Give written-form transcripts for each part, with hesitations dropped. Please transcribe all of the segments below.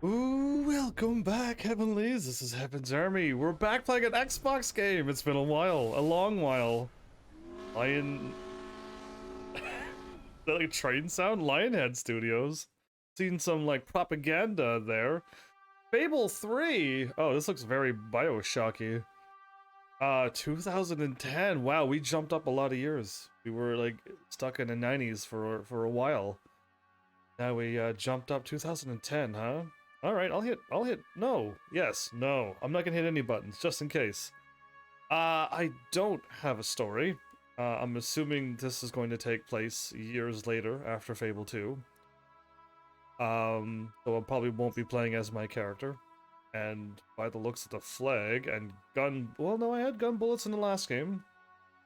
Ooh, welcome back, Heavenlies. This is Heaven's Army. We're back playing an Xbox game. It's been a while, a long while. Lion... that like train sound? Lionhead Studios. Seen some like propaganda there. Fable 3. Oh, this looks very Bioshocky. 2010. Wow, we jumped up a lot of years. We were like stuck in the 90s for a while. Now we jumped up 2010, huh? All right, I'll hit no. Yes, no. I'm not gonna hit any buttons just in case. I don't have a story. I'm assuming this is going to take place years later after Fable 2. So I probably won't be playing as my character. And by the looks of the flag and gun, well, no, I had gun bullets in the last game.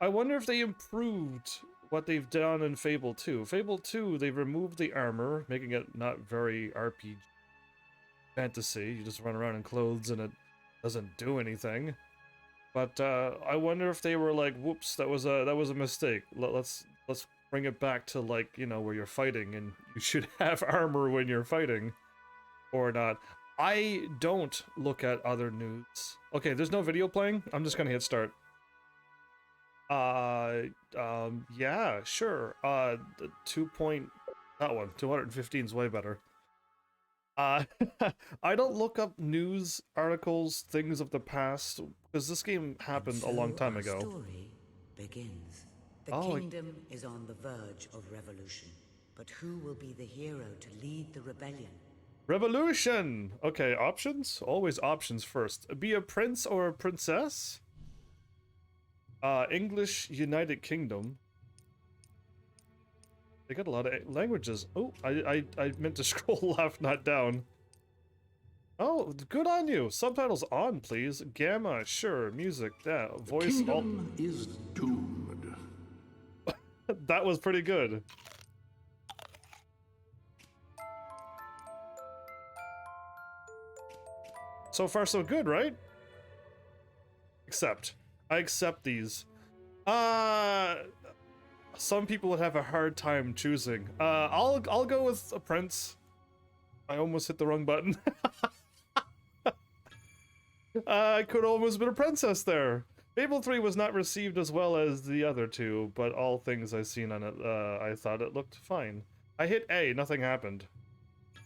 I wonder if they improved what they've done in Fable 2. Fable 2, they removed the armor, making it not very RPG fantasy. You just run around in clothes and it doesn't do anything. But I wonder if they were like, whoops, that was a mistake. Let's bring it back to, like, you know, where you're fighting and you should have armor when you're fighting or not. I don't look at other news. Okay, there's no video playing. I'm just gonna hit start. Yeah, sure. The 215 is way better. I don't look up news articles, things of the past, because this game happened a long time ago. Story begins. The kingdom is on the verge of revolution, but who will be the hero to lead the rebellion? Revolution! Okay, options? Always options first. Be a prince or a princess? English United Kingdom. They got a lot of languages. Oh, I meant to scroll left, not down. Oh, good on you. Subtitles on, please. Gamma, sure. Music, yeah. Voice. The kingdom is doomed. That was pretty good. So far, so good, right? Except, I accept these. Some people would have a hard time choosing. I'll go with a prince. I almost hit the wrong button. I could almost been a princess there. Fable 3 was not received as well as the other two, but all things I've seen on it, I thought it looked fine. I hit A, nothing happened.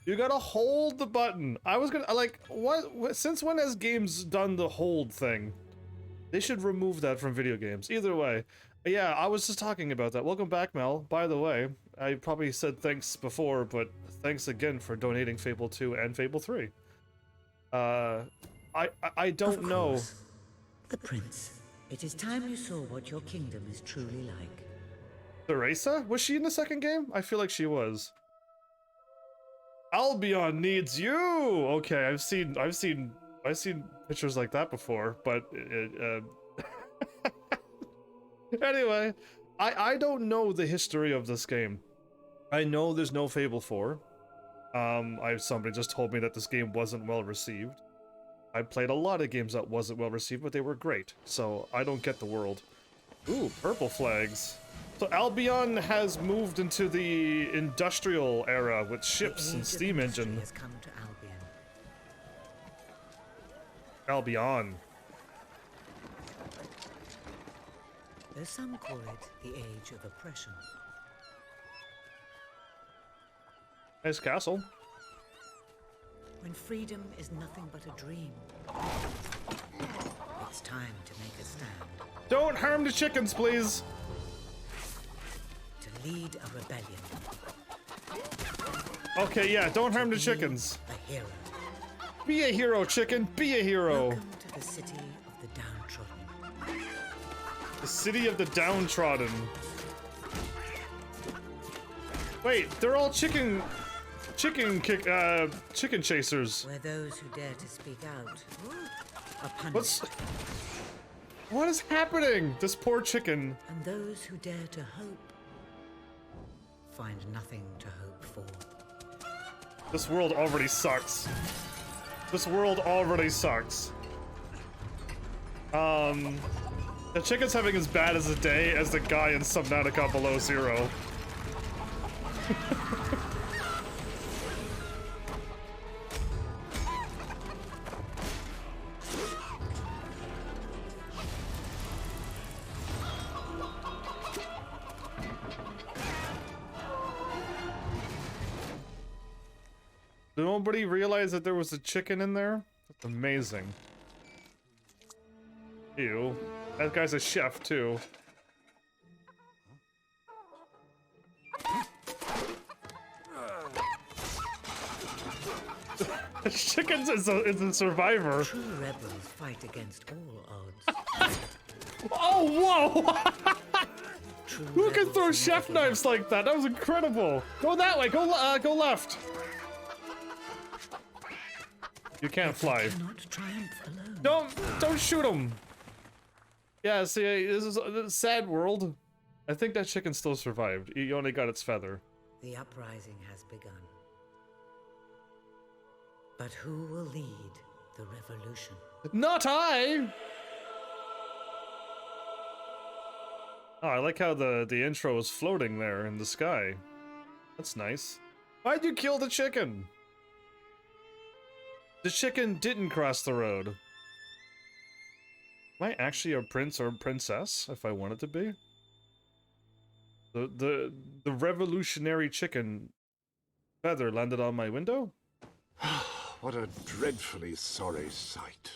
You gotta hold the button. I was gonna, like, what? Since when has games done the hold thing? They should remove that from video games. Either way. Yeah, I was just talking about that. Welcome back, Mel. By the way, I probably said thanks before, but thanks again for donating Fable 2 and Fable 3. I don't know. The prince. It is time you saw what your kingdom is truly like. Theresa? Was she in the second game? I feel like she was. Albion needs you. Okay, I've seen pictures like that before, but anyway, I don't know the history of this game. I know there's no Fable 4. Somebody just told me that this game wasn't well received. I played a lot of games that wasn't well received, but they were great. So I don't get the world. Ooh, purple flags. So Albion has moved into the industrial era with ships and steam engine. Has come to Albion. Though some call it the age of oppression. Nice castle. When freedom is nothing but a dream, it's time to make a stand. Don't harm the chickens, please. To lead a rebellion. Okay, yeah, don't harm the chickens. A hero. Be a hero, chicken. Be a hero. Welcome to the city of the downtrodden. The city of the downtrodden. Wait, they're all chicken chasers. Where those who dare to speak out are punished. What is happening? This poor chicken. And those who dare to hope find nothing to hope for. This world already sucks. This world already sucks. The chicken's having as bad as a day as the guy in Subnautica Below Zero. Did nobody realize that there was a chicken in there? That's amazing. Ew. That guy's a chef, too. The chicken is a survivor. True rebels fight against all odds. Oh, whoa! True Who can rebels throw never chef give up. knives like that? That was incredible. Go that way. Go left. You can't fly. Cannot triumph alone. Don't shoot him. Yeah, see, this is a sad world. I think that chicken still survived. He only got its feather. The uprising has begun. But who will lead the revolution? Not I! Oh, I like how the intro is floating there in the sky. That's nice. Why'd you kill the chicken? The chicken didn't cross the road. Am I actually a prince or princess, if I wanted to be? The revolutionary chicken feather landed on my window? What a dreadfully sorry sight.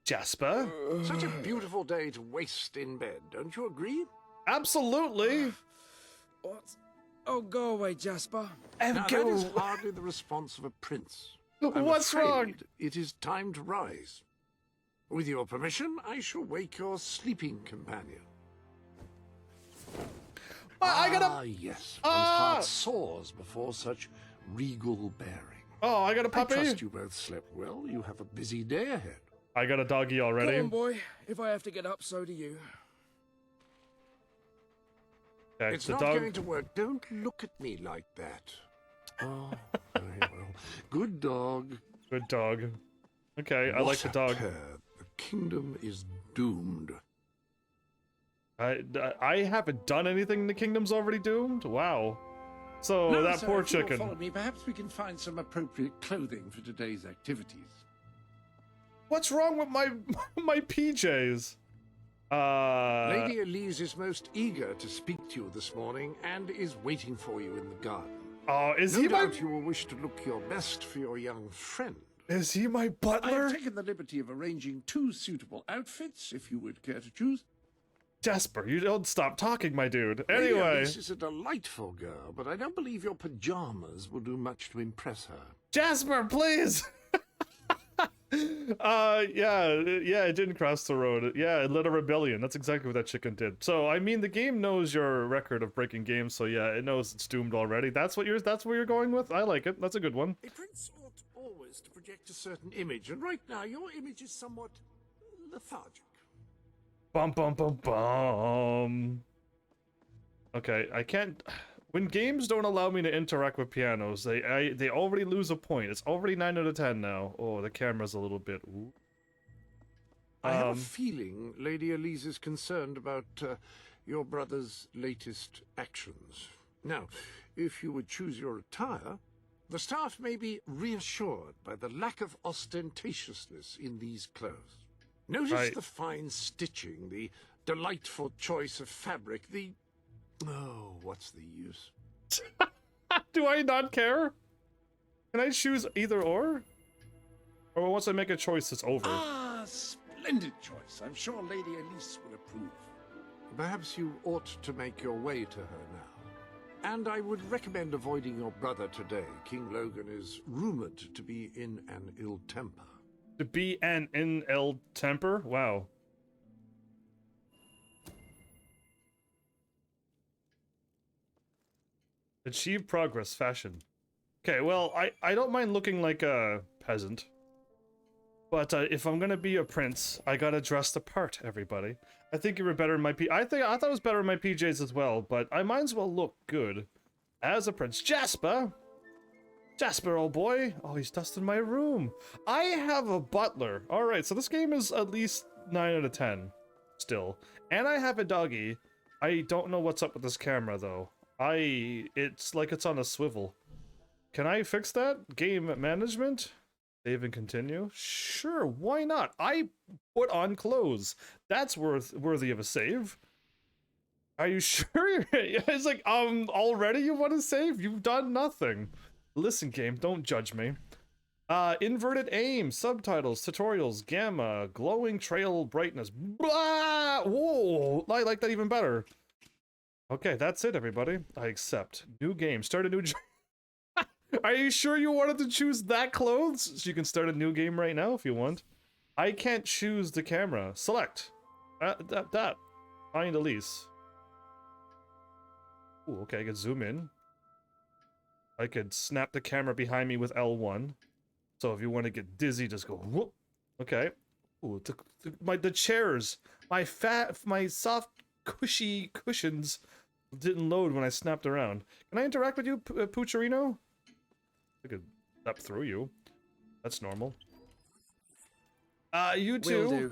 Jasper? Such a beautiful day to waste in bed, don't you agree? Absolutely! What? Oh, go away, Jasper. Now, that is hardly the response of a prince. I'm What's wrong? afraid it is time to rise. With your permission, I shall wake your sleeping companion. I gotta... Ah, yes. One's heart soars before such regal bearing. Oh, I got a I puppy? trust you both slept well. You have a busy day ahead. I got a doggy Go already. on, boy. If I have to get up, so do you. Okay, It's the not dog... going to work. Don't look at me like that. Oh, very well. Good dog. Good dog. Okay, I like the What a dog. pair. The kingdom is doomed. I haven't done anything. The kingdom's already doomed? Wow. So, No, that sir, poor if you'll chicken. Follow me. Perhaps we can find some appropriate clothing for today's activities. What's wrong with my my PJs? Lady Elise is most eager to speak to you this morning and is waiting for you in the garden. Oh, is No he my... doubt you will wish to look your best for your young friend. Is he my I butler? have taken the liberty of arranging 2 suitable outfits, if you would care to choose. Jasper, you don't stop talking, my dude. Lady Anyway, Elise is a delightful girl, but I don't believe your pajamas will do much to impress her. Jasper, please. Yeah, it didn't cross the road. Yeah, it led a rebellion. That's exactly what that chicken did. So, I mean, the game knows your record of breaking games, so yeah, it knows it's doomed already. That's where you're going with? I like it. That's a good one. A prince ought always to project a certain image, and right now your image is somewhat lethargic. Bum bum bum bum. Okay, I can't. When games don't allow me to interact with pianos, they already lose a point. It's already 9 out of 10 now. Oh, the camera's a little bit. Ooh. I have a feeling Lady Elise is concerned about your brother's latest actions. Now, if you would choose your attire, the staff may be reassured by the lack of ostentatiousness in these clothes. Notice Right. the fine stitching, the delightful choice of fabric, the... Oh, what's the use? Do I not care? Can I choose either or? Or once I make a choice, it's over. Ah, splendid choice. I'm sure Lady Elise will approve. Perhaps you ought to make your way to her now. And I would recommend avoiding your brother today. King Logan is rumored to be in an ill temper. To be an in ill temper? Wow. Achieve progress, fashion. Okay, well, I don't mind looking like a peasant. But if I'm gonna be a prince, I gotta dress the part, everybody. I think you were better in my I thought it was better in my PJs as well, but I might as well look good as a prince. Jasper! Jasper, old boy! Oh, he's dusting my room. I have a butler. Alright, so this game is at least 9 out of 10. Still. And I have a doggy. I don't know what's up with this camera, though. It's like it's on a swivel. Can I fix that? Game management? Save and continue? Sure, why not? I put on clothes. That's worthy of a save. Are you sure? It's like, already you want to save? You've done nothing. Listen, game, don't judge me. Inverted aim, subtitles, tutorials, gamma, glowing trail brightness. Blah! Whoa! I like that even better. Okay, that's it, everybody. I accept. New game. Start a new... Are you sure you wanted to choose that clothes? So you can start a new game right now if you want. I can't choose the camera. Select. That. Find Elise. Ooh, okay, I could zoom in. I could snap the camera behind me with L1. So if you want to get dizzy, just go whoop. Okay. Ooh, the chairs. My soft, cushy cushions didn't load when I snapped around. Can I interact with you, Poocherino? I could step through you. That's normal. You too. Will do.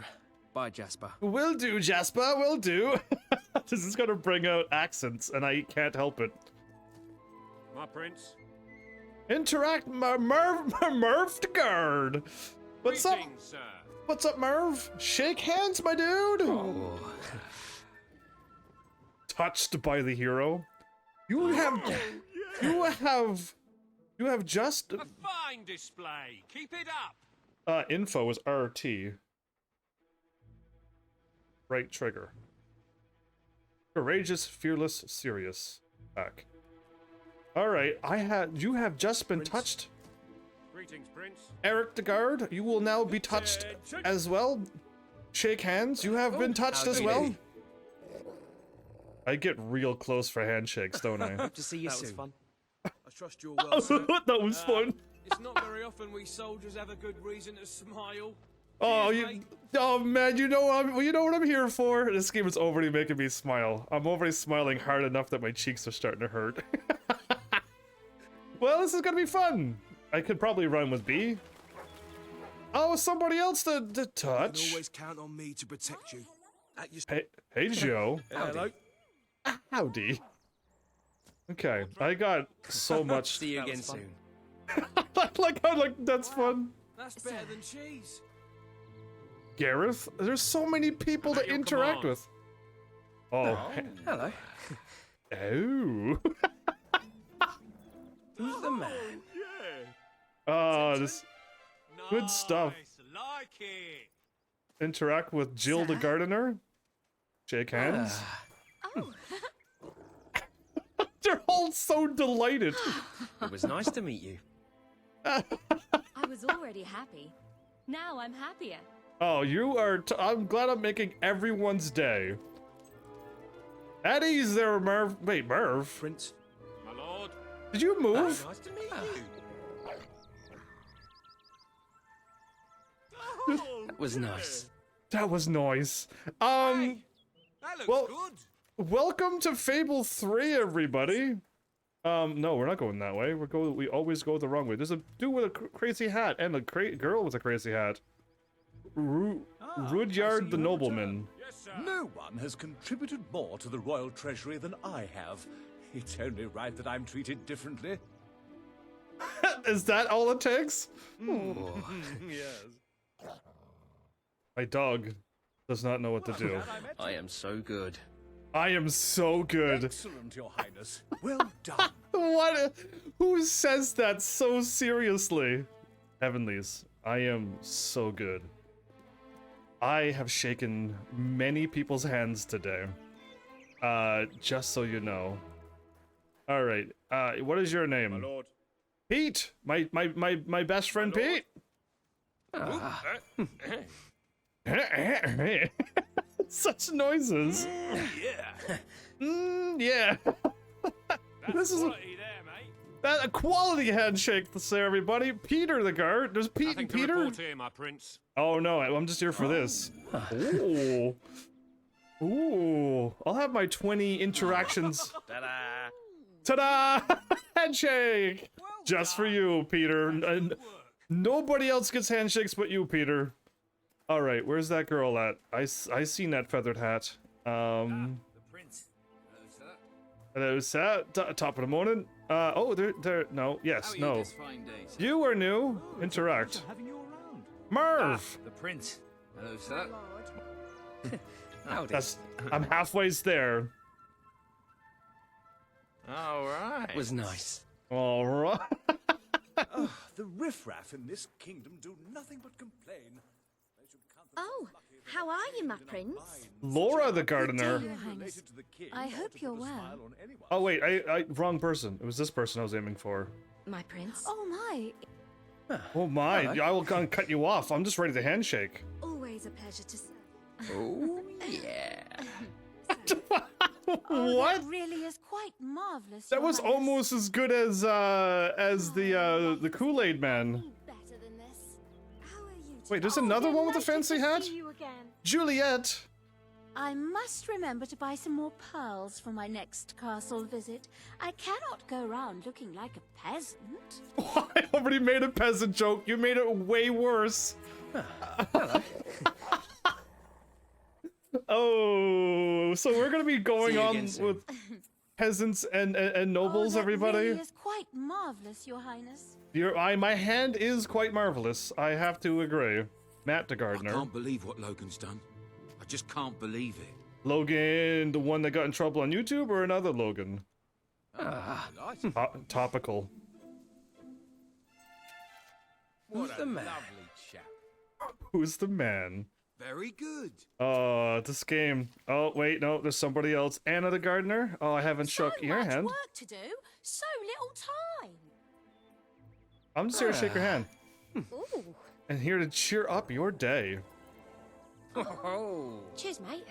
Bye, Jasper. Will do, Jasper. Will do. This is gonna bring out accents, and I can't help it. My prince. Interact, Merv the guard. What's up? Greetings, sir. What's up, Merv? Shake hands, my dude. Oh. Touched by the hero. You have just A fine display. Keep it up. info is RT. Right trigger. Courageous, fearless, serious. Back. All right, you have just been touched. Greetings, prince. Eric the guard, you will now be touched as well. Shake hands. You have been touched as well. I get real close for handshakes, don't I? Hope to see you That soon. was fun. I trust you're well, sir. That was fun. It's not very often we soldiers have a good reason to smile. Oh, Cheers, mate. oh man, you know what I'm here for. This game is already making me smile. I'm already smiling hard enough that my cheeks are starting to hurt. Well, this is gonna be fun. I could probably run with B. Oh, somebody else to You can touch. always count on me to protect you. At your Hey, Joe. Hello. Howdy. Okay, I got so much. See you That again was fun. soon. like that's fun. That's better than cheese. Gareth, there's so many people to At your interact command. with. Oh. Hello. Oh. Who's the man? Oh, this good stuff. Nice, like it. Interact with Jill the gardener. Shake hands. Oh, They're all so delighted. It was nice to meet you. I was already happy. Now I'm happier. Oh, you are. I'm glad I'm making everyone's day. At ease there, Merv. Wait, Merv. Prince. My lord. Did you move? Nice to meet you. That was nice. That was nice. Hey, that looks well- good. Welcome to Fable 3, everybody. No, we're not going that way. We always go the wrong way. There's a dude with a crazy hat and a girl with a crazy hat. Rudyard the nobleman. Yes, sir. No one has contributed more to the royal treasury than I have. It's only right that I'm treated differently. Is that all it takes? Yes. My dog does not know what to do. I am so good. I am so good. Excellent, Your Highness. Well done. What? Who says that so seriously? Heavenlies, I am so good. I have shaken many people's hands today. Just so you know. All right. What is your name? My lord. Pete. My best friend Pete. Such noises. Yeah. Yeah. That's This is a- quality there, mate. That a quality handshake to say, everybody. Peter the guard. There's Pete Nothing and to Peter. report here, my prince. Oh no, I'm just here for this. Ooh. Ooh. I'll have my 20 interactions. Ta-da. Ta-da! Handshake! Just for you, Peter. And nobody else gets handshakes but you, Peter. All right, where's that girl at? I seen that feathered hat. The prince. Hello, sir. Top of the morning. Oh, there. No. Yes. No. Fine day, sir? You are new. Interact. Having you around. Merv. The prince. Hello, sir. Howdy. I'm halfway there. All right. It was nice. All right. the riffraff in this kingdom do nothing but complain. They should count themselves Oh, lucky that how they're are you, my chained in a prince? mine. Laura the gardener. Your Highness. Related to the king, I or hope to you're put a well. smile on anyone's Oh wait, face. I wrong person. It was this person I was aiming for. My prince. Oh my, Oh my, Hello. I will cut you off. I'm just ready to handshake. Always a pleasure to serve. Oh, yeah. What? that really is quite marvelous. That Your was Highness. almost as good as the Kool-Aid man. Better than this. How are you? Wait, there's Oh, another one with a delighted fancy to hat? see you again. Juliet. I must remember to buy some more pearls for my next castle visit. I cannot go around looking like a peasant. I already made a peasant joke. You made it way worse. Oh, so we're gonna be going See you on again soon. with peasants and nobles, that everybody. really is quite marvelous, Your Highness. My hand is quite marvelous. I have to agree. Matt the I gardener. can't believe what Logan's done. I just can't believe it. Logan, the one that got in trouble on YouTube, or another Logan? Delighted. Topical. Who's the man? Who's the man? Very good. This game. Oh, wait, no, there's somebody else. Anna the gardener? Oh, I haven't shook so your much hand. work to do, so little time. I'm just here to shake your hand. Ooh. And here to cheer up your day. Oh. Cheers, mate.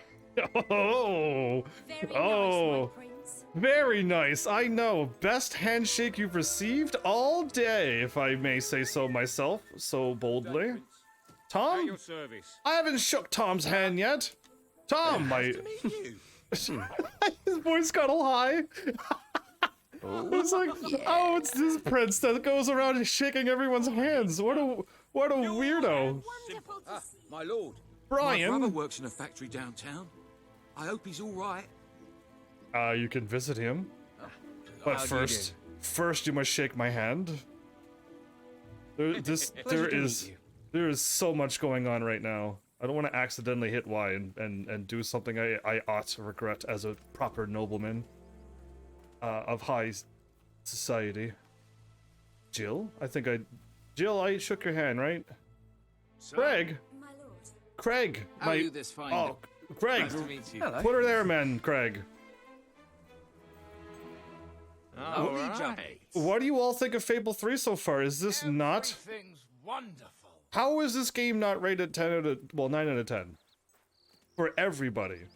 Oh! Very Oh. nice, my prince. Very nice, I know. Best handshake you've received all day, if I may say so myself, so boldly. Tom? Your service. I haven't shook Tom's hand yet. Tom, my... His voice got all high. It's like, oh, it's this prince that goes around shaking everyone's hands. What a weirdo. Wonderful to see. My lord. Brian. My brother works in a factory downtown. I hope he's all right. You can visit him. But How do you first you must shake my hand. There is so much going on right now. I don't want to accidentally hit Y and do something I ought to regret as a proper nobleman of high society. Jill? Jill, I shook your hand, right? Craig? My lord. Craig! How are you this fine? Oh, Craig! Nice to meet you. Hello. Put her there, man, Craig. Lovely jump. What do you all think of Fable 3 so far? Is this not... Everything's wonderful. How is this game not rated 10 out of... Well, 9 out of 10? For everybody.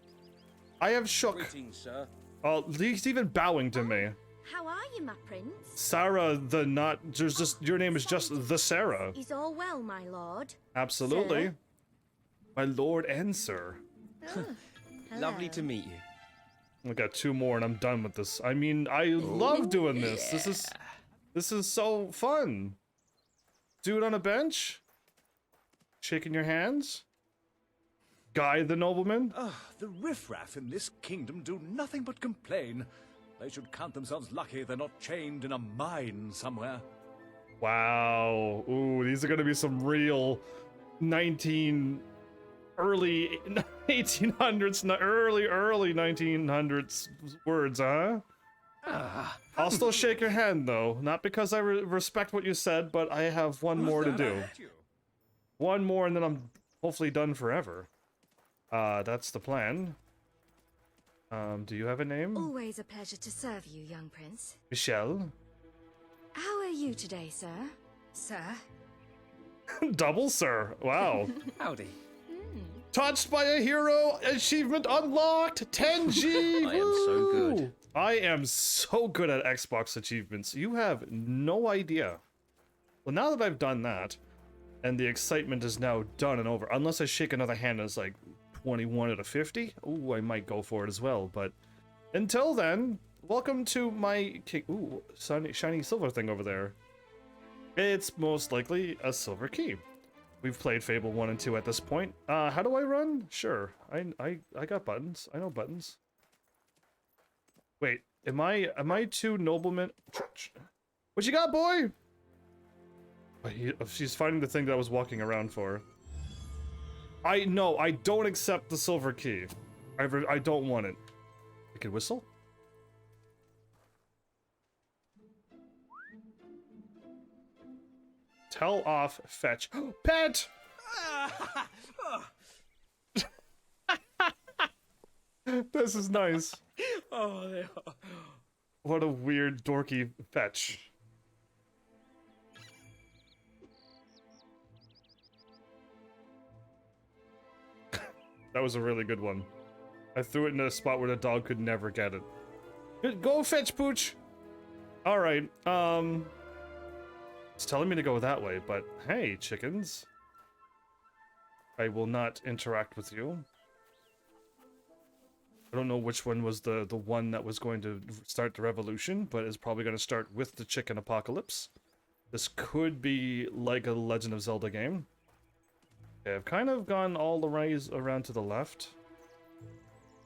I have shook... Greetings, sir. Oh, he's even bowing to me. How are you, my prince? Sarah the not... There's just... Your name is just the Sarah. Is all well, my lord? Absolutely. Sir? My lord and sir. Lovely to meet you. I got 2 more and I'm done with this. I mean, I love doing this. This is so fun. Dude on a bench? Shaking your hands? Guy the nobleman? The riffraff in this kingdom do nothing but complain. They should count themselves lucky they're not chained in a mine somewhere. Wow. Ooh, these are gonna be some real early 1800s, early 1900s words, huh? I'll still shake your hand, though. Not because I respect what you said, but I have one more to do. One more, and then I'm hopefully done forever. That's the plan. Do you have a name? Always a pleasure to serve you, young prince. Michelle? How are you today, sir? Sir? Double, sir. Wow. Howdy. Touched by a hero achievement unlocked 10G. I am so good. Woo! I am so good at Xbox achievements. You have no idea. Well, now that I've done that, and the excitement is now done and over, unless I shake another hand and it's like 21 out of 50, ooh, I might go for it as well. But until then, welcome to my ooh, shiny silver thing over there. It's most likely a silver key. We've played Fable 1 and 2 at this point. How do I run? Sure. I got buttons. I know buttons. Wait, am I too nobleman? What you got, boy? She's finding the thing that I was walking around for. I don't accept the silver key. I don't want it. I can whistle? Tell off fetch. Pet! This is nice. Oh, they are. What a weird, dorky fetch. That was a really good one. I threw it in a spot where the dog could never get it. Good, go fetch, Pooch! Alright, it's telling me to go that way, but hey, chickens. I will not interact with you. I don't know which one was the one that was going to start the revolution, but is probably going to start with the chicken apocalypse. This could be like a Legend of Zelda game. Okay, I've kind of gone all the way around to the left.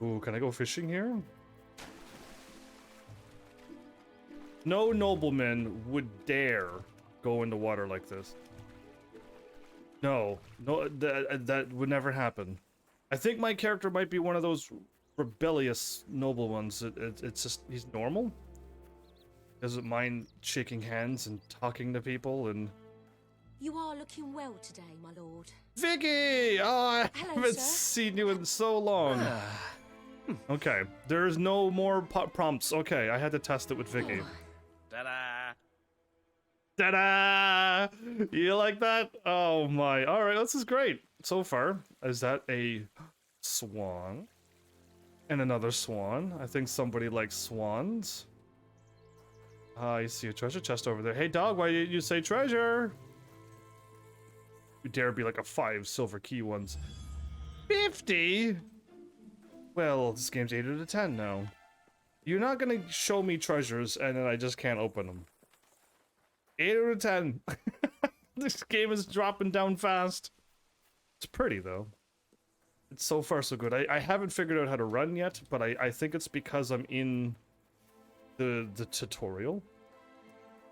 Ooh, can I go fishing here? No nobleman would dare go into water like this. No, that would never happen. I think my character might be one of those rebellious noble ones. It's just, he's normal. Doesn't mind shaking hands and talking to people and... You are looking well today, my lord. Vicky! Oh, I haven't sir. seen you in so long. Okay, there's no more prompts. Okay, I had to test it with Vicky. Ta-da! Ta-da! You like that? Oh my. Alright, this is great. So far, is that a swan? And another swan. I think somebody likes swans. I see a treasure chest over there. Hey dog, why did you say treasure? You dare be like a 5 silver key ones. 50? Well, this game's 8 out of 10 now. You're not gonna show me treasures and then I just can't open them. 8 out of 10. This game is dropping down fast. It's pretty though. It's so far so good. I haven't figured out how to run yet, but I think it's because I'm in the tutorial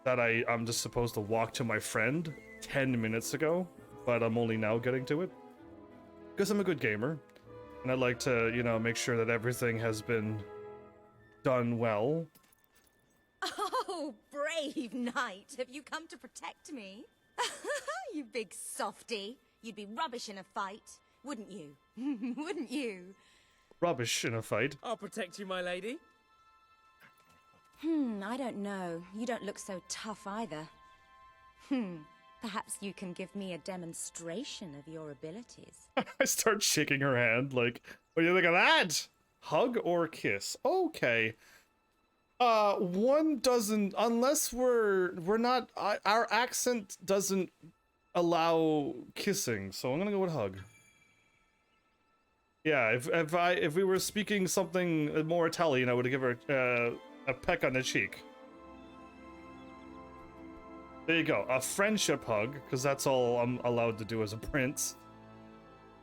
that I'm just supposed to walk to my friend 10 minutes ago, but I'm only now getting to it. Because I'm a good gamer, and I like to, you know, make sure that everything has been done well. Oh, brave knight. Have you come to protect me? You big softy. You'd be rubbish in a fight, wouldn't you? Wouldn't you? Rubbish in a fight. I'll protect you, my lady. I don't know. You don't look so tough either. Perhaps you can give me a demonstration of your abilities. I start shaking her hand like, what do you think of that? Hug or kiss? Okay. One doesn't, unless we're not, our accent doesn't allow kissing, so I'm gonna go with hug. Yeah, if we were speaking something more Italian, I would give her a peck on the cheek. There you go, a friendship hug, because that's all I'm allowed to do as a prince.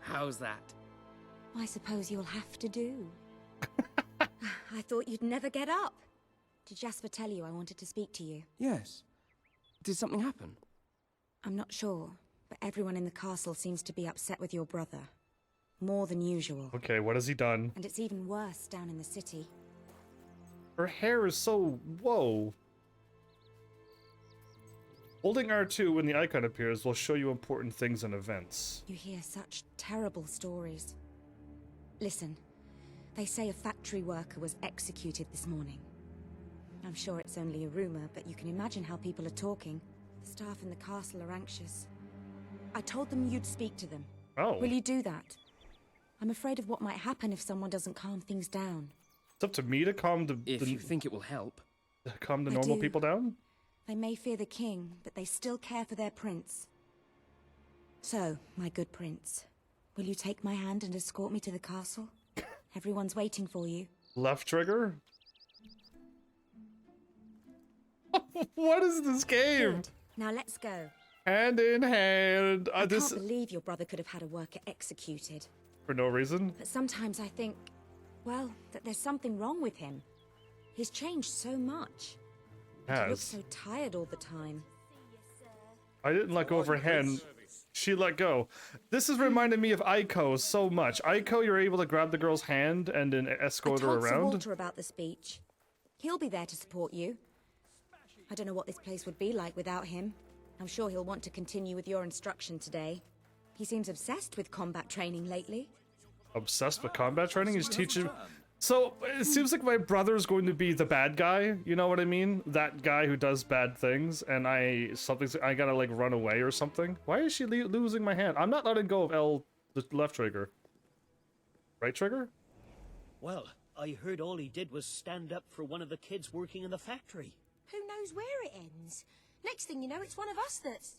How's that? I suppose you'll have to do. I thought you'd never get up. Did Jasper tell you I wanted to speak to you? Yes. Did something happen? I'm not sure, but everyone in the castle seems to be upset with your brother. More than usual. Okay, what has he done? And it's even worse down in the city. Her hair is so... whoa. Holding R2 when the icon appears will show you important things and events. You hear such terrible stories. Listen, they say a factory worker was executed this morning. I'm sure it's only a rumor, but you can imagine how people are talking. The staff in the castle are anxious. I told them you'd speak to them. Oh. Will you do that? I'm afraid of what might happen if someone doesn't calm things down. It's up to me to calm the... If you think it will help. Calm the normal people down? They may fear the king, but they still care for their prince. So, my good prince, will you take my hand and escort me to the castle? Everyone's waiting for you. Left trigger? What is this game? Good. Now let's go. Hand in hand. I can't believe your brother could have had a worker executed. For no reason? But sometimes I think, well, that there's something wrong with him. He's changed so much. He looks so tired all the time. I didn't let go of her hand. She let go. This is reminding me of Aiko so much. Aiko, you're able to grab the girl's hand and then escort her I told Sir around. Walter about the speech. He'll be there to support you. I don't know what this place would be like without him. I'm sure he'll want to continue with your instruction today. He seems obsessed with combat training lately. Obsessed with combat training? He's teaching... So, it seems like my brother's going to be the bad guy, you know what I mean? That guy who does bad things, and I gotta, like, run away or something. Why is she losing my hand? I'm not letting go of L, the left trigger. Right trigger? Well, I heard all he did was stand up for one of the kids working in the factory. Who knows where it ends? Next thing you know, it's one of us that's...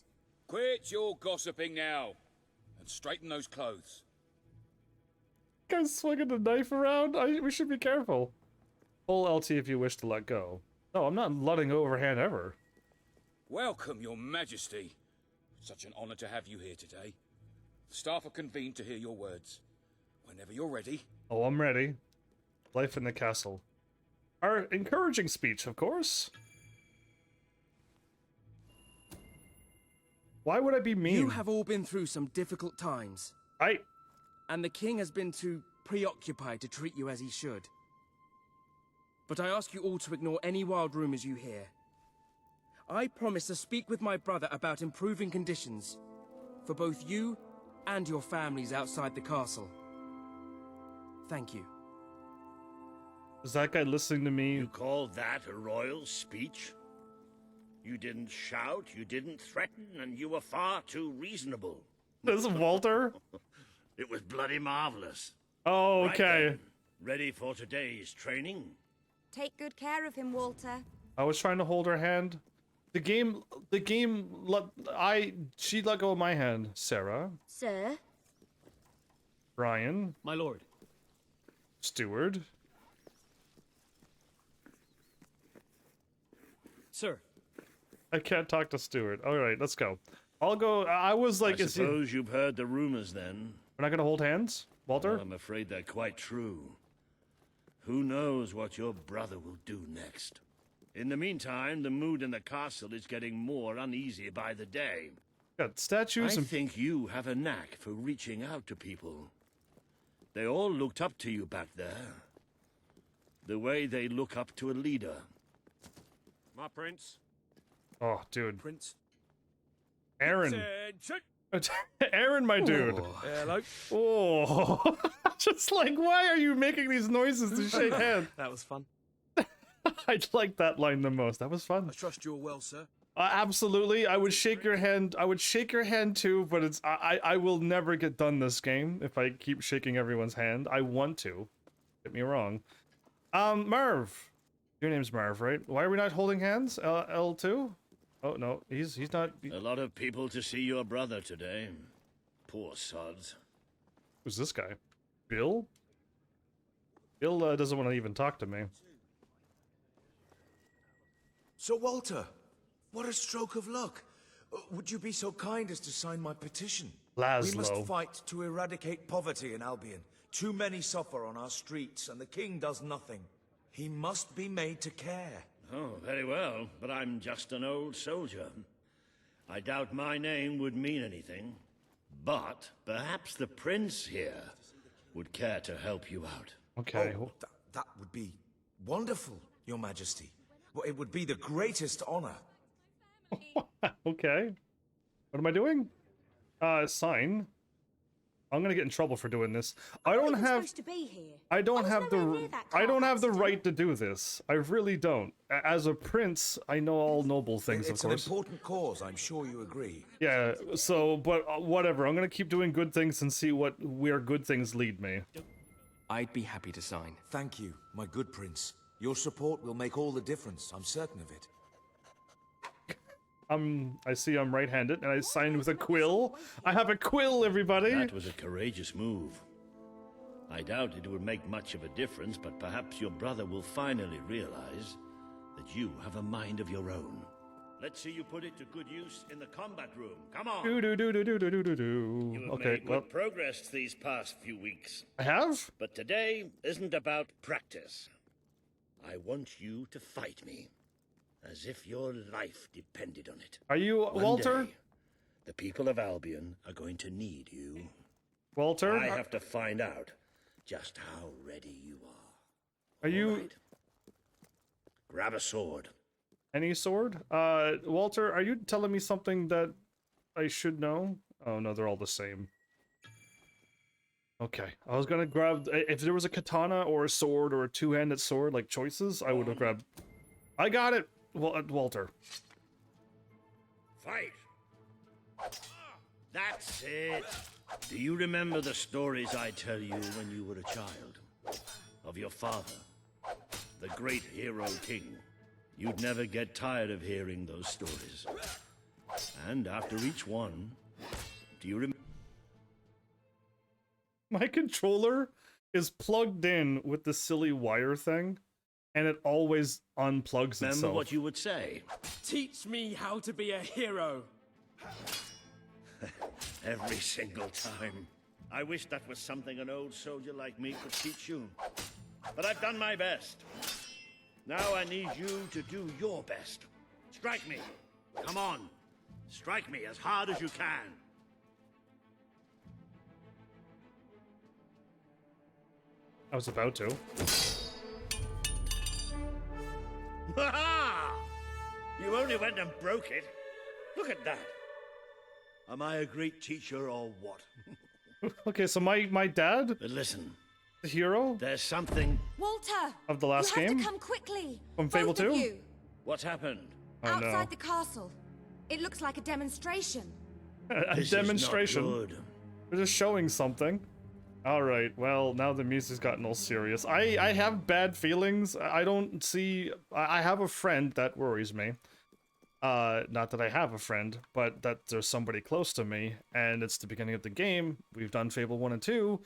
Quit your gossiping now, and straighten those clothes. Guy's swinging the knife around. We should be careful. Pull LT if you wish to let go. No, I'm not letting go of her hand ever. Welcome, your majesty. Such an honor to have you here today. The staff are convened to hear your words. Whenever you're ready. Oh, I'm ready. Life in the castle. Our encouraging speech, of course. Why would I be mean? You have all been through some difficult times. And the king has been too preoccupied to treat you as he should. But I ask you all to ignore any wild rumors you hear. I promise to speak with my brother about improving conditions for both you and your families outside the castle. Thank you. Is that guy listening to me? You call that a royal speech? You didn't shout, you didn't threaten, and you were far too reasonable. This is Walter? It was bloody marvelous. Oh, okay. Right, ready for today's training? Take good care of him, Walter. I was trying to hold her hand. She let go of my hand. Sarah. Sir? Brian. My lord. Steward. Sir. I can't talk to Steward. Alright, let's go. I'll go. I was like, I suppose you've heard the rumors then. We're not gonna hold hands, Walter? Well, I'm afraid they're quite true. Who knows what your brother will do next? In the meantime, the mood in the castle is getting more uneasy by the day. Got statues I think you have a knack for reaching out to people. They all looked up to you back there. The way they look up to a leader. My prince. Oh, dude. Prince. Aaron. Aaron, my dude. Hello. Oh. Just like, why are you making these noises to shake hands? That was fun. I like that line the most. That was fun. I trust you're well, sir. Absolutely. I would shake your hand. I would shake your hand too, but it's I will never get done this game if I keep shaking everyone's hand. I want to. Get me wrong. Marv. Your name's Marv, right? Why are we not holding hands? L2? Oh no, he's not. A lot of people to see your brother today. Poor sods. Who's this guy? Bill? Bill doesn't want to even talk to me. Sir Walter, what a stroke of luck. Would you be so kind as to sign my petition? Laszlo. We must fight to eradicate poverty in Albion. Too many suffer on our streets, and the king does nothing. He must be made to care. Oh, very well, but I'm just an old soldier. I doubt my name would mean anything. But perhaps the prince here would care to help you out. Okay. Oh, that would be wonderful, Your Majesty. Well, it would be the greatest honor. Okay. What am I doing? Sign. I'm gonna get in trouble for doing this. I don't have the right to do this. I really don't. As a prince, I know all noble things, of course. It's an important cause, I'm sure you agree. Yeah, so, but whatever. I'm gonna keep doing good things and see where good things lead me. I'd be happy to sign. Thank you, my good prince. Your support will make all the difference, I'm certain of it. I see I'm right-handed, and I signed with a quill. I have a quill, everybody! That was a courageous move. I doubt it would make much of a difference, but perhaps your brother will finally realize that you have a mind of your own. Let's see you put it to good use in the combat room. Come on! You have Okay, made good progress these past few weeks. I have? But today isn't about practice. I want you to fight me. As if your life depended on it. Are you Walter? One day, the people of Albion are going to need you. Walter? I have to find out just how ready you are. Are you... Right. Grab a sword. Any sword? Walter, are you telling me something that I should know? Oh no, they're all the same. Okay, I was gonna grab... If there was a katana or a sword or a two-handed sword, like choices, I would have grabbed... I got it! Walter. Fight! That's it! Do you remember the stories I tell you when you were a child? Of your father, the great hero king. You'd never get tired of hearing those stories. And after each one, do you remember? My controller is plugged in with the silly wire thing, and it always unplugs itself. Remember what you would say? Teach me how to be a hero. Every single time. I wish that was something an old soldier like me could teach you. But I've done my best. Now I need you to do your best. Strike me. Come on. Strike me as hard as you can. I was about to. Ha! You only went and broke it. Look at that. Am I a great teacher or what? Okay, so my dad... But listen. The hero? There's something... Walter! Of the last game? You have to come quickly. From Fable 2? You. What's happened? Oh, Outside no. the castle. It looks like a demonstration. A demonstration? Is not good. They're just showing something. Alright, well, now the music's gotten all serious. I have bad feelings. I don't see... I have a friend that worries me. Not that I have a friend, but that there's somebody close to me, and it's the beginning of the game. We've done Fable 1 and 2.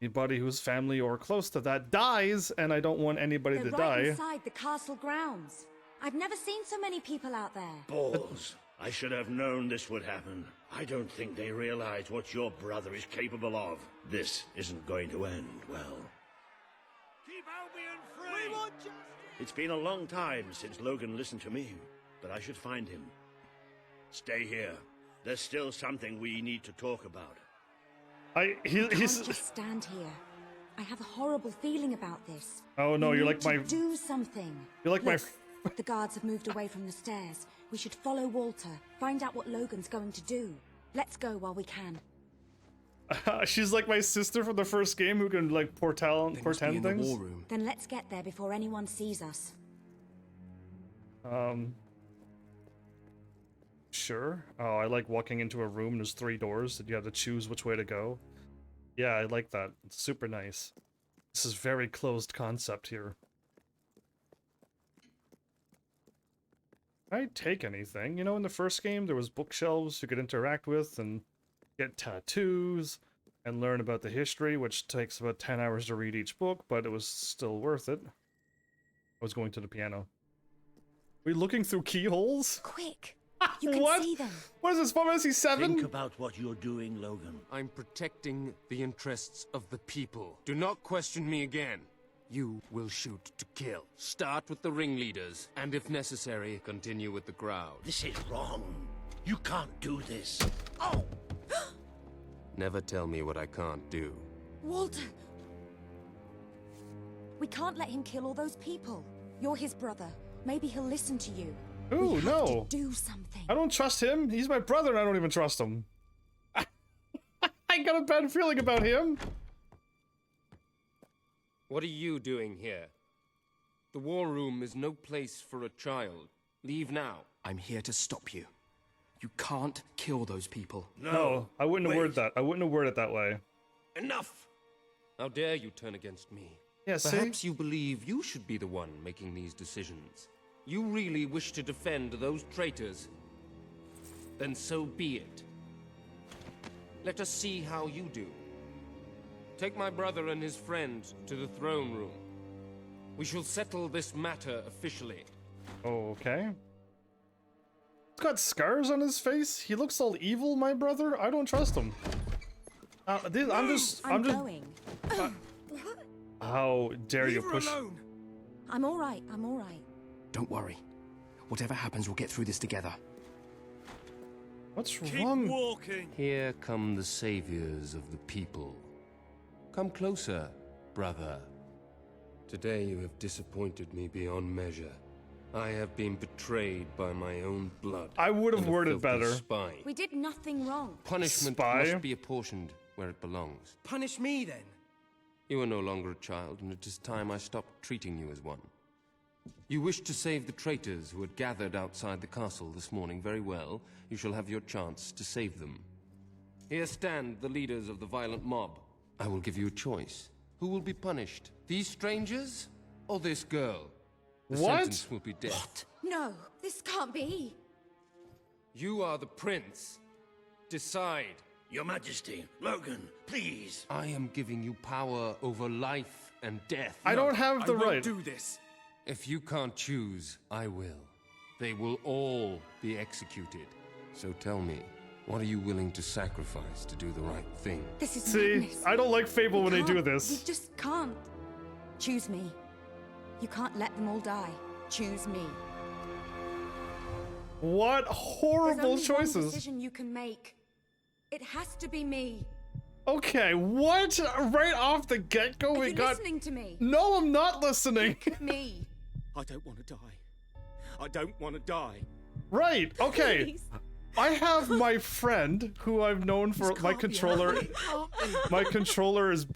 Anybody who's family or close to that dies, and I don't want anybody They're to right die. inside the castle grounds. I've never seen so many people out there. Balls. I should have known this would happen. I don't think they realize what your brother is capable of. This isn't going to end well. Keep Albion free! We want justice! It's been a long time since Logan listened to me, but I should find him. Stay here. There's still something we need to talk about. He's can't just stand here. I have a horrible feeling about this. Oh no, you're like my... Do something. You're like Look, the guards have moved away from the stairs. We should follow Walter. Find out what Logan's going to do. Let's go while we can. She's like my sister from the first game who can like portend things. The war room. Then let's get there before anyone sees us. Sure. Oh, I like walking into a room, there's 3 doors, and you have to choose which way to go. Yeah, I like that. It's super nice. This is very closed concept here. I'd take anything. You know, in the first game, there was bookshelves you could interact with and get tattoos and learn about the history, which takes about 10 hours to read each book, but it was still worth it. I was going to the piano. Are we looking through keyholes? Quick! You can What? see them. What is this, Final Fantasy 7? Think about what you're doing, Logan. I'm protecting the interests of the people. Do not question me again. You will shoot to kill. Start with the ringleaders, and if necessary, continue with the crowd. This is wrong. You can't do this. Oh! Never tell me what I can't do. Walter! We can't let him kill all those people. You're his brother. Maybe he'll listen to you. Ooh, we have no. to do something. I don't trust him. He's my brother and I don't even trust him. I got a bad feeling about him. What are you doing here? The war room is no place for a child. Leave now. I'm here to stop you. You can't kill those people. No, I wouldn't have worded that. I wouldn't have worded it that way. Enough! How dare you turn against me? Yeah, see? Perhaps you believe you should be the one making these decisions. You really wish to defend those traitors? Then so be it. Let us see how you do. Take my brother and his friend to the throne room. We shall settle this matter officially. Okay. He's got scars on his face. He looks all evil, my brother. I don't trust him. I'm just... going. How dare you push... Alone. I'm alright, I'm alright. Don't worry. Whatever happens, we'll get through this together. What's Keep wrong? walking. Here come the saviors of the people. Come closer, brother. Today you have disappointed me beyond measure. I have been betrayed by my own blood. I would have worded better. Spy. We did nothing wrong. Punishment must be apportioned where it belongs. Punish me, then. You are no longer a child, and it is time I stopped treating you as one. You wish to save the traitors who had gathered outside the castle this morning. Very well. You shall have your chance to save them. Here stand the leaders of the violent mob. I will give you a choice. Who will be punished? These strangers or this girl? The sentence will be death. What? No, this can't be. You are the prince. Decide. Your Majesty, Logan, please. I am giving you power over life and death. I don't have the right. I won't do this. If you can't choose, I will. They will all be executed. So tell me, what are you willing to sacrifice to do the right thing? This is madness. I don't like Fable when they do this. You just can't. Choose me. You can't let them all die. Choose me. What horrible choices. choices. There's only one decision you can make. It has to be me. Okay, what? Right off the get-go we got... listening to me? No, I'm not listening. Me. I don't want to die. I don't want to die. Right, okay. Please. I have my friend who I've known for my controller. My controller is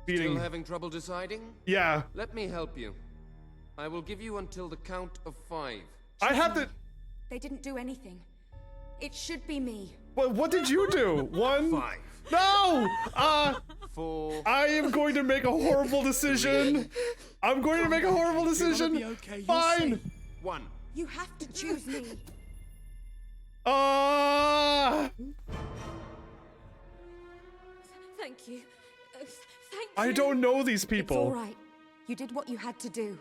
beating. Still having trouble deciding? Yeah. Let me help you. I will give you until the count of 5. I have to. They didn't do anything. It should be me. What did you do? 1. 5. No! 4. I am going to make a horrible decision. I'm going to make a horrible decision. Be okay. Fine. 1. You have to choose me. Thank you. Thank you. I don't know these people. It's all right. You did what you had to do.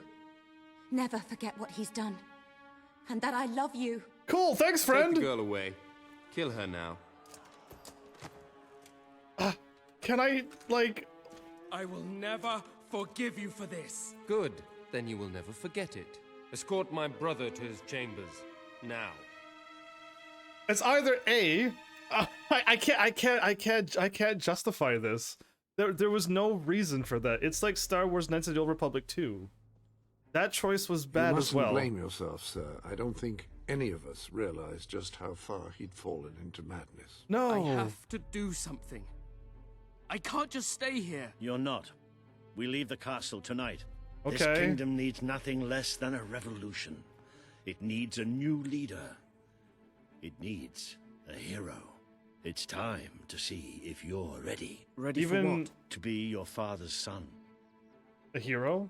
Never forget what he's done. And that I love you. Cool, thanks, friend. Take the girl away. Kill her now. Can I, like... I will never forgive you for this. Good. Then you will never forget it. Escort my brother to his chambers. Now. It's either A... I can't justify this. There was no reason for that. It's like Star Wars Knights of the Old Republic 2. That choice was bad as well. You mustn't blame yourself, sir. I don't think any of us realized just how far he'd fallen into madness. No. I have to do something. I can't just stay here. You're not. We leave the castle tonight. Okay. This kingdom needs nothing less than a revolution. It needs a new leader. It needs a hero. It's time to see if you're ready. Ready for what? To be your father's son. A hero?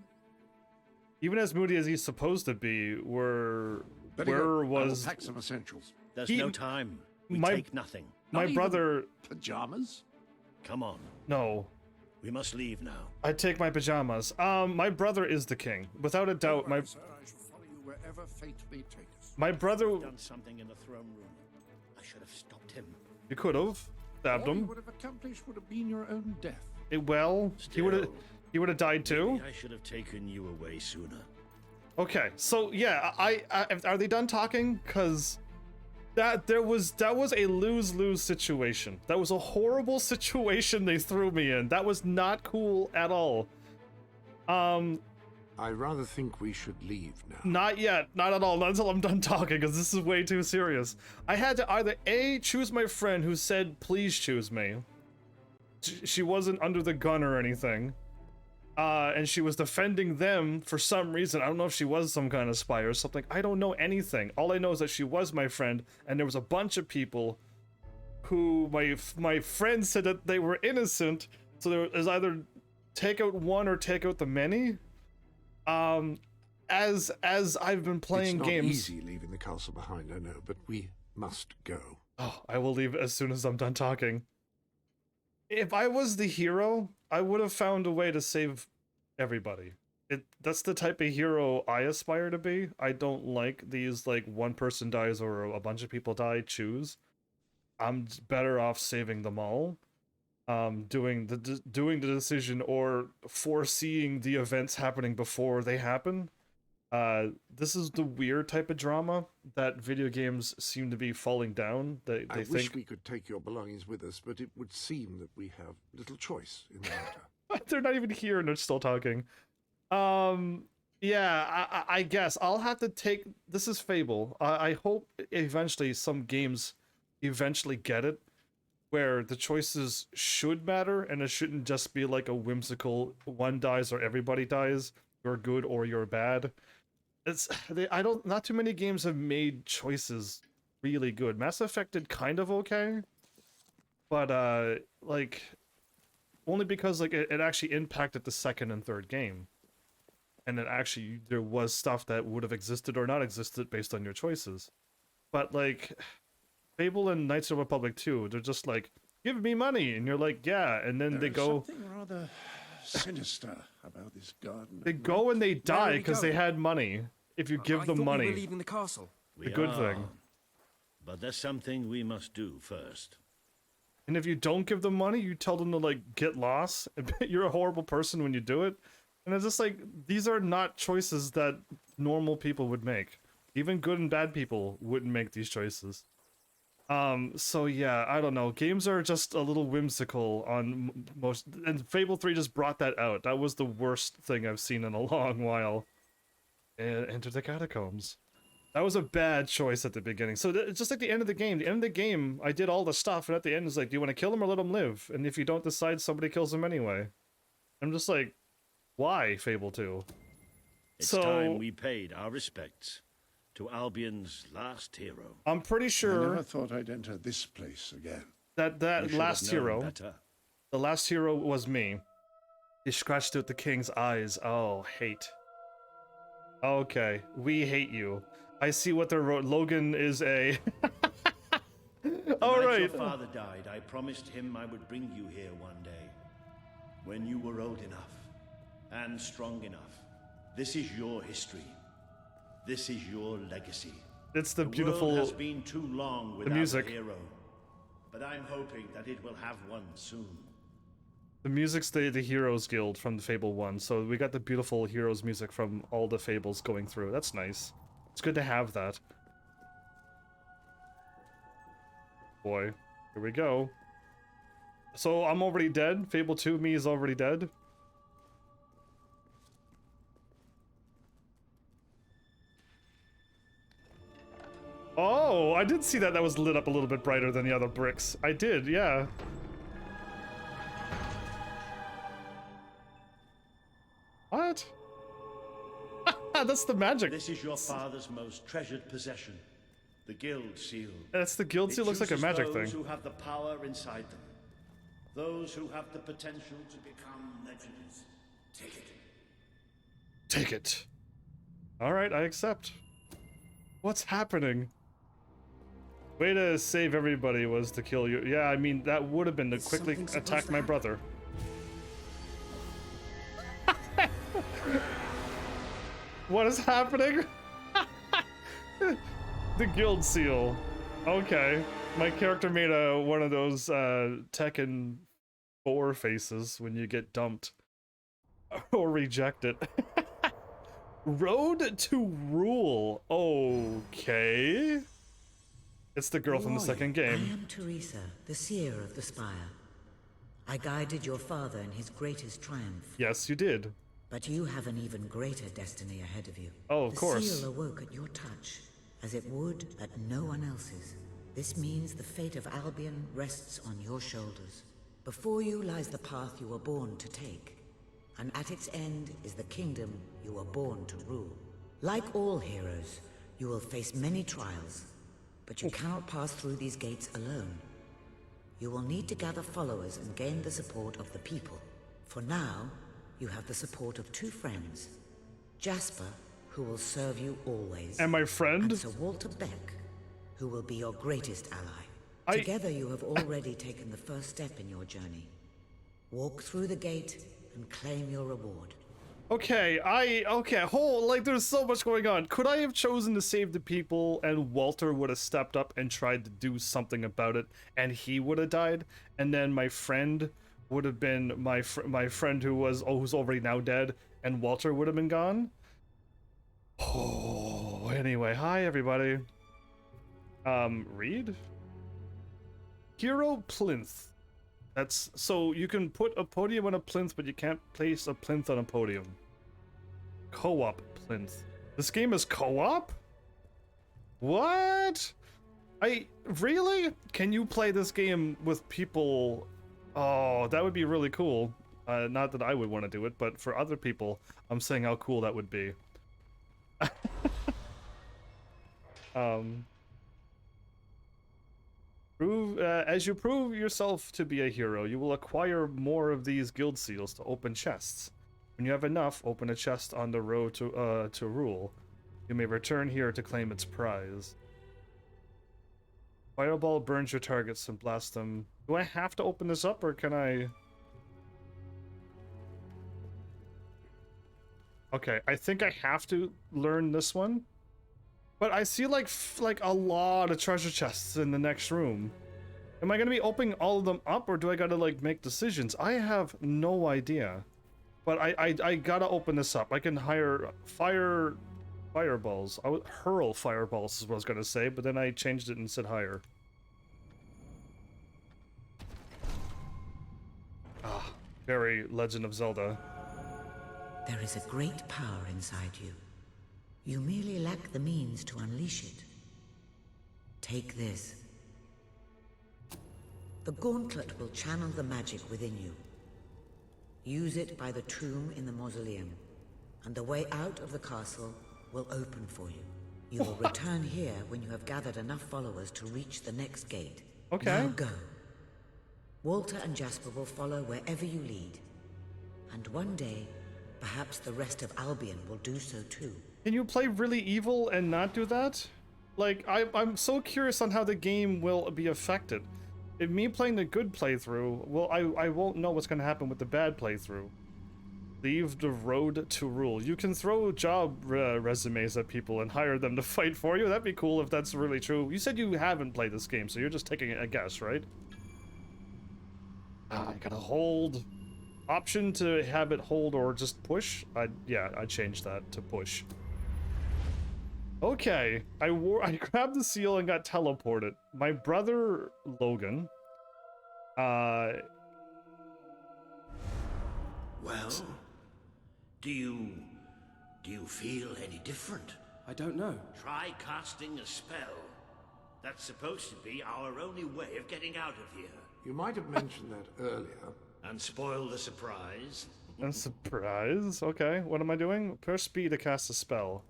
Even as moody as he's supposed to be, where was... pack some essentials. There's no time. We take nothing. My brother... Pajamas? Come on. No. We must leave now. I take my pajamas. My brother is the king. Without a doubt, Sir, I shall follow you wherever fate may take us. My brother... Done something in the throne room. I should have stopped him. You could have. Stabbed All you him. would have accomplished would have been your own death. Well, he would have died too. Maybe I should have taken you away sooner. Okay, so yeah, are they done talking? Cause that was a lose-lose situation. That was a horrible situation they threw me in. That was not cool at all. I rather think we should leave now. Not yet, not at all, not until I'm done talking, because this is way too serious. I had to either A, choose my friend who said, please choose me. She wasn't under the gun or anything. And she was defending them for some reason. I don't know if she was some kind of spy or something. I don't know anything. All I know is that she was my friend, and there was a bunch of people who my friend said that they were innocent, so there was either take out one or take out the many. As I've been playing games... It's not easy leaving the castle behind, I know, but we must go. Oh, I will leave as soon as I'm done talking. If I was the hero, I would have found a way to save everybody. That's the type of hero I aspire to be. I don't like these, like, one person dies or a bunch of people die, choose. I'm better off saving them all. Doing the decision or foreseeing the events happening before they happen. This is the weird type of drama that video games seem to be falling down. I wish we could take your belongings with us, but it would seem that we have little choice in the matter. They're not even here and they're still talking. Yeah, I guess I'll have to take. This is Fable. I hope eventually some games eventually get it, where the choices should matter and it shouldn't just be like a whimsical one dies or everybody dies. You're good or you're bad. Not too many games have made choices really good. Mass Effect did kind of okay, but like only because like it actually impacted the second and third game. And then actually there was stuff that would have existed or not existed based on your choices. But like Fable and Knights of the Republic 2, they're just like, give me money, and you're like, yeah, and then they go something rather sinister about this garden. They go and they die because they had money. If you give them money. We were leaving the castle. The good thing. But there's something we must do first. And if you don't give them money, you tell them to like get lost. You're a horrible person when you do it. And it's just like, these are not choices that normal people would make. Even good and bad people wouldn't make these choices. So yeah, I don't know. Games are just a little whimsical on most, and Fable 3 just brought that out. That was the worst thing I've seen in a long while. And Enter the Catacombs. That was a bad choice at the beginning. So it's just like the end of the game. The end of the game, I did all the stuff, and at the end it's like, do you want to kill him or let him live? And if you don't decide, somebody kills him anyway. I'm just like, why, Fable 2? It's time we paid our respects to Albion's last hero. I'm pretty sure... I never thought I'd enter this place again. That last hero... The last hero was me. He scratched out the king's eyes. Oh, hate. Okay, we hate you. I see what they wrote. Logan is a... All right. Your father died, I promised him I would bring you here one day. When you were old enough. And strong enough. This is your history. This is your legacy. It's the beautiful... The world has been too long without the music. A hero. But I'm hoping that it will have one soon. The music's the Heroes Guild from the Fable 1, so we got the beautiful Heroes music from all the Fables going through. That's nice. It's good to have that. Boy, here we go. So I'm already dead? Fable 2 me is already dead? Oh, I did see that was lit up a little bit brighter than the other bricks. I did, yeah. What? That's the magic. This is your father's most treasured possession. The Guild Seal. That's the Guild Seal. Looks like a magic thing. Those who have the power inside them. Those who have the potential to become legends. Take it. Take it. Alright, I accept. What's happening? Way to save everybody was to kill you. Yeah, I mean, that would have been to quickly attack my brother. What is happening? The Guild Seal. Okay. My character made one of those Tekken 4 faces when you get dumped. Or rejected. Road to Rule. Okay. It's the girl from the second game. I am Teresa, the seer of the spire. I guided your father in his greatest triumph. Yes, you did. But you have an even greater destiny ahead of you. Oh, of course. The seal awoke at your touch, as it would at no one else's. This means the fate of Albion rests on your shoulders. Before you lies the path you were born to take, and at its end is the kingdom you were born to rule. Like all heroes, you will face many trials, but you cannot pass through these gates alone. You will need to gather followers and gain the support of the people. For now, you have the support of two friends. Jasper, who will serve you always. And my friend? And Sir Walter Beck, who will be your greatest ally. Together you have already taken the first step in your journey. Walk through the gate and claim your reward. Okay, there's so much going on. Could I have chosen to save the people and Walter would have stepped up and tried to do something about it and he would have died? And then my friend would have been my friend who's already now dead, and Walter would have been gone? Oh, anyway, hi everybody. Read? Hero plinth. That's, so you can put a podium on a plinth, but you can't place a plinth on a podium. Co-op plinth. This game is co-op? What? Really? Can you play this game with people? Oh, that would be really cool. Not that I would want to do it, but for other people, I'm saying how cool that would be. As you prove yourself to be a hero, you will acquire more of these guild seals to open chests. When you have enough, open a chest on the road to rule. You may return here to claim its prize. Fireball burns your targets and blasts them. Do I have to open this up, or can I? Okay, I think I have to learn this one. But I see like a lot of treasure chests in the next room. Am I gonna be opening all of them up, or do I gotta like make decisions? I have no idea. But I gotta open this up. I can hire fireballs. I would hurl fireballs is what I was gonna say, but then I changed it and said hire. Ah, very Legend of Zelda. There is a great power inside you. You merely lack the means to unleash it. Take this. The gauntlet will channel the magic within you. Use it by the tomb in the mausoleum, and the way out of the castle will open for you. You will return here when you have gathered enough followers to reach the next gate. Okay. Now go. Walter and Jasper will follow wherever you lead. And one day, perhaps the rest of Albion will do so too. Can you play really evil and not do that? Like, I'm so curious on how the game will be affected. If me playing the good playthrough, well, I won't know what's going to happen with the bad playthrough. Leave the road to rule. You can throw job resumes at people and hire them to fight for you. That'd be cool if that's really true. You said you haven't played this game, so you're just taking a guess, right? I gotta hold. Option to have it hold or just push? Yeah, I changed that to push. Okay, I grabbed the seal and got teleported. My brother Logan, Well, do you feel any different? I don't know. Try casting a spell. That's supposed to be our only way of getting out of here. You might have mentioned that earlier. And spoil the surprise. A surprise? Okay, what am I doing? Press B to cast a spell.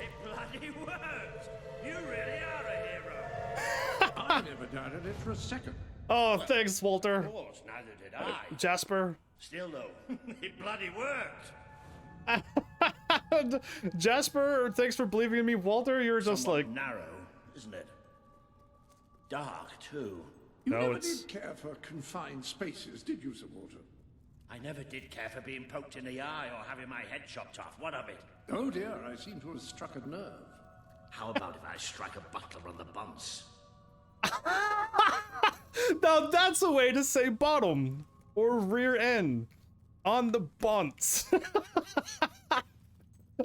It bloody worked! You really are a hero! I never doubted it for a second. Oh, thanks, Walter. Of course, neither did I. Jasper. Still though, it bloody worked! Jasper, thanks for believing in me. Walter, you're just Somewhat like... narrow, isn't it? Dark, too. You never did care for confined spaces, did you, Sir Walter? I never did care for being poked in the eye or having my head chopped off. What of it? Oh dear, I seem to have struck a nerve. How about if I strike a butler on the bunce? Now that's a way to say bottom or rear end on the bunts.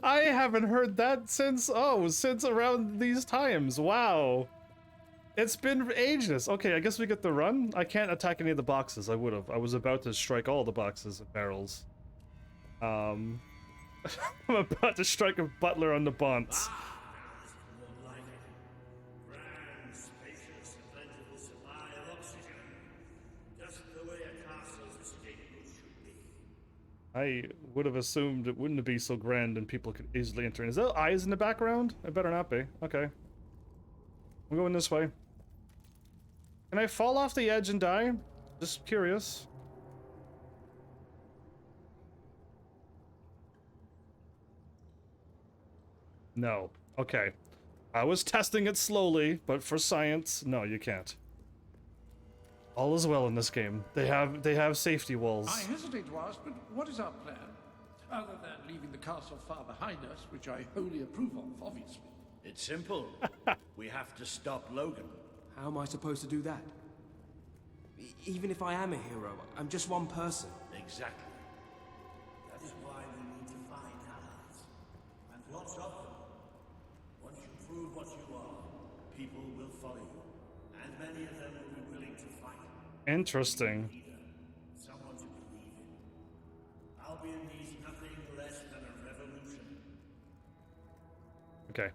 I haven't heard that since around these times. Wow. It's been ages. Okay, I guess we get the run. I can't attack any of the boxes. I would have. I was about to strike all the boxes and barrels. I'm about to strike a butler on the bunts. I would have assumed it wouldn't be so grand and people could easily enter in. Is there eyes in the background? It better not be. Okay. I'm going this way. Can I fall off the edge and die? Just curious. No. Okay. I was testing it slowly, but for science, no, you can't. All is well in this game. They have safety walls. I hesitate to ask, but what is our plan? Other than leaving the castle far behind us, which I wholly approve of, obviously. It's simple. We have to stop Logan. How am I supposed to do that? Even if I am a hero, I'm just one person. Exactly. That is why we need to find allies. And lots of them. Once you prove what you are, people will follow you. And many of them will be willing to fight. Interesting. Someone to believe in. Albion needs nothing less than a revolution. Okay.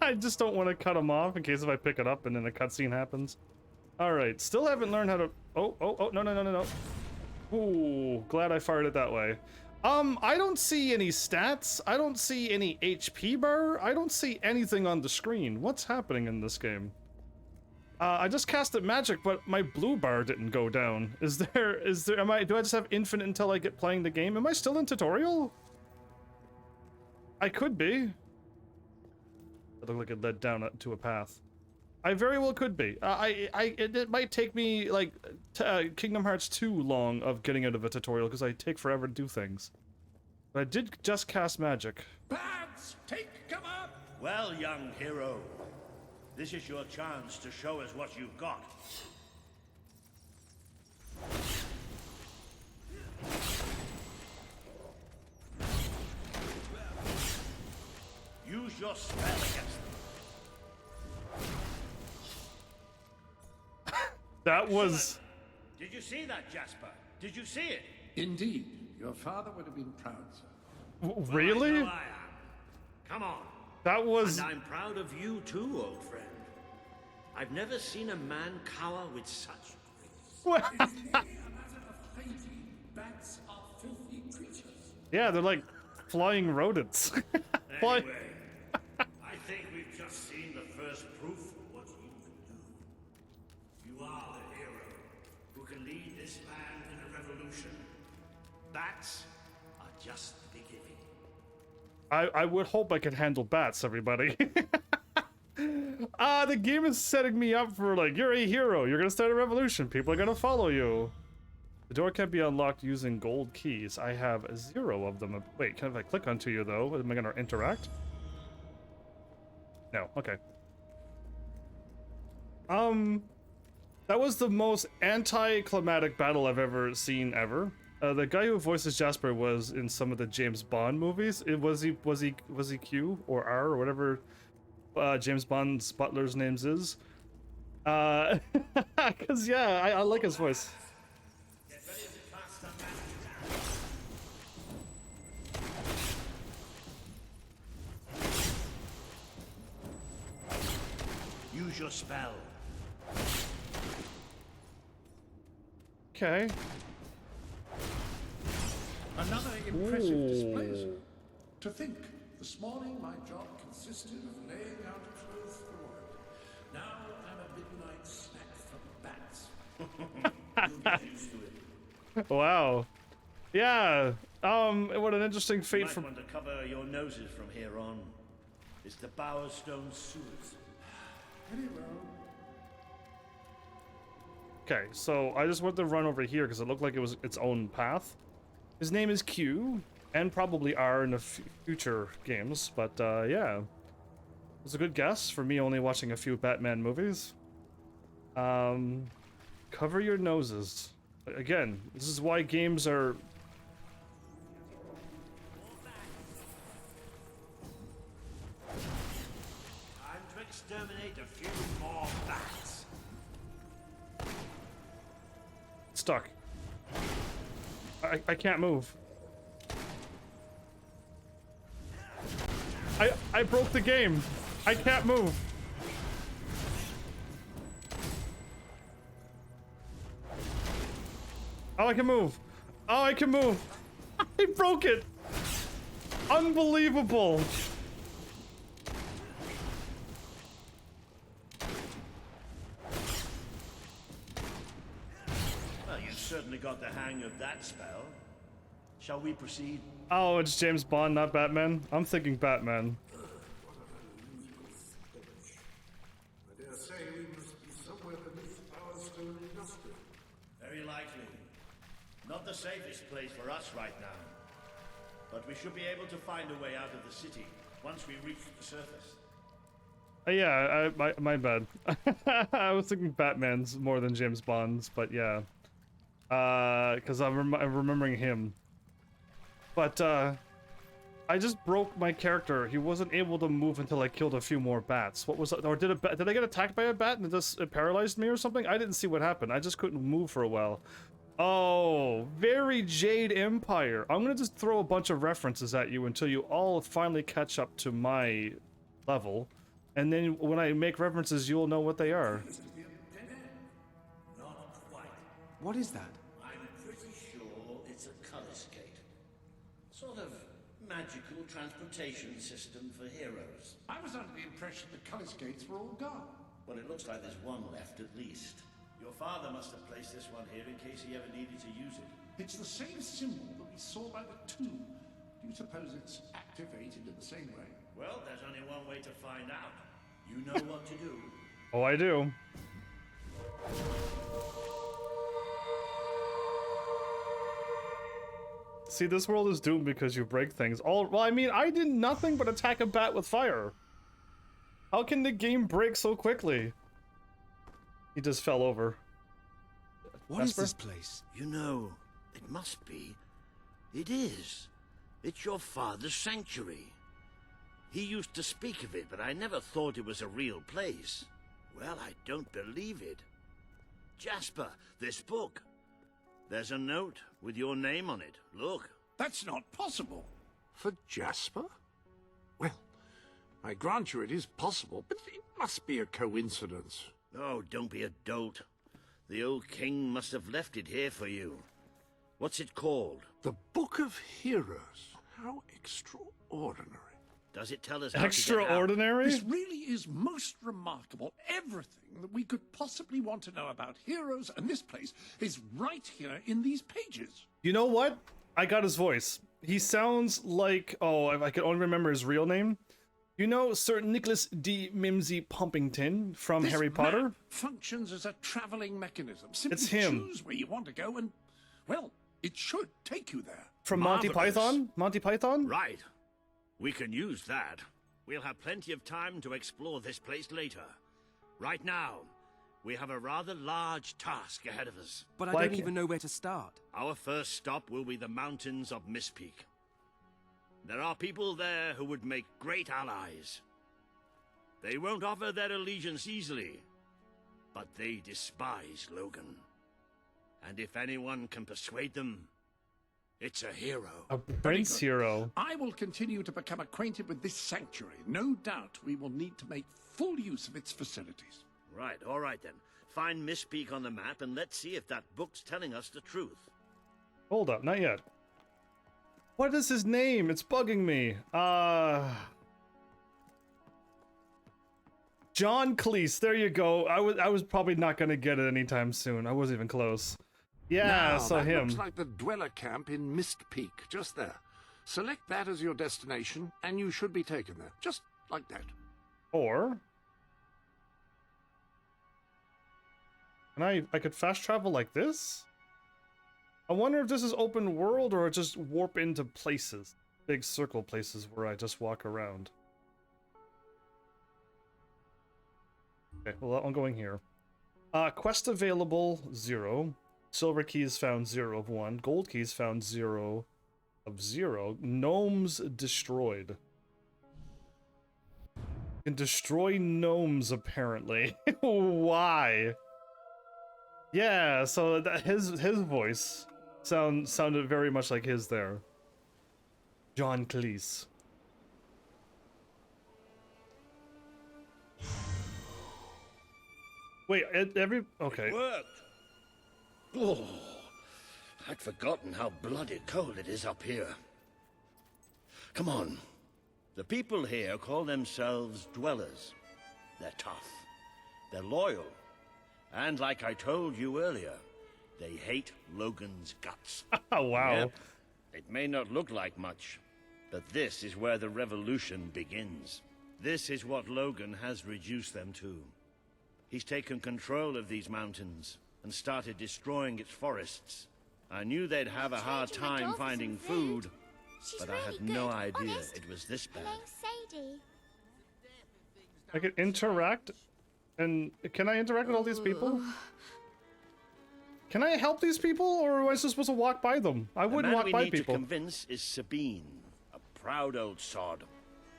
I just don't want to cut him off in case if I pick it up and then a cutscene happens. Alright, still haven't learned how to... Oh, no. Ooh, glad I fired it that way. I don't see any stats. I don't see any HP bar. I don't see anything on the screen. What's happening in this game? I just casted magic, but my blue bar didn't go down. Do I just have infinite until I get playing the game? Am I still in tutorial? I could be. It looked like it led down to a path. I very well could be. It might take me like Kingdom Hearts 2 long of getting out of a tutorial because I take forever to do things. But I did just cast magic. Bats, take cover! Well, young hero, this is your chance to show us what you've got. Use your spell against them. That was... Did you see that, Jasper? Did you see it? Indeed. Your father would have been proud, sir. Really? Well, I know I am. Come on. That was... And I'm proud of you too, old friend. I've never seen a man cower with such grace. It is merely a matter of hygiene. Bats are filthy creatures. Yeah, they're like flying rodents. Anyway, I think we've just seen the first proof of what you can do. You are the hero who can lead this land in a revolution. Bats are just the beginning. I would hope I could handle bats, everybody. The game is setting me up for like, you're a hero, you're gonna start a revolution, people are gonna follow you. The door can't be unlocked using gold keys. I have 0 of them. Wait, can I click onto you though? Am I gonna interact? No, okay. That was the most anticlimactic battle I've ever seen ever. The guy who voices Jasper was in some of the James Bond movies. Was he Q or R or whatever James Bond's butler's names is? Cause yeah, I like his voice. Use your spell. Okay. Another impressive display, sir. To think, this morning my job consisted of laying out a clothes floor. Now I'm a midnight snack for bats. You'll get used to it. Wow. Yeah. What an interesting fate You might for... want to cover your noses from here on. It's the Bowerstone sewers. Very well. Okay, so I just went to run over here because it looked like it was its own path. His name is Q, and probably R in the future games, but yeah. It was a good guess for me only watching a few Batman movies. Cover your noses. Again, this is why games are... Time to exterminate a few more bats. Stuck. I can't move. I broke the game. I can't move. Oh, I can move. Oh, I can move. I broke it. Unbelievable. Well, you certainly got the hang of that spell. Shall we proceed? Oh, it's James Bond, not Batman. I'm thinking Batman. I dare say we must be somewhere beneath Bowerstone Industry. Very likely. Not the safest place for us right now. But we should be able to find a way out of the city once we reach the surface. Yeah, my bad. I was thinking Batman's more than James Bond's, but yeah. Because I'm remembering him. But, I just broke my character. He wasn't able to move until I killed a few more bats. What was that? Or did I get attacked by a bat and it paralyzed me or something? I didn't see what happened. I just couldn't move for a while. Oh, very Jade Empire. I'm gonna just throw a bunch of references at you until you all finally catch up to my level. And then when I make references, you'll know what they are. Not quite. What is that? I'm pretty sure it's a color's gate. Sort of magical transportation system for heroes. I was under the impression the Cullis gates were all gone. Well, it looks like there's one left at least. Your father must have placed this one here in case he ever needed to use it. It's the same symbol that we saw by the tomb. Do you suppose it's activated in the same way? Well, there's only one way to find out. You know what to do. Oh, I do. See, this world is doomed because you break things. Well, I mean, I did nothing but attack a bat with fire. How can the game break so quickly? He just fell over. What is this place? You know, it must be. It is. It's your father's sanctuary. He used to speak of it, but I never thought it was a real place. Well, I don't believe it. Jasper, this book. There's a note with your name on it. Look. That's not possible. For Jasper? Well, I grant you it is possible, but it must be a coincidence. Oh, don't be a dolt. The old king must have left it here for you. What's it called? The Book of Heroes. How extraordinary. Does it tell us how extraordinary? This really is most remarkable. Everything that we could possibly want to know about heroes and this place is right here in these pages. You know what? I got his voice. He sounds like... Oh, I can only remember his real name. You know Sir Nicholas D. Mimsy Pumpington from This Harry Potter? map functions as a traveling mechanism. Simply It's him. choose where you want to go and, well, it should take you there. From Monty Python? Monty Python? Right. We can use that. We'll have plenty of time to explore this place later. Right now, we have a rather large task ahead of us. But I don't even know where to start. Our first stop will be the mountains of Mistpeak. There are people there who would make great allies. They won't offer their allegiance easily, but they despise Logan. And if anyone can persuade them, it's a hero. A prince hero. I will continue to become acquainted with this sanctuary. No doubt we will need to make full use of its facilities. Right, all right then. Find Mistpeak on the map and let's see if that book's telling us the truth. Hold up, not yet. What is his name? It's bugging me. John Cleese, there you go. I was probably not gonna get it anytime soon. I wasn't even close. Yeah, now, so that him. looks like the dweller camp in Mistpeak, just there. Select that as your destination, and you should be taken there, just like that. Or... And I could fast travel like this? I wonder if this is open world or just warp into places. Big circle places where I just walk around. Okay, well, I'm going here. Quest available, 0. Silver keys found 0 of 1. Gold keys found 0 of 0. Gnomes destroyed. You can destroy gnomes, apparently. Why? Yeah, so his voice sounded very much like his there. John Cleese. Wait, okay. It worked. Oh, I'd forgotten how bloody cold it is up here. Come on. The people here call themselves dwellers. They're tough. They're loyal. And like I told you earlier, they hate Logan's guts. Oh, wow. Yep. It may not look like much, but this is where the revolution begins. This is what Logan has reduced them to. He's taken control of these mountains and started destroying its forests. I knew they'd have a hard time finding food, but I had no idea it was this bad. I can interact, and can I interact with all these people? Can I help these people, or am I just supposed to walk by them? I wouldn't walk by The man we need people. to convince is Sabine, a proud old sod,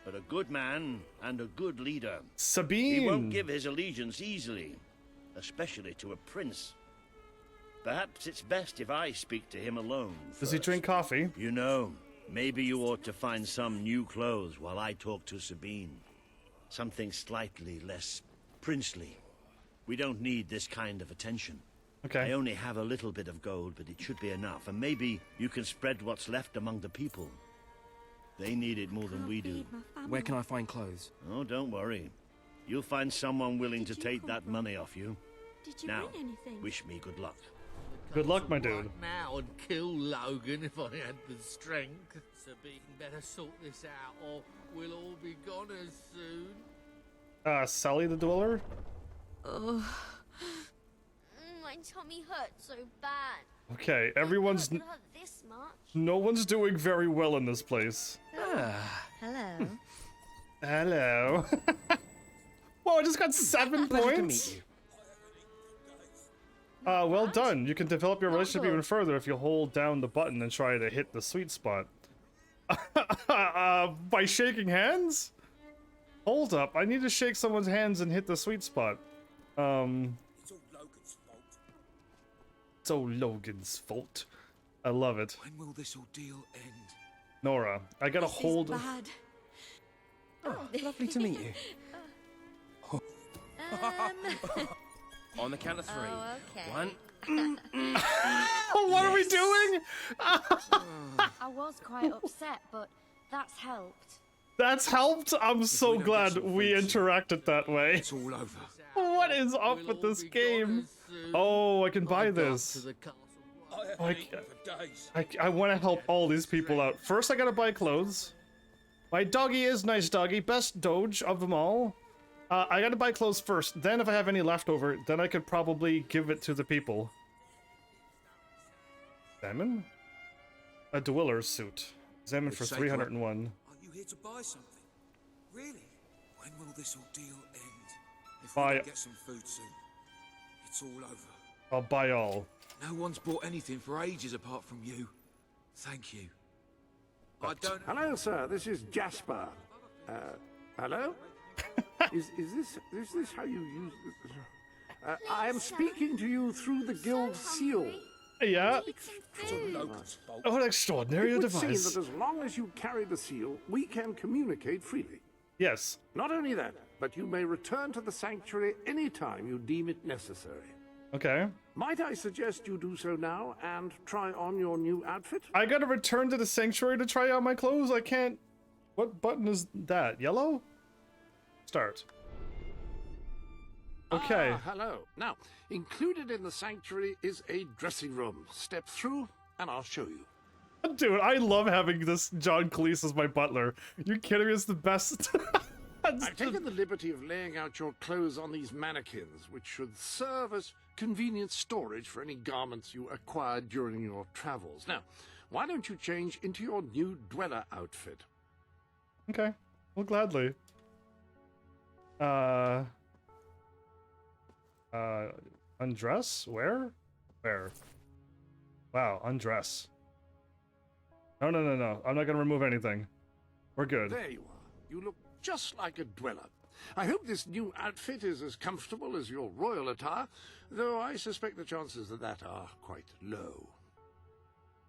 but a good man and a good leader. Sabine! He won't give his allegiance easily, especially to a prince. Perhaps it's best if I speak to him alone first. Does he drink coffee? You know, maybe you ought to find some new clothes while I talk to Sabine. Something slightly less princely. We don't need this kind of attention. Okay. I only have a little bit of gold, but it should be enough. And maybe you can spread what's left among the people. They need it more than we do. Where can I find clothes? Oh, don't worry. You'll find someone willing to take that money off you. Did you Now, win anything? wish me good luck. Good luck, my dude. Right now and kill Logan if I had the strength. Sabine better sort this out or we'll all be goners soon. Sally the Dweller? Oh. My tummy hurts so bad. Okay, everyone's... It hurt this much. No one's doing very well in this place. Hello. Hello. Whoa, I just got 7 points? Well done. You can develop your relationship even further if you hold down the button and try to hit the sweet spot. By shaking hands? Hold up, I need to shake someone's hands and hit the sweet spot. It's all Logan's fault. It's all Logan's fault. I love it. When will this ordeal end? Nora, I gotta hold... bad. Oh, lovely to meet you. On the count of 3. Oh, okay. 1. What are we doing? I was quite upset, but that's helped. That's helped? I'm so glad we interacted that way. It's all over. What is up with this game? Oh, I can buy this. I want to help all these people out. First, I gotta buy clothes. My doggy is nice doggy. Best doge of them all. I gotta buy clothes first. Then if I have any left over, then I could probably give it to the people. Salmon? A Dweller's suit. Salmon for 301. Are you here to buy something? Really? When will this ordeal end? If Buy- we don't get some food soon, it's all over. I'll buy all. No one's bought anything for ages apart from you. Thank you. I don't... Hello, sir. This is Jasper. Hello? is this how you use... I am speaking to you through the guild seal. Yeah. Oh, an extraordinary it would seem device. that as long as you carry the seal, we can communicate freely. Yes. Not only that, but you may return to the sanctuary any time you deem it necessary. Okay. Might I suggest you do so now and try on your new outfit? I gotta return to the sanctuary to try on my clothes? I can't... What button is that? Yellow? Start. Okay. Hello. Now, included in the sanctuary is a dressing room. Step through and I'll show you. Dude, I love having this John Cleese as my butler. You kidding me? It's the best. I've taken the liberty of laying out your clothes on these mannequins, which should serve as convenient storage for any garments you acquired during your travels. Now, why don't you change into your new dweller outfit? Okay. Well, gladly. Undress? Where? Where? Wow, undress. No. I'm not gonna remove anything. We're good. There you are. You look just like a dweller. I hope this new outfit is as comfortable as your royal attire, though I suspect the chances of that are quite low.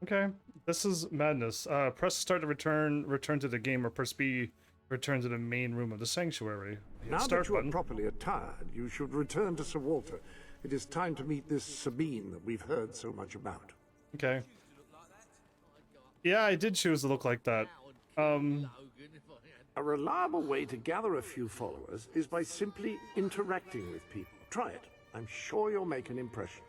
Okay, this is madness. Press start to return to the game, or press B, return to the main room of the sanctuary. Hit Now start that you are button. properly attired, you should return to Sir Walter. It is time to meet this Sabine that we've heard so much about. Okay. Yeah, I did choose to look like that. A reliable way to gather a few followers is by simply interacting with people. Try it. I'm sure you'll make an impression.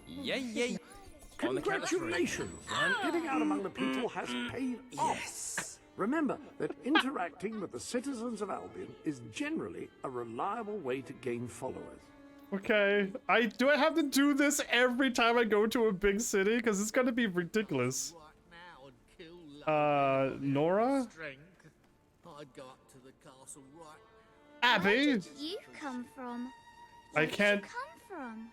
Yay. Congratulations! Getting out among the people has paid off. Remember that interacting with the citizens of Albion is generally a reliable way to gain followers. Okay, do I have to do this every time I go to a big city? Because it's gonna be ridiculous. Nora? I'd go up to the castle right. Abby? Where did you come from? I can't... Come from?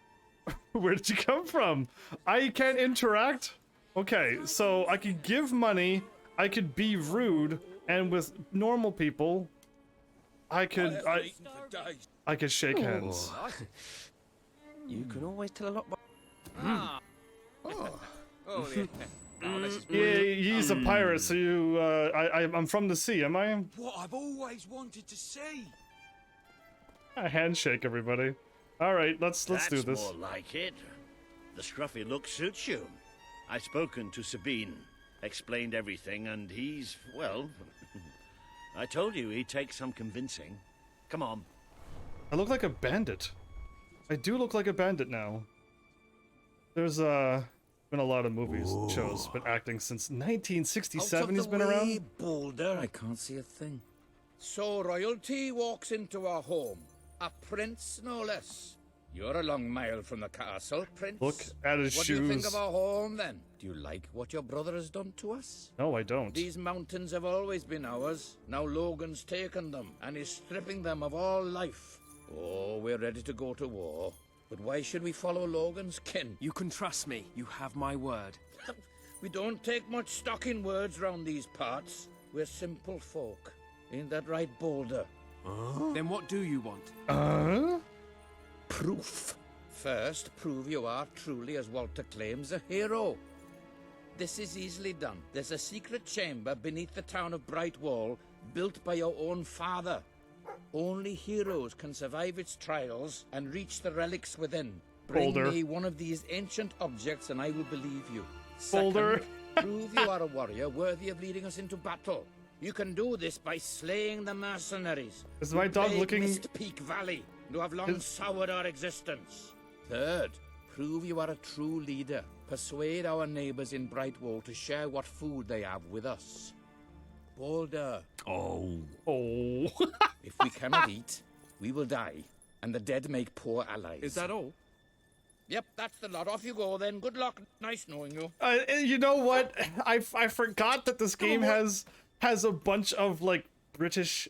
Where did you come from? I can't interact? Okay, so I could give money, I could be rude, and with normal people, I could shake hands. You can always tell a lot more. Yeah, he's a pirate, so you, I'm from the sea, am I? What I've always wanted to see. A handshake, everybody. Alright, let's do this. That's more like it. The scruffy look suits you. I've spoken to Sabine, explained everything, and he's, well, I told you he'd take some convincing. Come on. I look like a bandit. I do look like a bandit now. There's been a lot of movies, shows, been acting since 1967 he's been around. Boulder. I can't see a thing. So royalty walks into our home. A prince, no less. You're a long mile from the castle, Prince. Look at his What shoes. do you think of our home, then? Do you like what your brother has done to us? No, I don't. These mountains have always been ours. Now Logan's taken them, and is stripping them of all life. Oh, we're ready to go to war. But why should we follow Logan's kin? You can trust me. You have my word. We don't take much stock in words round these parts. We're simple folk. Ain't that right, Boulder? Then what do you want? Proof. First, prove you are truly, as Walter claims, a hero. This is easily done. There's a secret chamber beneath the town of Brightwall, built by your own father. Only heroes can survive its trials and reach the relics within. Bring Boulder. me one of these ancient objects and I will believe you. Boulder. Second, prove you are a warrior worthy of leading us into battle. You can do this by slaying the mercenaries. Is my dog plague looking- Mist Peak Valley, who have long soured our existence. Third, prove you are a true leader. Persuade our neighbors in Brightwall to share what food they have with us. Boulder. Oh. If we cannot eat, we will die, and the dead make poor allies. Is that all? Yep, that's the lot. Off you go then. Good luck. Nice knowing you. You know what? I forgot that this game has a bunch of like British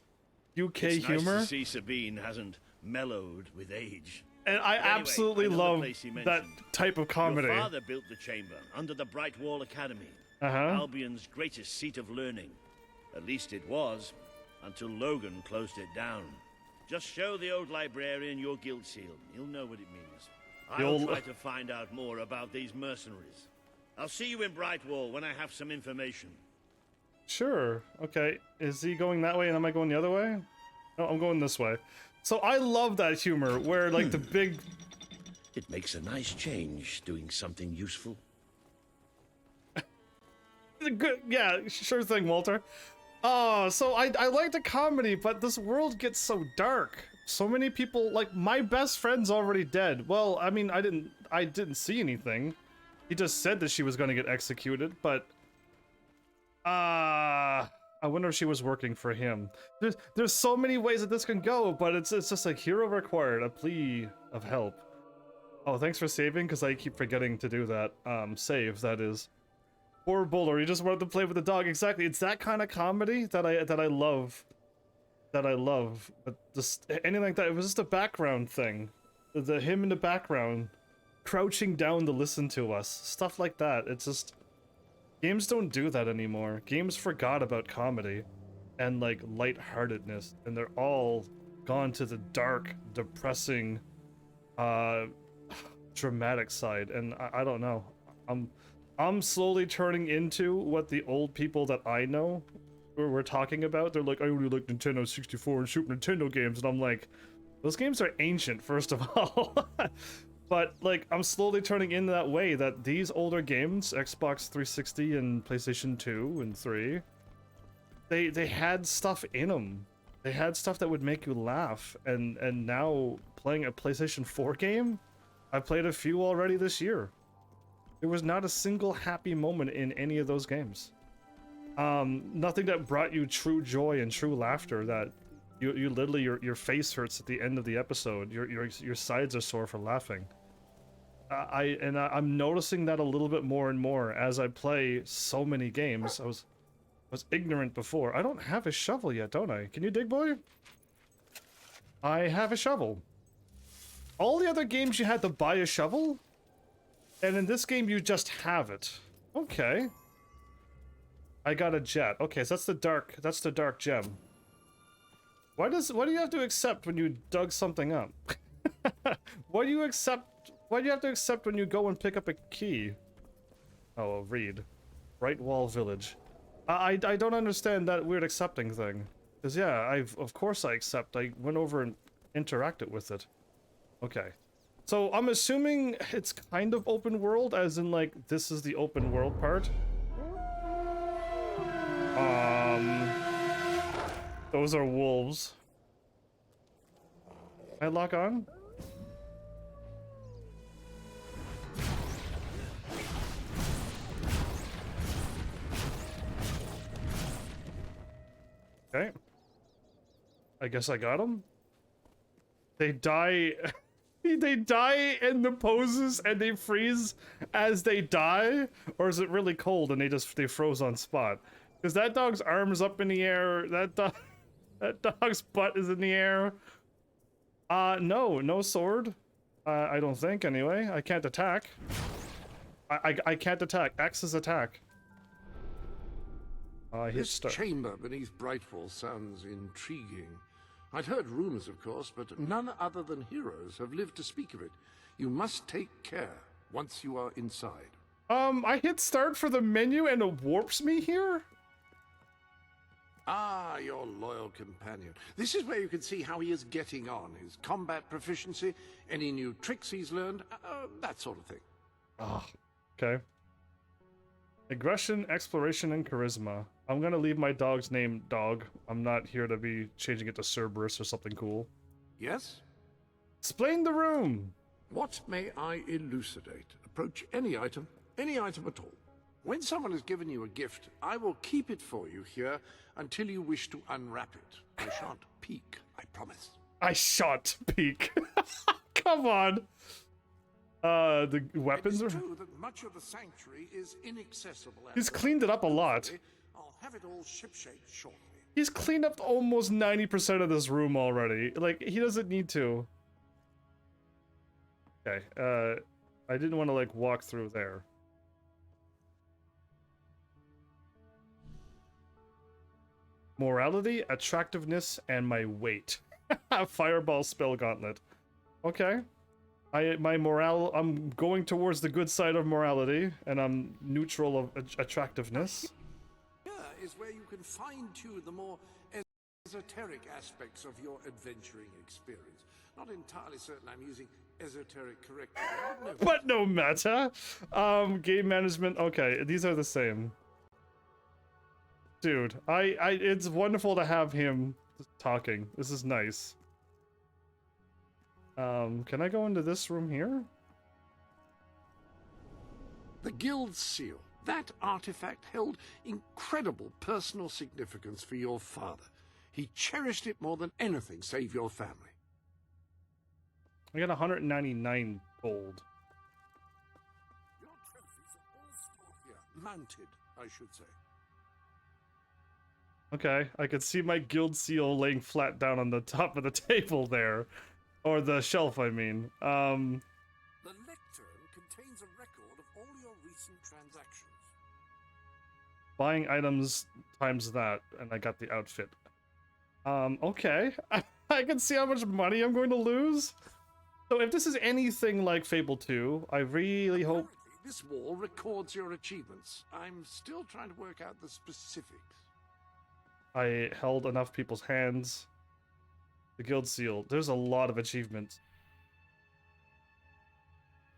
UK It's humor. nice to see Sabine hasn't mellowed with age. And I Anyway, absolutely another love place he that mentioned. type of comedy. Your father built the chamber under the Brightwall Academy, Uh-huh. Albion's greatest seat of learning. At least it was, until Logan closed it down. Just show the old librarian your guild seal. He'll know what it means. I'll try to find out more about these mercenaries. I'll see you in Brightwall when I have some information. Sure. Okay. Is he going that way and am I going the other way? No, I'm going this way. So I love that humor where like the big... It makes a nice change doing something useful. Good, yeah, sure thing, Walter. Oh, so I like the comedy, but this world gets so dark. So many people, like my best friend's already dead. Well, I mean, I didn't see anything. He just said that she was going to get executed, but I wonder if she was working for him. There's so many ways that this can go, but it's just like hero required, a plea of help. Oh, thanks for saving, because I keep forgetting to do that. Save, that is. Poor Boulder, he just wanted to play with the dog. Exactly, it's that kind of comedy that I love. But just anything like that, it was just a background thing. The him in the background, crouching down to listen to us. Stuff like that. It's just... Games don't do that anymore. Games forgot about comedy and like lightheartedness, and they're all gone to the dark, depressing, dramatic side. And I don't know. I'm slowly turning into what the old people that I know were talking about. They're like, I only like Nintendo 64 and Super Nintendo games, and I'm like, those games are ancient, first of all. But like, I'm slowly turning into that way, that these older games, Xbox 360 and PlayStation 2 and 3, they had stuff in them. They had stuff that would make you laugh, and now playing a PlayStation 4 game, I've played a few already this year. There was not a single happy moment in any of those games. Nothing that brought you true joy and true laughter, that you literally, your face hurts at the end of the episode. Your sides are sore for laughing. I'm noticing that a little bit more and more as I play so many games. I was ignorant before. I don't have a shovel yet, don't I? Can you dig, boy? I have a shovel. All the other games you had to buy a shovel, and in this game you just have it. Okay. I got a jet. Okay, so that's the dark gem. What do you have to accept when you dug something up? What do you have to accept when you go and pick up a key? Oh, read. Bright Wall Village. I don't understand that weird accepting thing. Cause yeah, of course I accept. I went over and interacted with it. Okay. So I'm assuming it's kind of open world, as in like this is the open world part. Those are wolves. Can I lock on? Okay. I guess I got them. They die. They die in the poses and they freeze as they die, or is it really cold and they froze on spot? Because that dog's arm's up in the air. That dog's butt is in the air. No sword. I don't think anyway. I can't attack. I can't attack. X is attack. This chamber beneath Brightwall sounds intriguing. I'd heard rumors, of course, but none other than heroes have lived to speak of it. You must take care once you are inside. I hit start for the menu and it warps me here? Ah, your loyal companion. This is where you can see how he is getting on. His combat proficiency, any new tricks he's learned, that sort of thing. Ah, okay. Aggression, exploration, and charisma. I'm gonna leave my dog's name Dog. I'm not here to be changing it to Cerberus or something cool. Yes? Explain the room! What may I elucidate? Approach any item at all. When someone has given you a gift, I will keep it for you here until you wish to unwrap it. I shan't peek, I promise. I shan't peek. Come on! The weapons are... It is true that much of the sanctuary is inaccessible. He's cleaned it up a lot. I'll have it all shipshape shortly. He's cleaned up almost 90% of this room already. Like, he doesn't need to. Okay, I didn't want to, like, walk through there. Morality, attractiveness, and my weight. Fireball spell gauntlet. Okay. My morale, I'm going towards the good side of morality, and I'm neutral of attractiveness. Here is where you can fine-tune the more esoteric aspects of your adventuring experience. Not entirely certain I'm using esoteric correctly. But no matter. Game management, okay, these are the same. Dude, it's wonderful to have him talking. This is nice. Can I go into this room here? The Guild Seal. That artifact held incredible personal significance for your father. He cherished it more than anything save your family. I got 199 gold. Your trophies are all stored here. Mounted, I should say. Okay, I could see my guild seal laying flat down on the top of the table there. Or the shelf, I mean. The lectern contains a record of all your recent transactions. Buying items times that, and I got the outfit. Okay. I can see how much money I'm going to lose. So if this is anything like Fable 2, I really hope... This wall records your achievements. I'm still trying to work out the specifics. I held enough people's hands. The guild seal. There's a lot of achievements.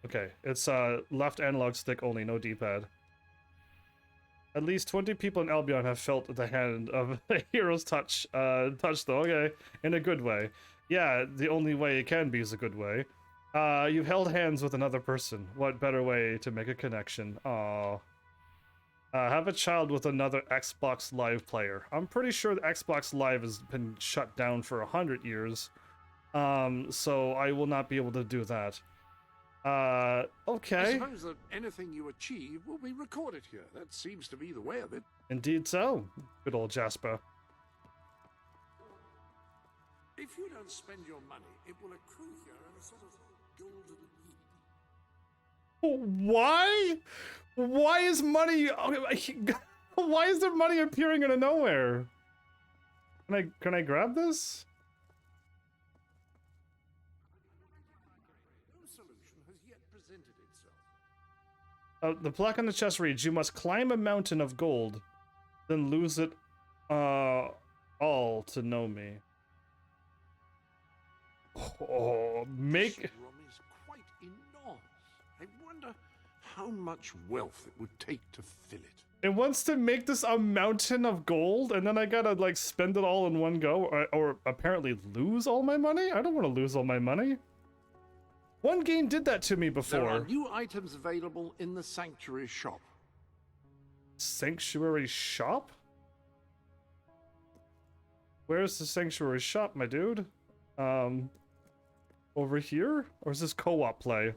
Okay, it's left analog stick only, no D-pad. At least 20 people in Albion have felt the hand of a hero's touch. Touch though, okay, in a good way. Yeah, the only way it can be is a good way. You've held hands with another person. What better way to make a connection? Aww. Have a child with another Xbox Live player. I'm pretty sure the Xbox Live has been shut down for 100 years. So I will not be able to do that. Okay. I suppose that anything you achieve will be recorded here. That seems to be the way of it. Indeed so. Good old Jasper. If you don't spend your money, it will accrue here in a sort of golden heap. Why? Why is money? Why is there money appearing out of nowhere? Can I grab this? No solution has yet presented itself. The plaque on the chest reads, "You must climb a mountain of gold, then lose it all to know me." Oh, make... This room is quite enormous. I wonder how much wealth it would take to fill it. It wants to make this a mountain of gold, and then I gotta, like, spend it all in one go, or apparently lose all my money? I don't want to lose all my money. One game did that to me before. There are new items available in the Sanctuary shop. Sanctuary shop? Where's the Sanctuary shop, my dude? Over here? Or is this co-op play?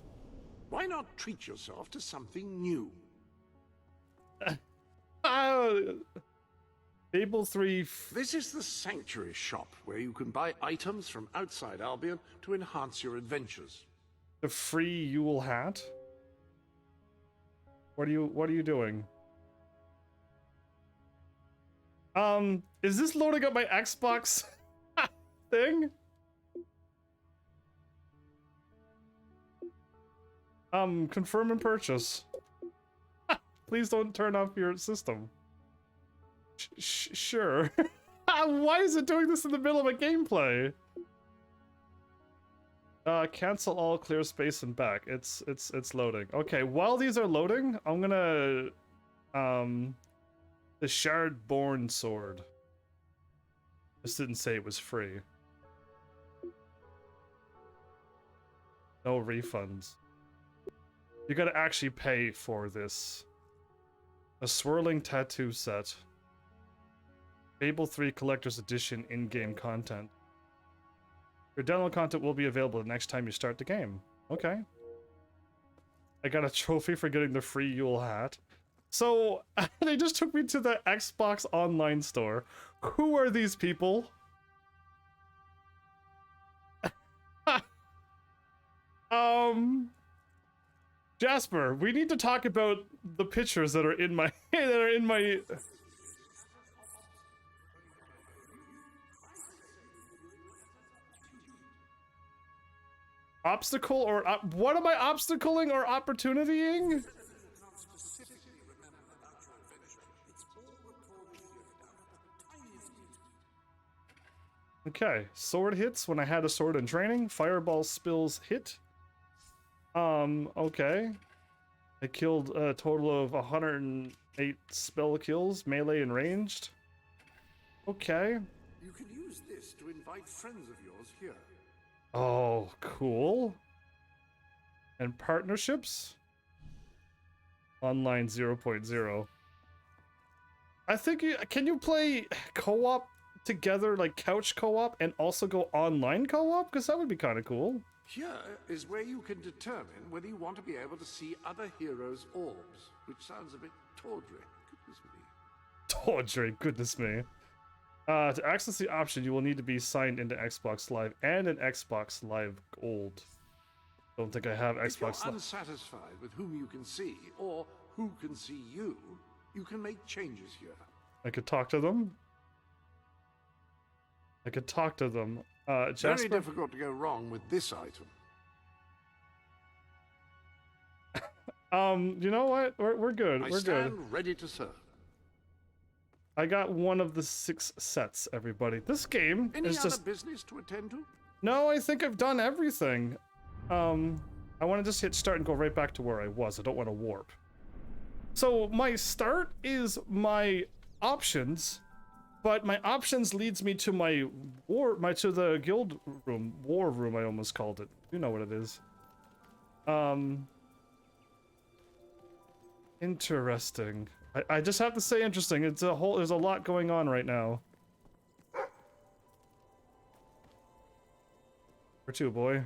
Why not treat yourself to something new? Fable 3... This is the Sanctuary shop, where you can buy items from outside Albion to enhance your adventures. The free Yule hat? What are you doing? Is this loading up my Xbox thing? Confirm and purchase. Please don't turn off your system. Sure. Why is it doing this in the middle of a gameplay? Cancel all, clear space and back. It's loading. Okay, while these are loading, I'm gonna the Shardborn sword. This didn't say it was free. No refunds. You gotta actually pay for this. A swirling tattoo set. Fable 3 Collector's Edition in-game content. Your download content will be available the next time you start the game. Okay. I got a trophy for getting the free Yule hat. So, they just took me to the Xbox Online store. Who are these people? Jasper, we need to talk about the pictures that are in my obstacle or what am I obstacling or opportunitying? Okay, sword hits when I had a sword in training. Fireball spills hit. Okay. I killed a total of 108 spell kills, melee and ranged. Okay. You can use this to invite friends of yours here. Oh, cool. And partnerships? Online 0.0. I think can you play co-op together, like couch co-op, and also go online co-op? Because that would be kind of cool. Here is where you can determine whether you want to be able to see other heroes' orbs, which sounds a bit tawdry. Goodness me. Tawdry, goodness me. To access the option, you will need to be signed into Xbox Live and an Xbox Live Gold. Don't think I have Xbox Live. If you're unsatisfied with whom you can see, or who can see you, you can make changes here. I could talk to them. I could talk to them. Jasper? Very difficult to go wrong with this item. You know what? We're good. We're good. I stand ready to serve. I got one of the 6 sets, everybody. This game Any is other just... business to attend to? No, I think I've done everything. I want to just hit start and go right back to where I was. I don't want to warp. So my start is my options, but my options leads me to my to the guild room, war room. I almost called it. You know what it is. Interesting. I just have to say interesting. It's a whole. There's a lot going on right now. Where to, boy?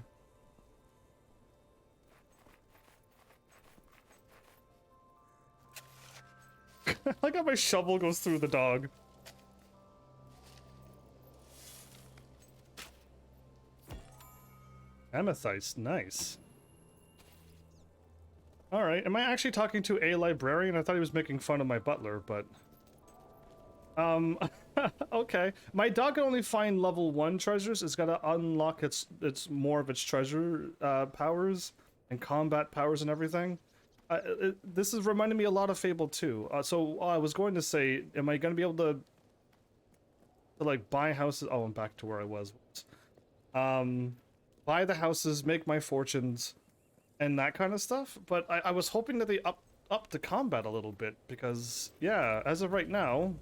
I like how my shovel goes through the dog. Amethyst, nice. Alright, am I actually talking to a librarian? I thought he was making fun of my butler, but... okay. My dog can only find level 1 treasures. It's gotta unlock its more of its treasure powers and combat powers and everything. This is reminding me a lot of Fable 2. So I was going to say, am I gonna be able to like buy houses? Oh, I'm back to where I was. Buy the houses, make my fortunes, and that kind of stuff. But I was hoping that they up the combat a little bit, because yeah, as of right now,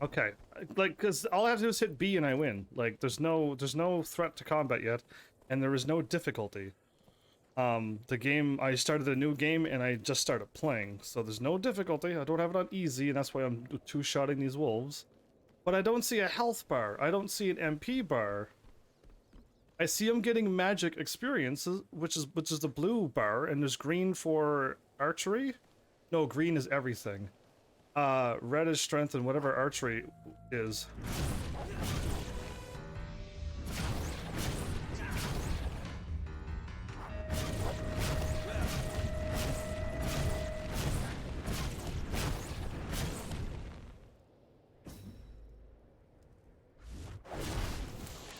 okay, like, because all I have to do is hit B and I win. Like, there's no threat to combat yet, and there is no difficulty. The game, I started a new game and I just started playing, so there's no difficulty. I don't have it on easy, and that's why I'm two-shotting these wolves. But I don't see a health bar. I don't see an MP bar. I see them getting magic experiences, which is the blue bar, and there's green for archery. No, green is everything. Red is strength and whatever archery is.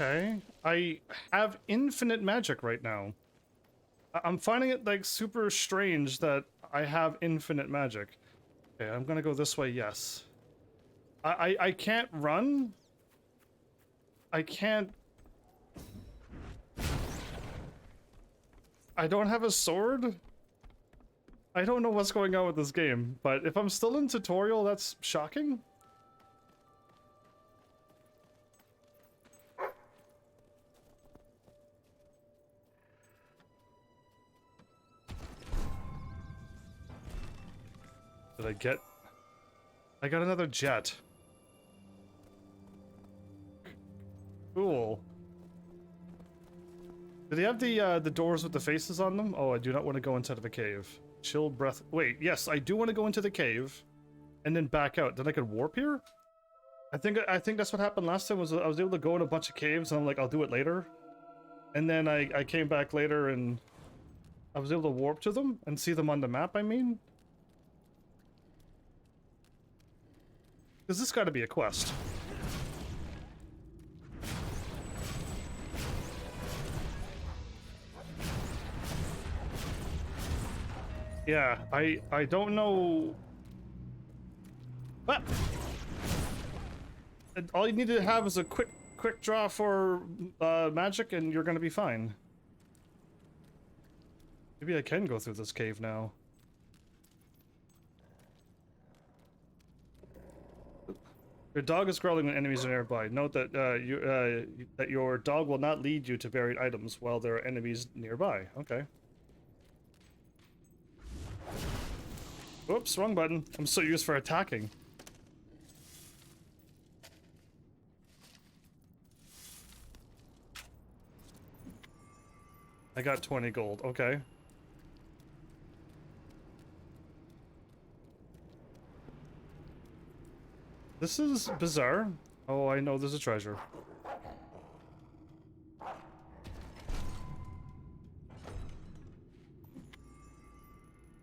Okay, I have infinite magic right now. I'm finding it like super strange that I have infinite magic. Okay, I'm gonna go this way, yes. I can't run. I can't... I don't have a sword. I don't know what's going on with this game, but if I'm still in tutorial, that's shocking. Did I get... I got another jet. Cool. Do they have the doors with the faces on them? Oh, I do not want to go inside of a cave. Chill breath... Wait, yes, I do want to go into the cave and then back out. Then I could warp here? I think that's what happened last time, was I was able to go in a bunch of caves and I'm like, I'll do it later. And then I came back later and I was able to warp to them and see them on the map, I mean. Because this gotta be a quest. Yeah, I don't know... What? All you need to have is a quick draw for magic and you're gonna be fine. Maybe I can go through this cave now. Your dog is growling when enemies are nearby. Note that that your dog will not lead you to buried items while there are enemies nearby. Okay. Oops, wrong button. I'm so used for attacking. I got 20 gold. Okay. This is bizarre. Oh, I know there's a treasure.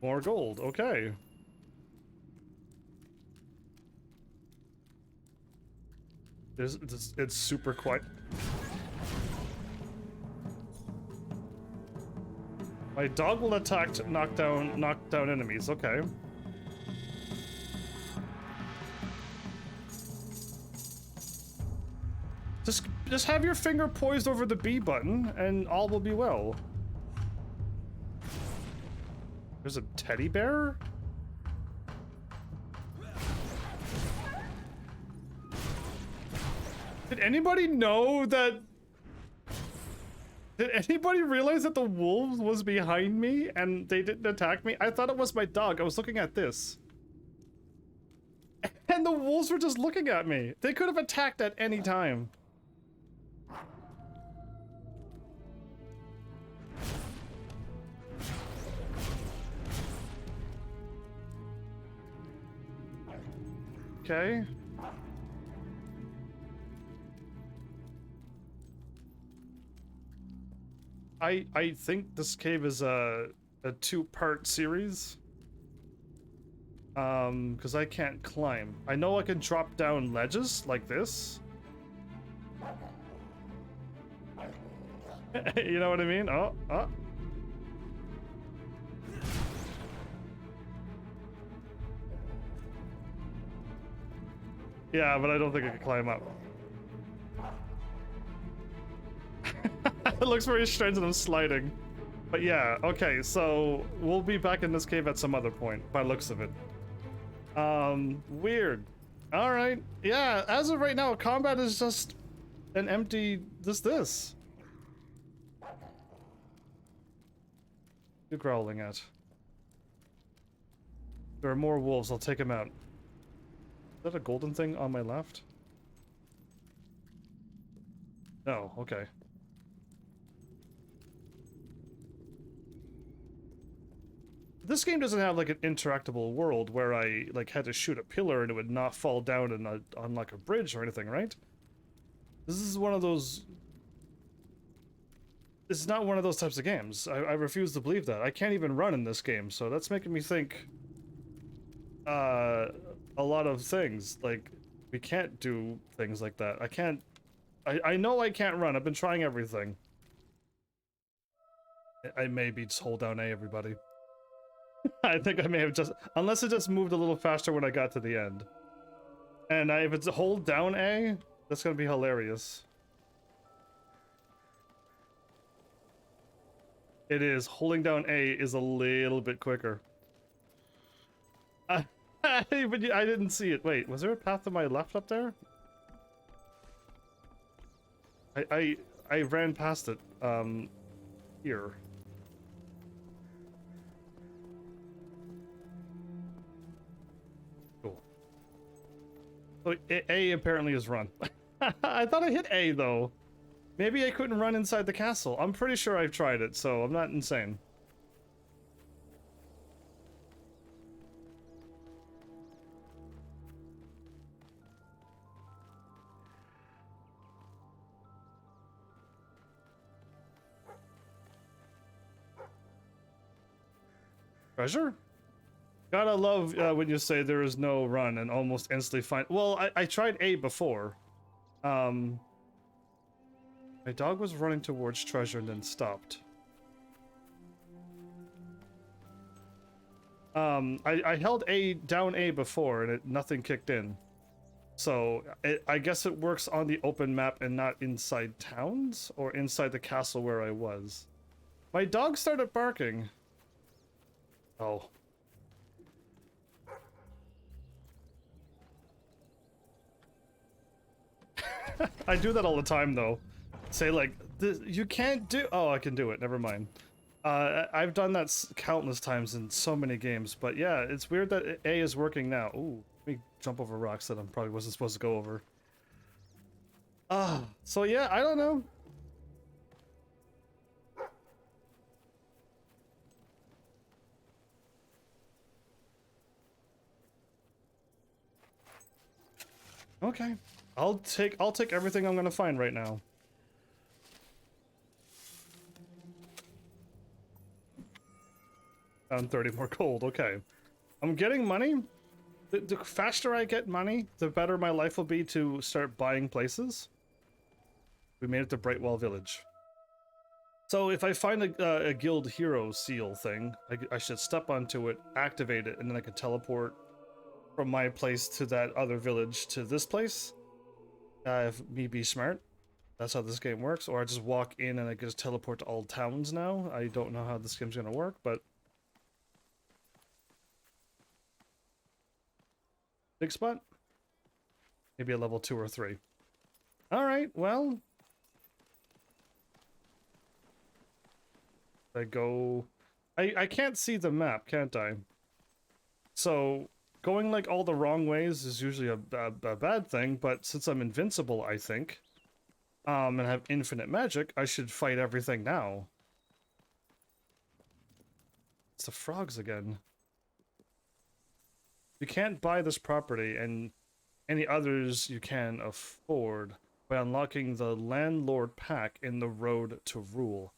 More gold, okay. It's super quiet. My dog will attack, knock down enemies, okay. Just have your finger poised over the B button, and all will be well. There's a teddy bear? Did anybody know that... Did anybody realize that the wolves was behind me, and they didn't attack me? I thought it was my dog. I was looking at this. And the wolves were just looking at me. They could have attacked at any time. Okay. I think this cave is a two-part series. Because I can't climb. I know I can drop down ledges like this. You know what I mean? Oh. Yeah, but I don't think I can climb up. It looks very strange that I'm sliding. But yeah, okay, so we'll be back in this cave at some other point, by looks of it. Weird. Alright, yeah, as of right now, combat is just an empty... this. You're growling at. There are more wolves, I'll take them out. Is that a golden thing on my left? No, okay. This game doesn't have like an interactable world where I like had to shoot a pillar and it would not fall down on like a bridge or anything, right? This is one of those... It's not one of those types of games. I refuse to believe that. I can't even run in this game, so that's making me think a lot of things. Like, we can't do things like that. I can't... I know I can't run. I've been trying everything. I maybe just hold down A, everybody. I think I may have just... Unless it just moved a little faster when I got to the end. And if it's hold down A, that's gonna be hilarious. It is. Holding down A is a little bit quicker. But I didn't see it. Wait, was there a path to my left up there? I ran past it. Here. Cool. So A apparently is run. I thought I hit A though. Maybe I couldn't run inside the castle. I'm pretty sure I've tried it, so I'm not insane. Treasure? Gotta love when you say there is no run and almost instantly find... Well, I tried A before. My dog was running towards treasure and then stopped. I held down A before and nothing kicked in. So I guess it works on the open map and not inside towns or inside the castle where I was. My dog started barking. Oh. I do that all the time though. Say like, you can't do... Oh, I can do it. Never mind. I've done that countless times in so many games, but yeah, it's weird that A is working now. Ooh, let me jump over rocks that I probably wasn't supposed to go over. So yeah, I don't know. Okay. I'll take everything I'm gonna find right now. Found 30 more gold, okay. I'm getting money. The faster I get money, the better my life will be to start buying places. We made it to Brightwell Village. So if I find a guild hero seal thing, I should step onto it, activate it, and then I can teleport from my place to that other village to this place. If me be smart. That's how this game works. Or I just walk in and I can just teleport to all towns now. I don't know how this game's gonna work, but... Big spot? Maybe a level 2 or 3. Alright, well... I go... I can't see the map, can't I? So, going like all the wrong ways is usually a bad thing, but since I'm invincible, I think, and have infinite magic, I should fight everything now. It's the frogs again. You can't buy this property and any others you can afford by unlocking the Landlord pack in the Road to Rule.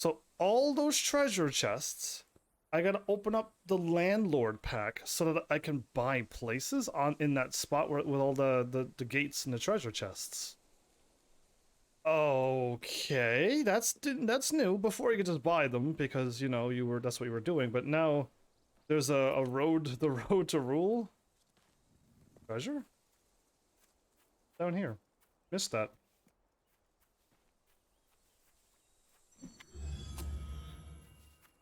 So all those treasure chests, I gotta open up the landlord pack so that I can buy places in that spot with all the gates and the treasure chests. Okay, that's new. Before you could just buy them because you know that's what you were doing, but now there's the road to rule. Treasure? Down here. Missed that.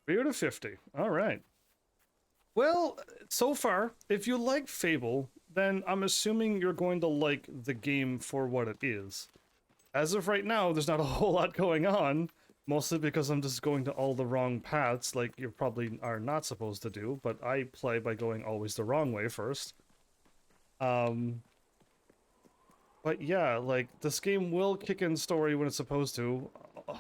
Beer to 50. Alright. Well, so far, if you like Fable, then I'm assuming you're going to like the game for what it is. As of right now, there's not a whole lot going on, mostly because I'm just going to all the wrong paths like you probably are not supposed to do, but I play by going always the wrong way first. But yeah, like, this game will kick in story when it's supposed to.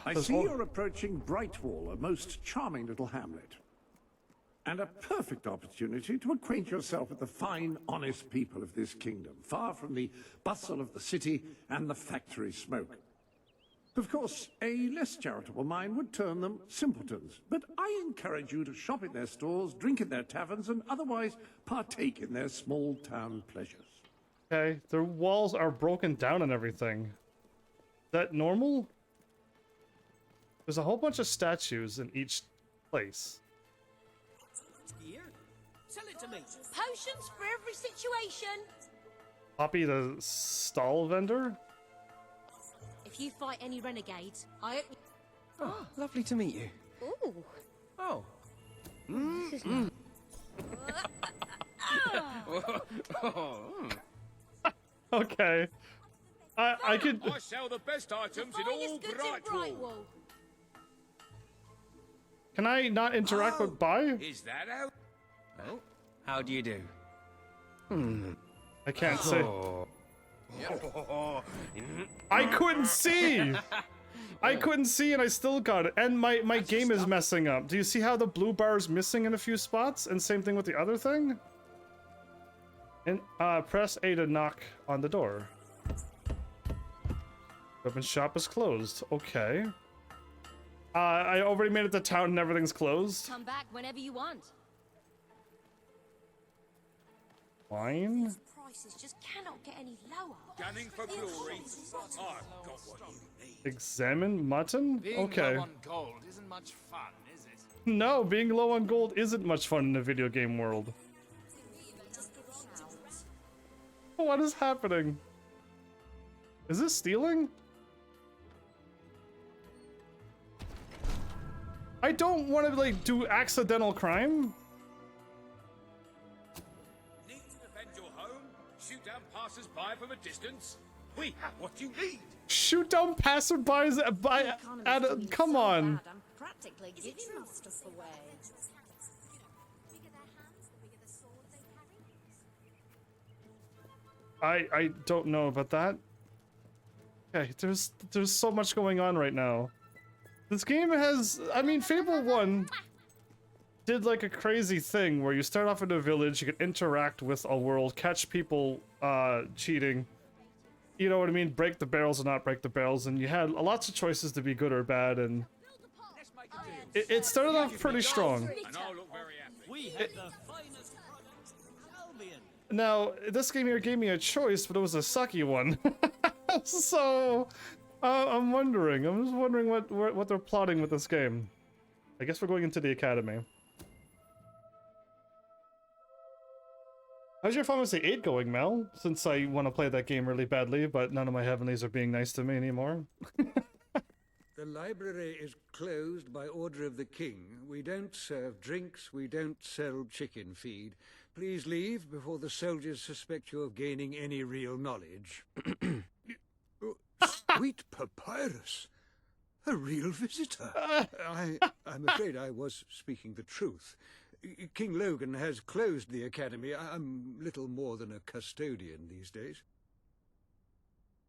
I see you're approaching Brightwall, a most charming little hamlet. And a perfect opportunity to acquaint yourself with the fine, honest people of this kingdom, far from the bustle of the city and the factory smoke. Of course, a less charitable mind would term them simpletons, but I encourage you to shop in their stores, drink in their taverns, and otherwise partake in their small-town pleasures. Okay, their walls are broken down and everything. Is that normal? There's a whole bunch of statues in each place. Sell it to me. Potions for every situation. Poppy the stall vendor? If you fight any renegades, Oh, lovely to meet you. Ooh. Oh. This is nice. Okay. I could... I sell the best items in all Brightwall. Can I not interact with buy? Is that how? Oh, how do you do? I can't see. I couldn't see! I couldn't see and I still got it. And my game is messing up. Do you see how the blue bar is missing in a few spots? And same thing with the other thing? And press A to knock on the door. Weapon shop is closed. Okay. I already made it to town and everything's closed. Come back whenever you want. Wine? These prices just cannot get any lower. Gunning for glory. I've got what you need. Examine mutton? Being Okay. low on gold isn't much fun, is it? No, being low on gold isn't much fun in the video game world. What is happening? Is this stealing? I don't want to, like, do accidental crime. Need to defend your home? Shoot down passers-by from a distance? We have what you need. Shoot down passerbys come on. I'm practically giving my stuff away. I don't know about that. Okay, there's so much going on right now. This game has, I mean, Fable 1 did like a crazy thing where you start off in a village, you can interact with a world, catch people cheating, you know what I mean, break the barrels or not break the barrels, and you had lots of choices to be good or bad, and it started off pretty strong. Now, this game here gave me a choice, but it was a sucky one. So, I'm just wondering what they're plotting with this game. I guess we're going into the academy. How's your Pharmacy 8 going, Mel? Since I want to play that game really badly, but none of my heavenlies are being nice to me anymore. The library is closed by order of the king. We don't serve drinks, we don't sell chicken feed. Please leave before the soldiers suspect you of gaining any real knowledge. Sweet papyrus! A real visitor! I'm afraid I was speaking the truth. King Logan has closed the academy. I'm little more than a custodian these days.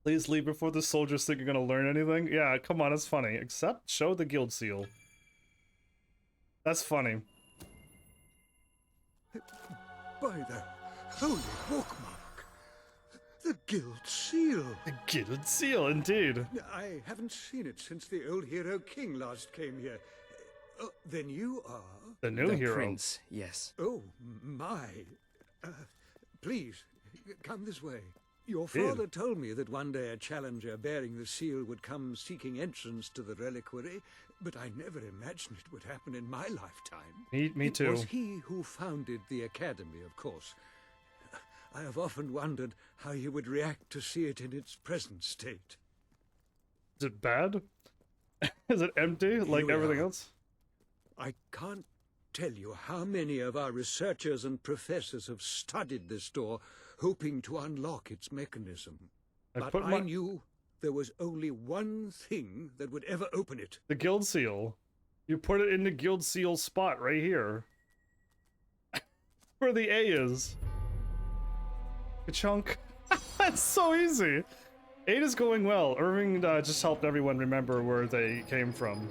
Please leave before the soldiers think you're gonna learn anything? Yeah, come on, it's funny. Except, show the guild seal. That's funny. By the holy bookmark! The Guild Seal. The Guild Seal, indeed. I haven't seen it since the old hero king last came here. Then you are... The new hero. Prince, yes. Oh, my. Please, come this way. Your father told me that one day a challenger bearing the seal would come seeking entrance to the reliquary, but I never imagined it would happen in my lifetime. Me too. It was he who founded the academy, of course. I have often wondered how he would react to see it in its present state. Is it bad? Is it empty like everything else? I can't tell you how many of our researchers and professors have studied this door, hoping to unlock its mechanism. But I knew there was only one thing that would ever open it. The Guild Seal. You put it in the Guild Seal spot right here. Where the A is. Ka-chunk. That's so easy. 8 is going well. Irving just helped everyone remember where they came from.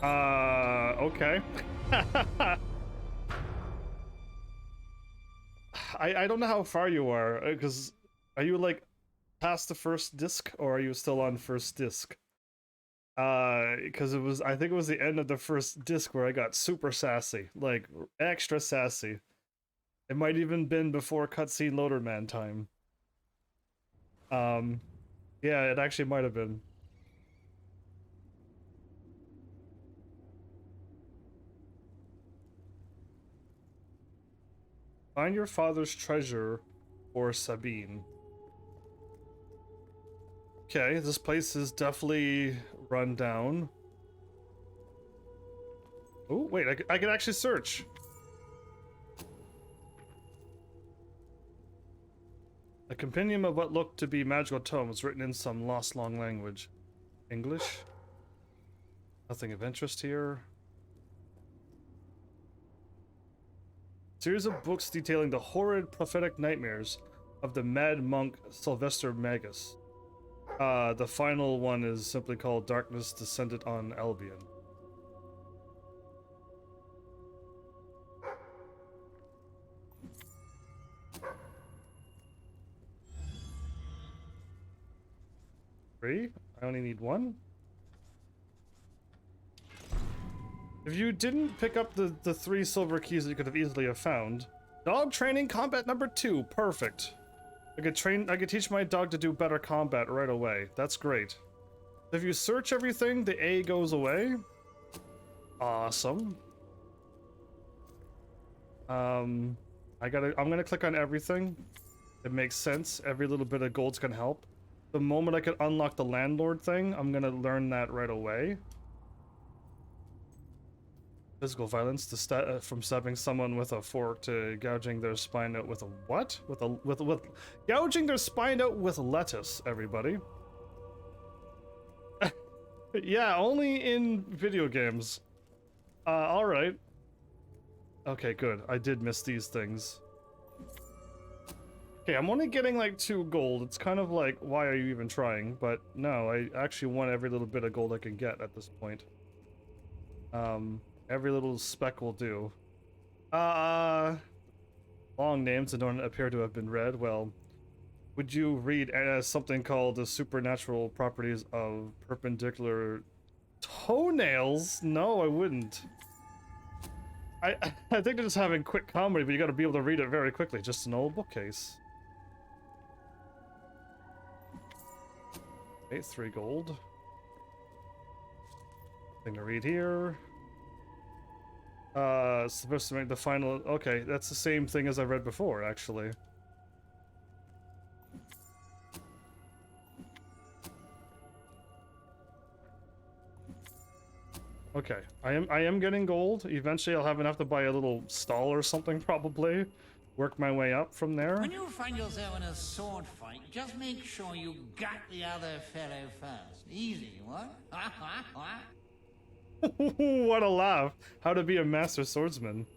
Okay. I don't know how far you are, because are you like past the first disc, or are you still on first disc? Because I think it was the end of the first disc where I got super sassy, like extra sassy. It might even been before cutscene loader man time. Yeah, it actually might have been. Find your father's treasure or Sabine. Okay, this place is definitely run down. Oh, wait, I can actually search. A compendium of what looked to be magical tomes written in some lost long language. English? Nothing of interest here. Series of books detailing the horrid prophetic nightmares of the mad monk Sylvester Magus. The final one is simply called Darkness Descended on Albion. Three? I only need one? If you didn't pick up the 3 silver keys that you could have easily have found. Dog training combat number 2, perfect. I could teach my dog to do better combat right away. That's great. If you search everything, the A goes away. Awesome. I'm gonna click on everything. It makes sense. Every little bit of gold's gonna help. The moment I could unlock the landlord thing, I'm gonna learn that right away. Physical violence from stabbing someone with a fork to gouging their spine out with a what? With gouging their spine out with lettuce, everybody. Yeah, only in video games. Alright. Okay, good. I did miss these things. Okay, I'm only getting like 2 gold. It's kind of like, why are you even trying? But no, I actually want every little bit of gold I can get at this point. Every little speck will do. Long names that don't appear to have been read. Well, would you read something called the supernatural properties of perpendicular toenails? No, I wouldn't. I think they're just having quick comedy, but you gotta be able to read it very quickly. Just an old bookcase. Okay, 3 gold. Thing to read here. Supposed to make the final... Okay, that's the same thing as I read before, actually. Okay, I am getting gold. Eventually I'll have enough to buy a little stall or something, probably. Work my way up from there. When you find yourself in a sword fight, just make sure you gut the other fellow first. Easy, what? What a laugh. How to be a master swordsman.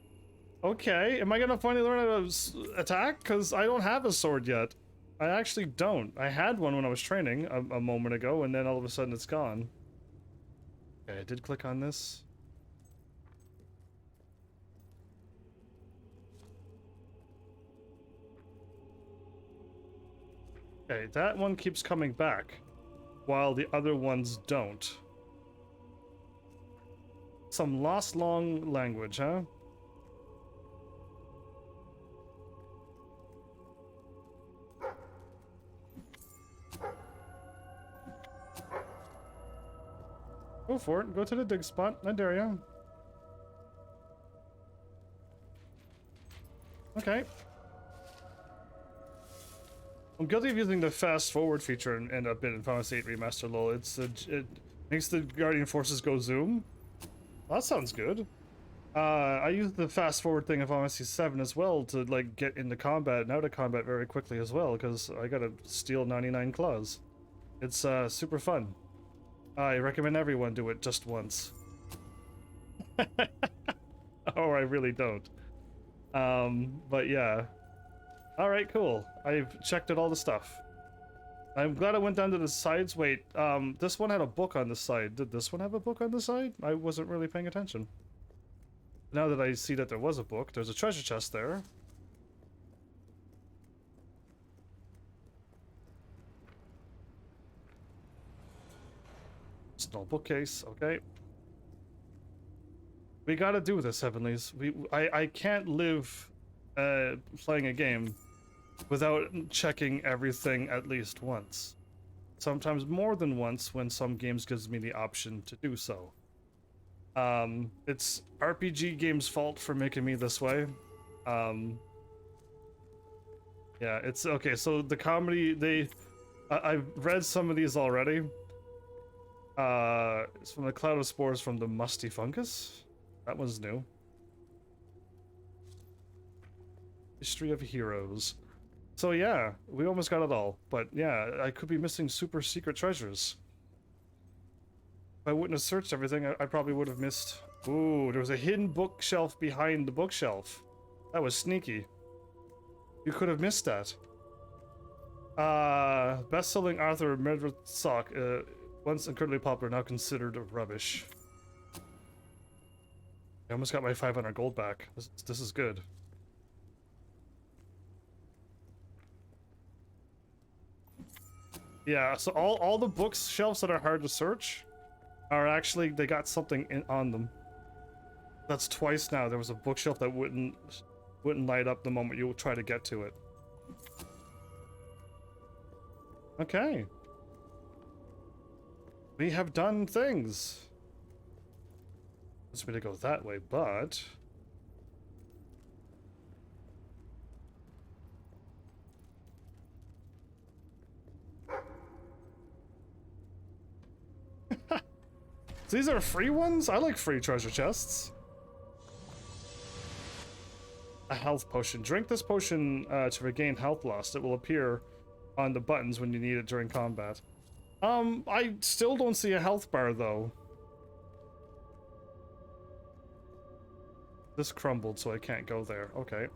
Okay, am I gonna finally learn how to attack? Because I don't have a sword yet. I actually don't. I had one when I was training a moment ago, and then all of a sudden it's gone. Okay, I did click on this. Okay, that one keeps coming back, while the other ones don't. Some lost long language, huh? Go for it. Go to the dig spot. I dare you. Okay. I'm guilty of using the fast forward feature in a bit in Final Fantasy VIII Remaster. Lol. It makes the Guardian Forces go zoom. Well, that sounds good. I used the fast forward thing in Final Fantasy VII as well to like get into combat and out of combat very quickly as well because I gotta steal 99 claws. It's super fun. I recommend everyone do it just once. Or I really don't. But yeah. Alright, cool. I've checked out all the stuff. I'm glad I went down to the sides. Wait, this one had a book on the side. Did this one have a book on the side? I wasn't really paying attention. Now that I see that there was a book, there's a treasure chest there. Small bookcase, okay. We gotta do this, Heavenlies. I can't live playing a game without checking everything at least once. Sometimes more than once when some games gives me the option to do so. It's RPG games' fault for making me this way. Yeah, it's okay. So the comedy, I've read some of these already. It's from the Cloud of Spores from the Musty Fungus. That one's new. History of Heroes. So yeah, we almost got it all. But yeah, I could be missing super secret treasures. If I wouldn't have searched everything, I probably would have missed... Ooh, there was a hidden bookshelf behind the bookshelf. That was sneaky. You could have missed that. Best-selling author Medved Sock, once incredibly popular, now considered rubbish. I almost got my 500 gold back. This is good. Yeah, so all the bookshelves that are hard to search are actually, they got something on them. That's twice now. There was a bookshelf that wouldn't light up the moment you try to get to it. Okay. We have done things. It's me to go that way, but... So these are free ones? I like free treasure chests. A health potion. Drink this potion to regain health lost. It will appear on the buttons when you need it during combat. I still don't see a health bar though. This crumbled, so I can't go there. Okay.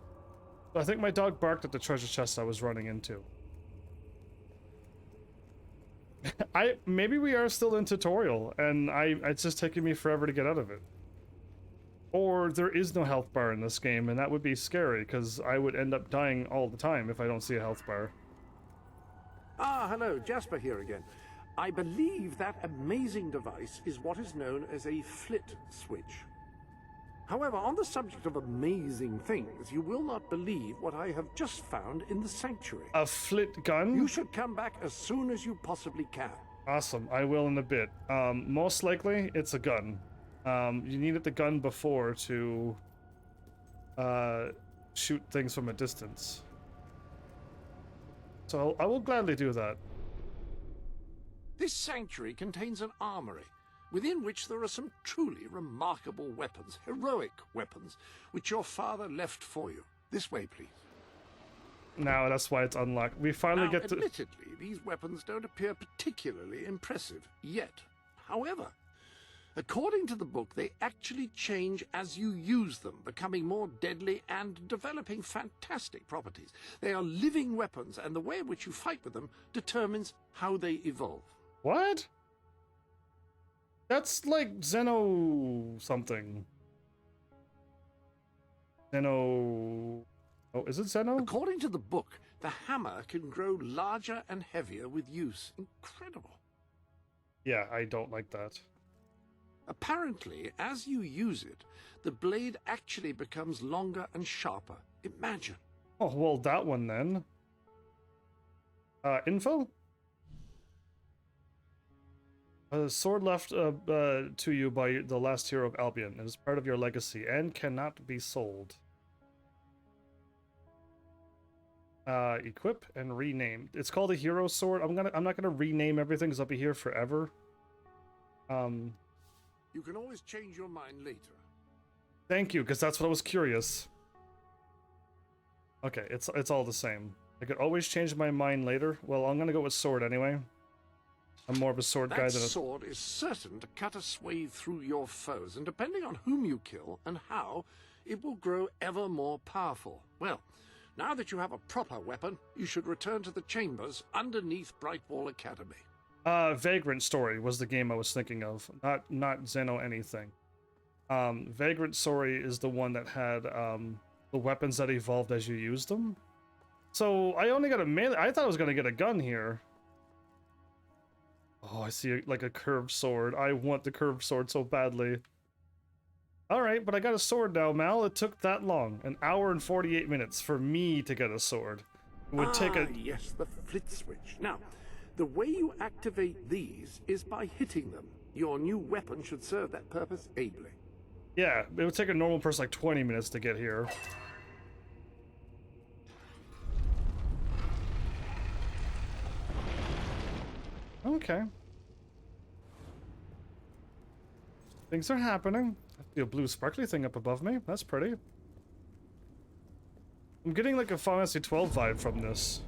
So I think my dog barked at the treasure chest I was running into. Maybe we are still in tutorial, and it's just taking me forever to get out of it. Or there is no health bar in this game, and that would be scary, because I would end up dying all the time if I don't see a health bar. Ah, hello, Jasper here again. I believe that amazing device is what is known as a flit switch. However, on the subject of amazing things, you will not believe what I have just found in the sanctuary. A flit gun? You should come back as soon as you possibly can. Awesome, I will in a bit. Most likely, it's a gun. You needed the gun before to shoot things from a distance. So I will gladly do that. This sanctuary contains an armory, within which there are some truly remarkable weapons, heroic weapons, which your father left for you. This way, please. Now that's why it's unlocked. We finally get to... Admittedly, these weapons don't appear particularly impressive yet. However, according to the book, they actually change as you use them, becoming more deadly and developing fantastic properties. They are living weapons, and the way in which you fight with them determines how they evolve. What? That's like Xeno something. Xeno... Oh, is it Xeno? According to the book, The hammer can grow larger and heavier with use. Incredible. Yeah, I don't like that. Apparently, as you use it, the blade actually becomes longer and sharper. Imagine. Oh, well, that one then. Info? A sword left to you by the last hero of Albion. It is part of your legacy and cannot be sold. Equip and rename. It's called a hero sword. I'm not gonna rename everything because I'll be here forever. You can always change your mind later. Thank you, because that's what I was curious. Okay, it's all the same. I could always change my mind later. Well, I'm gonna go with sword anyway. I'm more of a sword guy That than a... sword is certain to cut a swathe through your foes, and depending on whom you kill and how, it will grow ever more powerful. Well, now that you have a proper weapon, you should return to the chambers underneath Brightwall Academy. Vagrant Story was the game I was thinking of, not Xeno anything. Vagrant Story is the one that had the weapons that evolved as you used them. So I only got a melee. I thought I was gonna get a gun here. Oh, I see like a curved sword. I want the curved sword so badly. Alright, but I got a sword now, Mal. It took that long. 1 hour and 48 minutes for me to get a sword. It would take a... yes, the flit switch. Now, the way you activate these is by hitting them. Your new weapon should serve that purpose ably. Yeah, it would take a normal person like 20 minutes to get here. Okay. Things are happening. I see a blue sparkly thing up above me. That's pretty. I'm getting like a Final Fantasy 12 vibe from this.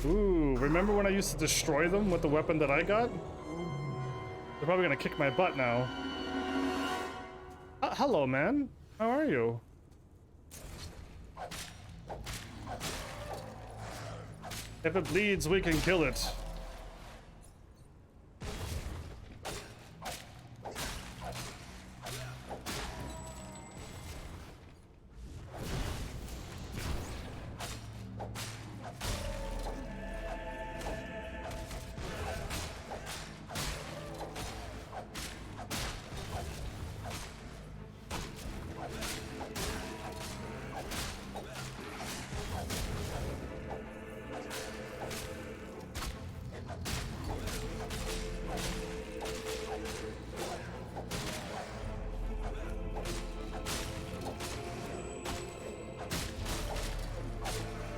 Ooh, remember when I used to destroy them with the weapon that I got? They're probably gonna kick my butt now. Hello, man. How are you? If it bleeds, we can kill it.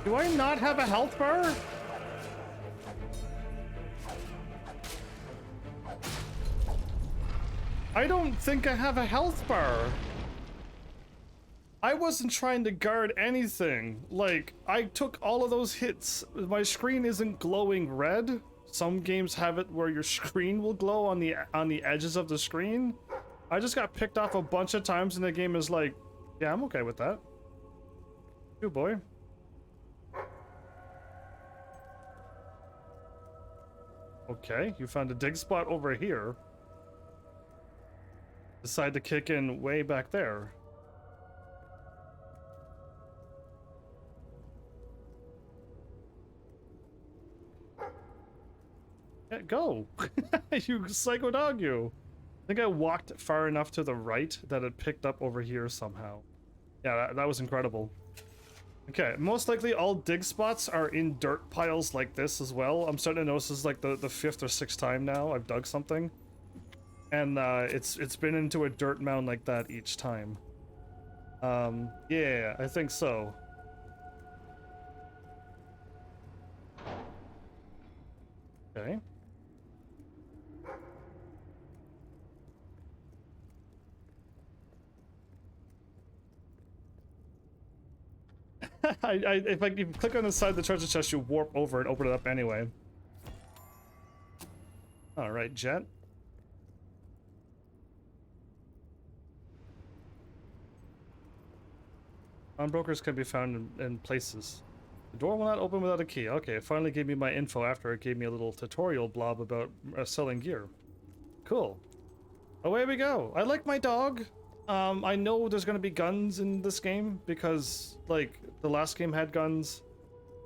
Do I not have a health bar? I don't think I have a health bar. I wasn't trying to guard anything. Like, I took all of those hits. My screen isn't glowing red. Some games have it where your screen will glow on the edges of the screen. I just got picked off a bunch of times and the game is like, yeah, I'm okay with that. You boy. Okay, you found a dig spot over here. Decide to kick in way back there. Yeah, go! You psycho dog, you! I think I walked far enough to the right that it picked up over here somehow. Yeah, that was incredible. Okay, most likely all dig spots are in dirt piles like this as well. I'm starting to notice this is like the 5th or 6th time now I've dug something. And it's been into a dirt mound like that each time. Yeah, I think so. Okay. If you click on the side of the treasure chest, you warp over and open it up anyway. Alright, Jet. Pawnbrokers can be found in places. The door will not open without a key. Okay, it finally gave me my info after it gave me a little tutorial blob about selling gear. Cool. Away we go. I like my dog. I know there's gonna be guns in this game because, like, the last game had guns.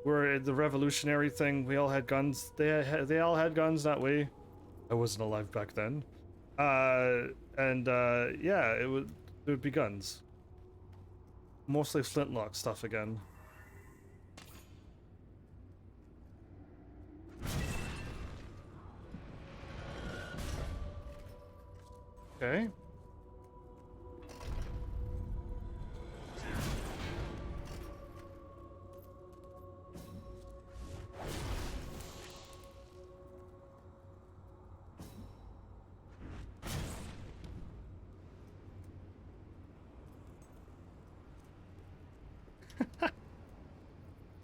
Where the revolutionary thing, we all had guns. They all had guns that way. I wasn't alive back then. Yeah, there would be guns. Mostly flintlock stuff again. Okay.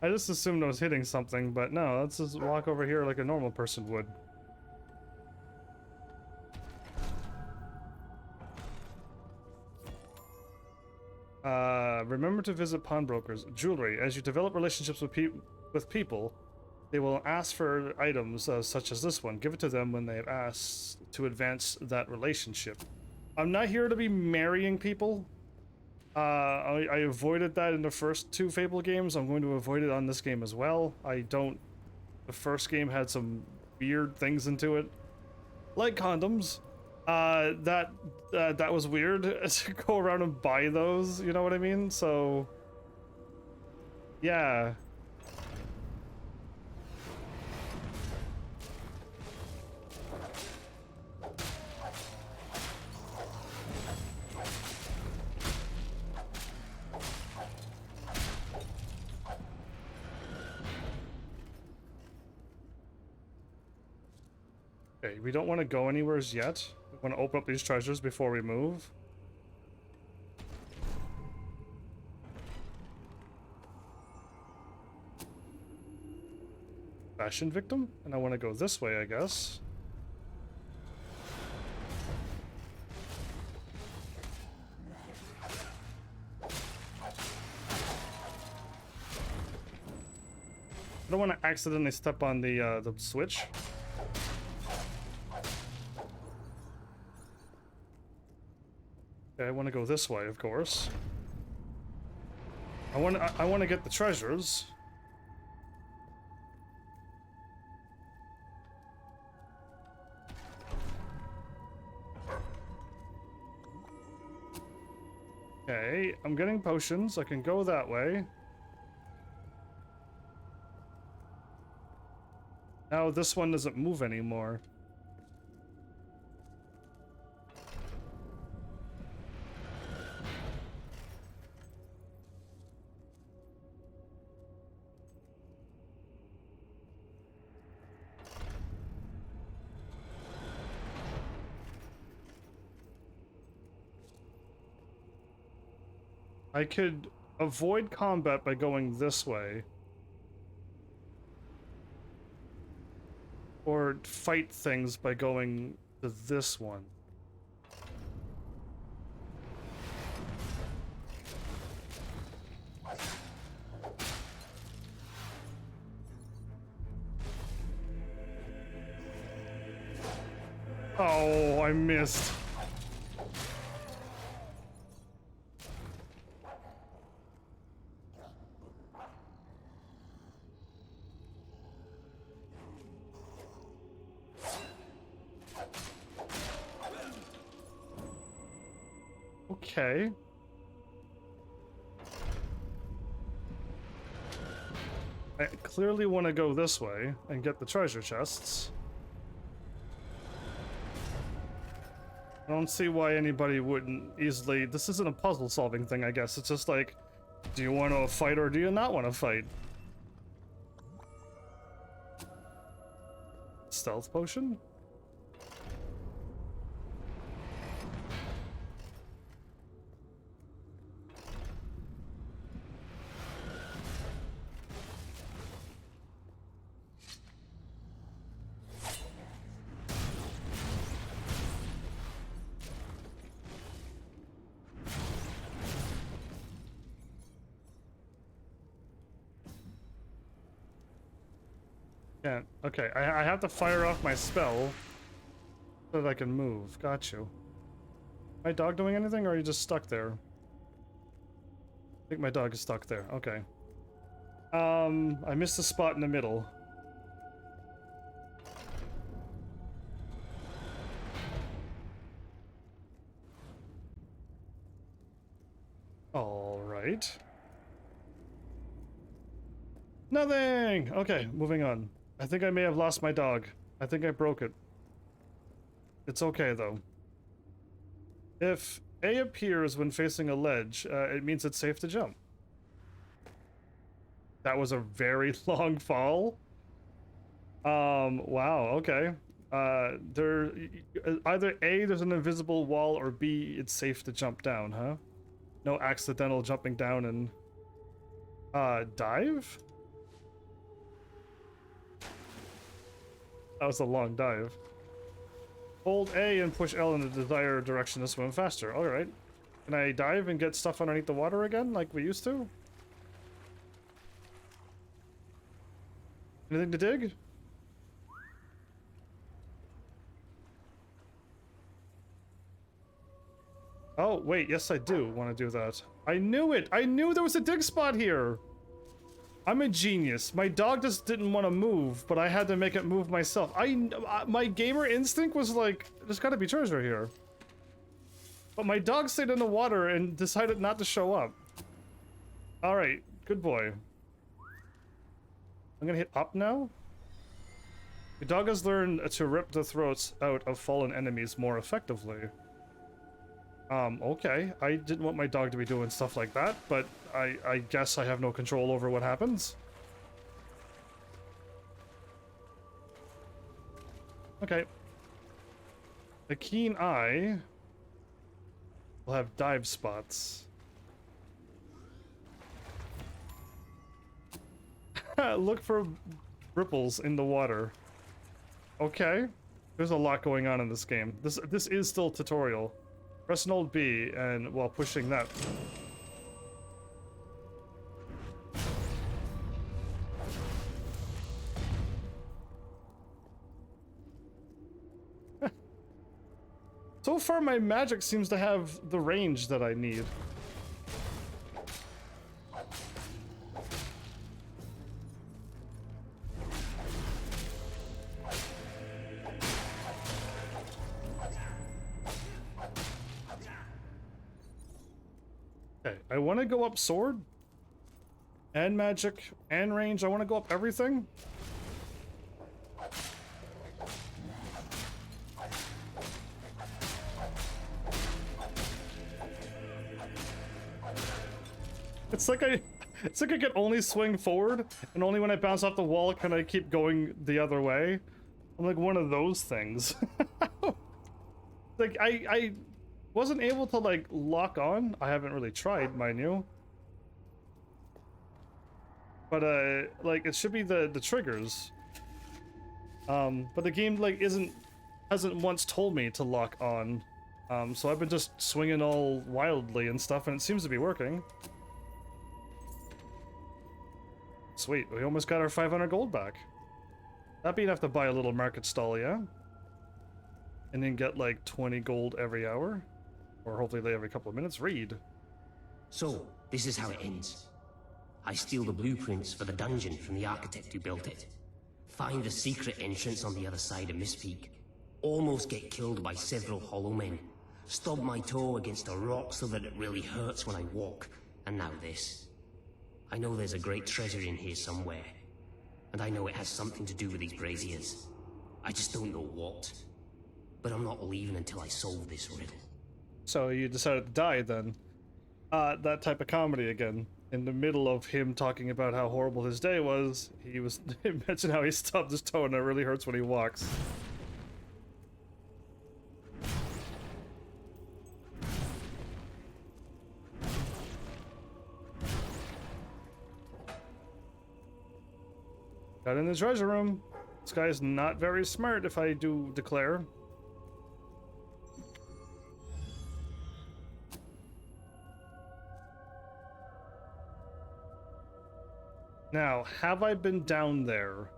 I just assumed I was hitting something, but no, let's just walk over here like a normal person would. Remember to visit pawnbrokers. Jewelry. As you develop relationships with people, they will ask for items such as this one. Give it to them when they have asked to advance that relationship. I'm not here to be marrying people. I avoided that in the first 2 Fable games. I'm going to avoid it on this game as well. The first game had some weird things into it. Like condoms. That was weird to go around and buy those, you know what I mean? So, yeah. Okay, we don't want to go anywhere yet. We want to open up these treasures before we move. Fashion victim? And I want to go this way, I guess. I don't want to accidentally step on the switch. Okay, I want to go this way, of course. I want to get the treasures. Okay, I'm getting potions. I can go that way. Now this one doesn't move anymore. I could avoid combat by going this way. Or fight things by going to this one. Oh, I missed. Okay. I clearly want to go this way and get the treasure chests. I don't see why anybody wouldn't easily... This isn't a puzzle solving thing, I guess. It's just like, do you want to fight or do you not want to fight? Stealth potion? Can't. Okay, I have to fire off my spell so that I can move. Got you. My dog doing anything, or are you just stuck there? I think my dog is stuck there. Okay. I missed the spot in the middle. All right. Nothing! Okay, moving on. I think I may have lost my dog. I think I broke it. It's okay, though. If A appears when facing a ledge, it means it's safe to jump. That was a very long fall. Wow, okay. There, either A, there's an invisible wall, or B, it's safe to jump down, huh? No accidental jumping down and... dive? That was a long dive. Hold A and push L in the desired direction to swim faster. Alright. Can I dive and get stuff underneath the water again, like we used to? Anything to dig? Oh, wait, yes I do want to do that. I knew it! I knew there was a dig spot here! I'm a genius. My dog just didn't want to move, but I had to make it move myself. My gamer instinct was like, there's gotta be treasure here. But my dog stayed in the water and decided not to show up. Alright, good boy. I'm gonna hit up now. The dog has learned to rip the throats out of fallen enemies more effectively. Okay. I didn't want my dog to be doing stuff like that, but I guess I have no control over what happens. Okay. The keen eye will have dive spots. Look for ripples in the water. Okay. There's a lot going on in this game. This is still tutorial. Press and hold B, and while pushing that. So far, my magic seems to have the range that I need. Okay, I want to go up sword, and magic, and range. I want to go up everything. It's like I can only swing forward, and only when I bounce off the wall can I keep going the other way. I'm like one of those things. Like I wasn't able to like lock on. I haven't really tried, mind you. But like it should be the triggers. But the game like hasn't once told me to lock on. So I've been just swinging all wildly and stuff, and it seems to be working. Sweet, we almost got our 500 gold back. That'd be enough to buy a little market stall, yeah? And then get like 20 gold every hour. Or hopefully every couple of minutes. Read. So, this is how it ends. I steal the blueprints for the dungeon from the architect who built it. Find the secret entrance on the other side of Mistpeak. Almost get killed by several hollow men. Stub my toe against a rock so that it really hurts when I walk. And now this. I know there's a great treasure in here somewhere. And I know it has something to do with these braziers. I just don't know what. But I'm not leaving until I solve this riddle. So you decided to die then. That type of comedy again. In the middle of him talking about how horrible his day was, he mentioned how he stubbed his toe and it really hurts when he walks. Got in the treasure room. This guy is not very smart, if I do declare. Now, have I been down there?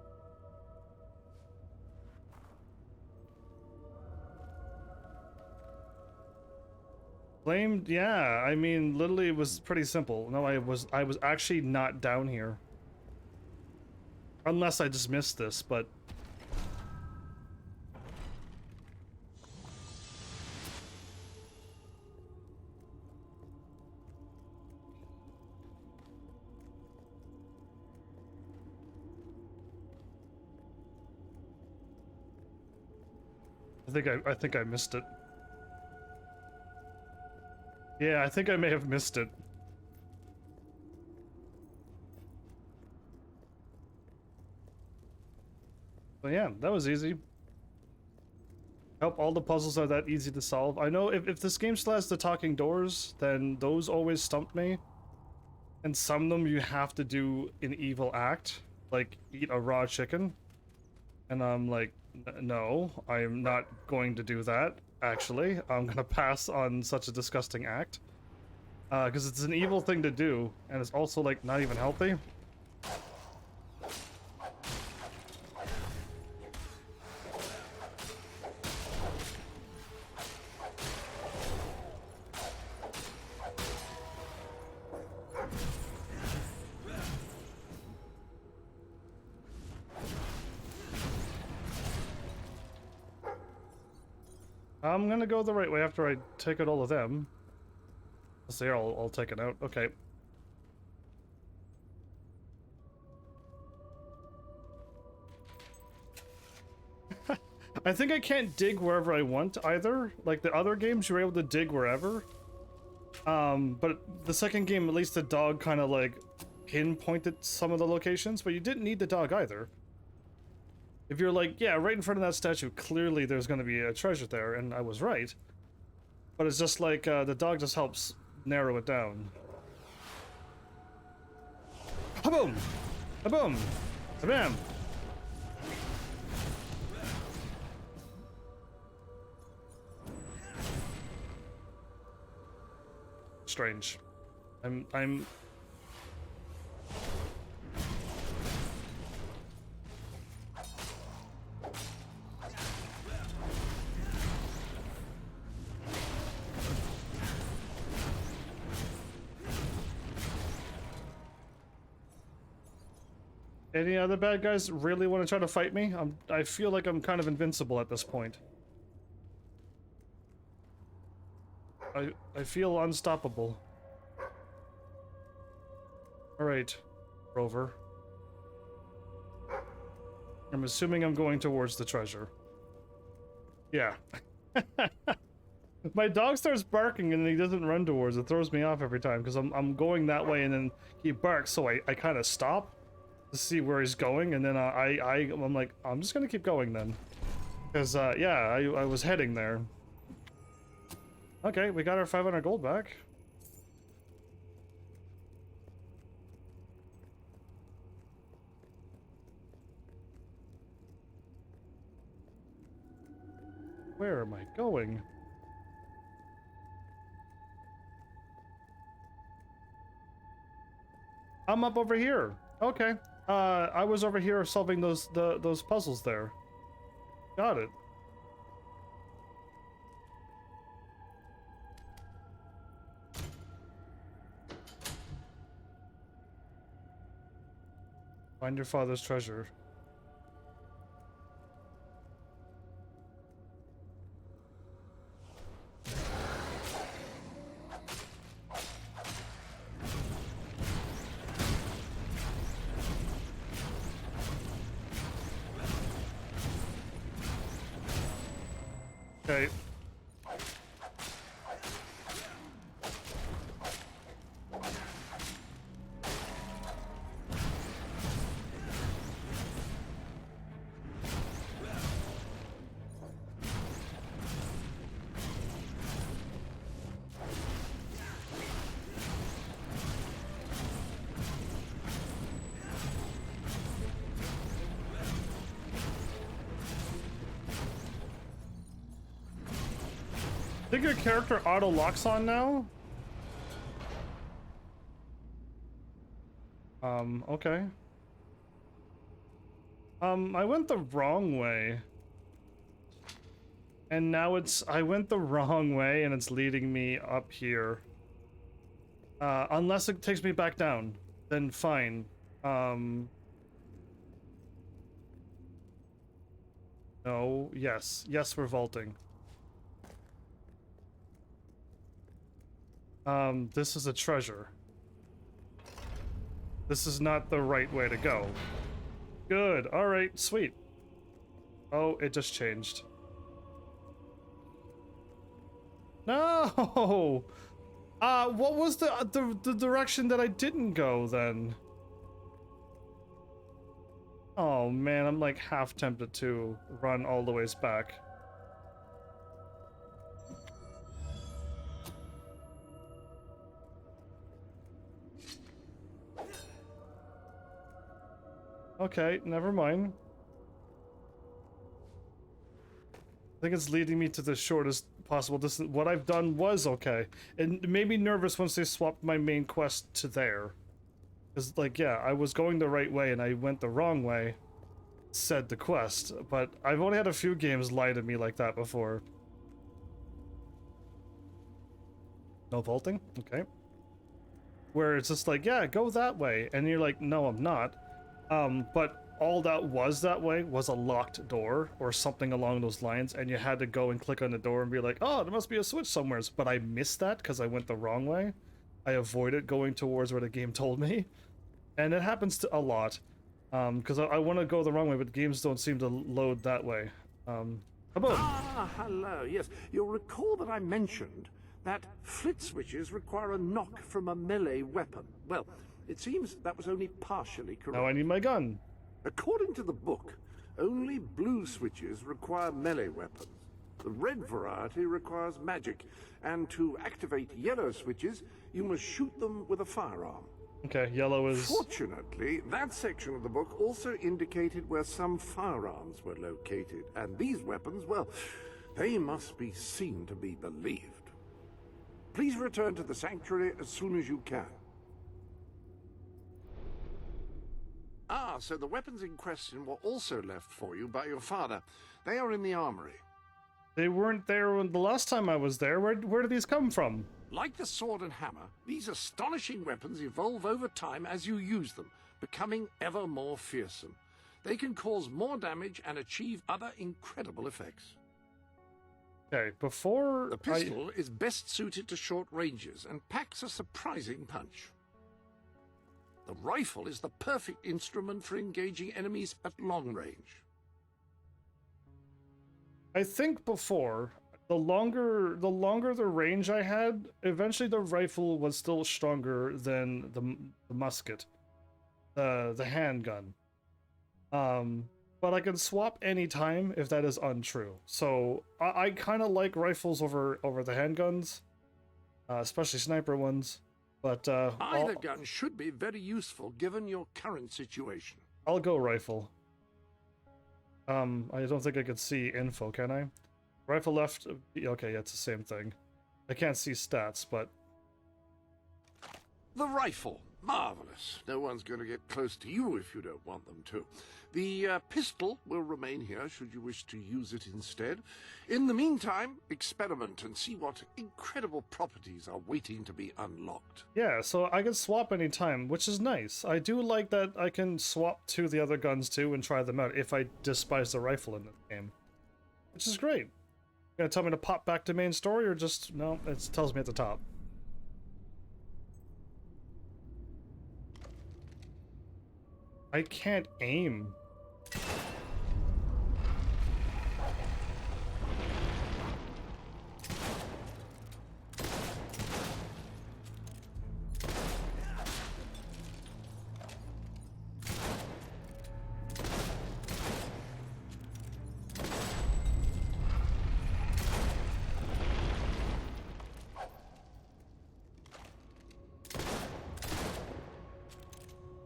Claimed, yeah. I mean, literally, it was pretty simple. No, I was actually not down here. Unless I just missed this, but... I think I missed it. Yeah, I think I may have missed it. But yeah, that was easy. Hope all the puzzles are that easy to solve. I know if this game still has the talking doors, then those always stumped me. And some of them you have to do an evil act, like eat a raw chicken. And I'm like, no, I'm not going to do that, actually. I'm gonna pass on such a disgusting act. Because it's an evil thing to do, and it's also, like, not even healthy. I'm gonna go the right way after I take out all of them. Let's see, I'll take it out. Okay. I think I can't dig wherever I want either. Like the other games, you were able to dig wherever. But the second game, at least the dog kind of like pinpointed some of the locations, but you didn't need the dog either. If you're like, yeah, right in front of that statue, clearly there's going to be a treasure there, and I was right. But it's just like, the dog just helps narrow it down. Ha-boom! Ha-boom! Ha-bam! Strange. I'm... Any other bad guys really want to try to fight me? I feel like I'm kind of invincible at this point. I feel unstoppable. Alright, Rover. I'm assuming I'm going towards the treasure. Yeah. My dog starts barking and he doesn't run towards it. It throws me off every time because I'm going that way and then he barks, so I kind of stop to see where he's going, and then I'm like, I'm just gonna keep going then. Because, yeah, I was heading there. Okay, we got our 500 gold back. Where am I going? I'm up over here. Okay. I was over here solving those puzzles there. Got it. Find your father's treasure. Okay. I think your character auto locks on now? Okay. I went the wrong way. And now I went the wrong way and it's leading me up here. Unless it takes me back down, then fine. No, yes, we're vaulting. This is a treasure. This is not the right way to go. Good, alright, sweet. Oh, it just changed. No! What was the direction that I didn't go then? Oh man, I'm like half tempted to run all the ways back. Okay, never mind. I think it's leading me to the shortest possible distance. What I've done was okay. It made me nervous once they swapped my main quest to there. Because, like, yeah, I was going the right way and I went the wrong way, said the quest. But I've only had a few games lie to me like that before. No vaulting? Okay. Where it's just like, yeah, go that way. And you're like, no, I'm not. But all that was that way was a locked door or something along those lines, and you had to go and click on the door and be like, oh, there must be a switch somewhere. But I missed that because I went the wrong way. I avoided going towards where the game told me. And it happens to a lot. Because I want to go the wrong way, but games don't seem to load that way. Hello. Ah, hello. Yes, you'll recall that I mentioned that flit switches require a knock from a melee weapon. Well, it seems that was only partially correct. Now I need my gun. According to the book, only blue switches require melee weapons. The red variety requires magic, and to activate yellow switches, you must shoot them with a firearm. Okay, yellow is... Fortunately, that section of the book also indicated where some firearms were located, and these weapons, well, they must be seen to be believed. Please return to the sanctuary as soon as you can. Ah, so the weapons in question were also left for you by your father. They are in the armory. They weren't there the last time I was there. Where did these come from? Like the sword and hammer, these astonishing weapons evolve over time as you use them, becoming ever more fearsome. They can cause more damage and achieve other incredible effects. Okay, before... The pistol is best suited to short ranges and packs a surprising punch. The rifle is the perfect instrument for engaging enemies at long range. I think before, the longer the range I had, eventually the rifle was still stronger than the musket, the handgun. But I can swap anytime if that is untrue. So I kind of like rifles over the handguns, especially sniper ones. But either gun should be very useful given your current situation. I'll go rifle. I don't think I could see info, can I? Rifle left. Okay, yeah, it's the same thing. I can't see stats, but the rifle, marvelous. No one's going to get close to you if you don't want them to. The pistol will remain here should you wish to use it instead. In the meantime, experiment and see what incredible properties are waiting to be unlocked. Yeah, so I can swap anytime, which is nice. I do like that I can swap to the other guns too and try them out if I despise the rifle in the game. Which is great. You gonna tell me to pop back to main story or just... No, it tells me at the top. I can't aim.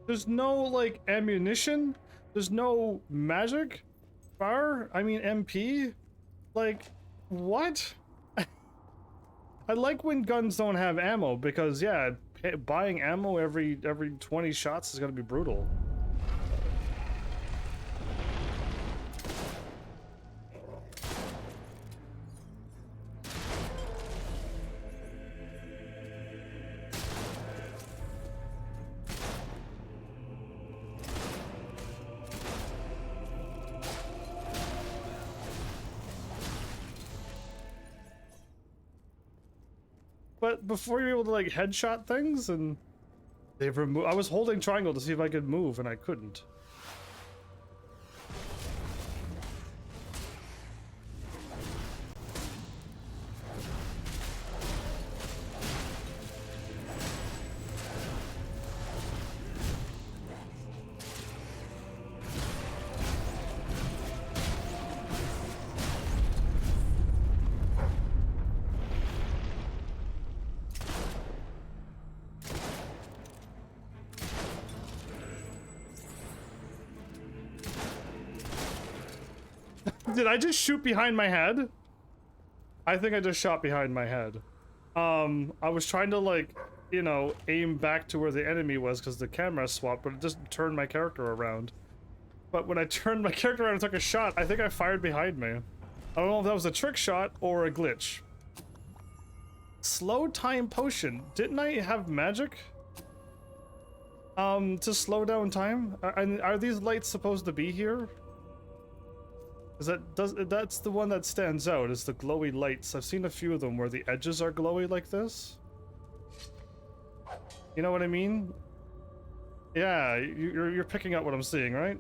There's no, like, ammunition? There's no magic? Fire? I mean, MP? Like, what? I like when guns don't have ammo, because, yeah, buying ammo every 20 shots is gonna be brutal. But before you're able to like headshot things, and they've removed. I was holding triangle to see if I could move, and I couldn't. Did I just shoot behind my head? I think I just shot behind my head. I was trying to like, you know, aim back to where the enemy was because the camera swapped, but it just turned my character around. But when I turned my character around and took a shot, I think I fired behind me. I don't know if that was a trick shot or a glitch. Slow time potion. Didn't I have magic? To slow down time? Are these lights supposed to be here? That's the one that stands out, is the glowy lights. I've seen a few of them where the edges are glowy like this. You know what I mean? Yeah, you're picking up what I'm seeing, right?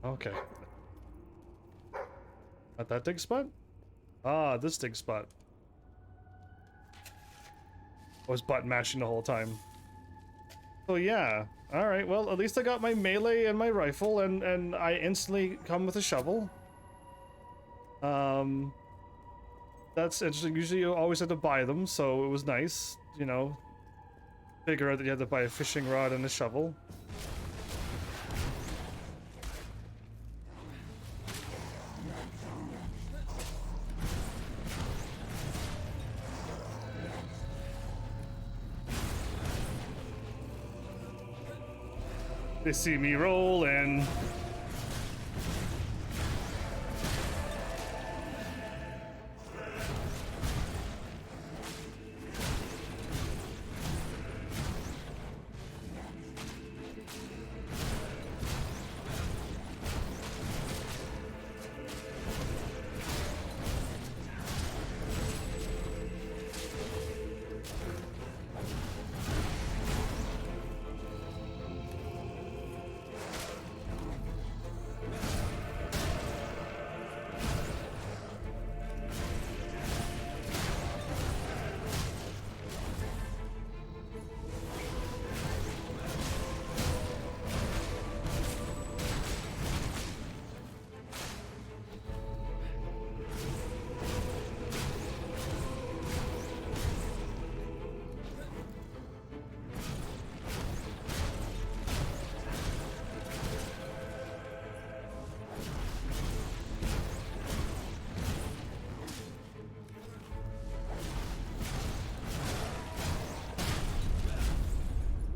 Okay. Not that dig spot? Ah, this dig spot. I was button mashing the whole time. So yeah. Alright, well, at least I got my melee and my rifle, and I instantly come with a shovel. That's interesting. Usually you always had to buy them, so it was nice, you know. Figure out that you had to buy a fishing rod and a shovel. They see me roll and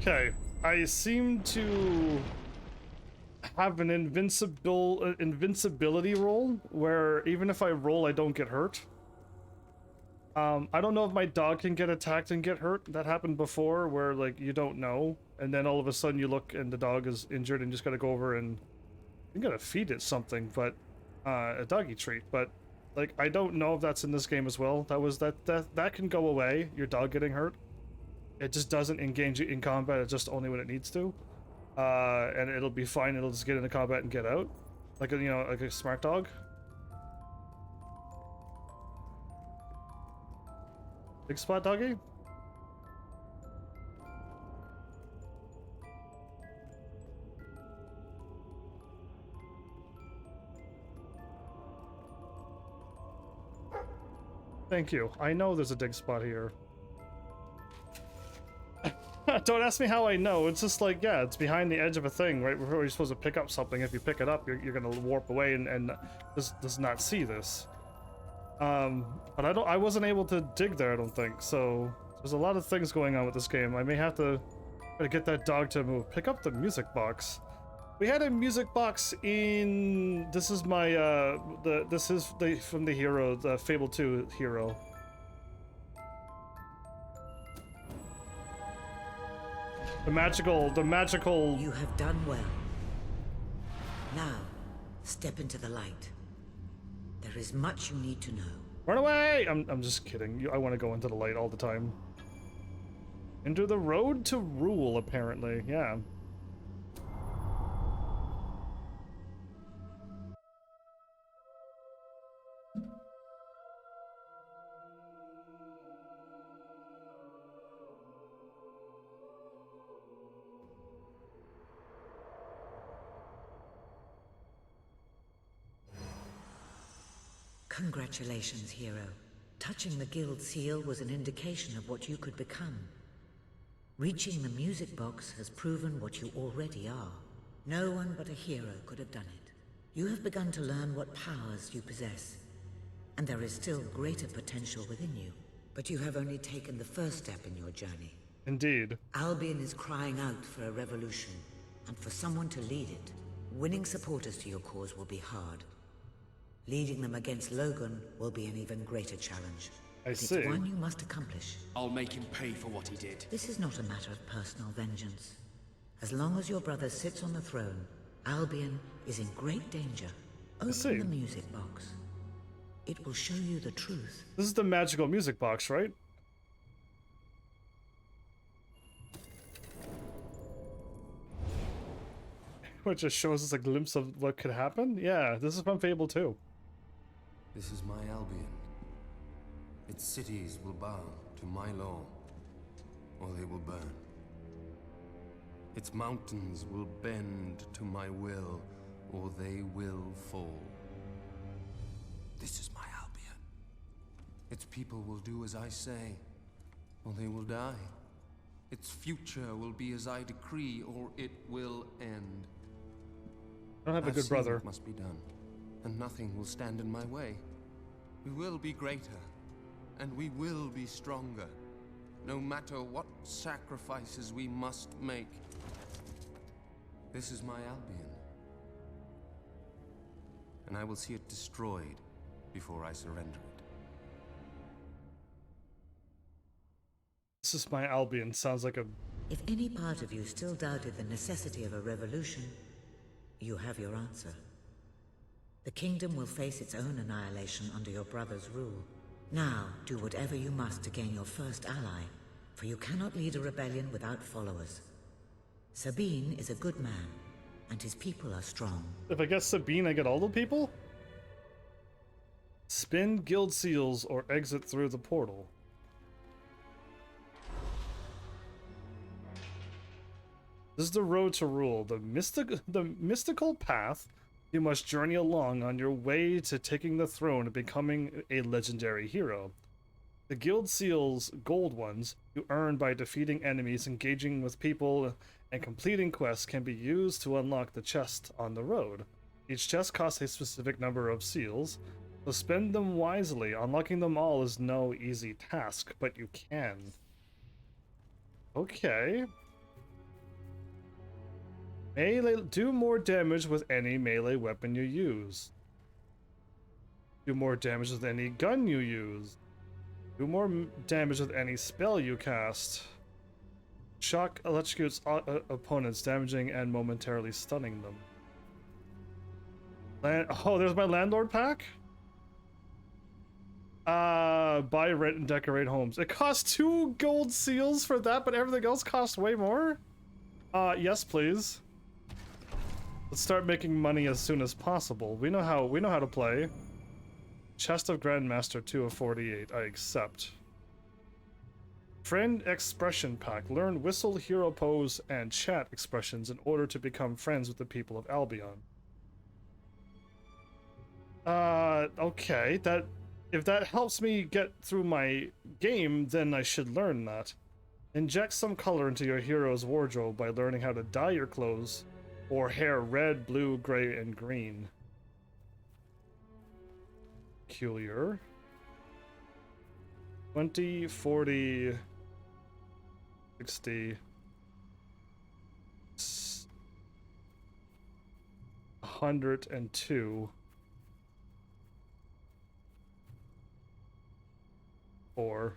okay, I seem to have an invincibility roll where even if I roll, I don't get hurt. I don't know if my dog can get attacked and get hurt. That happened before where like you don't know, and then all of a sudden you look and the dog is injured and you just gotta go over and you gotta feed it something, but a doggy treat. But like I don't know if that's in this game as well. That can go away. Your dog getting hurt. It just doesn't engage you in combat, it's just only when it needs to. And it'll be fine, it'll just get into combat and get out. Like, you know, like a smart dog. Big spot doggy? Thank you. I know there's a dig spot here. Don't ask me how I know. It's just like, yeah, it's behind the edge of a thing, right? Before you're supposed to pick up something. If you pick it up, you're gonna warp away and does not see this. But I wasn't able to dig there, I don't think. So there's a lot of things going on with this game. I may have to try to get that dog to move. Pick up the music box. We had a music box in. This is my from the hero, the Fable 2 hero. The magical... You have done well. Now, step into the light. There is much you need to know. Run away! I'm just kidding. I want to go into the light all the time. Into the road to rule, apparently. Yeah. Congratulations, hero. Touching the guild seal was an indication of what you could become. Reaching the music box has proven what you already are. No one but a hero could have done it. You have begun to learn what powers you possess, and there is still greater potential within you. But you have only taken the first step in your journey. Indeed. Albion is crying out for a revolution, and for someone to lead it. Winning supporters to your cause will be hard. Leading them against Logan will be an even greater challenge. I see. It's one you must accomplish. I'll make him pay for what he did. This is not a matter of personal vengeance. As long as your brother sits on the throne, Albion is in great danger. Open the music box. It will show you the truth. This is the magical music box, right? Which just shows us a glimpse of what could happen? Yeah, this is from Fable 2. This is my Albion. Its cities will bow to my law, or they will burn. Its mountains will bend to my will, or they will fall. This is my Albion. Its people will do as I say, or they will die. Its future will be as I decree, or it will end. I don't have a good brother. What must be done, and nothing will stand in my way. We will be greater, and we will be stronger, no matter what sacrifices we must make. This is my Albion, and I will see it destroyed before I surrender it. This is my Albion. Sounds like a... If any part of you still doubted the necessity of a revolution, you have your answer. The kingdom will face its own annihilation under your brother's rule. Now, do whatever you must to gain your first ally, for you cannot lead a rebellion without followers. Sabine is a good man, and his people are strong. If I get Sabine, I get all the people? Spin guild seals or exit through the portal. This is the road to rule, the mystical path you must journey along on your way to taking the throne and becoming a legendary hero. The guild seals, gold ones, you earn by defeating enemies, engaging with people, and completing quests can be used to unlock the chest on the road. Each chest costs a specific number of seals, so spend them wisely. Unlocking them all is no easy task, but you can. Okay. Melee, do more damage with any melee weapon you use. Do more damage with any gun you use. Do more damage with any spell you cast. Shock electrocutes opponents, damaging and momentarily stunning them. Oh, there's my landlord pack? Buy, rent, and decorate homes. It costs 2 gold seals for that, but everything else costs way more? Yes, please. Let's start making money as soon as possible. We know how to play. Chest of Grandmaster 2 of 48. I accept. Friend expression pack. Learn whistle, hero pose, and chat expressions in order to become friends with the people of Albion. Okay. If that helps me get through my game, then I should learn that. Inject some color into your hero's wardrobe by learning how to dye your clothes or hair red, blue, gray, and green. Peculiar. 20, 40, 60, 102, 4.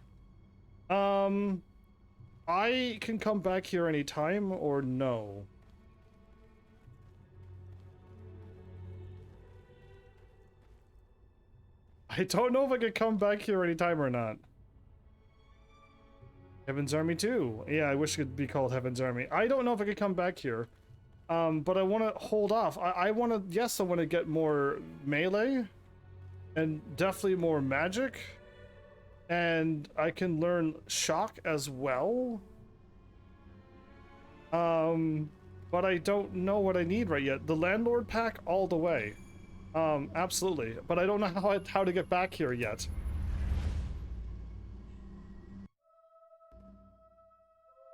I can come back here anytime or no? I don't know if I could come back here anytime or not. Heaven's Army 2. Yeah, I wish it could be called Heaven's Army. I don't know if I could come back here. But I want to hold off. I want to, yes, I want to get more melee. And definitely more magic. And I can learn shock as well. But I don't know what I need right yet. The landlord pack all the way. Absolutely. But I don't know how to get back here yet.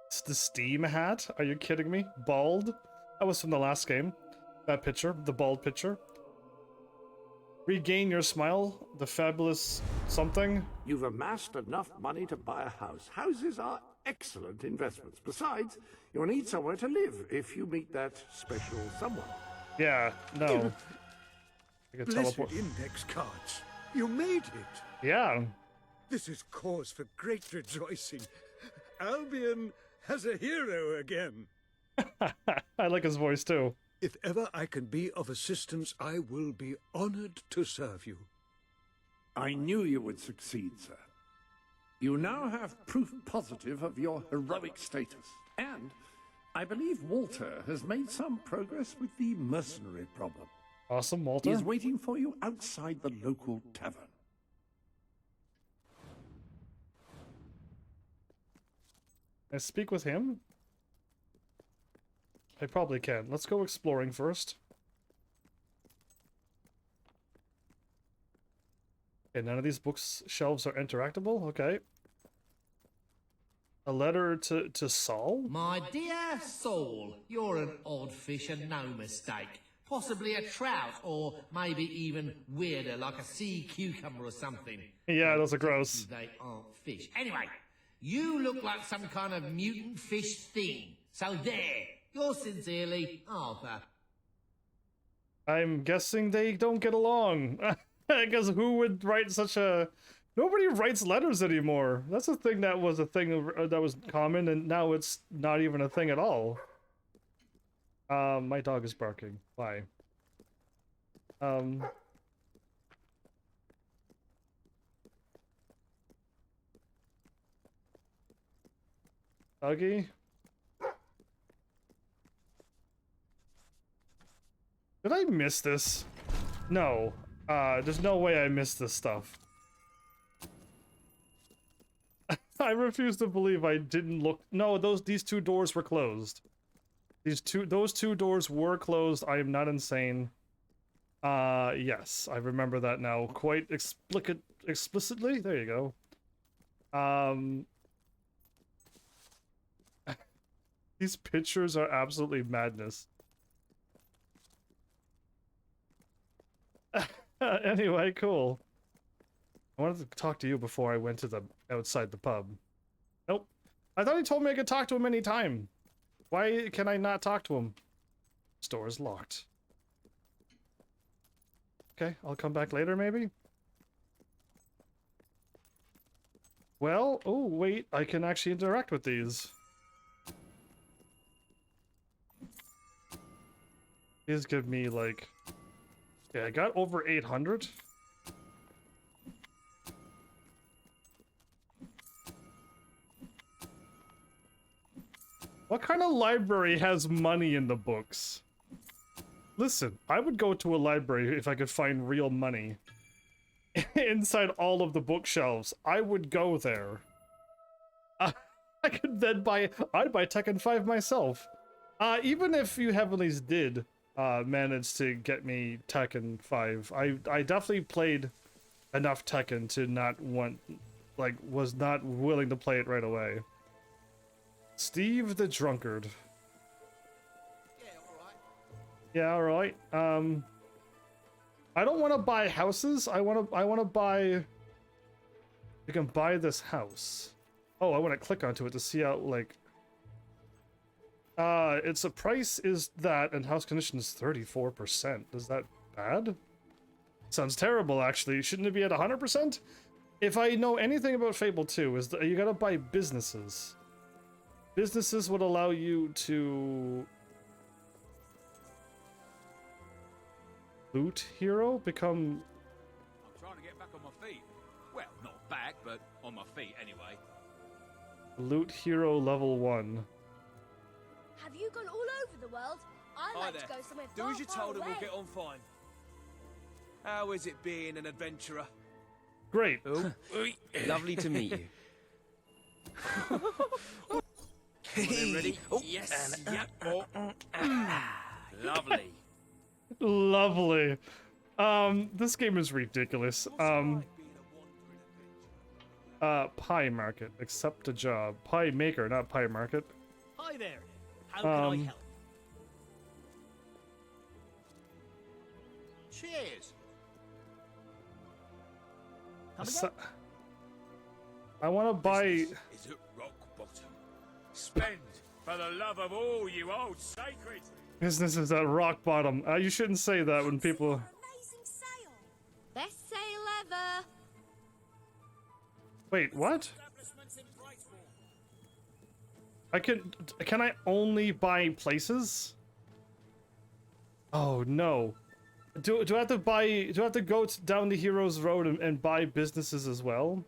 It's the Steam hat? Are you kidding me? Bald? That was from the last game. That picture, the bald picture. Regain your smile, the fabulous something. You've amassed enough money to buy a house. Houses are excellent investments. Besides, you'll need somewhere to live if you meet that special someone. Yeah, no. I can teleport. Index cards. You made it. Yeah. This is cause for great rejoicing. Albion has a hero again. I like his voice too. If ever I can be of assistance, I will be honored to serve you. I knew you would succeed, sir. You now have proof positive of your heroic status. And I believe Walter has made some progress with the mercenary problem. Awesome, Walter. He is waiting for you outside the local tavern. Can I speak with him? I probably can. Let's go exploring first. Okay, none of these books shelves are interactable. Okay. A letter to Saul? My dear Saul, you're an odd fish and no mistake. Possibly a trout, or maybe even weirder, like a sea cucumber or something. Yeah, those are gross. They aren't fish. Anyway, you look like some kind of mutant fish thing. So there, yours sincerely, Arthur. I'm guessing they don't get along. Because who would write such a... Nobody writes letters anymore. That's a thing that was a thing that was common, and now it's not even a thing at all. My dog is barking. Why? Doggy? Did I miss this? No. There's no way I missed this stuff. I refuse to believe I didn't look. No, these two doors were closed. Those two doors were closed. I am not insane. Yes, I remember that now quite explicitly. There you go. These pictures are absolutely madness. Anyway, cool. I wanted to talk to you before I went to outside the pub. Nope. I thought he told me I could talk to him anytime. Why can I not talk to him? Store is locked. Okay, I'll come back later maybe? Well, oh wait, I can actually interact with these. These give me like... Yeah, I got over 800. What kind of library has money in the books? Listen, I would go to a library if I could find real money. Inside all of the bookshelves, I would go there. I could then I'd buy Tekken 5 myself. Even if you Heavenlies did manage to get me Tekken 5, I definitely played enough Tekken to not was not willing to play it right away. Steve the Drunkard. Yeah, alright. I don't want to buy houses. I want to buy... You can buy this house. Oh, I want to click onto it to see how, like... its a price is that, and house condition is 34%. Is that bad? Sounds terrible, actually. Shouldn't it be at 100%? If I know anything about Fable 2, is that you gotta buy businesses. Businesses would allow you to loot hero, become... I'm trying to get back on my feet. Well, not back, but on my feet anyway. Loot hero level 1. Have you gone all over the world? I'd Hi like there. to go somewhere Do far, as you're far told and we'll away. get on fine. How is it being an adventurer? Great. Oh, lovely to meet you. Ready? Oh, yes. And Yep. Lovely. Lovely. This game is ridiculous. Pie market. Accept a job. Pie maker, not pie market. Hi there. How can I help? Cheers. I want to buy... Is at rock bottom. Spend for the love of all you old sacred. Business is at rock bottom. You shouldn't say that when people... Best sale ever. Wait, what? Can I only buy places? Oh no. Do I have to buy, do I have to go down the hero's road and buy businesses as well?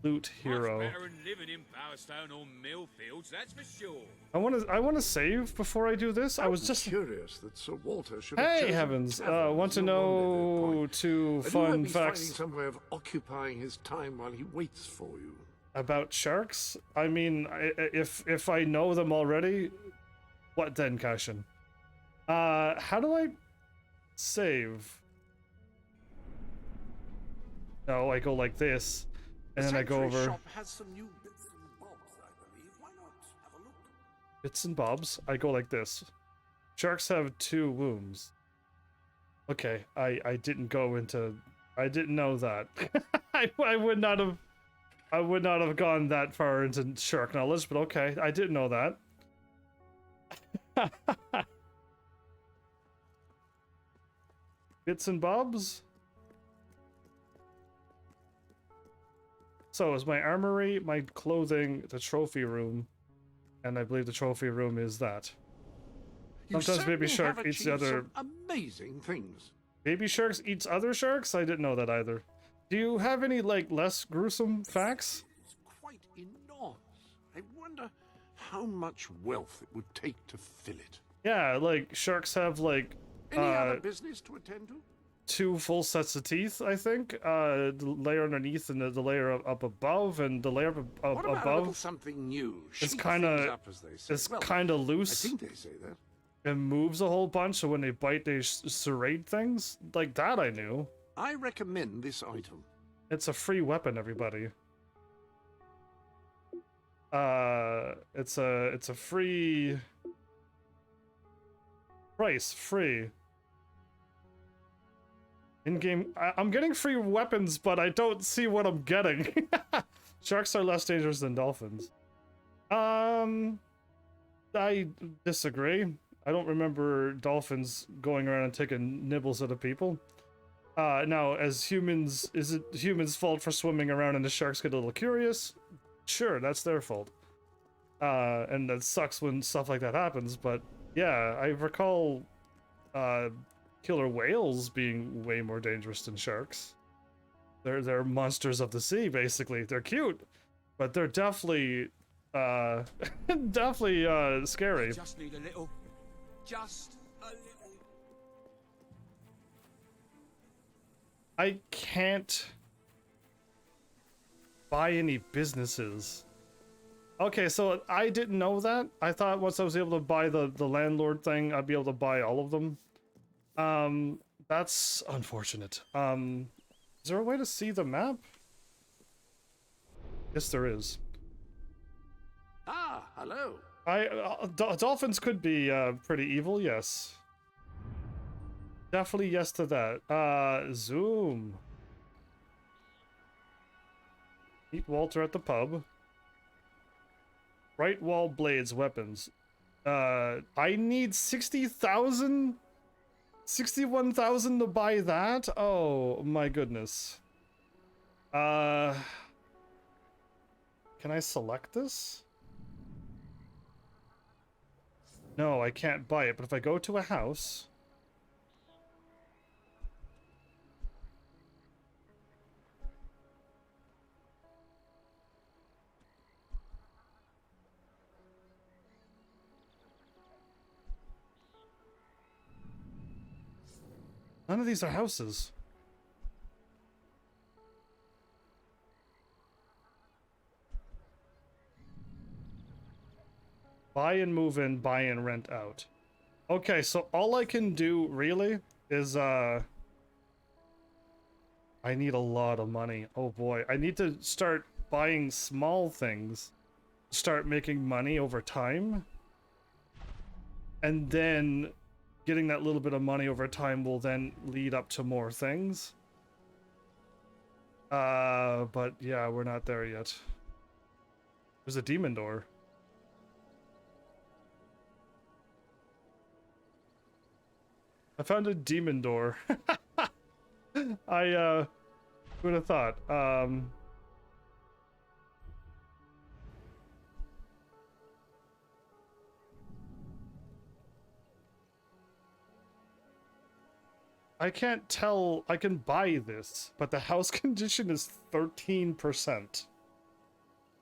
Loot hero. Much better than living in Powerstone or Millfields, that's for sure. I want to save before I do this. I was just curious that Sir Walter should Hey, have heavens! taverns Want to as a rendezvous know point. two And you might fun be facts finding some way of occupying his time while he waits for you. about sharks? I mean, if I know them already, what then, Kashin? How do I save? No, I go like this, and then I go over. Shop has some new bits and bobs, I believe. Why not have a look? Bits and bobs. I go like this. Sharks have 2 wombs. Okay, I didn't go into. I didn't know that. I would not have. I would not have gone that far into shark knowledge, but okay, I didn't know that. Bits and bobs. So is my armory, my clothing, the trophy room, and I believe the trophy room is that. You Sometimes baby certainly shark have eats the achieved other. some amazing things. Baby sharks eats other sharks? I didn't know that either. Do you have any like less gruesome facts? It's quite enormous. I wonder how much wealth it would take to fill it. Yeah, like sharks have like Any other business to attend to? 2 full sets of teeth, I think. The layer underneath and the layer up above, and the layer What about a little above something new? it's Shake kind things of up, as they say. it's Well, kind of loose. I think they say that. It moves a whole bunch, so when they bite, they serrate things like that. I knew. I recommend this item. It's a free weapon, everybody. It's a free price, free. In-game, I'm getting free weapons, but I don't see what I'm getting. Sharks are less dangerous than dolphins. I disagree. I don't remember dolphins going around and taking nibbles out of people. Now, as humans, is it humans' fault for swimming around and the sharks get a little curious? Sure, that's their fault. And that sucks when stuff like that happens, but yeah, I recall killer whales being way more dangerous than sharks. They're monsters of the sea, basically. They're cute, but they're definitely definitely scary. Just need a little. Just a little. I can't buy any businesses. Okay, so I didn't know that. I thought once I was able to buy the landlord thing, I'd be able to buy all of them. That's unfortunate. Is there a way to see the map? Yes, there is. Ah, hello. Dolphins could be pretty evil, yes. Definitely yes to that. Zoom. Meet Walter at the pub. Right wall blades, weapons. I need 60,000 61,000 to buy that? Oh my goodness. Can I select this? No, I can't buy it, but if I go to a house... None of these are houses. Buy and move in, buy and rent out. Okay, so all I can do really is I need a lot of money. Oh boy, I need to start buying small things, start making money over time, and then getting that little bit of money over time will then lead up to more things. But yeah, we're not there yet. There's a demon door. I found a demon door. I would have thought. I can't tell. I can buy this, but the house condition is 13%.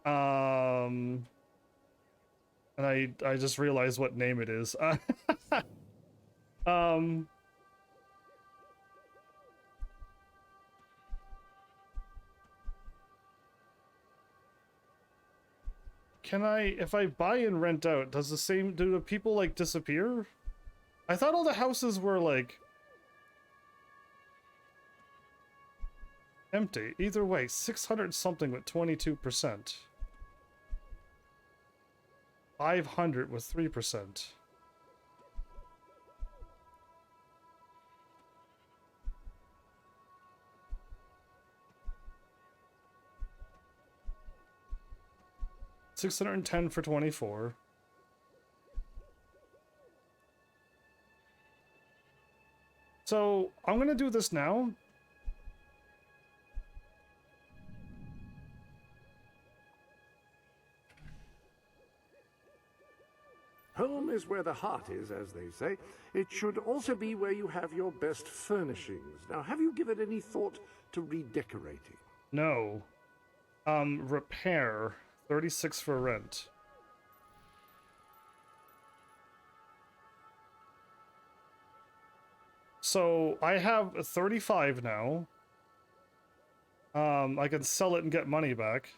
And I just realized what name it is. Can I, if I buy and rent out, do the people like disappear? I thought all the houses were like empty. Either way, 600 something with 22%. 500 with 3%. $610 for 24. So I'm gonna do this now. Home is where the heart is, as they say. It should also be where you have your best furnishings. Now, have you given any thought to redecorating? No. Repair. 36 for rent. So I have 35 now. I can sell it and get money back.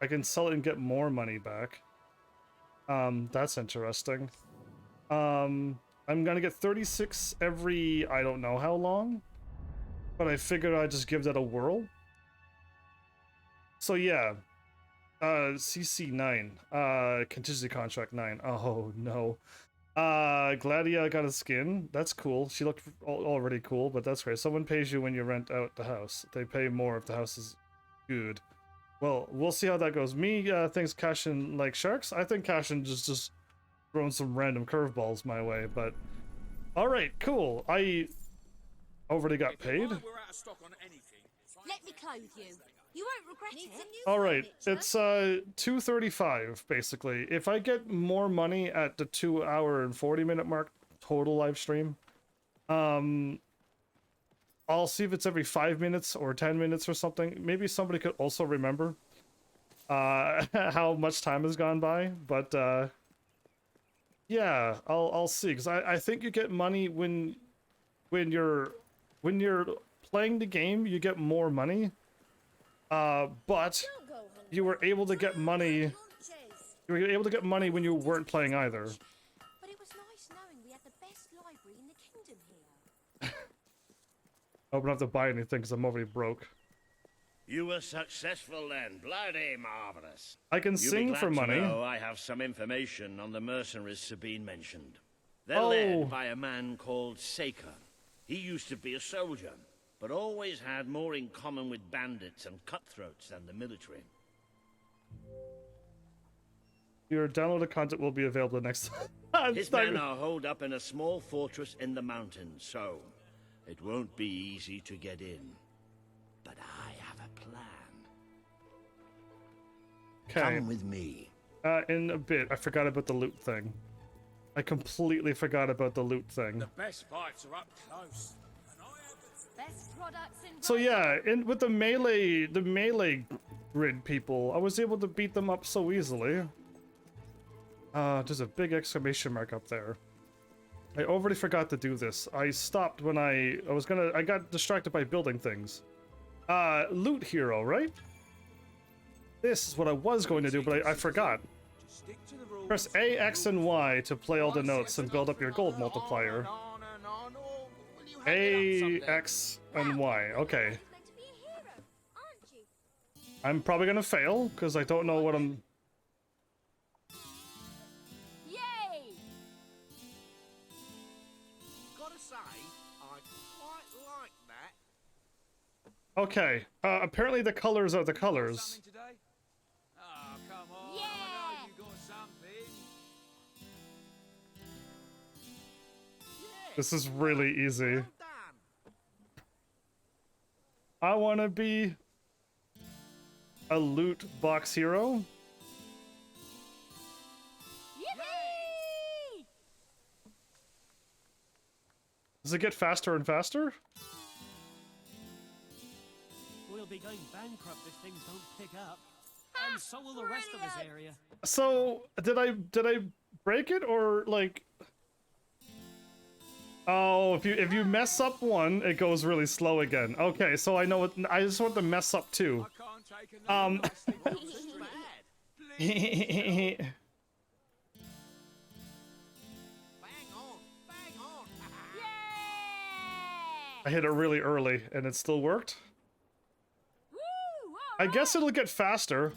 I can sell it and get more money back. That's interesting. I'm gonna get 36 every, I don't know how long, but I figured I'd just give that a whirl. So yeah, CC 9, contingency contract 9. Oh no. Gladia got a skin. That's cool. She looked already cool, but that's great. Someone pays you when you rent out the house. They pay more if the house is good. Well, we'll see how that goes. Me thinks Cashin like sharks. I think Cashin just throwing some random curveballs my way, but all right, cool. I already got paid. Let me clothe you. You won't regret it. All right, it's 2:35 basically. If I get more money at the 2 hour and 40 minute mark total live stream, I'll see if it's every 5 minutes or 10 minutes or something. Maybe somebody could also remember how much time has gone by, but yeah, I'll see, because I think you get money when you're playing the game, you get more money. But you were able to get money. You were able to get money when you weren't playing either. But it was nice knowing we had the best library in the kingdom here. I don't have to buy anything because I'm already broke. You were successful then. Bloody marvelous. I can sing for money. I have some information on the mercenaries Sabine mentioned. They're led by a man called Saker. He used to be a soldier, but always had more in common with bandits and cutthroats than the military. Your downloaded content will be available next time. His men are holed up in a small fortress in the mountains, so it won't be easy to get in. But I have a plan. Okay. Come with me. In a bit. I forgot about the loot thing. I completely forgot about the loot thing. The best fights are up close. Best products in So yeah, with the melee grid people, I was able to beat them up so easily. There's a big exclamation mark up there. I already forgot to do this. I stopped when I got distracted by building things. Loot hero, right? This is what I was going to do, but I forgot. Press A, X, and Y to play all the notes and build up your gold multiplier. A, X, and Y. Okay. I'm probably gonna fail, because I don't know what I'm... Yay! Gotta say, I quite like that. Okay, apparently the colors are the colors. Oh, come on. Yeah! I know you got something. This is really easy. I want to be a loot box hero. Yippee! Does it get faster and faster? We'll be going bankrupt if things don't pick up. And so will the rest of this area. So, did I break it, or like... Oh, if you mess up one, it goes really slow again. Okay, so I know what I just want to mess up two. Bang on! I hit it really early and it still worked. I guess it'll get faster.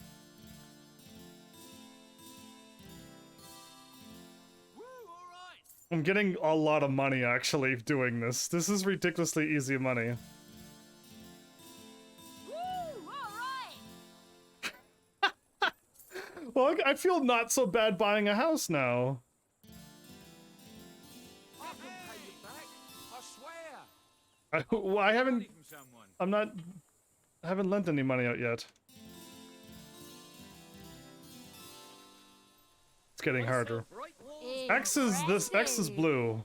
I'm getting a lot of money actually doing this. This is ridiculously easy money. Well, I feel not so bad buying a house now. I can pay you back. I swear. Well, I haven't. From someone. I haven't lent any money out yet. It's getting harder. X is blue.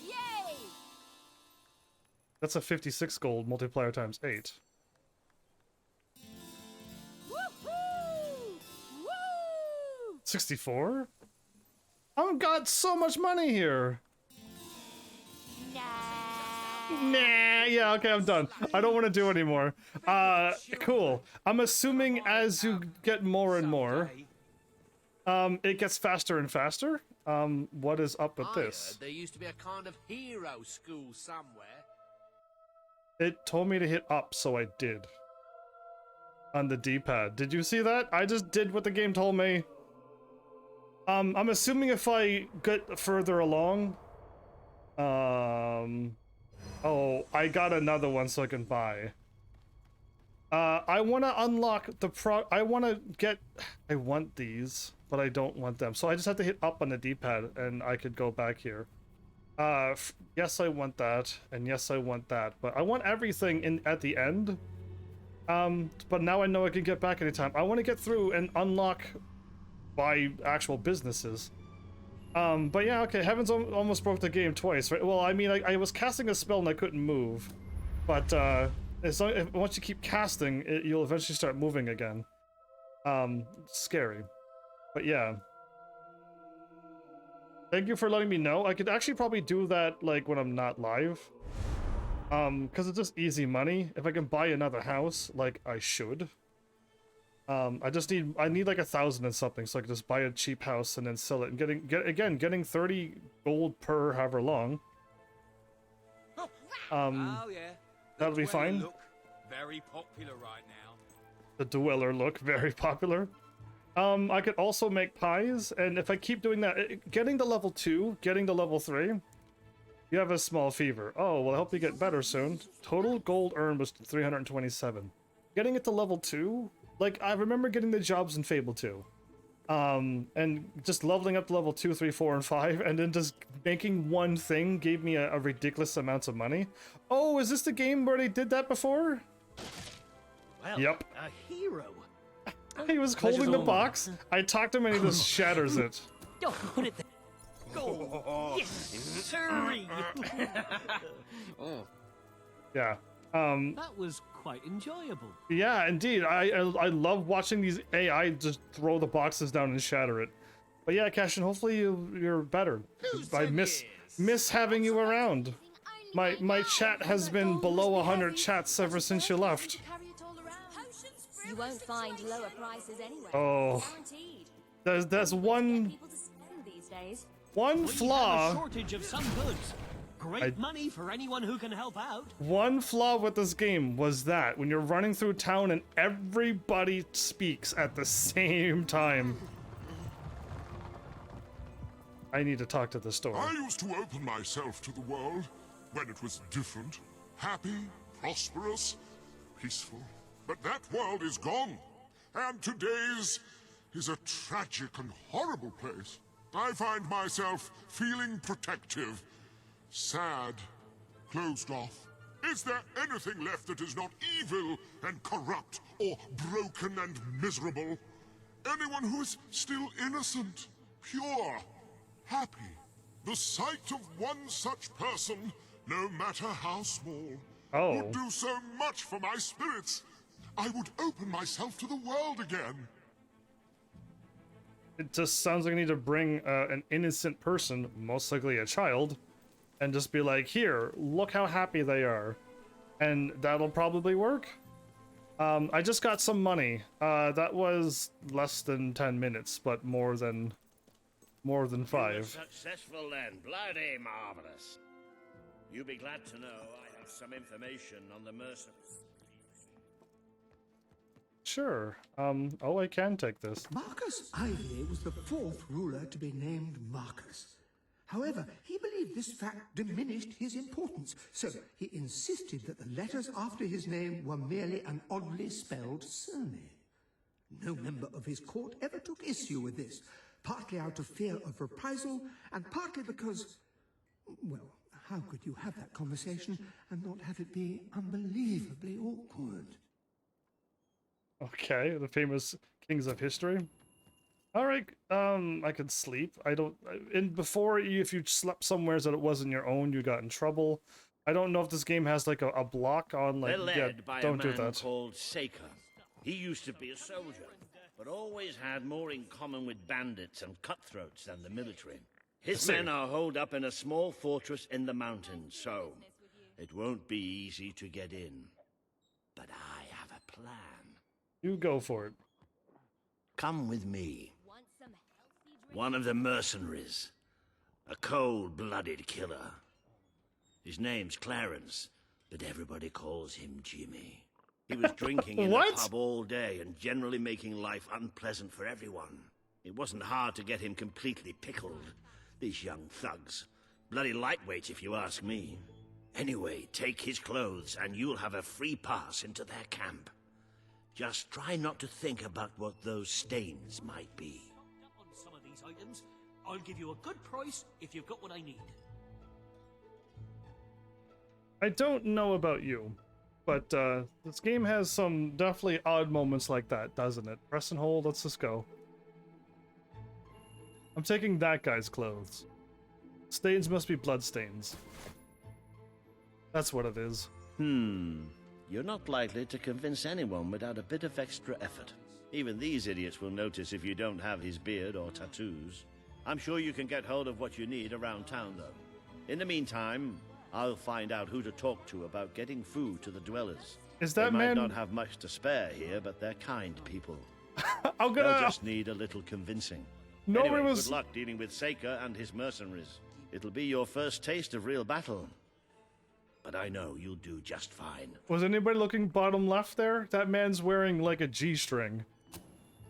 Yay! That's a 56 gold multiplier times 8. Woohoo! Woo! 64? I've got so much money here. Nah, yeah, okay, I'm done. I don't want to do anymore. Cool. I'm assuming as you get more and more, it gets faster and faster. What is up with this? There used to be a kind of hero school somewhere. It told me to hit up, so I did. On the D-pad. Did you see that? I just did what the game told me. I'm assuming if I get further along... Oh, I got another one so I can buy. I want to unlock the I want these, but I don't want them. So I just have to hit up on the D-pad and I could go back here. Yes, I want that, and yes, I want that, but I want everything at the end. But now I know I can get back anytime. I want to get through and unlock by actual businesses. But yeah, okay, Heavens almost broke the game twice, right? Well, I mean, I was casting a spell and I couldn't move. But, once you keep casting, you'll eventually start moving again. Scary. But yeah. Thank you for letting me know. I could actually probably do that, like, when I'm not live. Because it's just easy money. If I can buy another house, like I should. I need like 1,000 and something, so I can just buy a cheap house and then sell it, and getting 30 gold per however long. Oh yeah. That'll be fine. Look very popular right now. The dweller look very popular. I could also make pies, and if I keep doing that, getting to level 2, getting to level 3, you have a small fever. Oh, well, I hope you get better soon. Total gold earned was 327. Getting it to level 2, like, I remember getting the jobs in Fable 2. And just leveling up to level 2, 3, 4, and 5, and then just making one thing gave me a ridiculous amount of money. Oh, is this the game where they did that before? Well, yep. A hero. He was holding the box. I talked him and he just shatters it. Don't put it there. Go. Yes, sirree. Yeah. That was quite enjoyable. Yeah, indeed. I love watching these AI just throw the boxes down and shatter it. But yeah, Cashin, hopefully you're better. I miss having you around. My chat has been below 100 chats ever since you left. You won't find lower prices anywhere. Oh. There's one flaw. We have a shortage of some goods. Great money for anyone who can help out. One flaw with this game was that when you're running through town and everybody speaks at the same time. I need to talk to the store. I used to open myself to the world when it was different, happy, prosperous, peaceful. But that world is gone, and today's is a tragic and horrible place. I find myself feeling protective, sad, closed off. Is there anything left that is not evil and corrupt or broken and miserable? Anyone who is still innocent, pure, happy? The sight of one such person, no matter how small, would do so much for my spirits. I would open myself to the world again. It just sounds like I need to bring an innocent person, most likely a child, and just be like, here, look how happy they are. And that'll probably work. I just got some money. That was less than 10 minutes, but more than 5. Successful then, bloody marvelous. You'll be glad to know I have some information on the mercenaries. Sure. Oh, I can take this. Marcus Ivy was the 4th ruler to be named Marcus. However, he believed this fact diminished his importance, so he insisted that the letters after his name were merely an oddly spelled surname. No member of his court ever took issue with this, partly out of fear of reprisal, and partly because, well, how could you have that conversation and not have it be unbelievably awkward? Okay, the famous kings of history. All right, I could sleep. I don't. Before, if you slept somewhere that it wasn't your own, you got in trouble. I don't know if this game has like a block on like. They're led by don't a do man that. called Saker. He used to be a soldier, but always had more in common with bandits and cutthroats than the military. His men are holed up in a small fortress in the mountains, so it won't be easy to get in. But I have a plan. You go for it. Come with me. One of the mercenaries. A cold-blooded killer. His name's Clarence, but everybody calls him Jimmy. He was drinking in the pub all day and generally making life unpleasant for everyone. It wasn't hard to get him completely pickled. These young thugs. Bloody lightweights, if you ask me. Anyway, take his clothes and you'll have a free pass into their camp. Just try not to think about what those stains might be. On some of these items, I'll give you a good price if you've got what I need. I don't know about you, but this game has some definitely odd moments like that, doesn't it? Press and hold, let's just go. I'm taking that guy's clothes. Stains must be blood stains. That's what it is. You're not likely to convince anyone without a bit of extra effort. Even these idiots will notice if you don't have his beard or tattoos. I'm sure you can get hold of what you need around town, though. In the meantime, I'll find out who to talk to about getting food to the dwellers. Is that they man... might not have much to spare here, but they're kind people. I'm gonna... They'll just need a little convincing. No, anyway, it was... good luck dealing with Saker and his mercenaries. It'll be your first taste of real battle. But I know you'll do just fine. Was anybody looking bottom left there? That man's wearing like a G-string.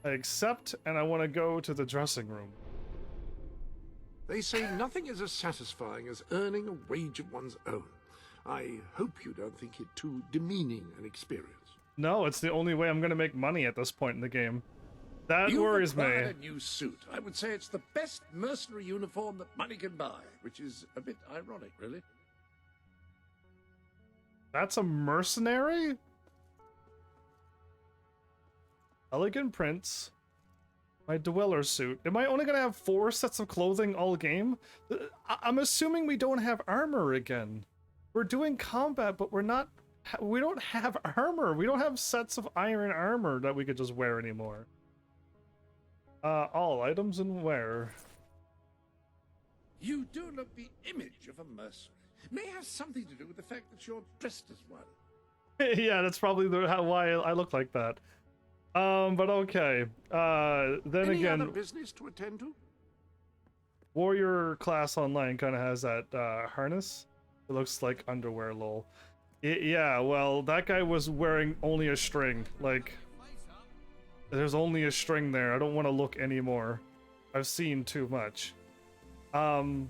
I accept, and I want to go to the dressing room. They say nothing is as satisfying as earning a wage of one's own. I hope you don't think it too demeaning an experience. No, it's the only way I'm gonna make money at this point in the game. That worries me. You've acquired a new suit. I would say it's the best mercenary uniform that money can buy, which is a bit ironic, really. That's a mercenary? Elegant prints. My dweller suit. Am I only gonna have 4 sets of clothing all game? I'm assuming we don't have armor again. We're doing combat, but we don't have armor. We don't have sets of iron armor that we could just wear anymore. All items and wear. You do look the image of a mercenary. May have something to do with the fact that you're dressed as one. Yeah, that's probably why I look like that. But okay. Then Any again, other business to attend to? Warrior class online kind of has that harness. It looks like underwear, lol. Yeah, well, that guy was wearing only a string. Like, there's only a string there. I don't want to look anymore. I've seen too much. You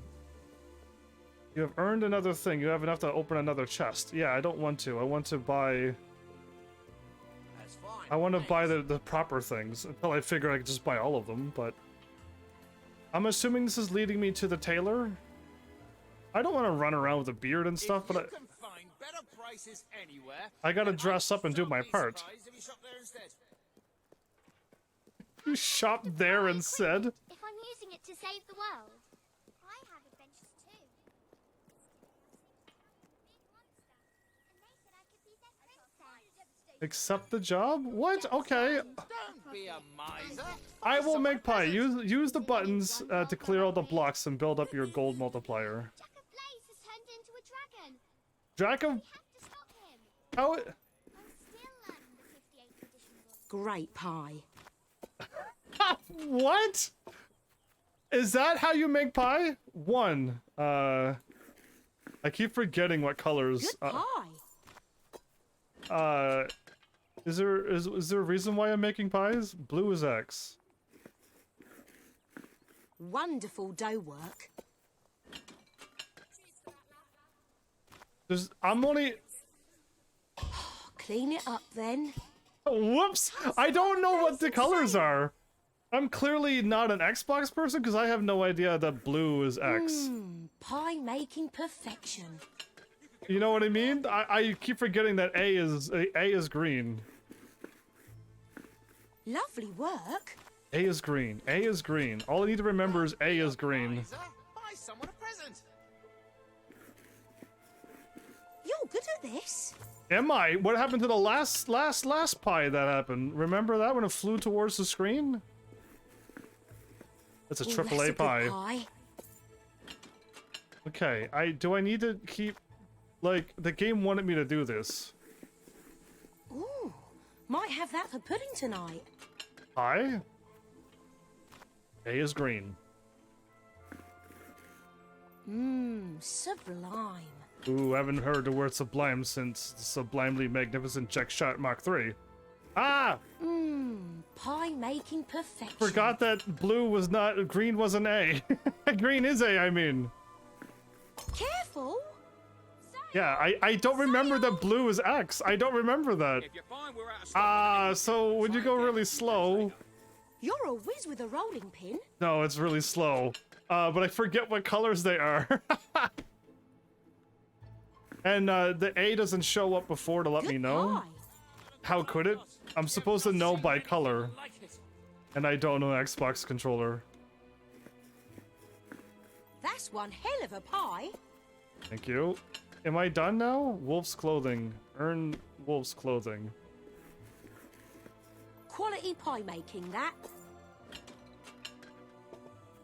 have earned another thing. You have enough to open another chest. Yeah, I don't want to. I want to buy... I want to buy the proper things until I figure I can just buy all of them, but... I'm assuming this is leading me to the tailor? I don't want to run around with a beard and stuff, but I gotta dress up and do my part. You shop there instead? If I'm using it to save the world, I have adventures too. Accept the job? What? Okay. Don't be a miser. I will make pie. Use the buttons to clear all the blocks and build up your gold multiplier. Jack of... How... Great pie. What? Is that how you make pie? One. I keep forgetting what colors. Good pie. Is there a reason why I'm making pies? Blue is X. Wonderful dough work. I'm only... Clean it up then. Whoops! I don't know what the colors are. I'm clearly not an Xbox person because I have no idea that blue is X. Pie making perfection. You know what I mean? I keep forgetting that A is green. Lovely work. A is green. A is green. All I need to remember is A is green. Buy someone a present. You're good at this. Am I? What happened to the last pie that happened? Remember that when it flew towards the screen? It's a AAA pie. Okay, do I need to keep... Like, the game wanted me to do this. Ooh, might have that for pudding tonight. Pie? A is green. Sublime. Ooh, haven't heard the word sublime since the Sublimely Magnificent Check Shot Mark III. Ah! Pie making perfection. Forgot that blue was not... Green was an A. Green is A, I mean. Careful! Yeah, I don't remember that blue is X. I don't remember that. So when you go really slow... You're a whiz with a rolling pin. No, it's really slow. But I forget what colors they are. And the A doesn't show up before to let me know. How could it? I'm supposed to know by color. And I don't know Xbox controller. That's one hell of a pie. Thank you. Am I done now? Wolf's clothing. Earn wolf's clothing. Quality pie making, that.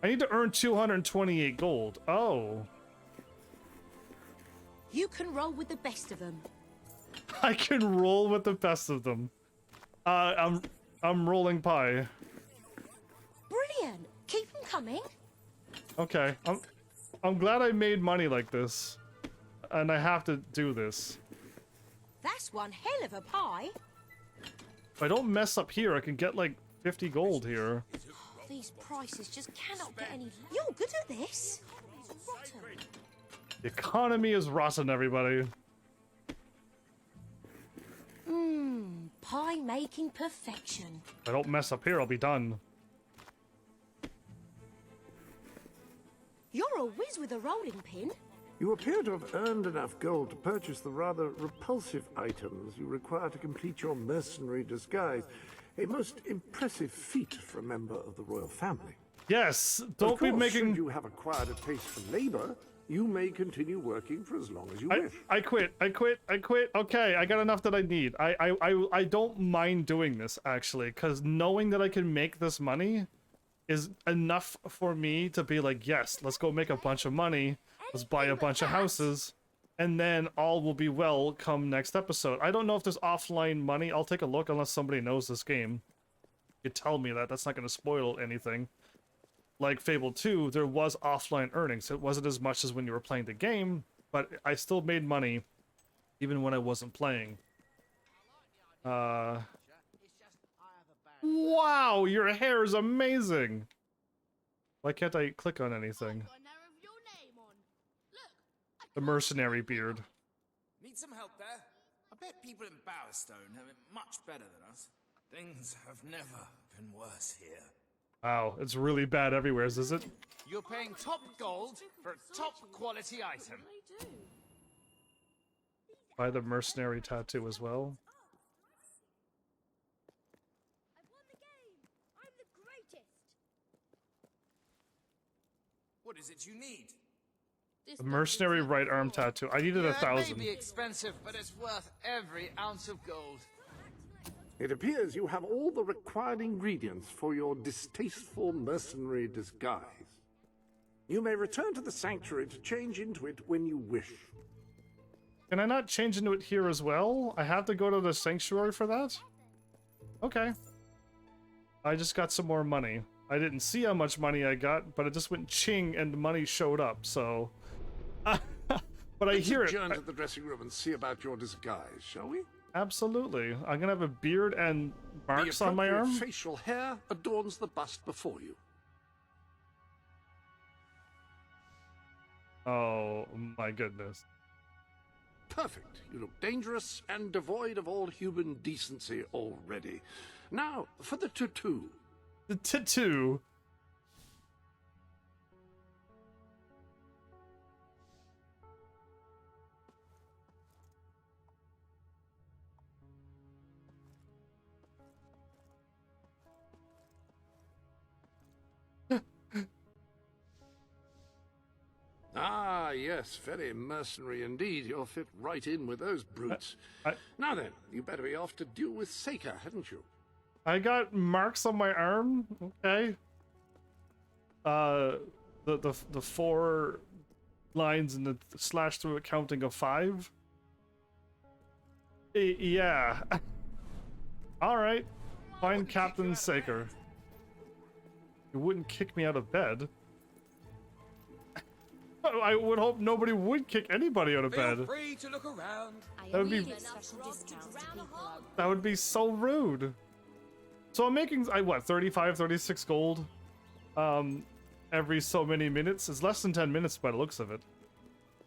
I need to earn 228 gold. Oh. You can roll with the best of them. I can roll with the best of them. I'm rolling pie. Brilliant. Keep them coming. Okay. I'm glad I made money like this. And I have to do this. That's one hell of a pie. If I don't mess up here, I can get like 50 gold here. These prices just cannot get any... You're good at this. Rotten. The economy is rotten, everybody. baking perfection. If I don't mess up here, I'll be done. You're a whiz with a rolling pin. You appear to have earned enough gold to purchase the rather repulsive items you require to complete your mercenary disguise. A most impressive feat for a member of the royal family. Yes, don't be making... should you have acquired a taste for labor, you may continue working for as long as you wish. I quit. Okay, I got enough that I need. I don't mind doing this, actually, because knowing that I can make this money is enough for me to be like, yes, let's go make a bunch of money. Let's buy a bunch of houses, and then all will be well come next episode. I don't know if there's offline money. I'll take a look unless somebody knows this game. You tell me that. That's not going to spoil anything. Like Fable 2, there was offline earnings. It wasn't as much as when you were playing the game, but I still made money even when I wasn't playing. Wow, your hair is amazing! Why can't I click on anything? The mercenary beard. Need some help there? I bet people in Bowerstone have it much better than us. Things have never been worse here. Wow, it's really bad everywhere, is it? You're paying top gold for a top quality item. Buy the mercenary tattoo as well. What is it you need? The mercenary right arm tattoo. I needed 1,000. It may be expensive, but it's worth every ounce of gold. It appears you have all the required ingredients for your distasteful mercenary disguise. You may return to the sanctuary to change into it when you wish. Can I not change into it here as well? I have to go to the sanctuary for that? Okay. I just got some more money. I didn't see how much money I got, but it just went ching and money showed up, so... But I hear it. Let's adjourn to the dressing room and see about your disguise, shall we? Absolutely. I'm gonna have a beard and marks on my arm. The facial hair adorns the bust before you. Oh my goodness. Perfect. You look dangerous and devoid of all human decency already. Now, for the tattoo. The tattoo? Ah, yes, very mercenary indeed. You'll fit right in with those brutes. Now then, you better be off to deal with Seika, hadn't you? I got marks on my arm. Okay. The 4 lines and the slash through it counting of 5. Yeah. All right. Find Captain Saker. You wouldn't kick me out of bed. I would hope nobody would kick anybody out of bed. Feel free to look around. That would be so rude. So I'm making, what, 35, 36 gold every so many minutes. It's less than 10 minutes by the looks of it.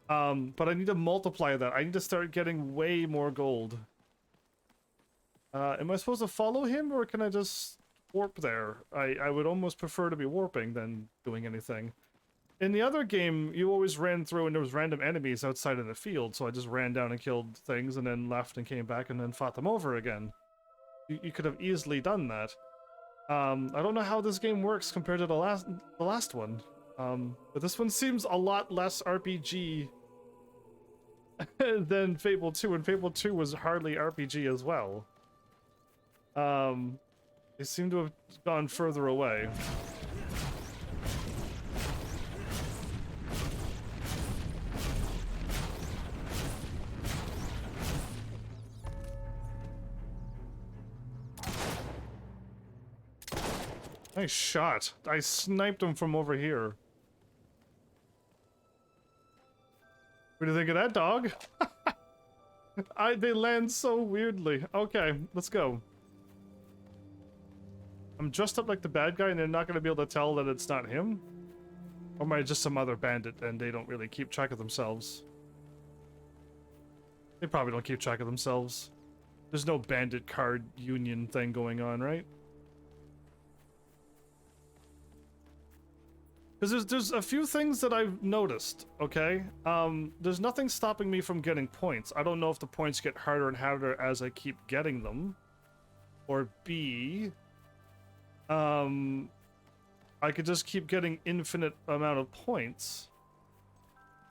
But I need to multiply that. I need to start getting way more gold. Am I supposed to follow him, or can I just warp there? I would almost prefer to be warping than doing anything. In the other game, you always ran through and there was random enemies outside in the field, so I just ran down and killed things and then left and came back and then fought them over again. You could have easily done that. I don't know how this game works compared to the last one, but this one seems a lot less RPG than Fable 2, and Fable 2 was hardly RPG as well. They seem to have gone further away. Nice shot. I sniped him from over here. What do you think of that, dog? They land so weirdly. Okay, let's go. I'm dressed up like the bad guy and they're not going to be able to tell that it's not him? Or am I just some other bandit and they don't really keep track of themselves? They probably don't keep track of themselves. There's no bandit card union thing going on, right? Because there's a few things that I've noticed, okay? There's nothing stopping me from getting points. I don't know if the points get harder and harder as I keep getting them. Or B, I could just keep getting infinite amount of points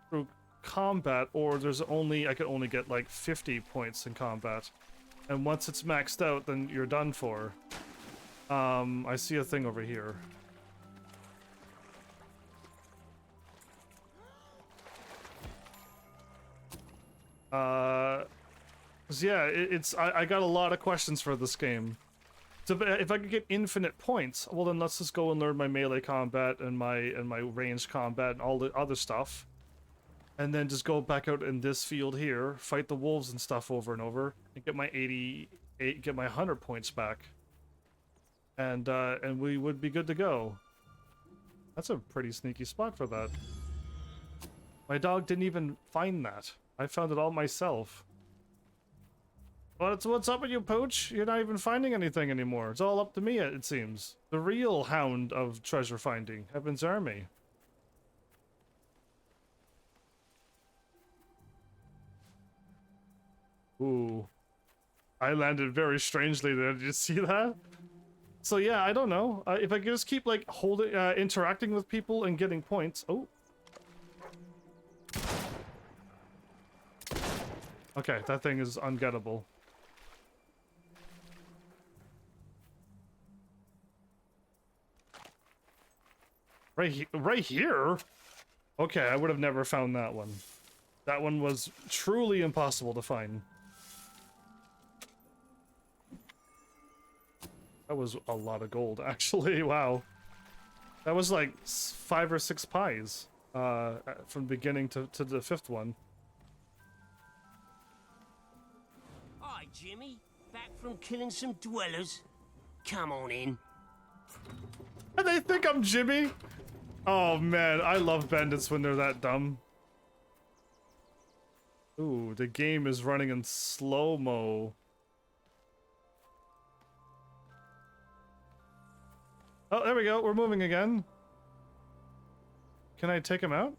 through combat, or I could only get like 50 points in combat. And once it's maxed out, then you're done for. I see a thing over here. Yeah, I got a lot of questions for this game. So if I could get infinite points, well then let's just go and learn my melee combat and my ranged combat and all the other stuff. And then just go back out in this field here, fight the wolves and stuff over and over, and get my 100 points back. And we would be good to go. That's a pretty sneaky spot for that. My dog didn't even find that. I found it all myself. What's up with you, Pooch? You're not even finding anything anymore. It's all up to me, it seems. The real hound of treasure finding. Heaven's Army. Ooh. I landed very strangely there. Did you see that? So yeah, I don't know. If I could just keep like interacting with people and getting points. Oh. Okay, that thing is ungettable. Right here? Okay, I would have never found that one. That one was truly impossible to find. That was a lot of gold, actually. Wow. That was like 5 or 6 pies from beginning to the 5th one. Hi, Jimmy. Back from killing some dwellers. Come on in. And they think I'm Jimmy? Oh man, I love bandits when they're that dumb. Ooh, the game is running in slow-mo. Oh, there we go. We're moving again. Can I take him out?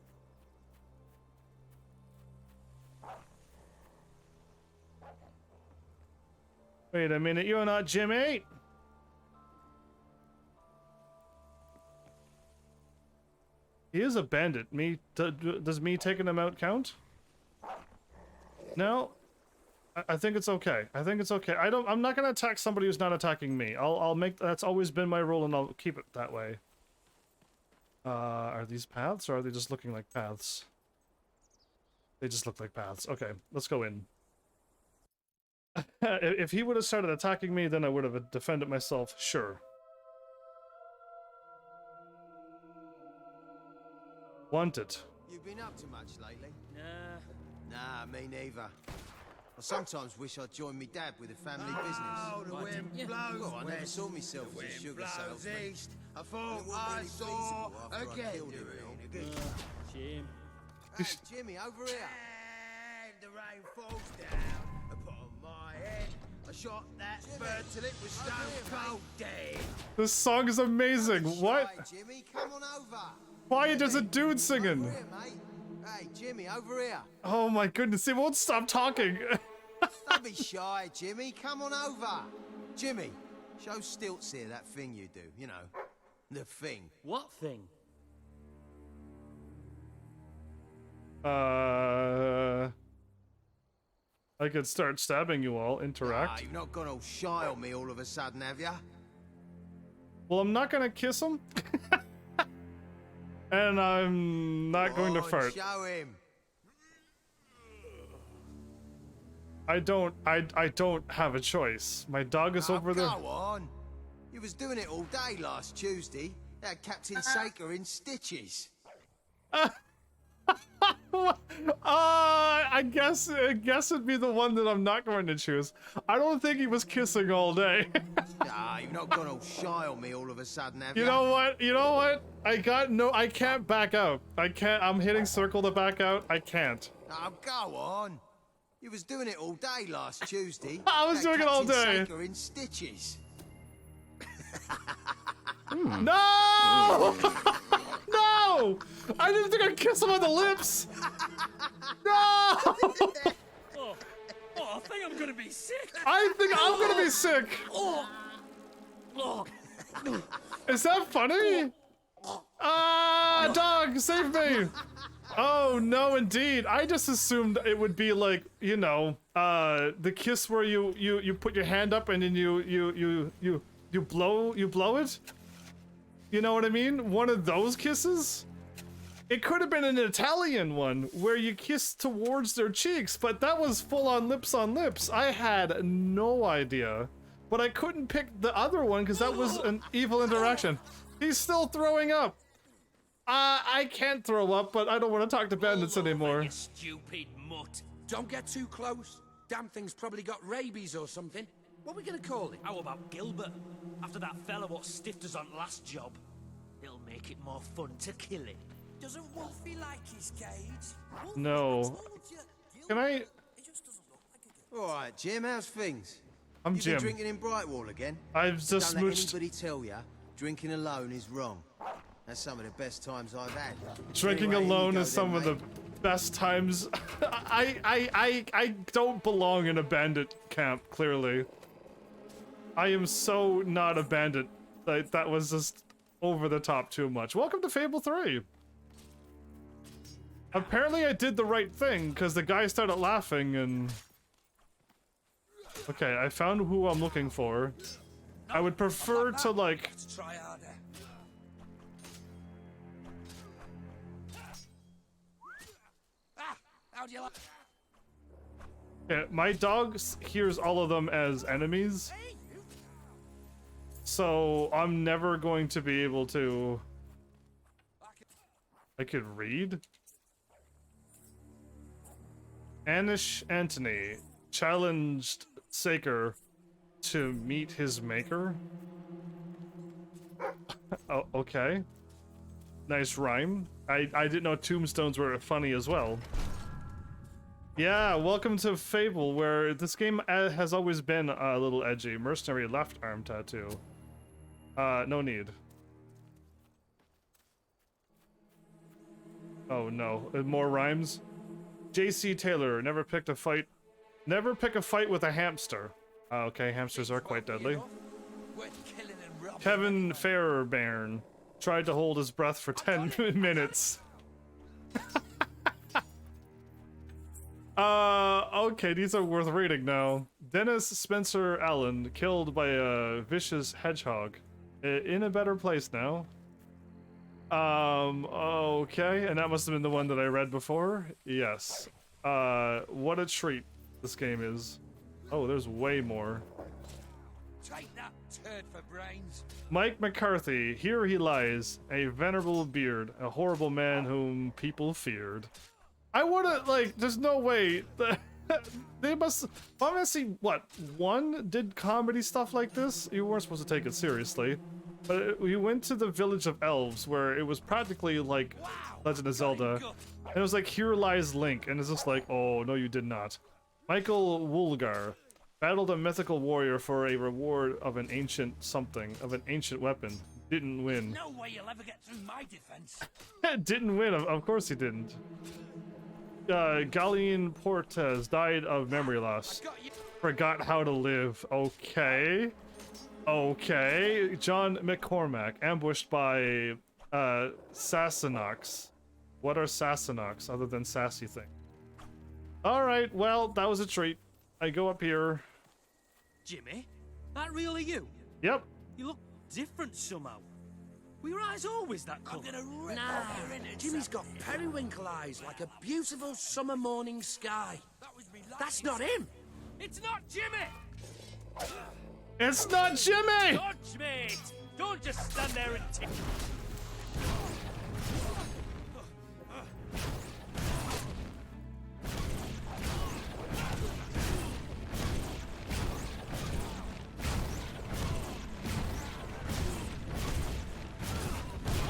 Wait a minute, you're not Jimmy! He is a bandit. Does me taking him out count? No? I think it's okay. I think it's okay. I'm not gonna attack somebody who's not attacking me. I'll make, that's always been my rule and I'll keep it that way. Are these paths or are they just looking like paths? They just look like paths. Okay, let's go in. If he would have started attacking me, then I would have defended myself, sure. Wanted. You been up to much lately? Nah, me neither. I sometimes wish I'd joined me dad with a family business. Oh, the wind blows well, I never saw myself as a sugar salesman. East. I thought I saw again. Jim. Hey, Jimmy, over here. And the rain falls down upon my head. I shot that bird till it was stone cold dead. This song is amazing. What? Jimmy, come on over. Why there's a dude singing? Over here, mate. Hey, Jimmy, over here. Oh my goodness, he won't stop talking. Don't be shy, Jimmy. Come on over. Jimmy, show Stilts here that thing you do, you know. The thing. What thing? I could start stabbing you all. Interact. Ah, you've not gone all shy on me all of a sudden, have ya? Well, I'm not gonna kiss him. And I'm not going to fart. Show him. I don't have a choice. My dog is over there. Go on. You was doing it all day last Tuesday. That had Captain Saker in stitches. I guess it'd be the one that I'm not going to choose. I don't think he was kissing all day. Nah, you've not gone all shy on me all of a sudden, have you? You know what? You know what? I can't back out. I'm hitting circle to back out. I can't. Oh, go on. You was doing it all day last Tuesday. I was doing it all day. Saker in stitches. No! No! I didn't think I'd kiss him on the lips. No! Oh, I think I'm gonna be sick. I think I'm gonna be sick. Is that funny? Ah, dog, save me! Oh no, indeed. I just assumed it would be like, you know, the kiss where you put your hand up and then you blow it. You know what I mean? One of those kisses. It could have been an Italian one where you kiss towards their cheeks, but that was full on lips on lips. I had no idea, but I couldn't pick the other one because that was an evil interaction. He's still throwing up. I can't throw up, but I don't want to talk to bandits anymore. You stupid mutt. Don't get too close. Damn thing's probably got rabies or something. What are we gonna call it? How about Gilbert? After that fella what stiffed us on last job. It'll make it more fun to kill it. Doesn't Wolfie like his cage? No. Can I? All right, Jim. How's things? I'm you Jim. Been drinking in Brightwall again? I've just Don't let smooched. anybody tell you drinking alone is wrong. That's some of the best times I've had. Drinking Anyway, alone you is go some then, of the best times. I don't belong in a bandit camp, clearly. I am so not a bandit. Like, that was just over the top too much. Welcome to Fable 3. Apparently I did the right thing, because the guy started laughing and... Okay, I found who I'm looking for. I would prefer to, like... Try harder. How do you like? Yeah, my dog hears all of them as enemies. So I'm never going to be able to... I could read? Anish Antony challenged Saker to meet his maker. Oh, okay. Nice rhyme. I didn't know tombstones were funny as well. Yeah, welcome to Fable, where this game has always been a little edgy. Mercenary left arm tattoo. No need. Oh no, more rhymes? JC Taylor, never pick a fight with a hamster. Okay, hamsters are quite deadly. Kevin Fairbairn tried to hold his breath for 10 minutes. Okay, these are worth reading now. Dennis Spencer Allen, killed by a vicious hedgehog. In a better place now. Okay, and that must have been the one that I read before. Yes. What a treat this game is. Oh, there's way more. Take that turd for brains. Mike McCarthy, here he lies, a venerable beard, a horrible man whom people feared. I wanna, like, there's no way that they must. Final Fantasy, what, 1 did comedy stuff like this? You weren't supposed to take it seriously. But we went to the village of elves where it was practically like Legend of Zelda. And it was like, here lies Link. And it's just like, oh, no, you did not. Michael Woolgar battled a mythical warrior for a reward of an ancient something, of an ancient weapon. Didn't win. No way you'll ever get through my defense. Didn't win, of course he didn't. Galian Portes died of memory loss. Forgot how to live. Okay. Okay. John McCormack, ambushed by Sassenachs. What are Sassenachs other than sassy thing? Alright, well, that was a treat. I go up here. Jimmy? That really you? Yep. You look different somehow. Were your eyes always that colour? I'm gonna rip off your innards. Jimmy's got periwinkle eyes like a beautiful summer morning sky. That's not him. It's not Jimmy! It's not Jimmy! Dodge, mate! Don't just stand there and tick.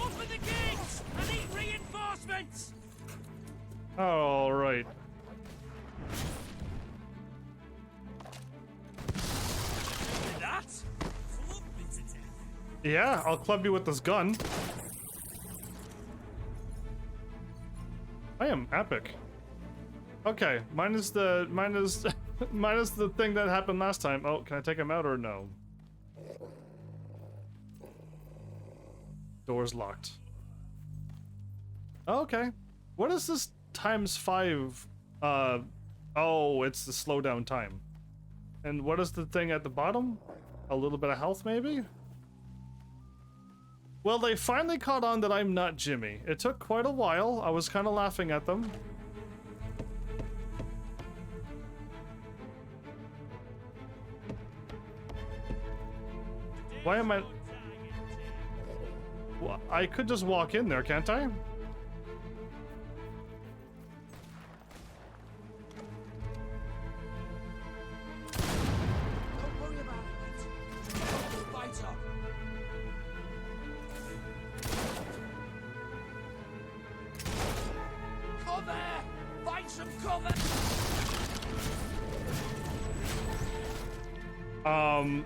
Open the gates! I need reinforcements! All right. Yeah, I'll club you with this gun. I am epic. Okay, minus the minus the thing that happened last time. Oh, can I take him out or no? Door's locked. Okay. What is this ×5? Oh, it's the slowdown time. And what is the thing at the bottom? A little bit of health, maybe? Well, they finally caught on that I'm not Jimmy. It took quite a while. I was kind of laughing at them. Why am I... Well, I could just walk in there, can't I?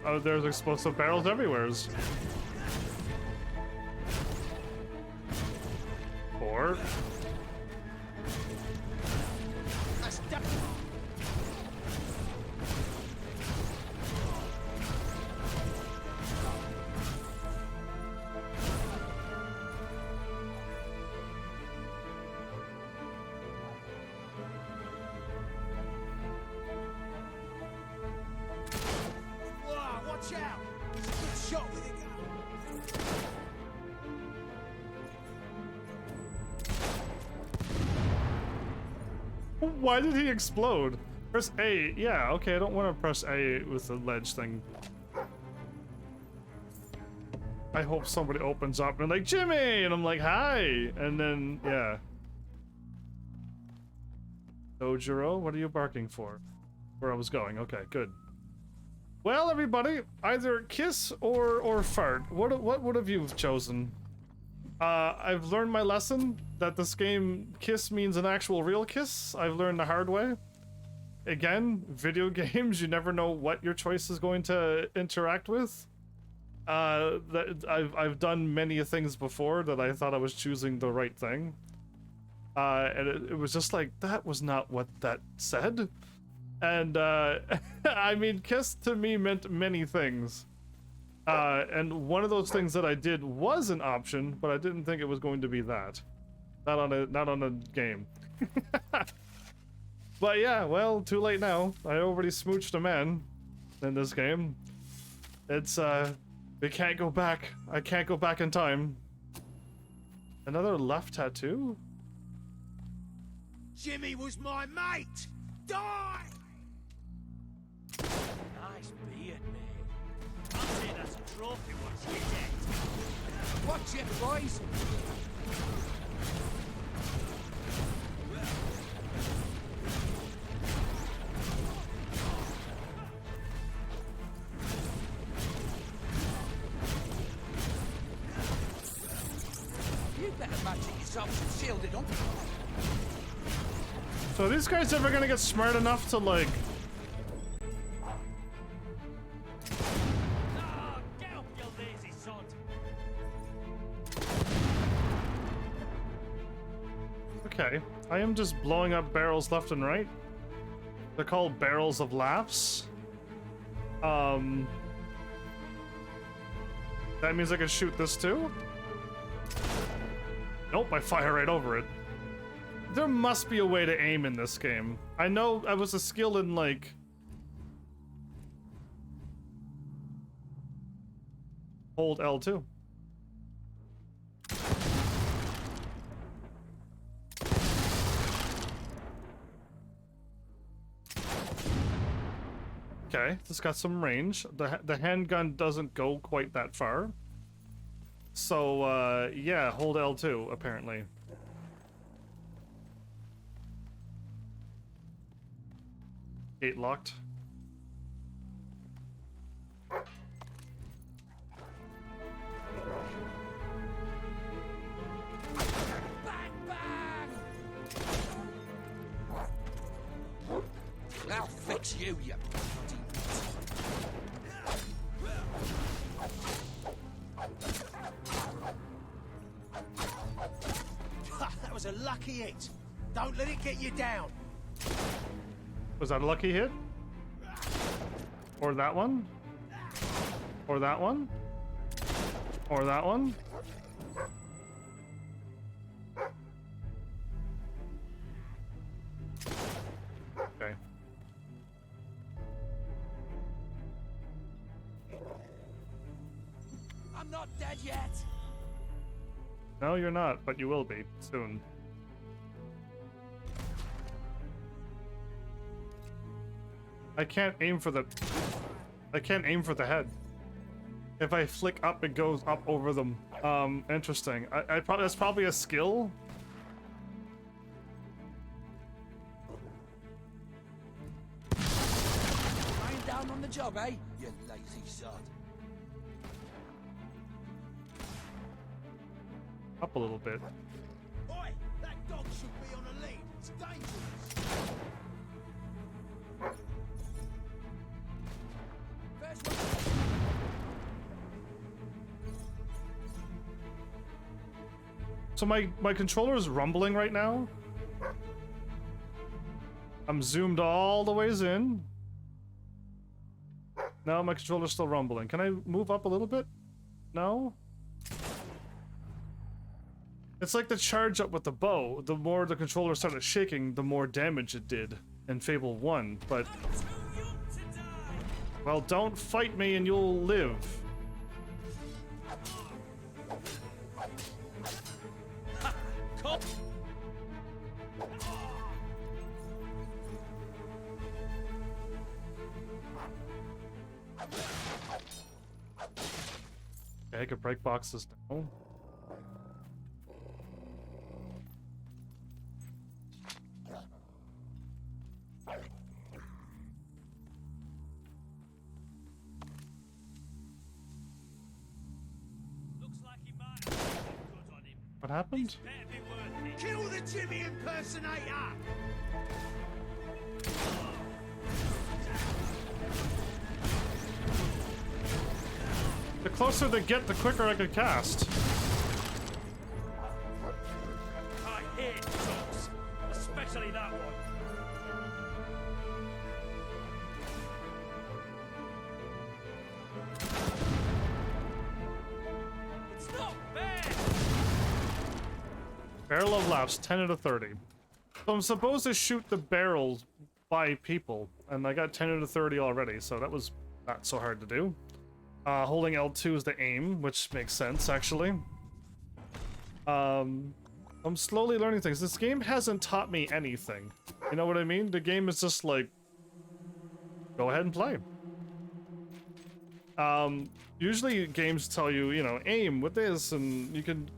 Oh, there's explosive barrels everywhere. 4. Why did he explode? Press A. Yeah, okay, I don't want to press A with the ledge thing. I hope somebody opens up and like, Jimmy! And I'm like, hi! And then, yeah. Ojiro, what are you barking for? Where I was going, okay, good. Well, everybody, either kiss or fart. What would have you chosen? I've learned my lesson that this game kiss means an actual real kiss. I've learned the hard way. Again, video games, you never know what your choice is going to interact with. I've done many things before that I thought I was choosing the right thing. And it was just like, that was not what that said. And I mean, kiss to me meant many things. And one of those things that I did was an option, but I didn't think it was going to be that. Not on a game. But yeah, well, too late now. I already smooched a man in this game. It's we can't go back. I can't go back in time. Another left tattoo? Jimmy was my mate! Die! Nice beard, mate. I'll say that's a trophy once you're dead. Watch it, boys! You better magic yourself and shield it up. So are these guys ever gonna get smart enough to like... Okay, I am just blowing up barrels left and right. They're called barrels of laughs. That means I can shoot this too? Nope, I fire right over it. There must be a way to aim in this game. I know I was a skill in like... Hold L2. Okay, this got some range. The handgun doesn't go quite that far. So, yeah, hold L2, apparently. Gate locked. I'll fix you, you bloody... lucky hit. Don't let it get you down. Was that a lucky hit? Or that one? Or that one? Or that one? Okay. I'm not dead yet. No, you're not, but you will be soon. I can't aim for the head. If I flick up, it goes up over them. Interesting. I probably, that's probably a skill. Lying down on the job, eh? You lazy sod. Up a little bit. Oi, that dog should be on a lead. It's dangerous. First one. So my controller is rumbling right now. I'm zoomed all the ways in. No, my controller's still rumbling. Can I move up a little bit? No? It's like the charge up with the bow. The more the controller started shaking, the more damage it did in Fable 1, but... Well, don't fight me and you'll live. Okay, I could break boxes now. What happened? Kill the Jimmy impersonator! The closer they get, the quicker I can cast. I hate dogs, especially that one. It's not fair. Barrel of laughs, 10 out of 30. So I'm supposed to shoot the barrels by people, and I got 10 out of 30 already, so that was not so hard to do. Holding L2 is the aim, which makes sense, actually. I'm slowly learning things. This game hasn't taught me anything. You know what I mean? The game is just like, go ahead and play. Usually games tell you, you know, aim with this, and you can...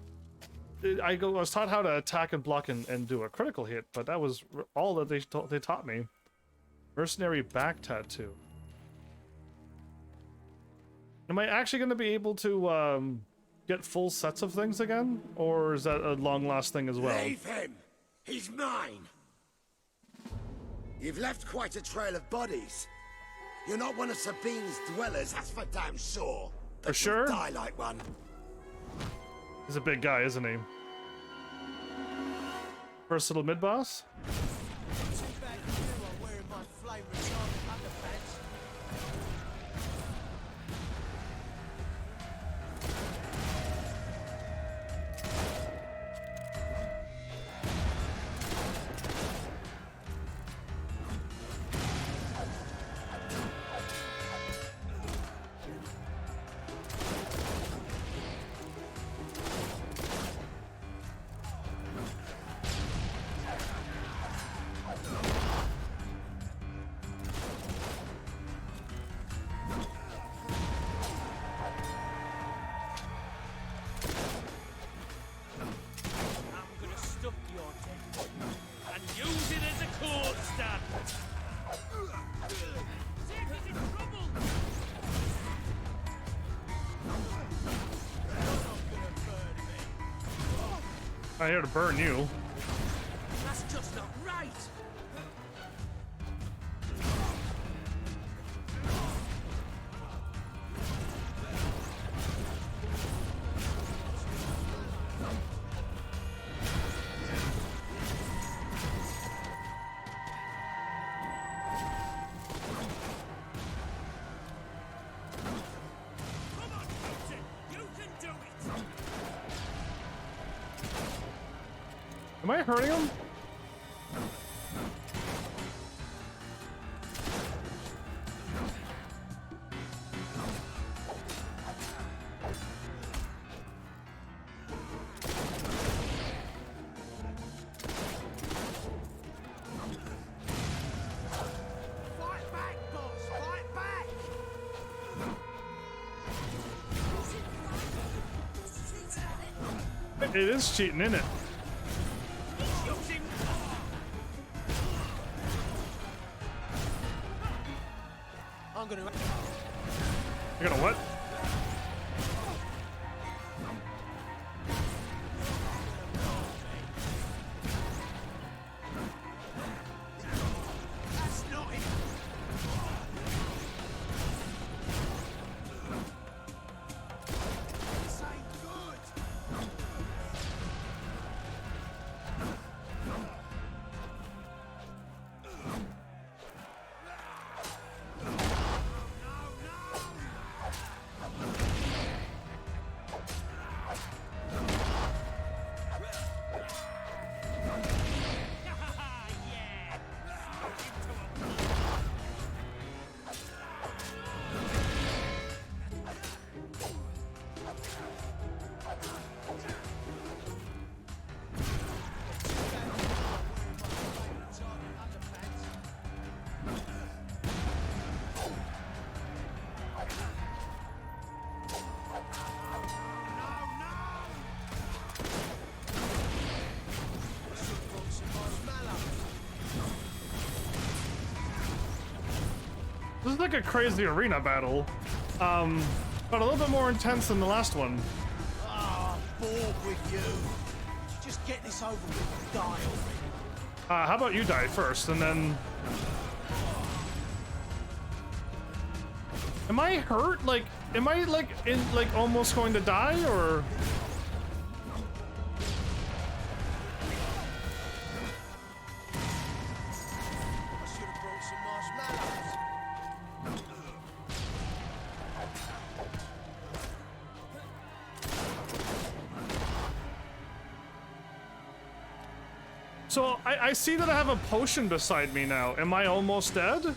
I was taught how to attack and block and do a critical hit, but that was all that they taught me. Mercenary back tattoo. Am I actually going to be able to get full sets of things again? Or is that a long-last thing as well? Leave him! He's mine! You've left quite a trail of bodies. You're not one of Sabine's dwellers, that's for damn sure. For sure? Die like one. He's a big guy, isn't he? First little mid-boss? I'm here to burn you. That's just not right. Am I hurting him? It is cheating, isn't it? I'm gonna... You're gonna what? That's not it. This ain't good. This is like a crazy arena battle, but a little bit more intense than the last one. Ah, bored with you. Just get this over with and die already. How about you die first, and then... Am I hurt? Like, am I like almost going to die, or? I should have brought some marshmallows. So I see that I have a potion beside me now. Am I almost dead?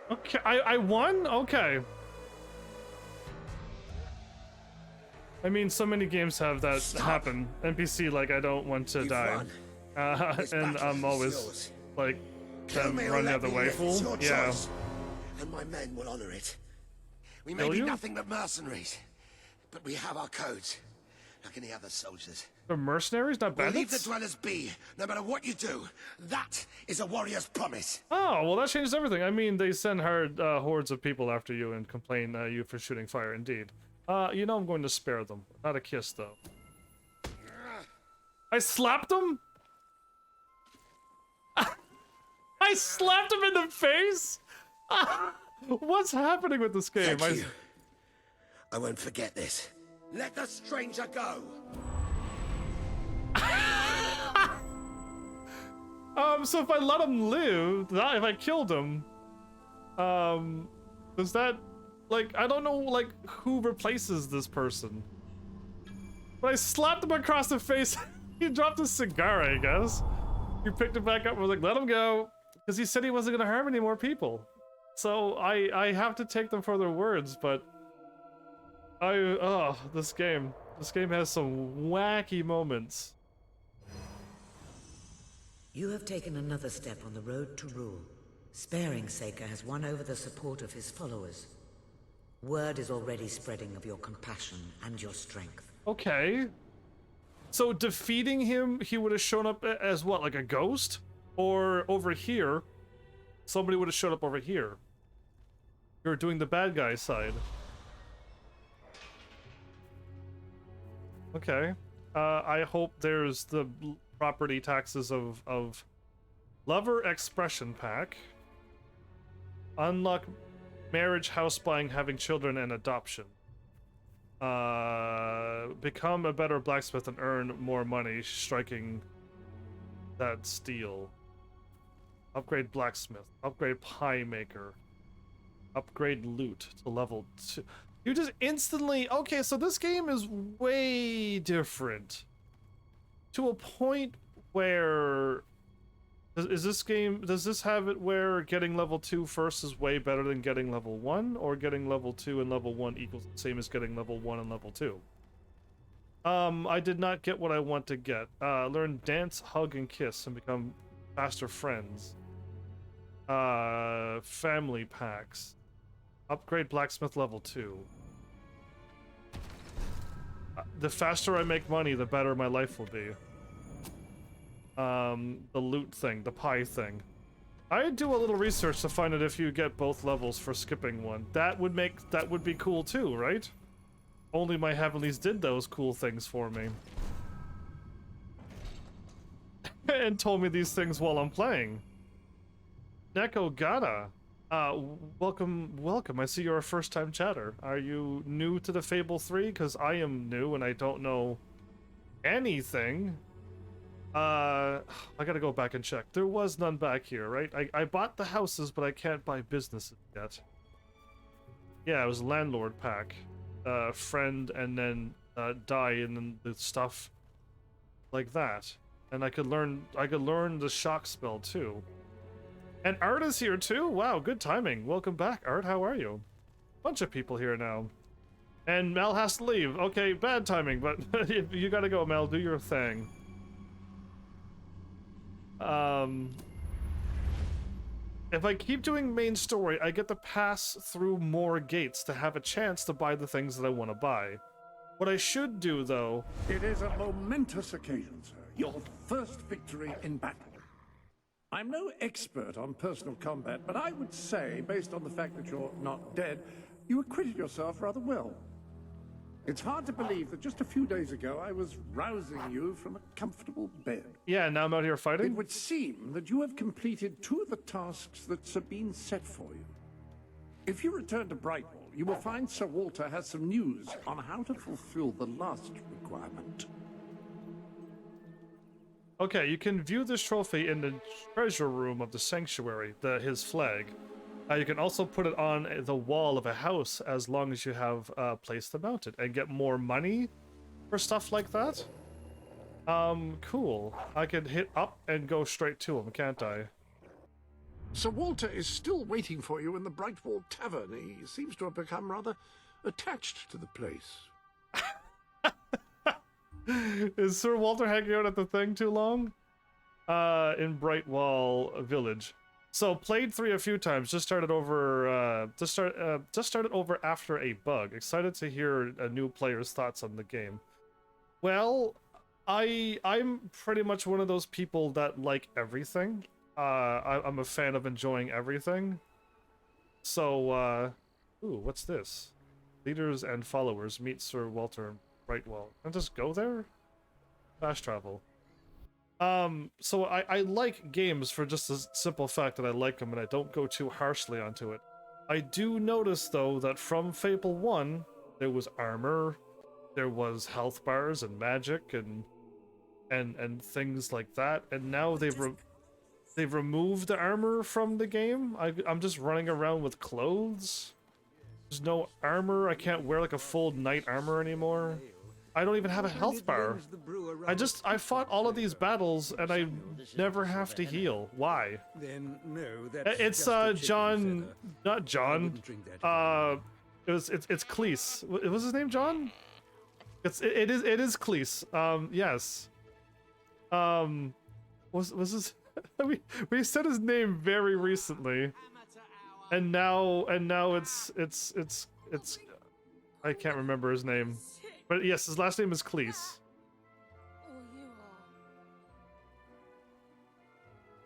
Okay, I won? Okay. I mean, so many games have that happen. NPC, like, I don't want to die. And I'm always, like, them run the other way, fool. Yeah. And my men will honor it. We Will may be you? nothing but mercenaries, but we have our codes, like any other soldiers. They're mercenaries, not We'll leave bandits? the dwellers be, no matter what you do. That is a warrior's promise. Oh, well, that changes everything. I mean, they send hordes of people after you and complain you for shooting fire, indeed. You know I'm going to spare them. Not a kiss, though. I slapped him? I slapped him in the face? What's happening with this game? Thank you. I won't forget this. Let the stranger go. So if I let him live, if I killed him, does that, like, I don't know, like, who replaces this person? But I slapped him across the face. He dropped his cigar, I guess. He picked it back up and was like, let him go. Because he said he wasn't going to harm any more people. So I have to take them for their words, but this game has some wacky moments. You have taken another step on the road to rule. Sparing Saker has won over the support of his followers. Word is already spreading of your compassion and your strength. Okay. So defeating him, he would have shown up as what, like a ghost? Or over here, somebody would have showed up over here. You're doing the bad guy side. Okay. I hope there's the property taxes of Lover Expression Pack. Unlock marriage, house buying, having children, and adoption. Become a better blacksmith and earn more money striking that steel. Upgrade blacksmith. Upgrade pie maker. Upgrade loot to level 2. You just instantly... Okay, so this game is way different. To a point where... Is this game... Does this have it where getting level 2 first is way better than getting level 1? Or getting level 2 and level 1 equals the same as getting level 1 and level 2? I did not get what I want to get. Learn dance, hug, and kiss and become faster friends. Family packs. Upgrade blacksmith level 2. The faster I make money, the better my life will be. The loot thing, the pie thing. I'd do a little research to find out if you get both levels for skipping one. That would be cool too, right? Only my heavenlies did those cool things for me. And told me these things while I'm playing. Neko Gata. Welcome. I see you're a first-time chatter. Are you new to the Fable 3? Because I am new and I don't know anything. I gotta go back and check. There was none back here, right? I bought the houses, but I can't buy businesses yet. Yeah, it was landlord pack. Friend, and then die, and then the stuff like that. And I could learn the shock spell too. And Art is here too? Wow, good timing. Welcome back, Art. How are you? Bunch of people here now. And Mel has to leave. Okay, bad timing, but you gotta go, Mel. Do your thing. If I keep doing main story, I get to pass through more gates to have a chance to buy the things that I want to buy. What I should do, though... It is a momentous occasion, sir. Your first victory in battle. I'm no expert on personal combat, but I would say, based on the fact that you're not dead, you acquitted yourself rather well. It's hard to believe that just a few days ago I was rousing you from a comfortable bed. Yeah, now I'm out here fighting? It would seem that you have completed 2 of the tasks that Sabine set for you. If you return to Brightwall, you will find Sir Walter has some news on how to fulfill the last requirement. Okay, you can view this trophy in the treasure room of the sanctuary, his flag. You can also put it on the wall of a house as long as you have a place to mount it and get more money for stuff like that. Cool. I could hit up and go straight to him, can't I? Sir Walter is still waiting for you in the Brightwall Tavern. He seems to have become rather attached to the place. Is Sir Walter hanging out at the thing too long? In Brightwall Village. So played 3 a few times. Just started over. Just started over after a bug. Excited to hear a new player's thoughts on the game. Well, I'm pretty much one of those people that like everything. I'm a fan of enjoying everything. So, ooh, what's this? Leaders and followers meet Sir Walter Brightwall. Can I just go there? Fast travel. So I like games for just the simple fact that I like them and I don't go too harshly onto it. I do notice, though, that from Fable 1, there was armor, there was health bars and magic and things like that, and now they've removed the armor from the game. I'm just running around with clothes. There's no armor. I can't wear like a full knight armor anymore. I don't even have a health bar. I fought all of these battles and I never have to heal. Why? Then no, that's it's John, not John. It's Cleese. Was his name John? It is Cleese. Yes. Was his we said his name very recently, and now it's I can't remember his name, but yes, his last name is Cleese.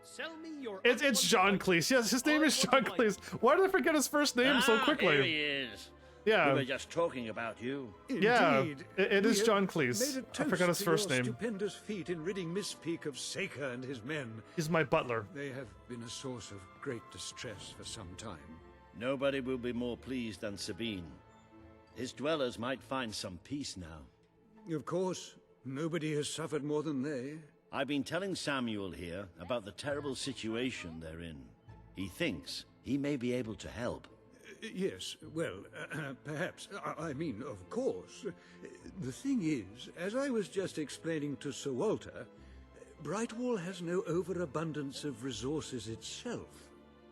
Sell me your It's John Cleese. Yes, his name is John Cleese. Why did I forget his first name so quickly? Here he is. Yeah. We were just talking about you. Yeah, it is John Cleese. Made a I forgot his toast first to your name. Stupendous feat in ridding Miss Peak of Saker and his men. He's my butler. They have been a source of great distress for some time. Nobody will be more pleased than Sabine. His dwellers might find some peace now. Of course, nobody has suffered more than they. I've been telling Samuel here about the terrible situation they're in. He thinks he may be able to help. Yes, well, perhaps. I mean, of course. The thing is, as I was just explaining to Sir Walter, Brightwall has no overabundance of resources itself.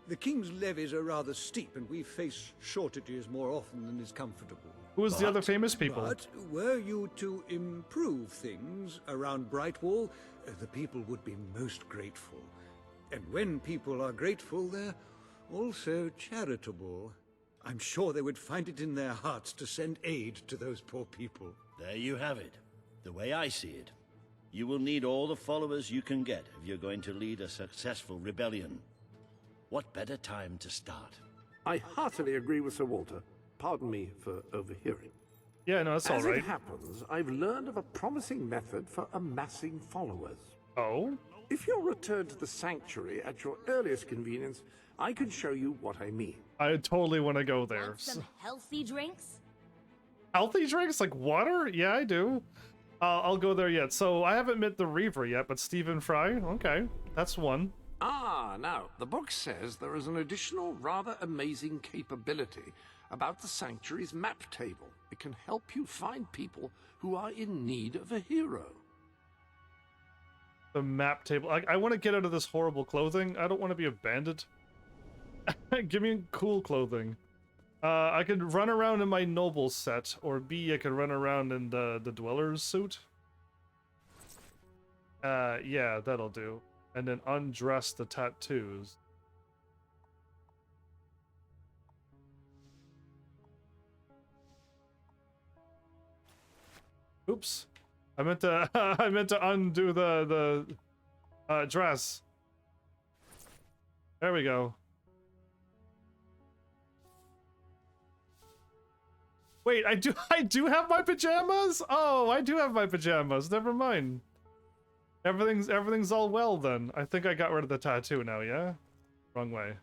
The King's levies are rather steep, and we face shortages more often than is comfortable. Who's the other famous people? But were you to improve things around Brightwall, the people would be most grateful. And when people are grateful, they're also charitable. I'm sure they would find it in their hearts to send aid to those poor people. There you have it. The way I see it. You will need all the followers you can get if you're going to lead a successful rebellion. What better time to start? I heartily agree with Sir Walter. Pardon me for overhearing. Yeah, no, that's all right. As it happens, I've learned of a promising method for amassing followers. Oh? If you'll return to the sanctuary at your earliest convenience, I can show you what I mean. I totally want to go there. Want some healthy drinks? Healthy drinks? Like water? Yeah, I do. I'll go there yet. So I haven't met the Reaver yet, but Stephen Fry? Okay, that's one. Now, the book says there is an additional rather amazing capability about the sanctuary's map table. It can help you find people who are in need of a hero. The map table. I want to get out of this horrible clothing. I don't want to be a bandit. Give me cool clothing. I could run around in my noble set, or B, I could run around in the dweller's suit. Yeah, that'll do. And then undress the tattoos. Oops. I meant to I meant to undo the dress. There we go. Wait, I do have my pajamas? Oh, I do have my pajamas. Never mind. Everything's all well then. I think I got rid of the tattoo now, yeah? Wrong way.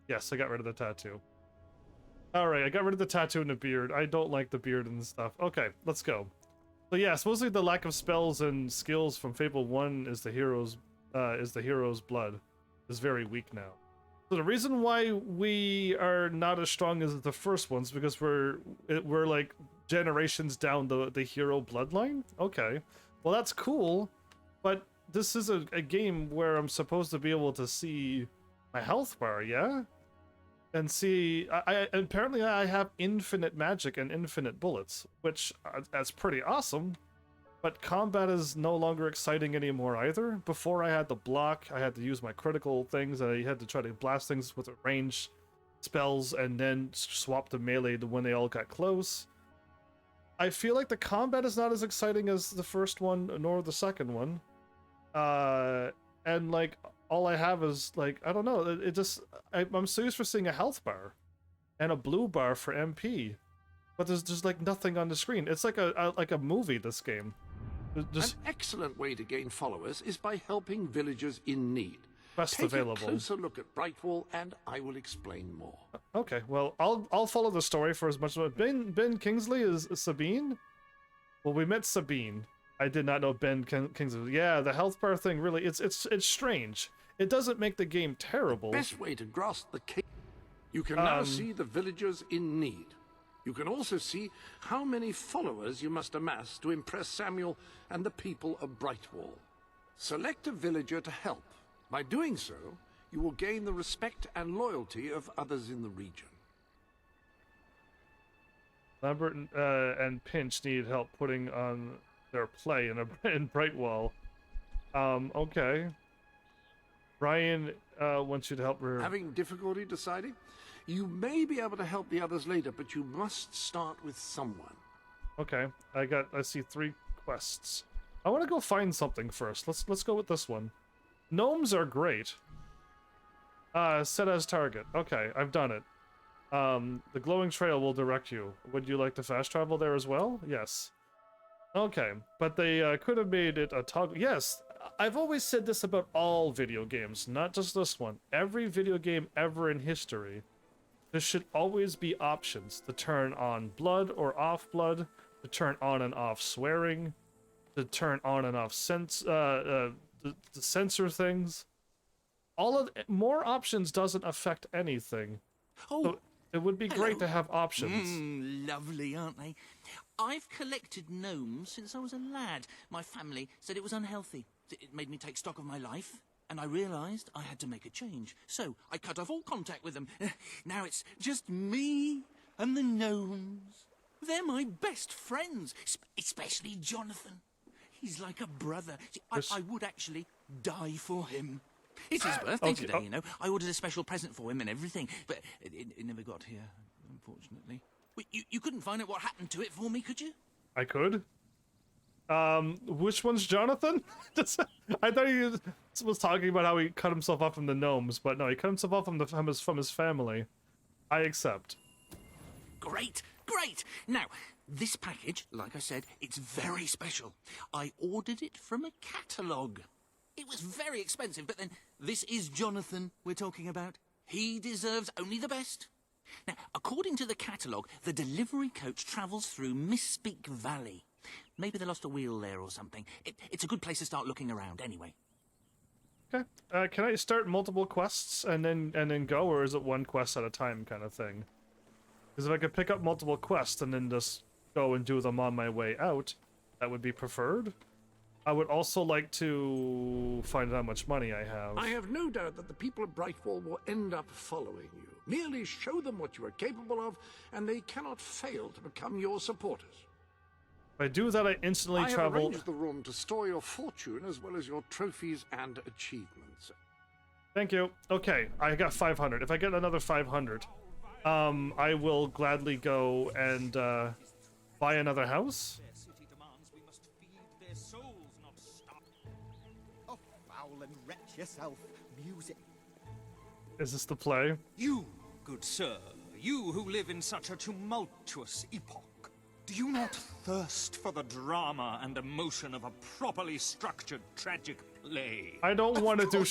Yes, I got rid of the tattoo. Alright, I got rid of the tattoo and the beard. I don't like the beard and stuff. Okay, let's go. So yeah, supposedly the lack of spells and skills from Fable 1 is the hero's blood. Is very weak now. So the reason why we are not as strong as the first ones because we're like generations down the hero bloodline? Okay. Well, that's cool, but this is a game where I'm supposed to be able to see my health bar, yeah? And see, apparently I have infinite magic and infinite bullets, which that's pretty awesome. But combat is no longer exciting anymore either. Before I had to block, I had to use my critical things, I had to try to blast things with range spells and then swap to melee when they all got close. I feel like the combat is not as exciting as the first one, nor the second one. And like, all I have is like, I don't know, I'm so used for seeing a health bar and a blue bar for MP, but there's just like nothing on the screen. It's like a movie, this game. Just... An excellent way to gain followers is by helping villagers in need. Best Take available. a closer look at Brightwall, and I will explain more. Okay, well, I'll follow the story for as much as Ben Kingsley is Sabine. Well, we met Sabine. I did not know Ben Kingsley. Yeah, the health bar thing really it's strange. It doesn't make the game terrible. The best way to grasp the case. You can now see the villagers in need. You can also see how many followers you must amass to impress Samuel and the people of Brightwall. Select a villager to help. By doing so, you will gain the respect and loyalty of others in the region. Lambert and Pinch need help putting on their play in Brightwall. Okay. Ryan wants you to help her. Having difficulty deciding? You may be able to help the others later, but you must start with someone. Okay, I see 3 quests. I want to go find something first. Let's go with this one. Gnomes are great. Set as target. Okay, I've done it. The glowing trail will direct you. Would you like to fast travel there as well? Yes. Okay, but they could have made it a toggle. Yes, I've always said this about all video games, not just this one. Every video game ever in history, there should always be options to turn on blood or off blood, to turn on and off swearing, to turn on and off to censor things. More options doesn't affect anything. Oh, so it would be great to have options. Lovely, aren't they? I've collected gnomes since I was a lad. My family said it was unhealthy. It made me take stock of my life, and I realised I had to make a change. So I cut off all contact with them. Now it's just me and the gnomes. They're my best friends, especially Jonathan. He's like a brother. See, I would actually die for him. It's his birthday today, you know. I ordered a special present for him and everything, but it never got here, unfortunately. You couldn't find out what happened to it for me, could you? I could. Which one's Jonathan? I thought he was talking about how he cut himself off from the gnomes, but no, he cut himself off from his family. I accept. Great, great! Now, this package, like I said, it's very special. I ordered it from a catalogue. It was very expensive, but then this is Jonathan we're talking about. He deserves only the best. Now, according to the catalogue, the delivery coach travels through Misspeak Valley. Maybe they lost a wheel there or something. It's a good place to start looking around, anyway. Okay. Can I start multiple quests and then go, or is it one quest at a time kind of thing? Because if I could pick up multiple quests and then just go and do them on my way out, that would be preferred. I would also like to find out how much money I have. I have no doubt that the people of Brightwall will end up following you. Merely show them what you are capable of, and they cannot fail to become your supporters. If I do that, I instantly I travel... have arranged the room to store your fortune as well as your trophies and achievements. Thank you. Okay, I got 500. If I get another 500, I will gladly go and buy another house. Oh, foul and wretch yourself. Music. Is this the play? You, good sir, you who live in such a tumultuous epoch, do you not thirst for the drama and emotion of a properly structured tragic play? I don't want to do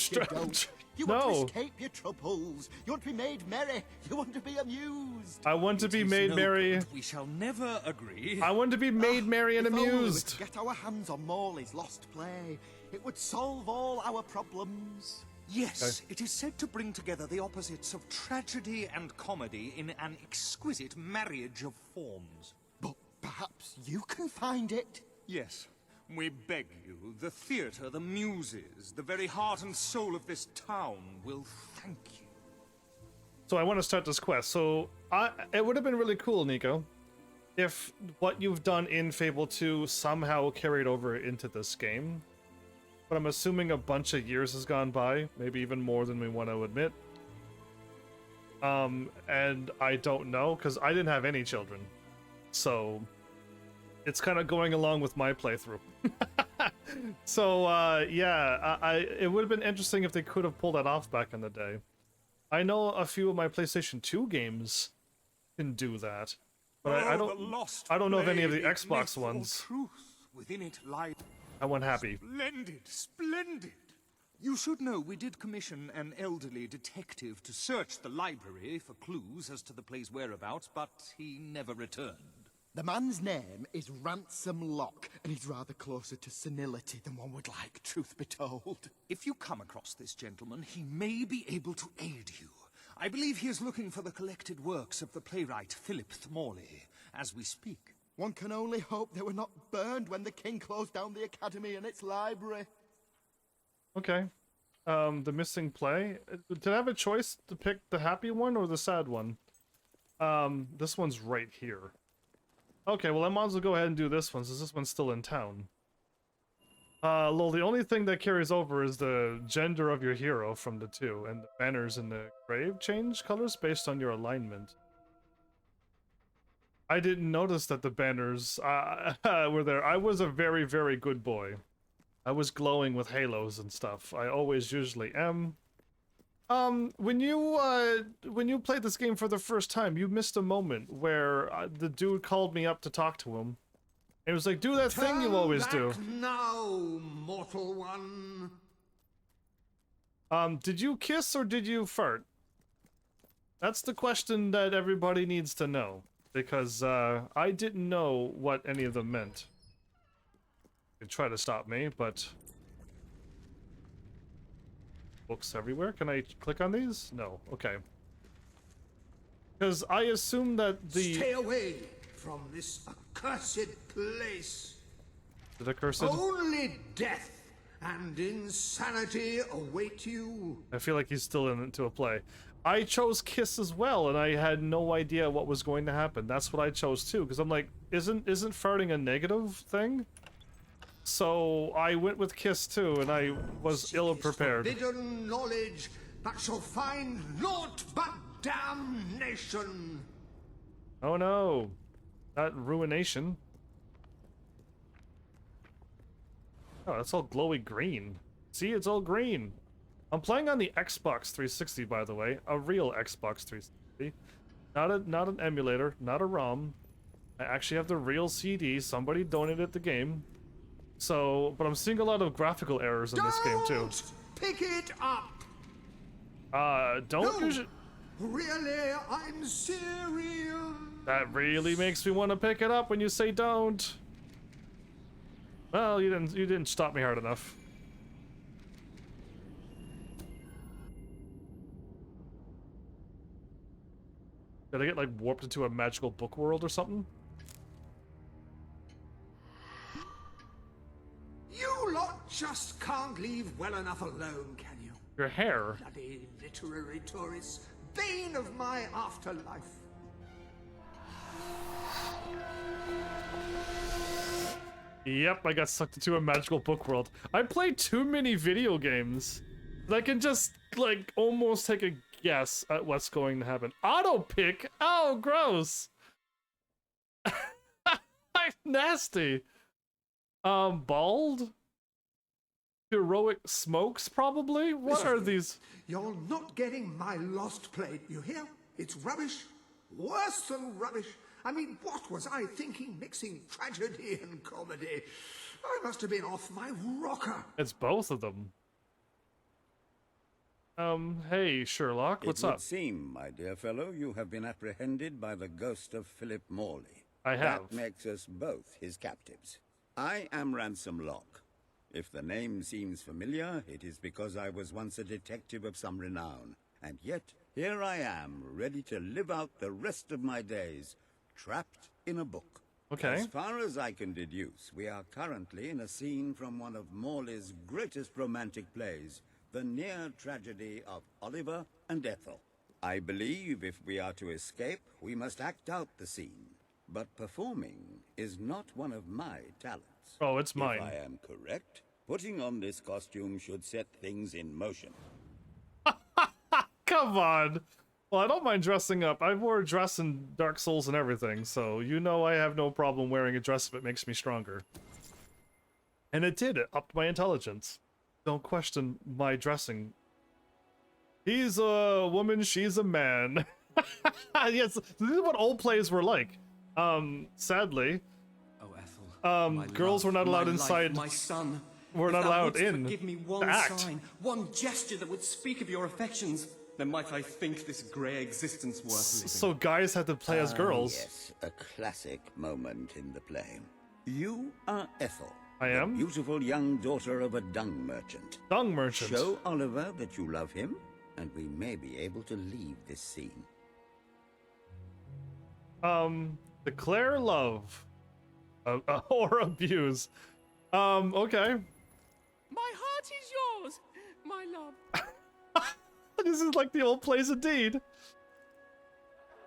You want to escape your troubles. You want to be made merry. You want to be amused. I want to be made merry. We shall never agree. I want to be made merry and amused. If only we could get our hands on Morley's lost play, it would solve all our problems. Yes, it is said to bring together the opposites of tragedy and comedy in an exquisite marriage of forms. But perhaps you can find it. Yes, we beg you. The theatre, the muses, the very heart and soul of this town will thank you. So I want to start this quest. So it would have been really cool, Nico, if what you've done in Fable 2 somehow carried over into this game. But I'm assuming a bunch of years has gone by, maybe even more than we want to admit. And I don't know, because I didn't have any children. So it's kind of going along with my playthrough. So, yeah, it would have been interesting if they could have pulled that off back in the day. I know a few of my PlayStation 2 games can do that, but I don't know if any of the Xbox ones. Truth within it lies. I went happy. Splendid, splendid. You should know we did commission an elderly detective to search the library for clues as to the play's whereabouts, but he never returned. The man's name is Ransom Locke, and he's rather closer to senility than one would like, truth be told. If you come across this gentleman, he may be able to aid you. I believe he is looking for the collected works of the playwright Philip Thmorley, as we speak. One can only hope they were not burned when the king closed down the academy and its library. Okay. The missing play. Did I have a choice to pick the happy one or the sad one? This one's right here. Okay, well I might as well go ahead and do this one since this one's still in town. Lol, the only thing that carries over is the gender of your hero from the two, and the banners in the grave change colors based on your alignment. I didn't notice that the banners were there. I was a very, very good boy. I was glowing with halos and stuff. I always usually am. When you played this game for the first time, you missed a moment where the dude called me up to talk to him. It was like, do that thing you always do. Now, mortal one. Did you kiss or did you fart? That's the question that everybody needs to know. Because, I didn't know what any of them meant. They try to stop me, but... Books everywhere? Can I click on these? No. Okay. Because I assume that the... Stay away from this accursed place. The accursed? Only death and insanity await you. I feel like he's still into a play. I chose kiss as well, and I had no idea what was going to happen. That's what I chose too, because I'm like, isn't farting a negative thing? So I went with kiss too, and I was ill-prepared. Forbidden knowledge that shall find naught but damnation. Oh no, that ruination. Oh, that's all glowy green. See, it's all green. I'm playing on the Xbox 360, by the way, a real Xbox 360, not an emulator, not a ROM. I actually have the real CD. Somebody donated the game. So, but I'm seeing a lot of graphical errors in this game too. Pick it up. Don't. No, really, I'm serious. That really makes me want to pick it up when you say don't. Well, you didn't stop me hard enough. Did I get like warped into a magical book world or something? You lot just can't leave well enough alone, can you? Your hair. Bloody literary tourists, bane of my afterlife. Yep, I got sucked into a magical book world. I play too many video games. I can just, like, almost take a guess at what's going to happen. Auto pick? Oh, gross. Nasty. Bald? Heroic smokes, probably? What Listen, are these? You're not getting my lost plate, you hear? It's rubbish. Worse than rubbish. I mean, what was I thinking mixing tragedy and comedy? I must have been off my rocker. It's both of them. Hey, Sherlock, what's up? It would seem, my dear fellow, you have been apprehended by the ghost of Philip Morley. I have. That makes us both his captives. I am Ransom Locke. If the name seems familiar, it is because I was once a detective of some renown. And yet, here I am, ready to live out the rest of my days, trapped in a book. Okay. As far as I can deduce, we are currently in a scene from one of Morley's greatest romantic plays, The Near Tragedy of Oliver and Ethel. I believe if we are to escape, we must act out the scene. But performing is not one of my talents. Oh, it's mine. If I am correct, putting on this costume should set things in motion. Come on. Well, I don't mind dressing up. I wore a dress in Dark Souls and everything, so you know I have no problem wearing a dress if it makes me stronger. And it did. It upped my intelligence. Don't question my dressing. He's a woman, she's a man. Yes, this is what old plays were like. Sadly, girls were not allowed inside. My son, were not allowed in. Give me one sign, one gesture that would speak of your affections. Then might I think this grey existence worth living. So guys had to play as girls. Yes, a classic moment in the play. You are Ethel. I am? The beautiful young daughter of a dung merchant. Dung merchant. Show Oliver that you love him, and we may be able to leave this scene. Declare love. Or abuse. Okay. My heart is yours, my love. This is like the old plays indeed.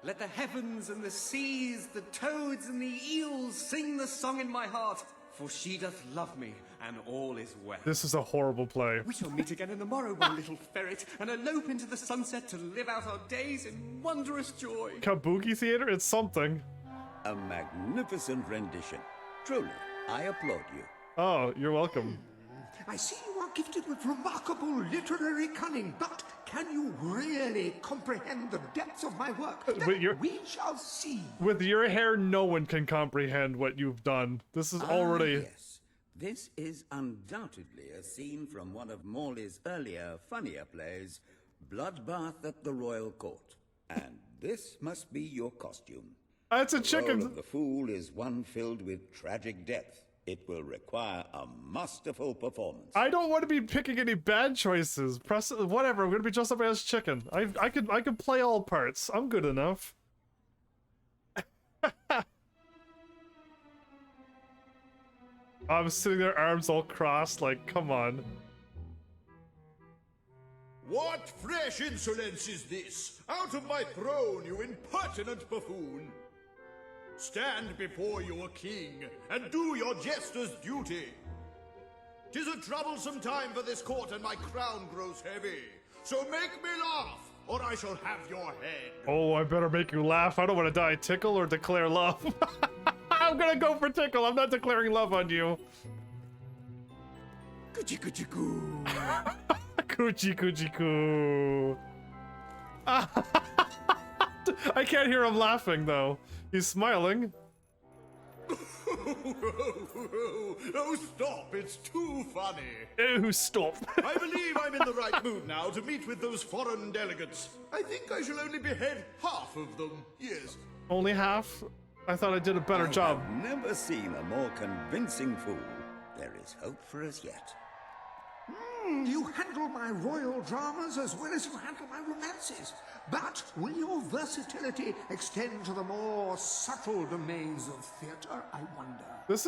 Let the heavens and the seas, the toads and the eels sing the song in my heart. for she doth love me, and all is well. This is a horrible play. We shall meet again in the morrow, my little ferret, and elope into the sunset to live out our days in wondrous joy. Kabuki theater? It's something. A magnificent rendition. Truly, I applaud you. Oh, you're welcome. I see you are gifted with remarkable literary cunning, but can you really comprehend the depths of my work? We shall see. With your hair, no one can comprehend what you've done. This is already... Yes. This is undoubtedly a scene from one of Morley's earlier, funnier plays, Bloodbath at the Royal Court. And this must be your costume. It's a The chicken. role of the fool is one filled with tragic depth. It will require a masterful performance. I don't want to be picking any bad choices. Press whatever. I'm gonna be dressed up as chicken. I could play all parts. I'm good enough. I'm sitting there, arms all crossed, like, come on. What fresh insolence is this? Out of my throne, you impertinent buffoon! Stand before your king, and do your jester's duty. 'Tis a troublesome time for this court, and my crown grows heavy. So make me laugh, or I shall have your head. Oh, I better make you laugh. I don't want to die. Tickle or declare love? I'm gonna go for tickle. I'm not declaring love on you. Coochie coochie coo. Coochie coochie coo. I can't hear him laughing though. He's smiling. Oh, stop! It's too funny. Oh, stop. I believe I'm in the right mood now to meet with those foreign delegates. I think I shall only behead half of them. Yes. Only half? I thought I did a better job. I've never seen a more convincing fool. There is hope for us yet. You handle my royal dramas as well as you handle my romances. But will your versatility extend to the more subtle domains of theatre, I wonder? This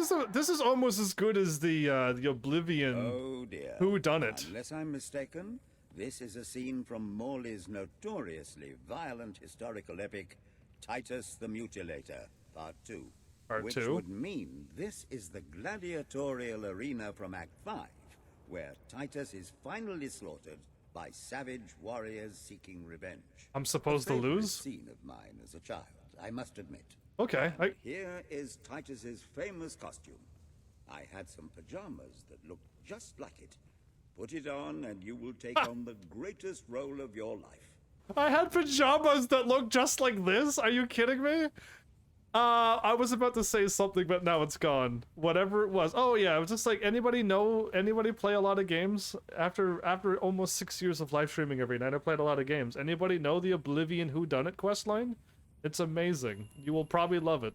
is almost as good as the Oblivion. Oh dear. Who done it? Unless I'm mistaken, this is a scene from Morley's notoriously violent historical epic, Titus the Mutilator, Part 2. Part which 2? would mean this is the gladiatorial arena from Act 5, where Titus is finally slaughtered by savage warriors seeking revenge. I'm supposed to A favorite lose? scene of mine as a child, I must admit. Okay. Here is Titus's famous costume. I had some pajamas that looked just like it. Put it on and you will take on the greatest role of your life. I had pajamas that look just like this? Are you kidding me? I was about to say something, but now it's gone. Whatever it was. Oh yeah, it was just like, anybody play a lot of games? After almost 6 years of live streaming every night, I played a lot of games. Anybody know the Oblivion Whodunit questline? It's amazing. You will probably love it.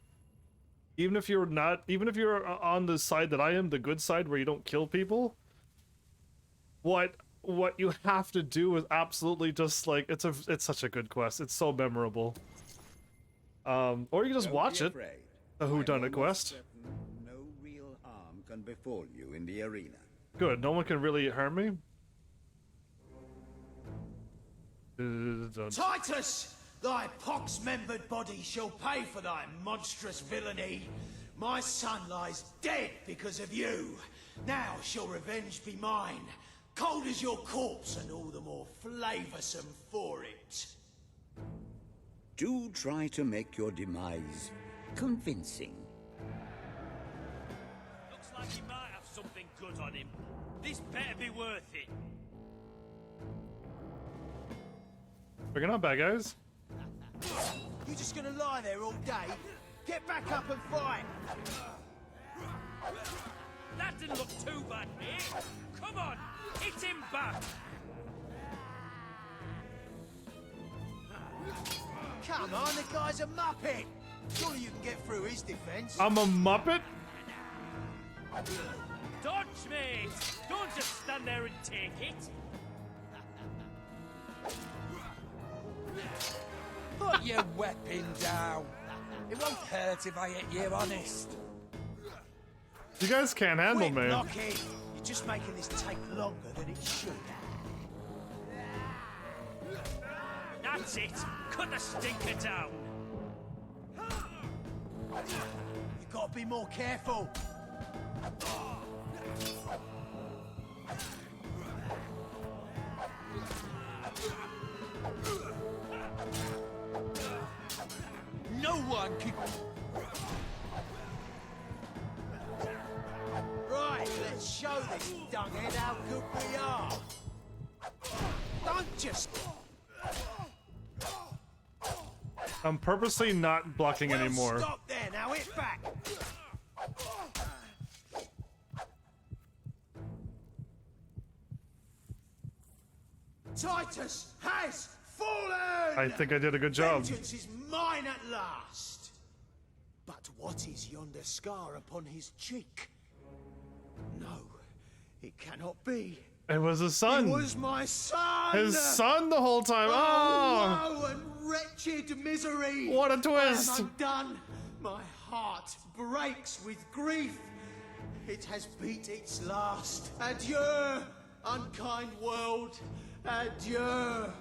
Even if you're on the side that I am, the good side where you don't kill people, what you have to do is absolutely just like, it's such a good quest. It's so memorable. Or you can just watch it. A whodunit quest. No real harm can befall you in the arena. Good. No one can really harm me. Titus, thy pox-membered body shall pay for thy monstrous villainy. My son lies dead because of you. Now shall revenge be mine. Cold as your corpse and all the more flavoursome for it. Do try to make your demise convincing. Looks like he might have something good on him. This better be worth it. We're not bad guys. You just gonna lie there all day? Get back up and fight! That didn't look too bad, mate. Come on, hit him back. Come on, the guy's a muppet! Surely you can get through his defense. I'm a muppet? Dodge, mate! Don't just stand there and take it! Put your weapon down! It won't hurt if I hit you, honest. You guys can't handle Quick, me. knock it. You're just making this take longer than it should. That's it! Cut the stinker down! You've got to be more careful. No one can... Right, let's show this dunghead how good we are. Don't just... I'm purposely not blocking anymore. Stop there, now hit back. Titus has fallen! I think I did a good job. Vengeance is mine at last. But what is yonder scar upon his cheek? No, it cannot be. It was his son. It was my son! His son the whole time. Oh, woe and wretched misery! What a twist! I am undone. My heart breaks with grief. It has beat its last. Adieu, unkind world. Adieu.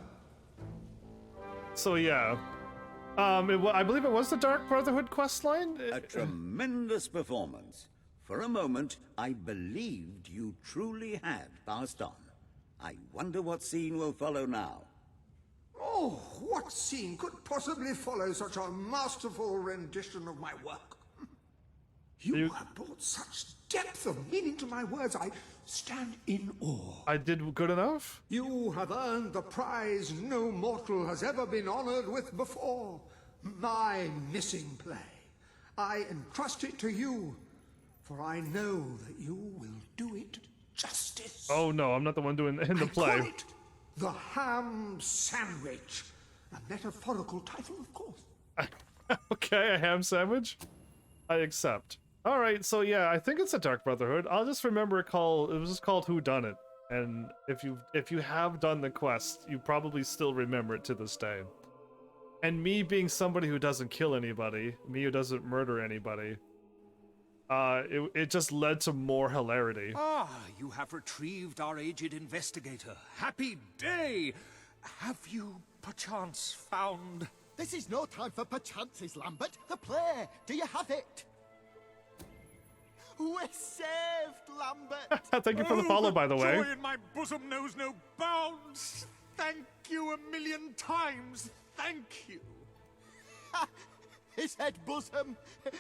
So yeah, I believe it was the Dark Brotherhood questline. A tremendous performance. For a moment, I believed you truly had passed on. I wonder what scene will follow now. Oh, what scene could possibly follow such a masterful rendition of my work? You have brought such depth of meaning to my words, I stand in awe. I did good enough? You have earned the prize no mortal has ever been honored with before. My missing play. I entrust it to you, for I know that you will do it justice. Oh no, I'm not the one doing in the play. Call it The Ham Sandwich. A metaphorical title, of course. Okay, a ham sandwich? I accept. Alright, so yeah, I think it's a Dark Brotherhood. I'll just remember it was just called Who Done It. And if you have done the quest, you probably still remember it to this day. And me being somebody who doesn't kill anybody, me who doesn't murder anybody, it just led to more hilarity. Ah, you have retrieved our aged investigator. Happy day! Have you, perchance, found... This is no time for perchances, Lambert. The play. Do you have it? We're saved, Lambert. Thank you for the follow, by the way. Joy in my bosom knows no bounds. Thank you a million times. Thank you. His head bosom.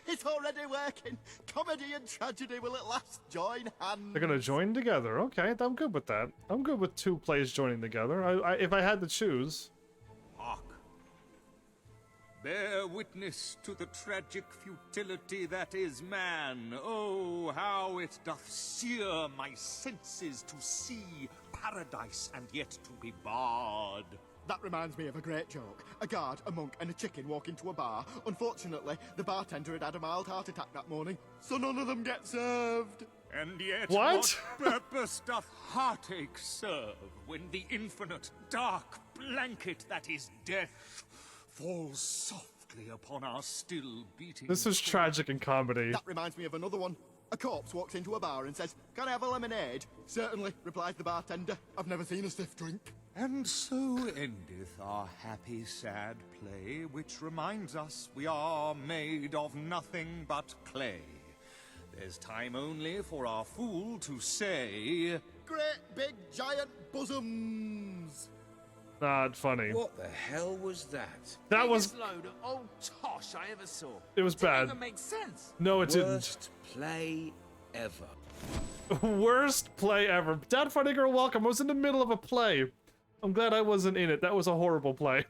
It's already working. Comedy and tragedy will at last join hands. They're gonna join together. Okay, I'm good with that. I'm good with two plays joining together. If I had to choose. Hark. Bear witness to the tragic futility that is man. Oh, how it doth sear my senses to see paradise and yet to be barred. That reminds me of a great joke. A guard, a monk, and a chicken walk into a bar. Unfortunately, the bartender had had a mild heart attack that morning, so none of them get served. And yet what purpose doth heartache serve when the infinite dark blanket that is death falls softly upon our still beating... This is tragic and comedy. That reminds me of another one. A corpse walks into a bar and says, "Can I have a lemonade?" "Certainly," replies the bartender. "I've never seen a stiff drink." And so endeth our happy sad play, which reminds us we are made of nothing but clay. There's time only for our fool to say... Great big giant bosoms! Not funny. What the hell was that? That was... Biggest load of old tosh I ever saw. It was bad. Didn't even make sense. No, it didn't. Worst play ever. Worst play ever. Dad Funny Girl, welcome. I was in the middle of a play. I'm glad I wasn't in it. That was a horrible play.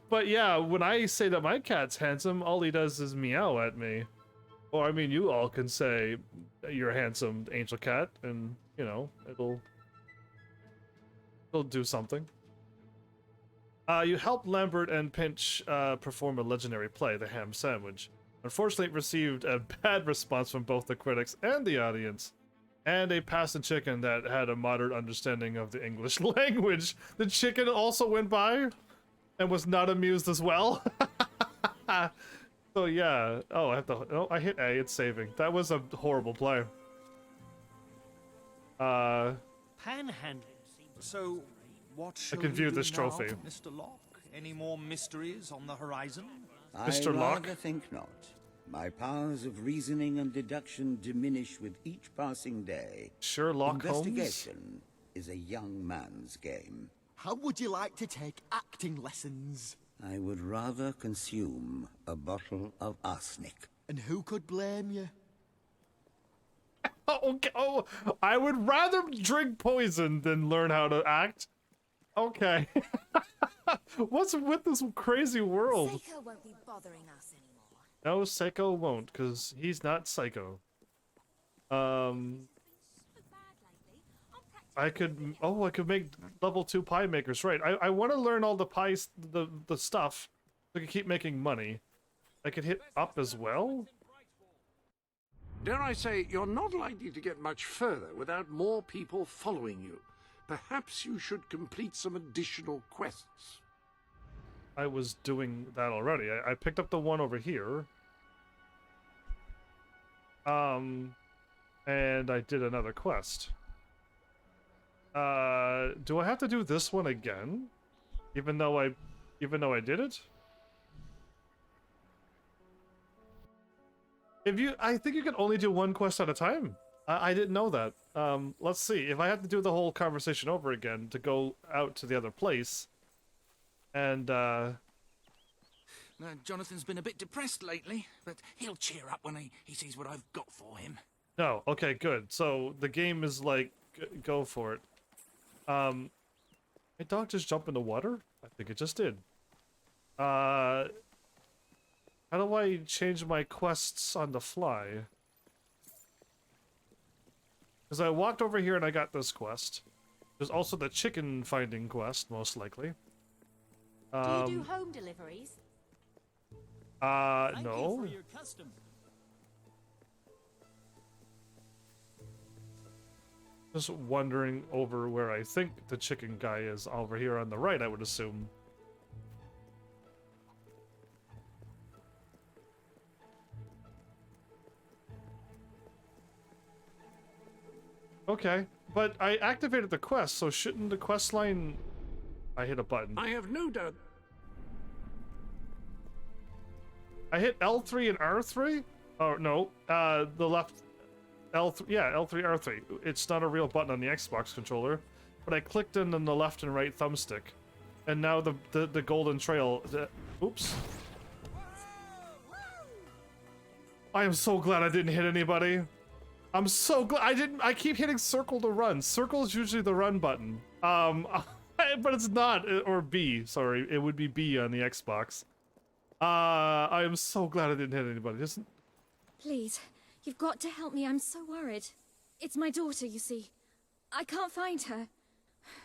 But yeah, when I say that my cat's handsome, all he does is meow at me. Or I mean, you all can say you're a handsome angel cat, and you know, it'll do something. You helped Lambert and Pinch perform a legendary play, The Ham Sandwich. Unfortunately, it received a bad response from both the critics and the audience, and a pasta chicken that had a moderate understanding of the English language. The chicken also went by and was not amused as well. So yeah, oh, I have to, oh, I hit A, it's saving. That was a horrible play. Panhandling seems so. What shall I can view we this do now, trophy. Mr. Locke? Any more mysteries on the horizon? I Mr. Locke? rather think not. My powers of reasoning and deduction diminish with each passing day. Sherlock Holmes? Investigation is a young man's game. How would you like to take acting lessons? I would rather consume a bottle of arsenic. And who could blame you? Okay. Oh, I would rather drink poison than learn how to act. Okay. What's with this crazy world? Seiko won't be bothering us anymore. No, Seiko won't, because he's not Psycho. I could make level 2 pie makers, right? I want to learn all the pies, the stuff, so I can keep making money. I could hit up as well. Dare I say, you're not likely to get much further without more people following you. Perhaps you should complete some additional quests. I was doing that already. I picked up the one over here. And I did another quest. Do I have to do this one again? Even though I did it? I think you can only do one quest at a time. I didn't know that. Let's see. If I have to do the whole conversation over again to go out to the other place, and Jonathan's been a bit depressed lately, but he'll cheer up when he sees what I've got for him. No, okay, good. So the game is like, go for it. My dog just jumped in the water? I think it just did. How do I change my quests on the fly? Because I walked over here and I got this quest. There's also the chicken finding quest, most likely. Do you do home deliveries? No. Thank you for your custom. Just wondering over where I think the chicken guy is. Over here on the right, I would assume. Okay, but I activated the quest, so shouldn't the quest line... I hit a button. I have no doubt. I hit L3 and R3? Oh, no. The left... L3, yeah, L3, R3. It's not a real button on the Xbox controller, but I clicked in on the left and right thumbstick. And now the golden trail... oops. I am so glad I didn't hit anybody. I'm so glad I keep hitting circle to run. Circle is usually the run button. But it's not, or B, sorry. It would be B on the Xbox. I am so glad I didn't hit anybody. Please, you've got to help me. I'm so worried. It's my daughter, you see. I can't find her.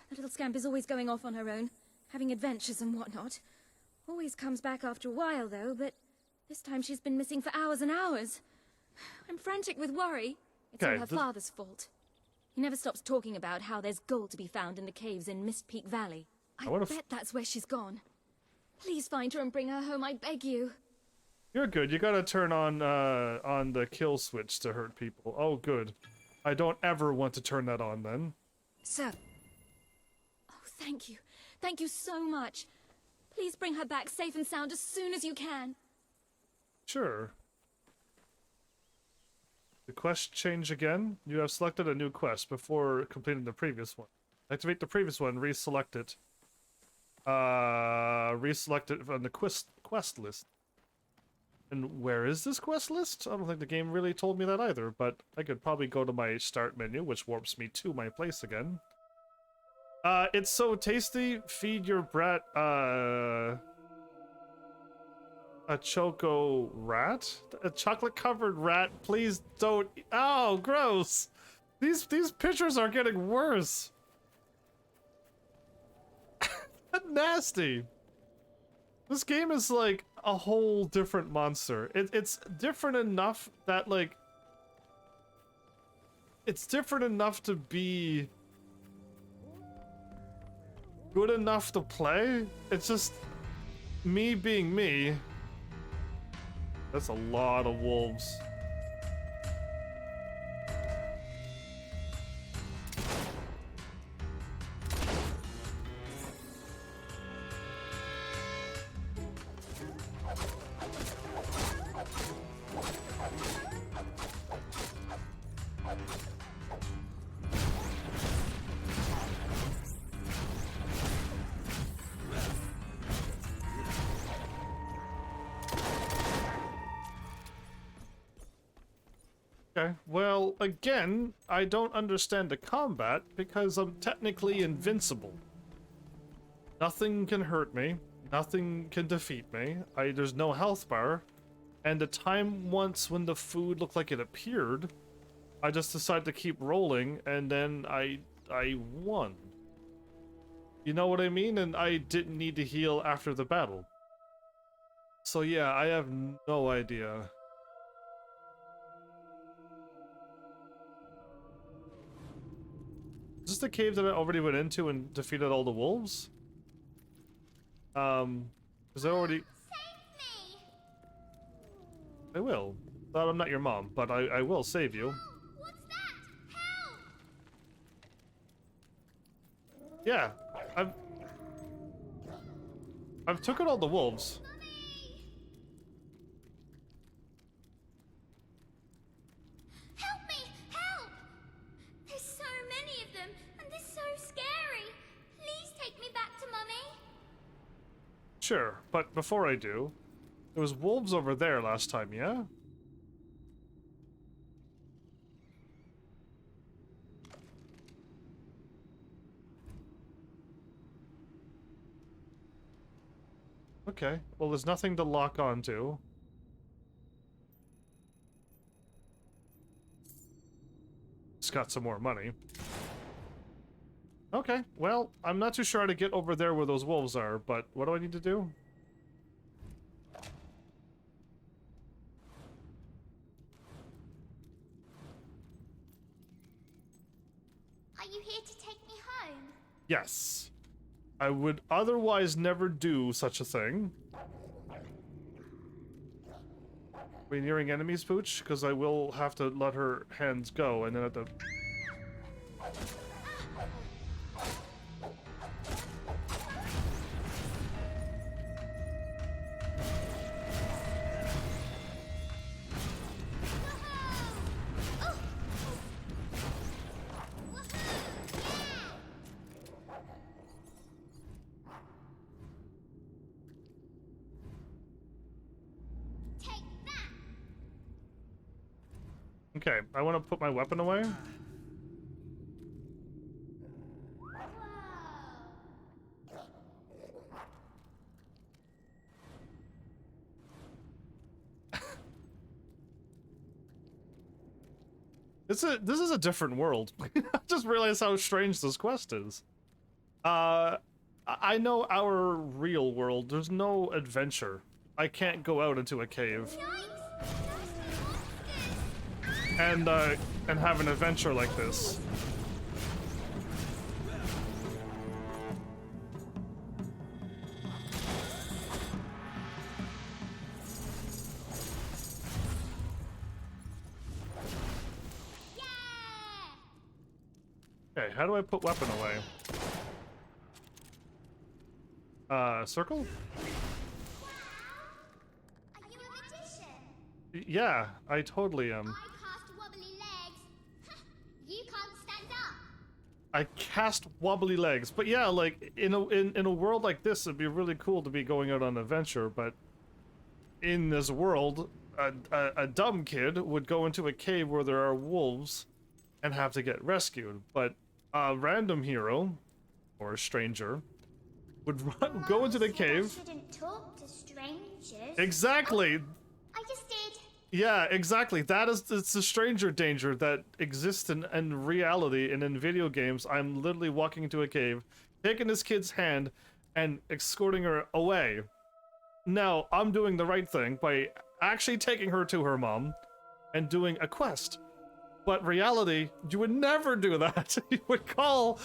The little scamp is always going off on her own, having adventures and whatnot. Always comes back after a while, though, but this time she's been missing for hours and hours. I'm frantic with worry. It's all her father's fault. He never stops talking about how there's gold to be found in the caves in Mist Peak Valley. I bet that's where she's gone. Please find her and bring her home, I beg you. You're good. You gotta turn on the kill switch to hurt people. Oh, good. I don't ever want to turn that on, then. Sir. Oh, thank you. Thank you so much. Please bring her back safe and sound as soon as you can. Sure. The quest change again? You have selected a new quest before completing the previous one. Activate the previous one, reselect it. Reselect it from the quest list. And where is this quest list? I don't think the game really told me that either, but I could probably go to my start menu, which warps me to my place again. It's so tasty. Feed your brat, a choco rat? A chocolate-covered rat? Please don't... Oh, gross! These pictures are getting worse! Nasty! This game is like a whole different monster. It's different enough that, like... It's different enough to be... good enough to play? It's just... me being me. That's a lot of wolves. Okay, well, again, I don't understand the combat because I'm technically invincible. Nothing can hurt me. Nothing can defeat me. There's no health bar. And the time once when the food looked like it appeared, I just decided to keep rolling, and then I won. You know what I mean? And I didn't need to heal after the battle. So yeah, I have no idea. Is this the cave that I already went into and defeated all the wolves? Because I already... Save me! I will. But I'm not your mom, but I will save you. What's that? Help! Yeah, I've taken all the wolves. Help me! Help! There's so many of them, and they're so scary. Please take me back to Mummy. Sure, but before I do, there was wolves over there last time, yeah? Okay, well there's nothing to lock onto. It's got some more money. Okay, well, I'm not too sure how to get over there where those wolves are, but what do I need to do? Are you here to take me home? Yes. I would otherwise never do such a thing. Are we nearing enemies, Pooch? Because I will have to let her hands go and then have to... Okay, I want to put my weapon away. This is a different world. I just realized how strange this quest is. I know our real world. There's no adventure. I can't go out into a cave and have an adventure like this. Okay, how do I put weapon away? Circle? Are you a magician? Yeah, I totally am. I cast wobbly legs. You can't stand up. I cast wobbly legs, but yeah, like in a world like this, it'd be really cool to be going out on an adventure. But in this world, a dumb kid would go into a cave where there are wolves and have to get rescued. But a random hero or a stranger would go into the cave. I shouldn't talk to strangers. Exactly. Oh, I just did. Yeah, exactly. It's the stranger danger that exists in reality, and in video games, I'm literally walking into a cave, taking this kid's hand, and escorting her away. Now, I'm doing the right thing by actually taking her to her mom and doing a quest. But reality, you would never do that. You would call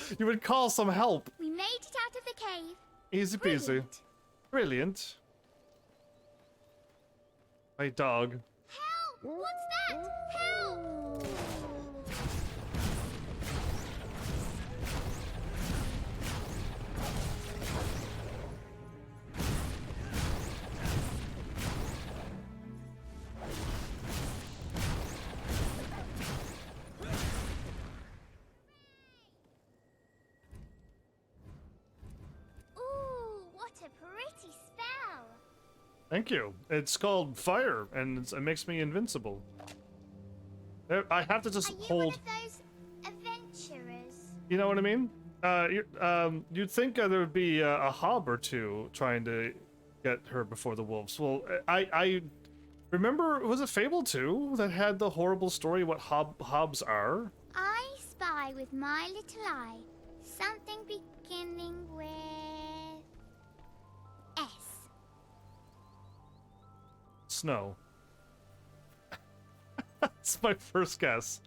some help. We made it out of the cave. Easy peasy. Brilliant. My dog. Help! What's that? Help! Ooh, what a pretty spell. Thank you. It's called fire, and it makes me invincible. I have to just hold. One of those adventurers? You know what I mean? You'd think there would be a hob or two trying to get her before the wolves. Well, I remember, was it Fable 2 that had the horrible story what hobs are? I spy with my little eye something beginning with S. Snow. That's my first guess.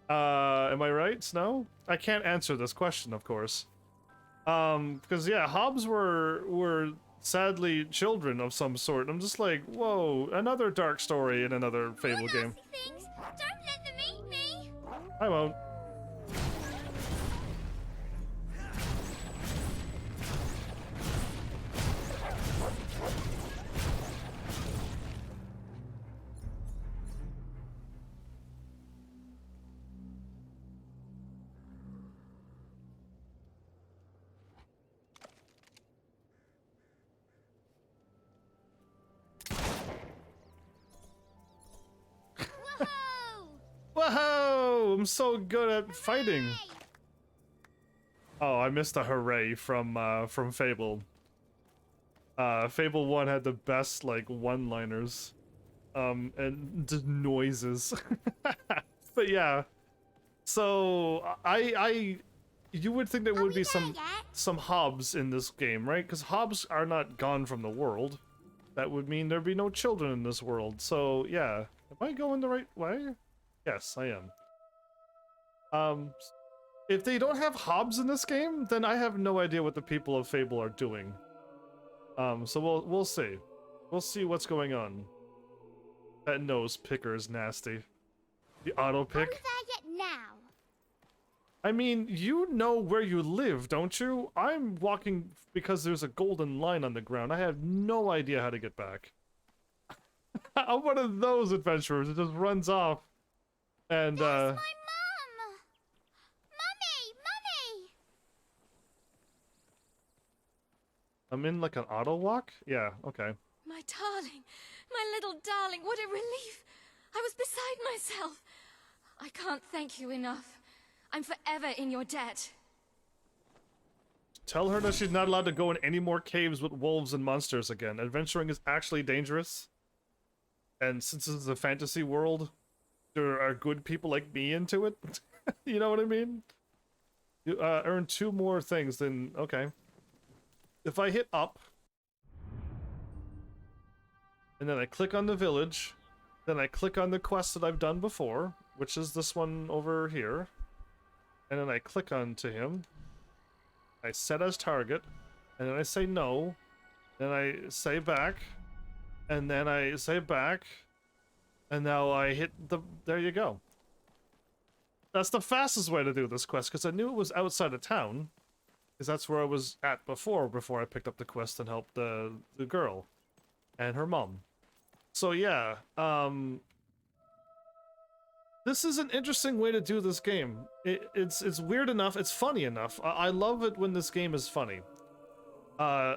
Am I right, Snow? I can't answer this question, of course. Because yeah, hobs were sadly children of some sort. I'm just like, whoa, another dark story in another Fable game. Things. Don't let them eat me. I won't. Whoa! I'm so good at fighting. Oh, I missed a hooray from Fable. Fable 1 had the best like one-liners, and just noises. But yeah, so you would think there would be some hobs in this game, right? Because hobs are not gone from the world. That would mean there'd be no children in this world. So yeah, am I going the right way? Yes, I am. If they don't have hobs in this game, then I have no idea what the people of Fable are doing. So we'll see. We'll see what's going on. That nose picker is nasty. The auto pick. Are we there yet now? I mean, you know where you live, don't you? I'm walking because there's a golden line on the ground. I have no idea how to get back. I'm one of those adventurers that just runs off. And That's my mum! Mummy! I'm in like an auto walk? Yeah, okay. My darling, my little darling, what a relief! I was beside myself. I can't thank you enough. I'm forever in your debt. Tell her that she's not allowed to go in any more caves with wolves and monsters again. Adventuring is actually dangerous. And since this is a fantasy world, there are good people like me into it. You know what I mean? You earn 2 more things, then okay. If I hit up, and then I click on the village, then I click on the quest that I've done before, which is this one over here, and then I click onto him, I set as target, and then I say no, then I say back, and then I say back, and now I hit the... There you go. That's the fastest way to do this quest, because I knew it was outside of town, because that's where I was at before I picked up the quest and helped the girl and her mom. So yeah, this is an interesting way to do this game. It's weird enough, it's funny enough. I love it when this game is funny.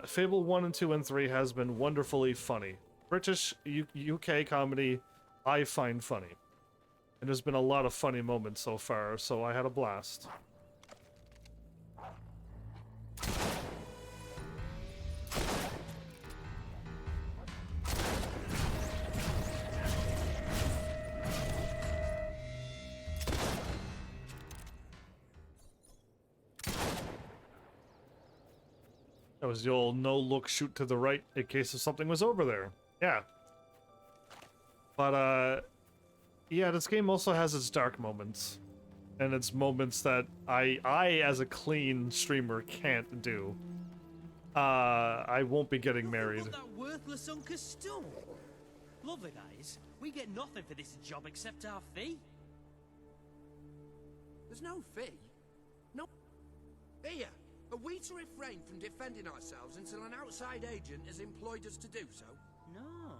Fable 1 and 2 and 3 has been wonderfully funny. British UK comedy I find funny. And there's been a lot of funny moments so far, so I had a blast. That was the old no-look shoot to the right in case if something was over there. Yeah. But, yeah, this game also has its dark moments. And it's moments that I as a clean streamer, can't do. I won't be getting married. That worthless hunk of stone. Lovely days. We get nothing for this job except our fee. There's no fee. No. Here, are we to refrain from defending ourselves until an outside agent has employed us to do so? No.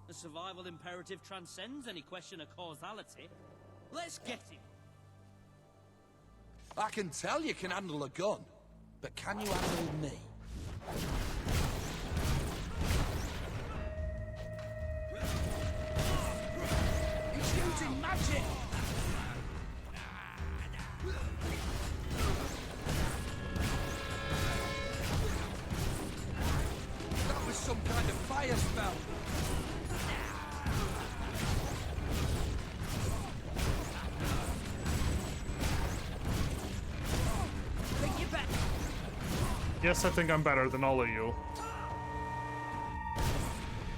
The survival imperative transcends any question of causality. Let's get him. I can tell you can handle a gun, but can you handle me? using magic! That was some kind of fire spell. Take it back. Yes, I think I'm better than all of you.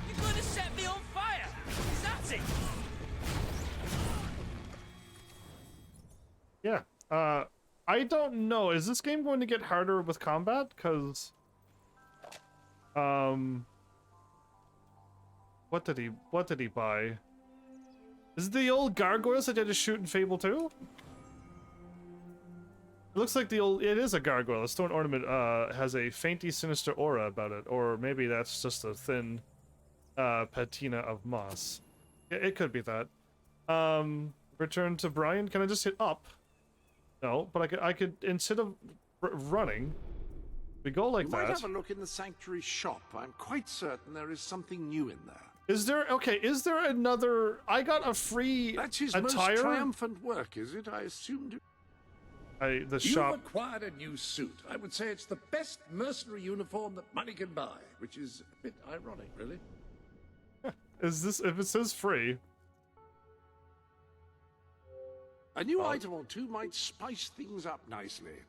You're going to set me on fire! Is that it? Yeah. I don't know. Is this game going to get harder with combat? Because what did he buy? Is it the old gargoyles that you had to shoot in Fable 2? It looks like it is a gargoyle. A stone ornament has a faintly sinister aura about it, or maybe that's just a thin patina of moss. It could be that. Return to Brian. Can I just hit up? No, but I could instead of running, we go like You that. might have a look in the sanctuary shop. I'm quite certain there is something new in there. Is there another? I got a free That's his attire. most triumphant work, is it? I assumed. The You've shop. acquired a new suit. I would say it's the best mercenary uniform that money can buy, which is a bit ironic, really. Is this if it says free? A new item or two might spice things up nicely.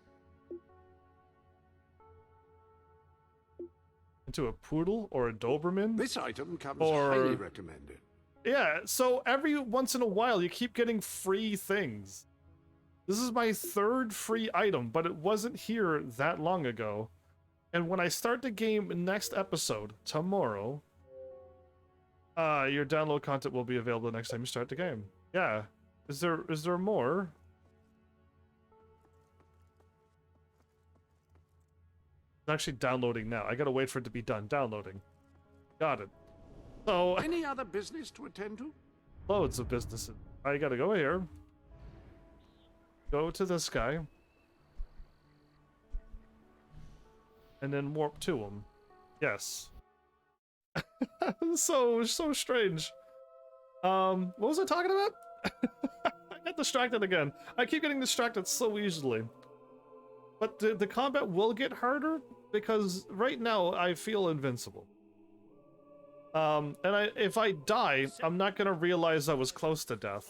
Into a poodle or a Doberman? This item comes or... highly recommended. Yeah, so every once in a while you keep getting free things. This is my third free item, but it wasn't here that long ago. And when I start the game next episode, tomorrow, your download content will be available next time you start the game. Yeah. Is there more? It's actually downloading now. I gotta wait for it to be done downloading. Got it. So Any other business to attend to? loads of businesses. I gotta go here. Go to this guy. And then warp to him. Yes. so strange. What was I talking about? I got distracted again. I keep getting distracted so easily. But the combat will get harder because right now I feel invincible. And if I die, I'm not gonna realize I was close to death.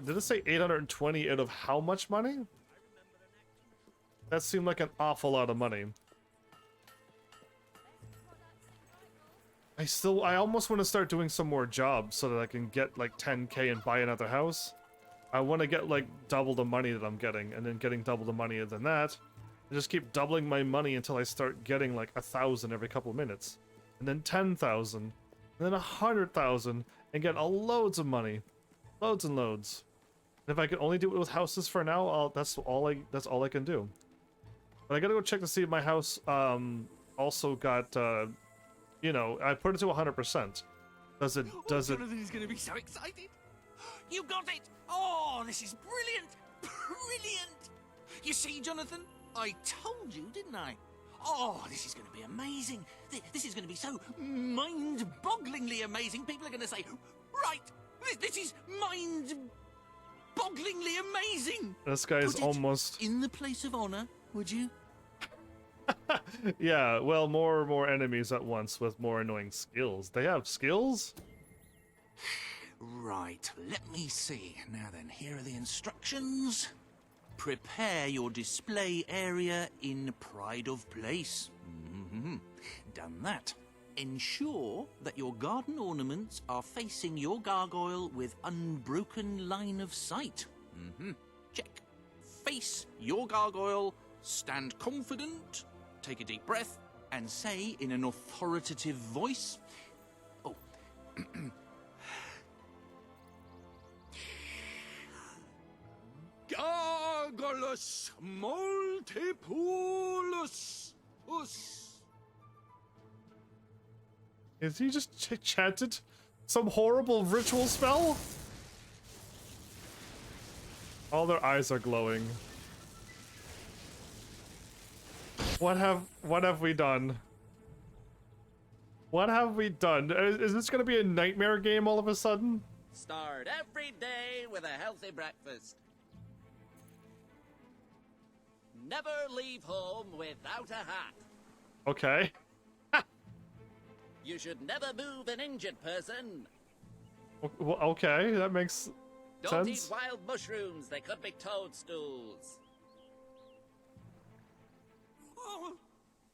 Did it say 820 out of how much money? That seemed like an awful lot of money. I almost want to start doing some more jobs so that I can get like 10k and buy another house. I want to get like double the money that I'm getting, and then getting double the money than that. And just keep doubling my money until I start getting like 1,000 every couple of minutes. And then 10,000. And then 100,000. And get loads of money. Loads and loads. And if I can only do it with houses for now, that's all I can do. But I gotta go check to see if my house also got you know, I put it to 100%. Does it Jonathan's gonna be so excited. You got it! Oh, this is brilliant! Brilliant! You see, Jonathan? I told you, didn't I? Oh, this is going to be amazing. This is going to be so mind-bogglingly amazing. People are going to say, right, this is mind-bogglingly amazing. This guy's almost in the place of honor, would you? Yeah, well, more enemies at once with more annoying skills. They have skills? Right, let me see. Now then, here are the instructions. Prepare your display area in pride of place. Done that. Ensure that your garden ornaments are facing your gargoyle with unbroken line of sight. Check. Face your gargoyle, stand confident, take a deep breath, and say in an authoritative voice, oh, Gargulus multipulus. Is he just chanted some horrible ritual spell? All their eyes are glowing. What have we done? What have we done? Is this gonna be a nightmare game all of a sudden? Start every day with a healthy breakfast. Never leave home without a hat. Okay. You should never move an injured person. Okay, that makes Don't sense. eat wild mushrooms, they could be toadstools. Oh,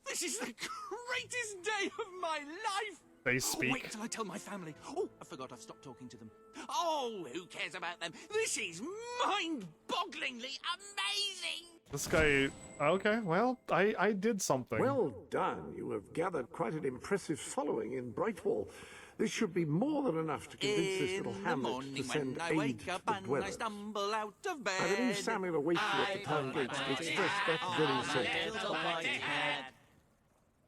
this is the greatest day of my life! They speak. Wait till I tell my family. Oh, I forgot I've stopped talking to them. Oh, who cares about them? This is mind-bogglingly amazing! This guy... Okay, well, I did something. Well done. You have gathered quite an impressive following in Brightwall. This should be more than enough to convince this little hamlet to send I aid wake to up the and I dwellers. stumble out of bed. I believe Samuel awaits you at the town gates to express that very sentiment.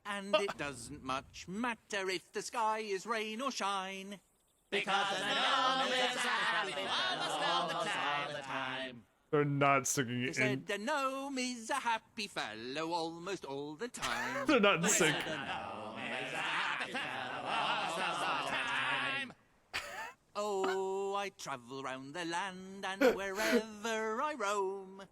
And it doesn't much matter if the sky is rain or shine. Because the gnome is happy almost all the time. They're not singing They it said in... the gnome is a happy fellow almost all the time. They're not in sync. Oh, I travel round the land and wherever I roam.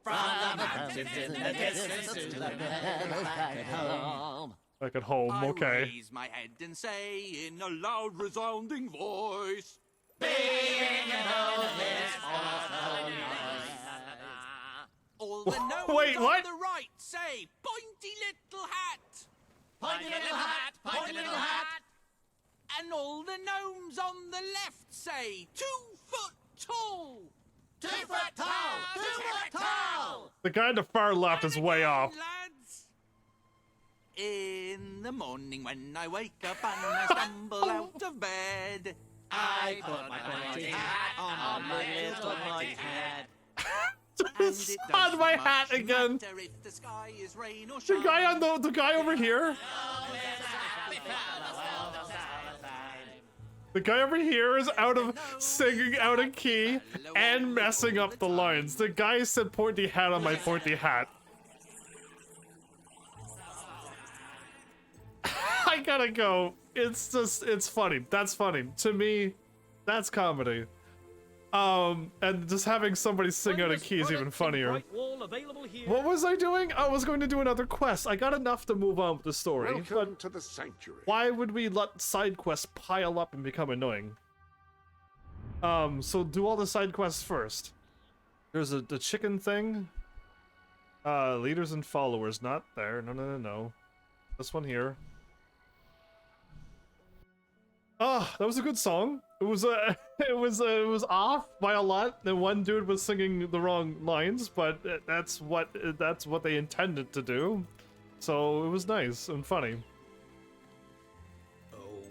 From the mountains in the distance to the meadows back at home. Back at home, I okay. raise my head and say in a loud resounding voice, Being an old is awful nice. all the gnomes Wait, on what? the right say, pointy little hat. Pointy little hat, pointy little hat. And all the gnomes on the left say, 2 foot tall. 2 foot tall, 2 foot tall. The guy on the far left is way off. Lads, in the morning when I wake up and I stumble out of bed, I put my pointy hat on my little pointy head. It's on my hat again. matter if the sky is rain or The guy on the guy over here. The guy over here is out of singing out of key and messing up the lines. The guy said pointy hat on my pointy hat. I gotta go. It's just, it's funny. That's funny. To me, that's comedy. And just having somebody sing out of key is even funnier. What was I doing? I was going to do another quest. I got enough to move on with the story. Welcome to the sanctuary. Why would we let side quests pile up and become annoying? So do all the side quests first. There's the chicken thing. Leaders and followers, not there. No. This one here. Oh, that was a good song. It was it was off by a lot. The one dude was singing the wrong lines, but that's what they intended to do. So it was nice and funny. Oh,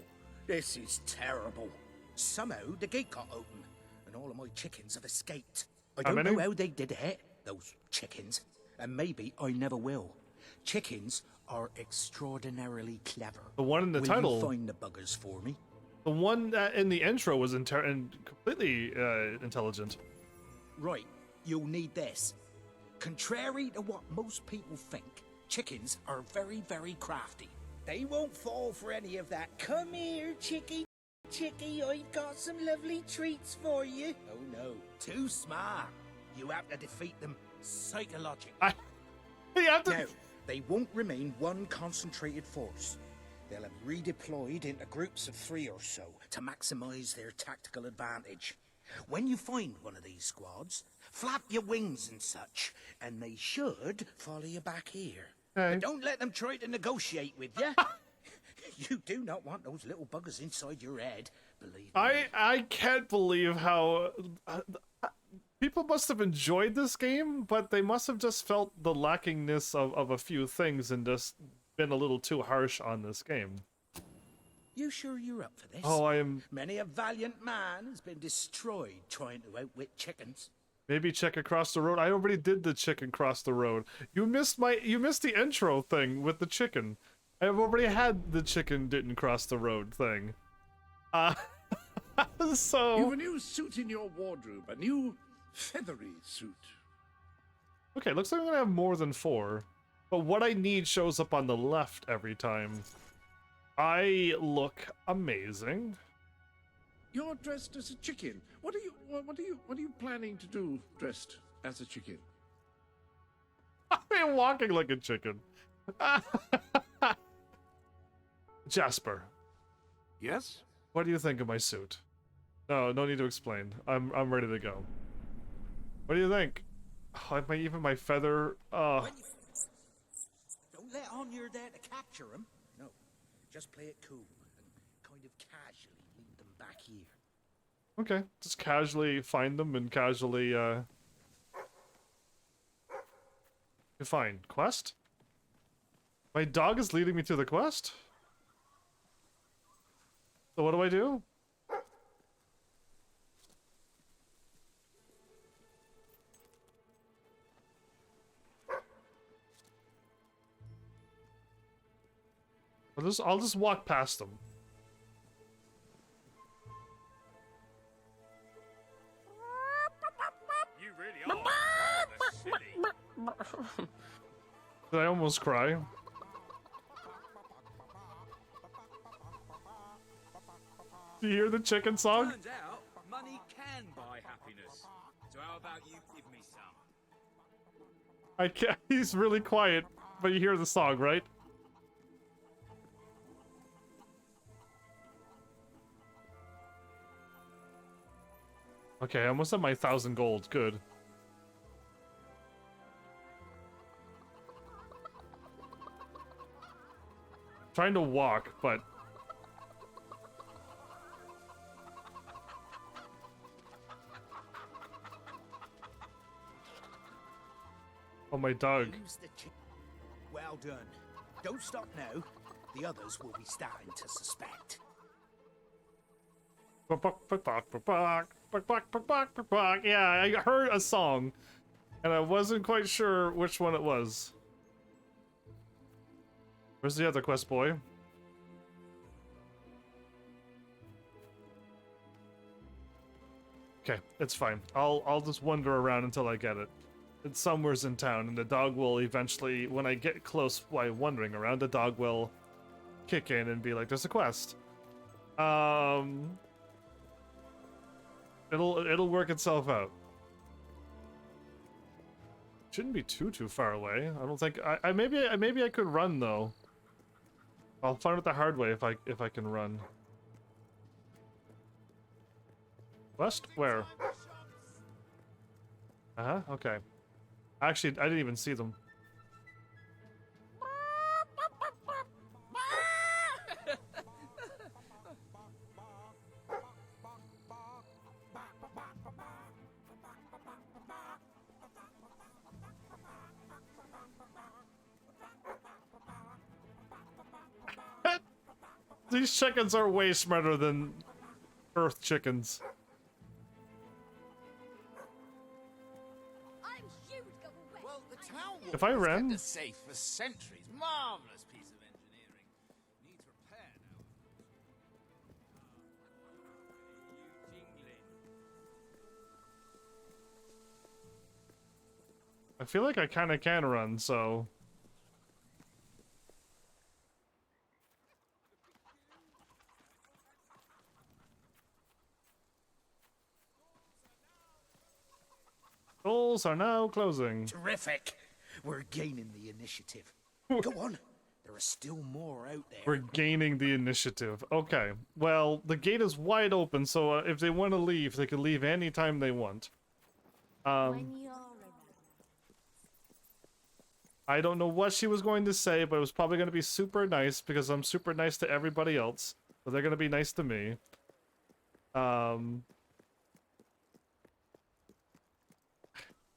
this is terrible. Somehow the gate got open, and all of my chickens have escaped. I How don't many? know how they did it, those chickens, and maybe I never will. Chickens are extraordinarily clever. The one in the Will title. you find the buggers for me? The one in the intro was completely intelligent. Right, you'll need this. Contrary to what most people think, chickens are very, very crafty. They won't fall for any of that. Come here, chickie. Chickie, I've got some lovely treats for you. Oh no, too smart. You have to defeat them psychologically. You have to... Now, they won't remain one concentrated force. They'll have redeployed into groups of 3 or so to maximize their tactical advantage. When you find one of these squads, flap your wings and such, and they should follow you back here. Okay. But don't let them try to negotiate with you. You do not want those little buggers inside your head, believe me. I can't believe how people must have enjoyed this game, but they must have just felt the lackingness of a few things and just been a little too harsh on this game. You sure you're up for this? Oh, I am. Many a valiant man has been destroyed trying to outwit chickens. Maybe check across the road. I already did the chicken cross the road. You missed the intro thing with the chicken. I've already had the chicken didn't cross the road thing. So You have a new suit in your wardrobe, a new feathery suit. okay, looks like I'm gonna have more than 4. But what I need shows up on the left every time. I look amazing. You're dressed as a chicken. What are you planning to do dressed as a chicken? I'm walking like a chicken. Jasper. Yes? What do you think of my suit? No, no need to explain. I'm ready to go. What do you think? Oh, even my feather. Don't let on you're there to capture them. No, just play it cool and kind of casually lead them back here. Okay, just casually find them and casually Fine. Quest? My dog is leading me to the quest? So what do I do? I'll just walk past them. You really are rather silly. Did I almost cry? Do you hear the chicken song? Turns out, money can buy happiness. So how about you give me some? I can't. He's really quiet, but you hear the song, right? Okay, I almost have my 1,000 gold. Good. Trying to walk, but... Oh, my dog. Well done. Don't stop now. The others will be starting to suspect. Yeah, I heard a song, and I wasn't quite sure which one it was. Where's the other quest boy? Okay, it's fine. I'll just wander around until I get it. It's somewhere's in town, and the dog will eventually, when I get close while wandering around, the dog will kick in and be like, "There's a quest." It'll work itself out. Shouldn't be too far away. I don't think maybe I could run though. I'll find it the hard way if I can run. West? Where? Uh-huh, okay. Actually, I didn't even see them. These chickens are way smarter than Earth chickens. Well, the town wall If I was ran- kept safe for centuries. Marvelous piece of engineering. Needs repair now. I feel like I kind of can run, so... Doors are now closing. Terrific. We're gaining the initiative. Go on. There are still more out there. We're gaining the initiative. Okay. Well, the gate is wide open, so if they want to leave, they can leave anytime they want. I don't know what she was going to say, but it was probably going to be super nice because I'm super nice to everybody else. So they're going to be nice to me.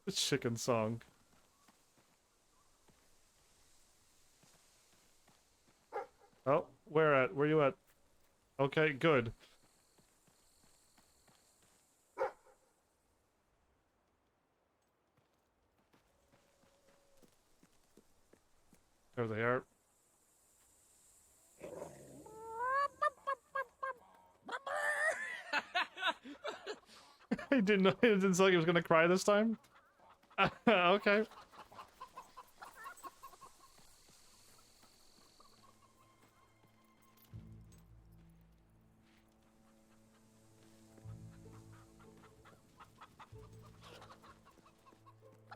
The chicken song. Oh, where you at? Okay, good. There they are. I didn't know. It didn't sound like he was gonna cry this time. Okay.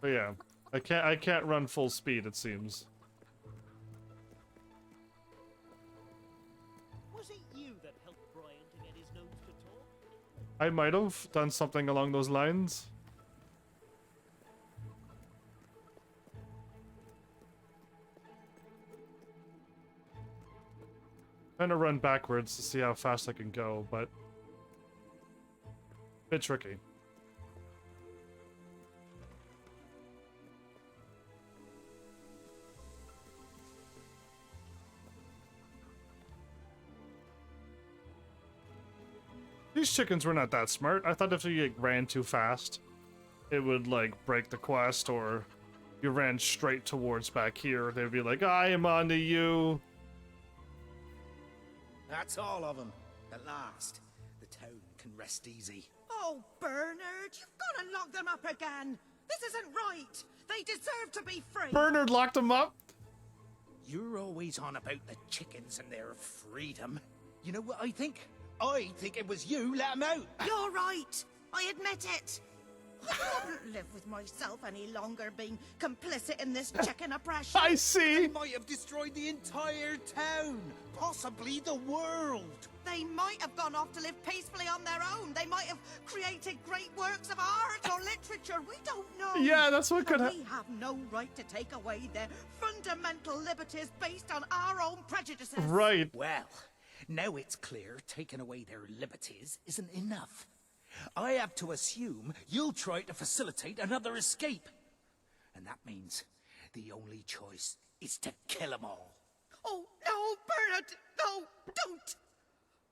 But yeah, I can't run full speed, it seems. Was it you that helped Brian to get his nose to talk? I might have done something along those lines. Trying to run backwards to see how fast I can go, but a bit tricky. These chickens were not that smart. I thought if you like, ran too fast, it would like break the quest, or you ran straight towards back here, they'd be like, I am onto you. That's all of them. At last, the town can rest easy. Oh, Bernard, you've got to lock them up again. This isn't right. They deserve to be free. Bernard locked them up? You're always on about the chickens and their freedom. You know what I think? I think it was you let them out. You're right. I admit it. I couldn't live with myself any longer being complicit in this chicken oppression. I see. They might have destroyed the entire town, possibly the world. They might have gone off to live peacefully on their own. They might have created great works of art or literature. We don't know. Yeah, that's what could happen. We have no right to take away their fundamental liberties based on our own prejudices. Right. Well, now it's clear taking away their liberties isn't enough. I have to assume you'll try to facilitate another escape. And that means the only choice is to kill them all. Oh, no, Bernard! No, don't!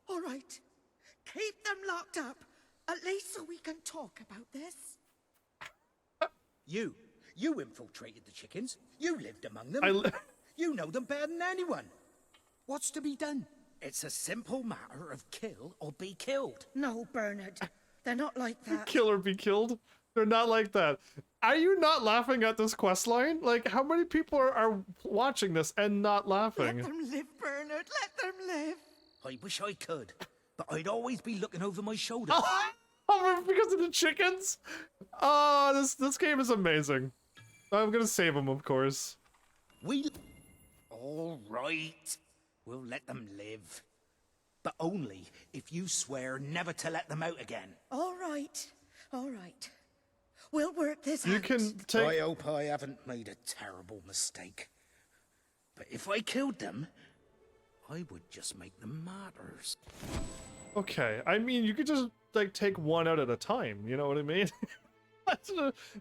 All right. Keep them locked up. At least so we can talk about this. You infiltrated the chickens. You lived among them. You know them better than anyone. What's to be done? It's a simple matter of kill or be killed. No, Bernard. They're not like that. Kill or be killed? They're not like that. Are you not laughing at this quest line? Like, how many people are watching this and not laughing? Let them live, Bernard. Let them live. I wish I could, but I'd always be looking over my shoulder. Oh, because of the chickens? Oh, this game is amazing. I'm gonna save them, of course. All right. We'll let them live. But only if you swear never to let them out again. All right. All right. We'll work this You out. can take... I hope I haven't made a terrible mistake. But if I killed them, I would just make them martyrs. Okay, I mean, you could just, like, take one out at a time, you know what I mean?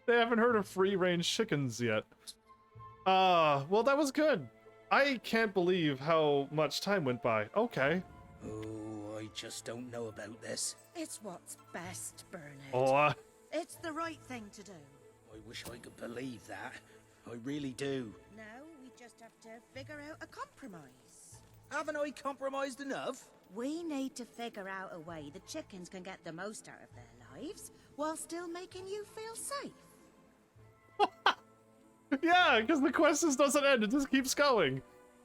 They haven't heard of free-range chickens yet. Well, that was good. I can't believe how much time went by. Okay. Oh, I just don't know about this. It's what's best, Bernard. Oh, It's the right thing to do. I wish I could believe that. I really do. Now we just have to figure out a compromise. Haven't I compromised enough? We need to figure out a way the chickens can get the most out of their lives while still making you feel safe. yeah, because the quest just doesn't end. It just keeps going.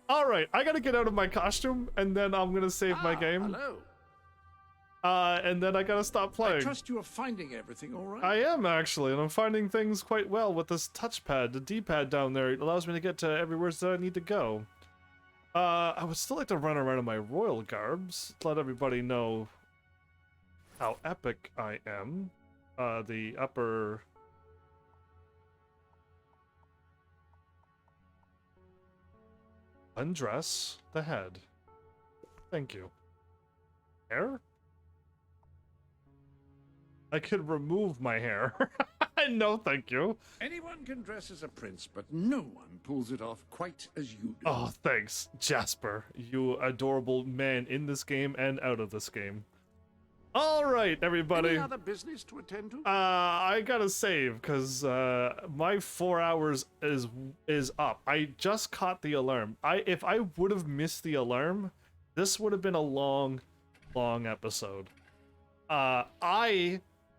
All right, I gotta get out of my costume, and then I'm gonna save my game. Hello. And then I gotta stop playing. I trust you are finding everything all right. I am, actually, and I'm finding things quite well with this touchpad. The D-pad down there, it allows me to get to everywhere that I need to go. I would still like to run around in my royal garbs, let everybody know how epic I am. The upper... Undress the head. Thank you. Hair? I could remove my hair. No, thank you. Anyone can dress as a prince, but no one pulls it off quite as you do. Oh, thanks, Jasper. You adorable man in this game and out of this game. All right, everybody. Any other business to attend to? I gotta save, because my 4 hours is up. I just caught the alarm. If I would have missed the alarm, this would have been a long episode.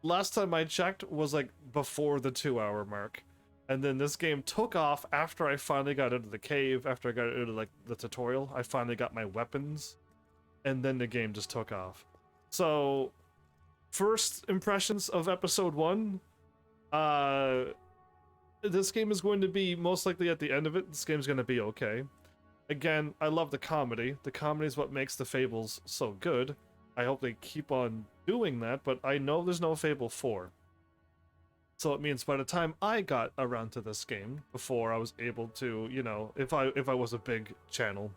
Last time I checked was like before the 2-hour mark. And then this game took off after I finally got out of the cave, after I got out of like the tutorial. I finally got my weapons. And then the game just took off. So, first impressions of episode 1. this game is going to be, most likely at the end of it, this game's going to be okay. Again, I love the comedy. The comedy is what makes the Fables so good. I hope they keep on doing that, but I know there's no Fable 4. So it means by the time I got around to this game, before I was able to, you know, if I was a big channel,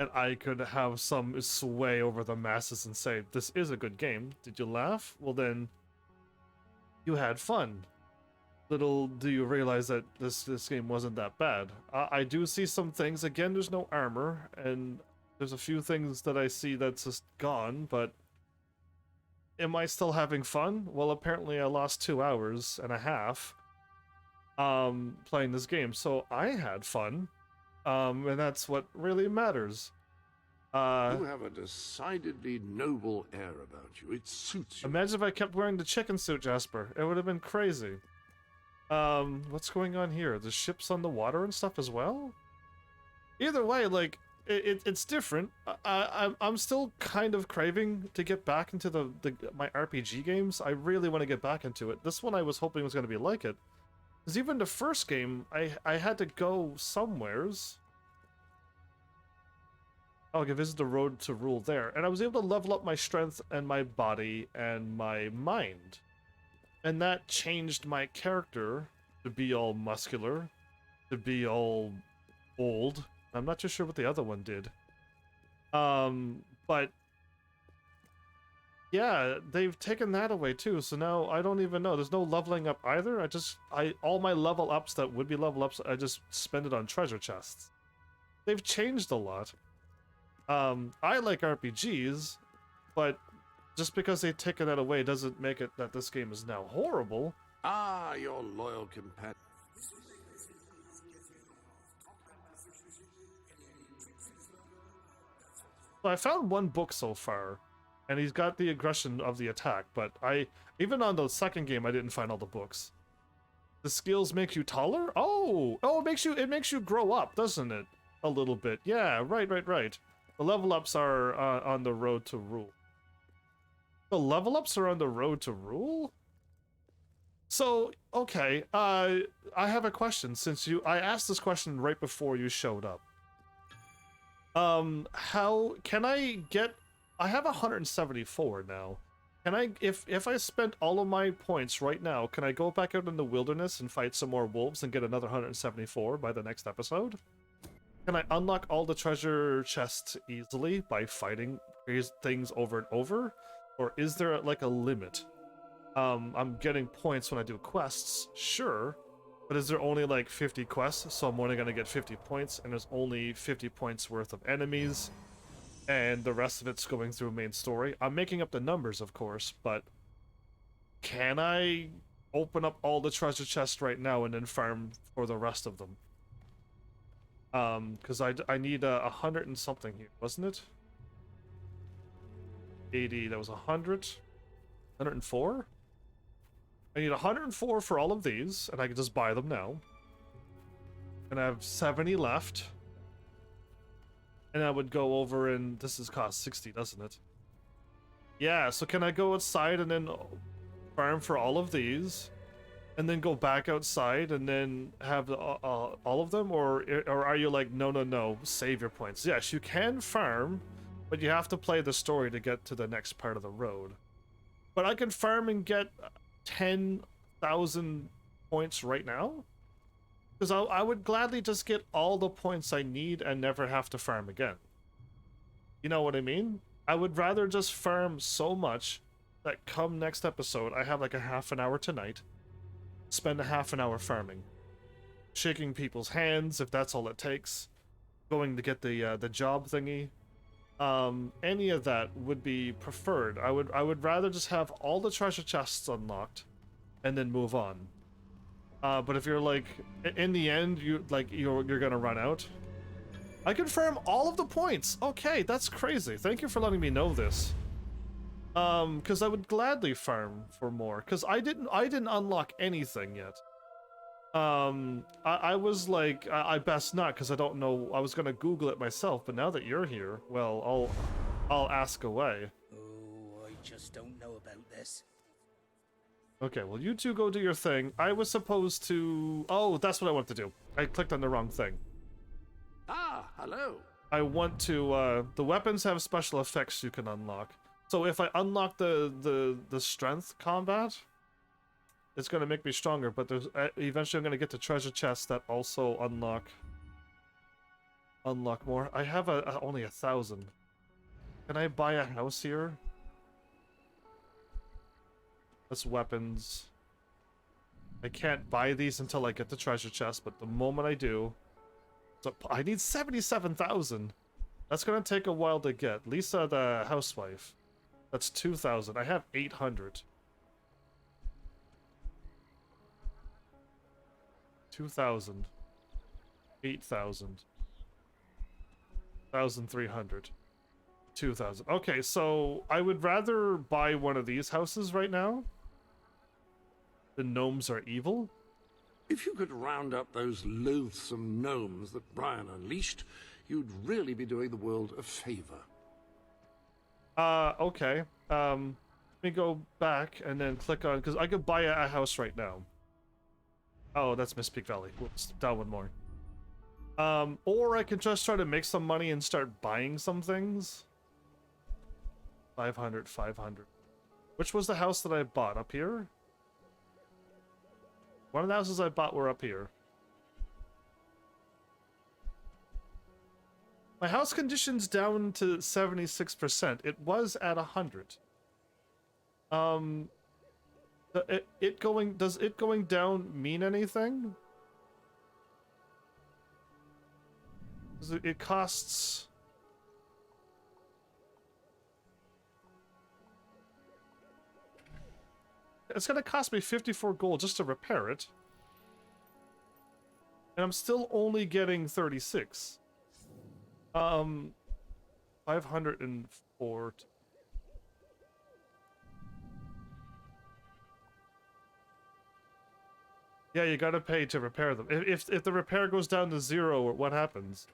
and I could have some sway over the masses and say, this is a good game. Did you laugh? Well then, you had fun. Little do you realize that this game wasn't that bad. I do see some things. Again, there's no armor, and there's a few things that I see that's just gone, but am I still having fun? Well, apparently I lost 2 hours and a half playing this game, so I had fun, and that's what really matters. You have a decidedly noble air about you. It suits you. Imagine if I kept wearing the chicken suit, Jasper. It would have been crazy. What's going on here? The ship's on the water and stuff as well? Either way, like, it's different. I'm still kind of craving to get back into my RPG games. I really want to get back into it. This one I was hoping was going to be like it. Because even the first game, I had to go somewheres. Oh, I can visit the road to rule there. And I was able to level up my strength and my body and my mind. And that changed my character to be all muscular, to be all old. I'm not too sure what the other one did. But yeah, they've taken that away too. So now I don't even know. There's no leveling up either. All my level ups that would be level ups, I just spend it on treasure chests. They've changed a lot. I like RPGs, but just because they've taken that away doesn't make it that this game is now horrible. Ah, your loyal companion. So I found one book so far, and he's got the aggression of the attack, but even on the second game I didn't find all the books. The skills make you taller? Oh, it makes you grow up, doesn't it? A little bit. Yeah, right. The level ups are on the road to rule. The level ups are on the road to rule? So, okay, I have a question, since I asked this question right before you showed up. How can I have 174 now. Can I, if I spent all of my points right now, can I go back out in the wilderness and fight some more wolves and get another 174 by the next episode? Can I unlock all the treasure chests easily by fighting these things over and over? Or is there like a limit? I'm getting points when I do quests, sure, but is there only like 50 quests, so I'm only gonna get 50 points, and there's only 50 points worth of enemies, and the rest of it's going through main story? I'm making up the numbers, of course, but can I open up all the treasure chests right now and then farm for the rest of them? Because I need 100 and something here, wasn't it? 80, that was 100? 104? I need 104 for all of these, and I can just buy them now. And I have 70 left. And I would go over and this is cost 60, doesn't it? Yeah, so can I go outside and then farm for all of these? And then go back outside and then have all of them? Or are you like, no, save your points? Yes, you can farm, but you have to play the story to get to the next part of the road. But I can farm and get 10,000 points right now? Because I would gladly just get all the points I need and never have to farm again. You know what I mean? I would rather just farm so much that come next episode, I have like a half an hour tonight, spend a half an hour farming. Shaking people's hands, if that's all it takes. Going to get the job thingy. Any of that would be preferred. I would rather just have all the treasure chests unlocked and then move on. But if you're like, in the end, you're gonna run out. I can farm all of the points. Okay, that's crazy. Thank you for letting me know this. Because I would gladly farm for more. Because I didn't unlock anything yet. I was like, I best not, because I don't know. I was gonna Google it myself, but now that you're here, well, I'll ask away. Oh, I just don't know about this. Okay, well, you two go do your thing. I was supposed to... Oh, that's what I want to do. I clicked on the wrong thing. Ah, hello. I want to, the weapons have special effects you can unlock. So if I unlock the strength combat, it's going to make me stronger, but there's eventually I'm going to get to treasure chests that also unlock more. I have only 1,000. Can I buy a house here? That's weapons. I can't buy these until I get the treasure chest, but the moment I do... So I need 77,000. That's gonna take a while to get. Lisa the housewife. That's 2,000. I have 800. 2,000. 8,000. 1,300. 2,000. Okay, so I would rather buy one of these houses right now. The gnomes are evil. If you could round up those loathsome gnomes that Brian unleashed, you'd really be doing the world a favor. Okay. Let me go back and then click on, because I could buy a house right now. Oh, that's Misspeak Valley. Whoops, down one more. Or I can just try to make some money and start buying some things. 500, 500. Which was the house that I bought? Up here? One of the houses I bought were up here. My house condition's down to 76%. It was at 100. Does it going down mean anything? It costs... It's gonna cost me 54 gold just to repair it. And I'm still only getting 36. 504. Yeah, you gotta pay to repair them. If the repair goes down to 0, what happens?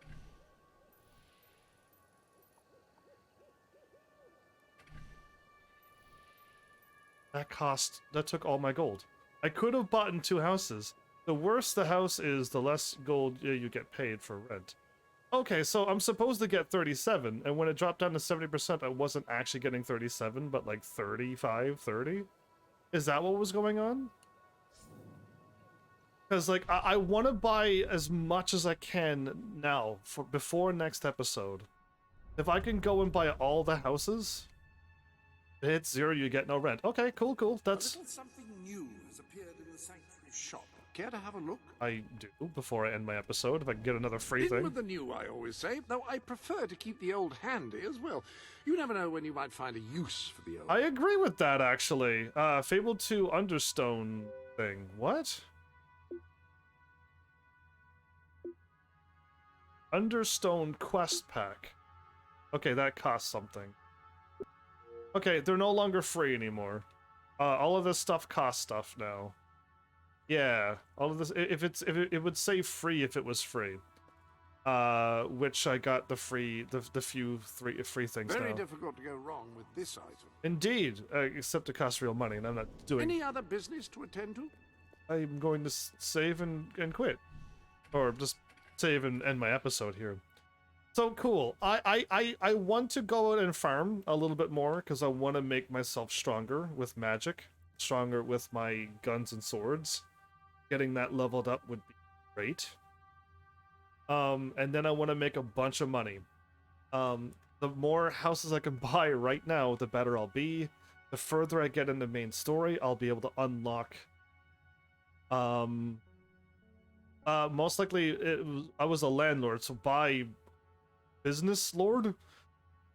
That took all my gold. I could have bought in 2 houses. The worse the house is, the less gold you get paid for rent. Okay, so I'm supposed to get 37, and when it dropped down to 70%, I wasn't actually getting 37, but like 35, 30? Is that what was going on? Because, like, I want to buy as much as I can now, before next episode. If I can go and buy all the houses... It's 0, you get no rent. Okay, cool. That's... A little something new has appeared in the sanctuary shop. Care to have a look? I do, before I end my episode, if I can get another free thing. In with the new, I always say, though I prefer to keep the old handy as well. You never know when you might find a use for the old. I agree with that, actually. Fable 2 Understone thing. What? Understone quest pack. Okay, that costs something. Okay, they're no longer free anymore. All of this stuff costs stuff now. Yeah, all of this. It would say free if it was free. Which I got the free free things Very now. difficult to go wrong with this item. Indeed, except it costs real money, and I'm not doing. Any other business to attend to? I'm going to save and quit, or just save and end my episode here. So cool. I want to go out and farm a little bit more because I want to make myself stronger with magic, stronger with my guns and swords. Getting that leveled up would be great. And then I want to make a bunch of money. The more houses I can buy right now, the better I'll be. The further I get in the main story, I'll be able to unlock. Most likely, I was a landlord, so buy business lord.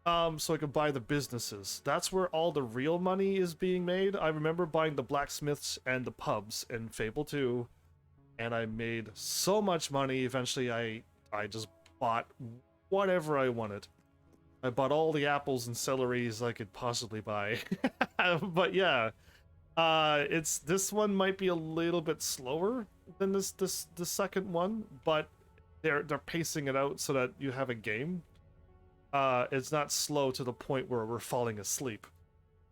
So I could buy the businesses. That's where all the real money is being made. I remember buying the blacksmiths and the pubs in Fable 2, and I made so much money. Eventually, I just bought whatever I wanted. I bought all the apples and celeries I could possibly buy. But yeah, this one might be a little bit slower than the second one, but they're pacing it out so that you have a game. It's not slow to the point where we're falling asleep.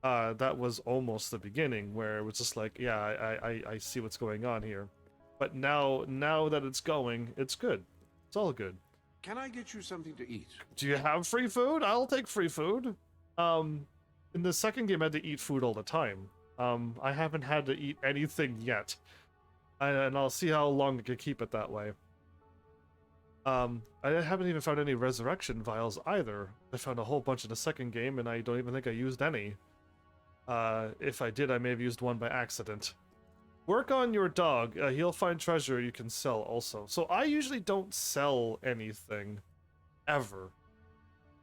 that was almost the beginning, where it was just like, yeah, I see what's going on here. But now that it's going, it's good. It's all good. Can I get you something to eat? Do you have free food? I'll take free food. In the second game, I had to eat food all the time. I haven't had to eat anything yet. And I'll see how long I can keep it that way. I haven't even found any resurrection vials either. I found a whole bunch in the second game, and I don't even think I used any. If I did, I may have used one by accident. Work on your dog. He'll find treasure you can sell also. So I usually don't sell anything. Ever.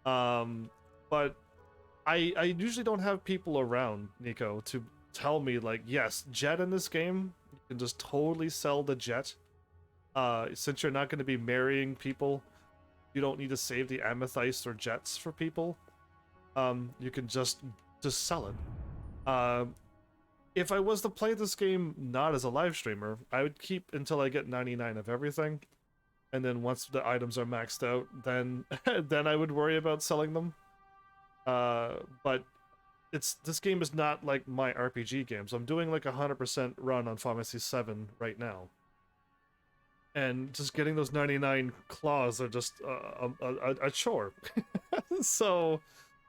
But I usually don't have people around, Nico, to tell me, like, yes, jet in this game, you can just totally sell the jet. Since you're not going to be marrying people, you don't need to save the amethyst or jets for people. You can just sell it. If I was to play this game not as a live streamer, I would keep until I get 99 of everything. And then once the items are maxed out, then then I would worry about selling them. But this game is not like my RPG games. I'm doing like 100% run on Final Fantasy 7 right now. And just getting those 99 claws are just a chore. So,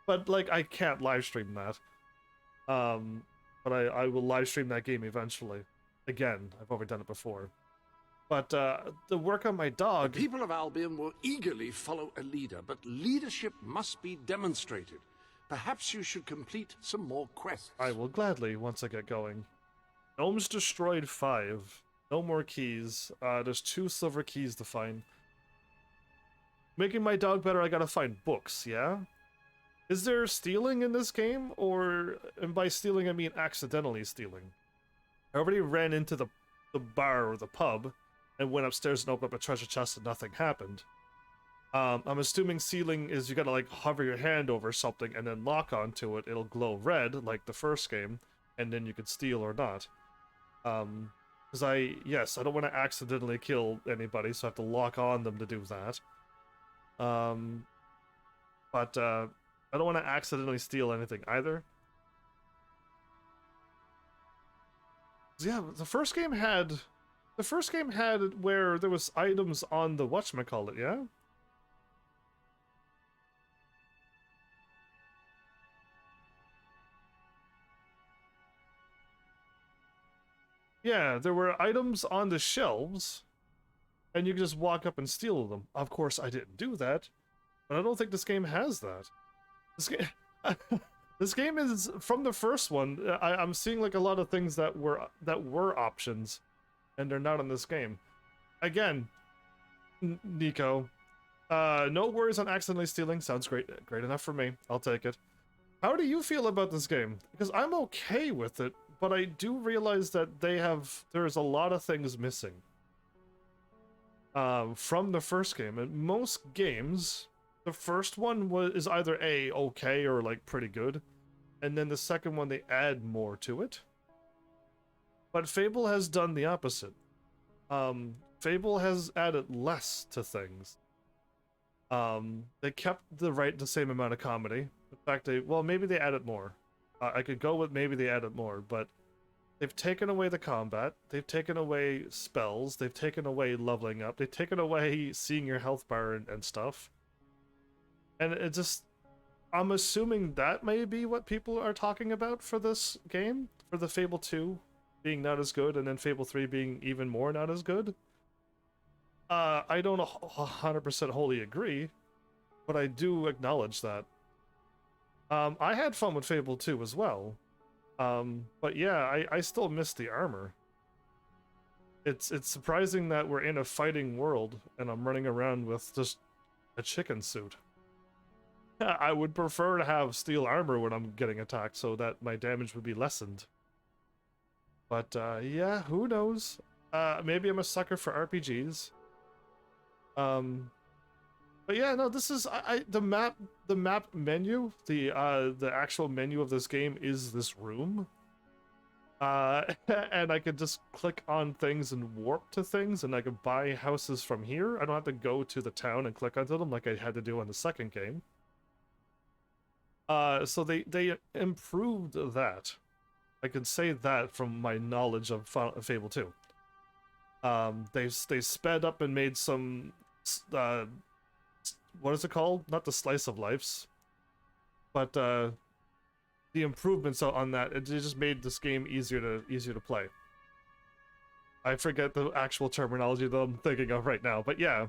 but like I can't live stream that. But I will live stream that game eventually. Again, I've already done it before. But the work on my dog... The people of Albion will eagerly follow a leader, but leadership must be demonstrated. Perhaps you should complete some more quests. I will gladly, once I get going. Gnomes destroyed 5. No more keys. There's 2 silver keys to find. Making my dog better, I gotta find books, yeah? Is there stealing in this game? Or, and by stealing I mean accidentally stealing. I already ran into the bar or the pub, and went upstairs and opened up a treasure chest and nothing happened. I'm assuming sealing is you gotta like hover your hand over something and then lock onto it. It'll glow red like the first game, and then you can steal or not. Because I don't want to accidentally kill anybody, so I have to lock on them to do that. But I don't want to accidentally steal anything either. Yeah, the first game had where there was items on the whatchamacallit, yeah? Yeah, there were items on the shelves, and you could just walk up and steal them. Of course, I didn't do that, but I don't think this game has that. This game is from the first one. I'm seeing like a lot of things that were options, and they're not in this game. Again, Nico, no worries on accidentally stealing. Sounds great enough for me. I'll take it. How do you feel about this game? Because I'm okay with it, but I do realize that there's a lot of things missing from the first game. And most games, the first one is either okay or like pretty good, and then the second one they add more to it. But Fable has done the opposite. Fable has added less to things. They kept the same amount of comedy. In fact, maybe they added more. I could go with maybe they added more, but they've taken away the combat, they've taken away spells, they've taken away leveling up, they've taken away seeing your health bar and stuff. And it just... I'm assuming that may be what people are talking about for this game, for the Fable 2 being not as good, and then Fable 3 being even more not as good. I don't 100% wholly agree, but I do acknowledge that. I had fun with Fable 2 as well. But yeah, I still miss the armor. It's surprising that we're in a fighting world and I'm running around with just a chicken suit. I would prefer to have steel armor when I'm getting attacked so that my damage would be lessened. But yeah, who knows? Maybe I'm a sucker for RPGs. But yeah, no, this is the map menu, the actual menu of this game is this room. And I could just click on things and warp to things, and I could buy houses from here. I don't have to go to the town and click onto them like I had to do on the second game. So they improved that. I can say that from my knowledge of Fable 2. They sped up and made some what is it called? Not the slice of lives, but the improvements on that. It just made this game easier to play. I forget the actual terminology that I'm thinking of right now, but yeah,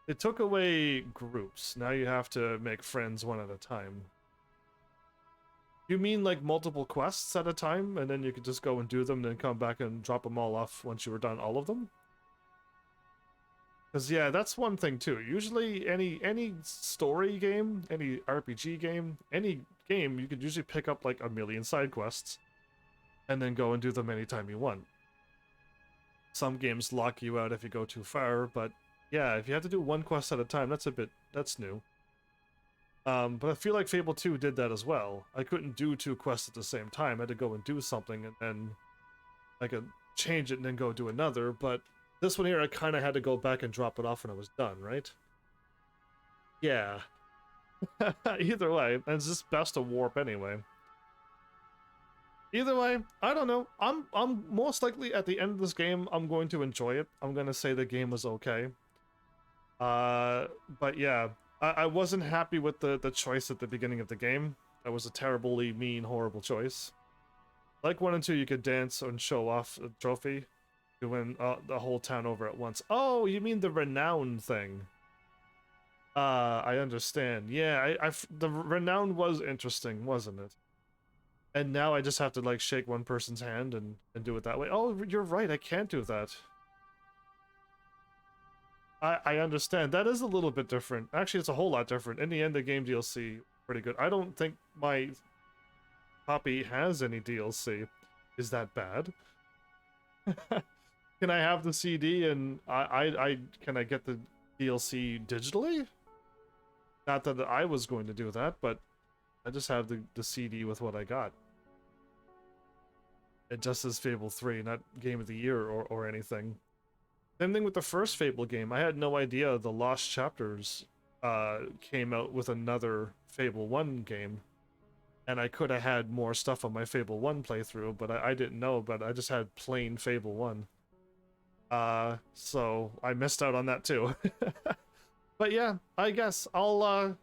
it took away groups. Now you have to make friends one at a time. You mean like multiple quests at a time, and then you could just go and do them, then come back and drop them all off once you were done all of them? Because yeah, that's one thing too. Usually any story game, any RPG game, any game, you could usually pick up like a million side quests and then go and do them anytime you want. Some games lock you out if you go too far, but yeah, if you have to do one quest at a time, that's new. But I feel like Fable 2 did that as well. I couldn't do 2 quests at the same time. I had to go and do something, and then I could change it and then go do another, but this one here, I kind of had to go back and drop it off when I was done, right? Yeah. Either way, and it's just best to warp anyway. Either way, I don't know. I'm most likely at the end of this game, I'm going to enjoy it. I'm gonna say the game was okay. But yeah, I wasn't happy with the choice at the beginning of the game. That was a terribly mean, horrible choice. Like 1 and 2, you could dance and show off a trophy. You win the whole town over at once. Oh, you mean the renown thing? I understand. Yeah, the renown was interesting, wasn't it? And now I just have to like shake one person's hand and do it that way. Oh, you're right. I can't do that. I understand. That is a little bit different. Actually, it's a whole lot different. In the end, the game DLC pretty good. I don't think my copy has any DLC. Is that bad? Can I have the CD and can I get the DLC digitally? Not that I was going to do that, but I just have the CD with what I got. It just says Fable 3, not Game of the Year or anything. Same thing with the first Fable game. I had no idea the Lost Chapters came out with another Fable 1 game. And I could have had more stuff on my Fable 1 playthrough, but I didn't know, but I just had plain Fable 1. So I missed out on that too. But yeah, I guess I'll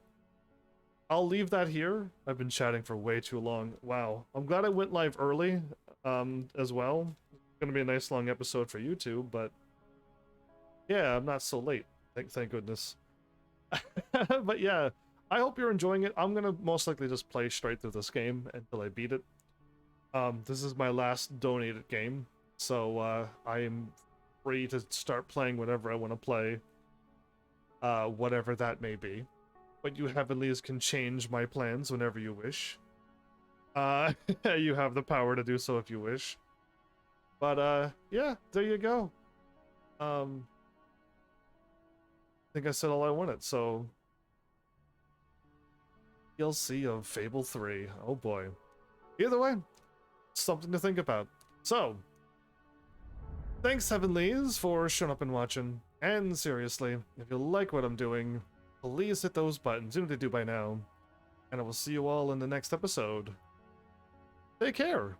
leave that here. I've been chatting for way too long. Wow. I'm glad I went live early, as well. It's gonna be a nice long episode for YouTube, but yeah, I'm not so late. Thank goodness. But yeah, I hope you're enjoying it. I'm gonna most likely just play straight through this game until I beat it. This is my last donated game, so I am free to start playing whatever I want to play, whatever that may be. But you heavenlies can change my plans whenever you wish. You have the power to do so if you wish. But yeah, there you go. I think I said all I wanted, so DLC of Fable 3. Oh boy. Either way, something to think about. So, thanks Heavenlies for showing up and watching. And seriously, if you like what I'm doing, please hit those buttons. You know what to do by now. And I will see you all in the next episode. Take care.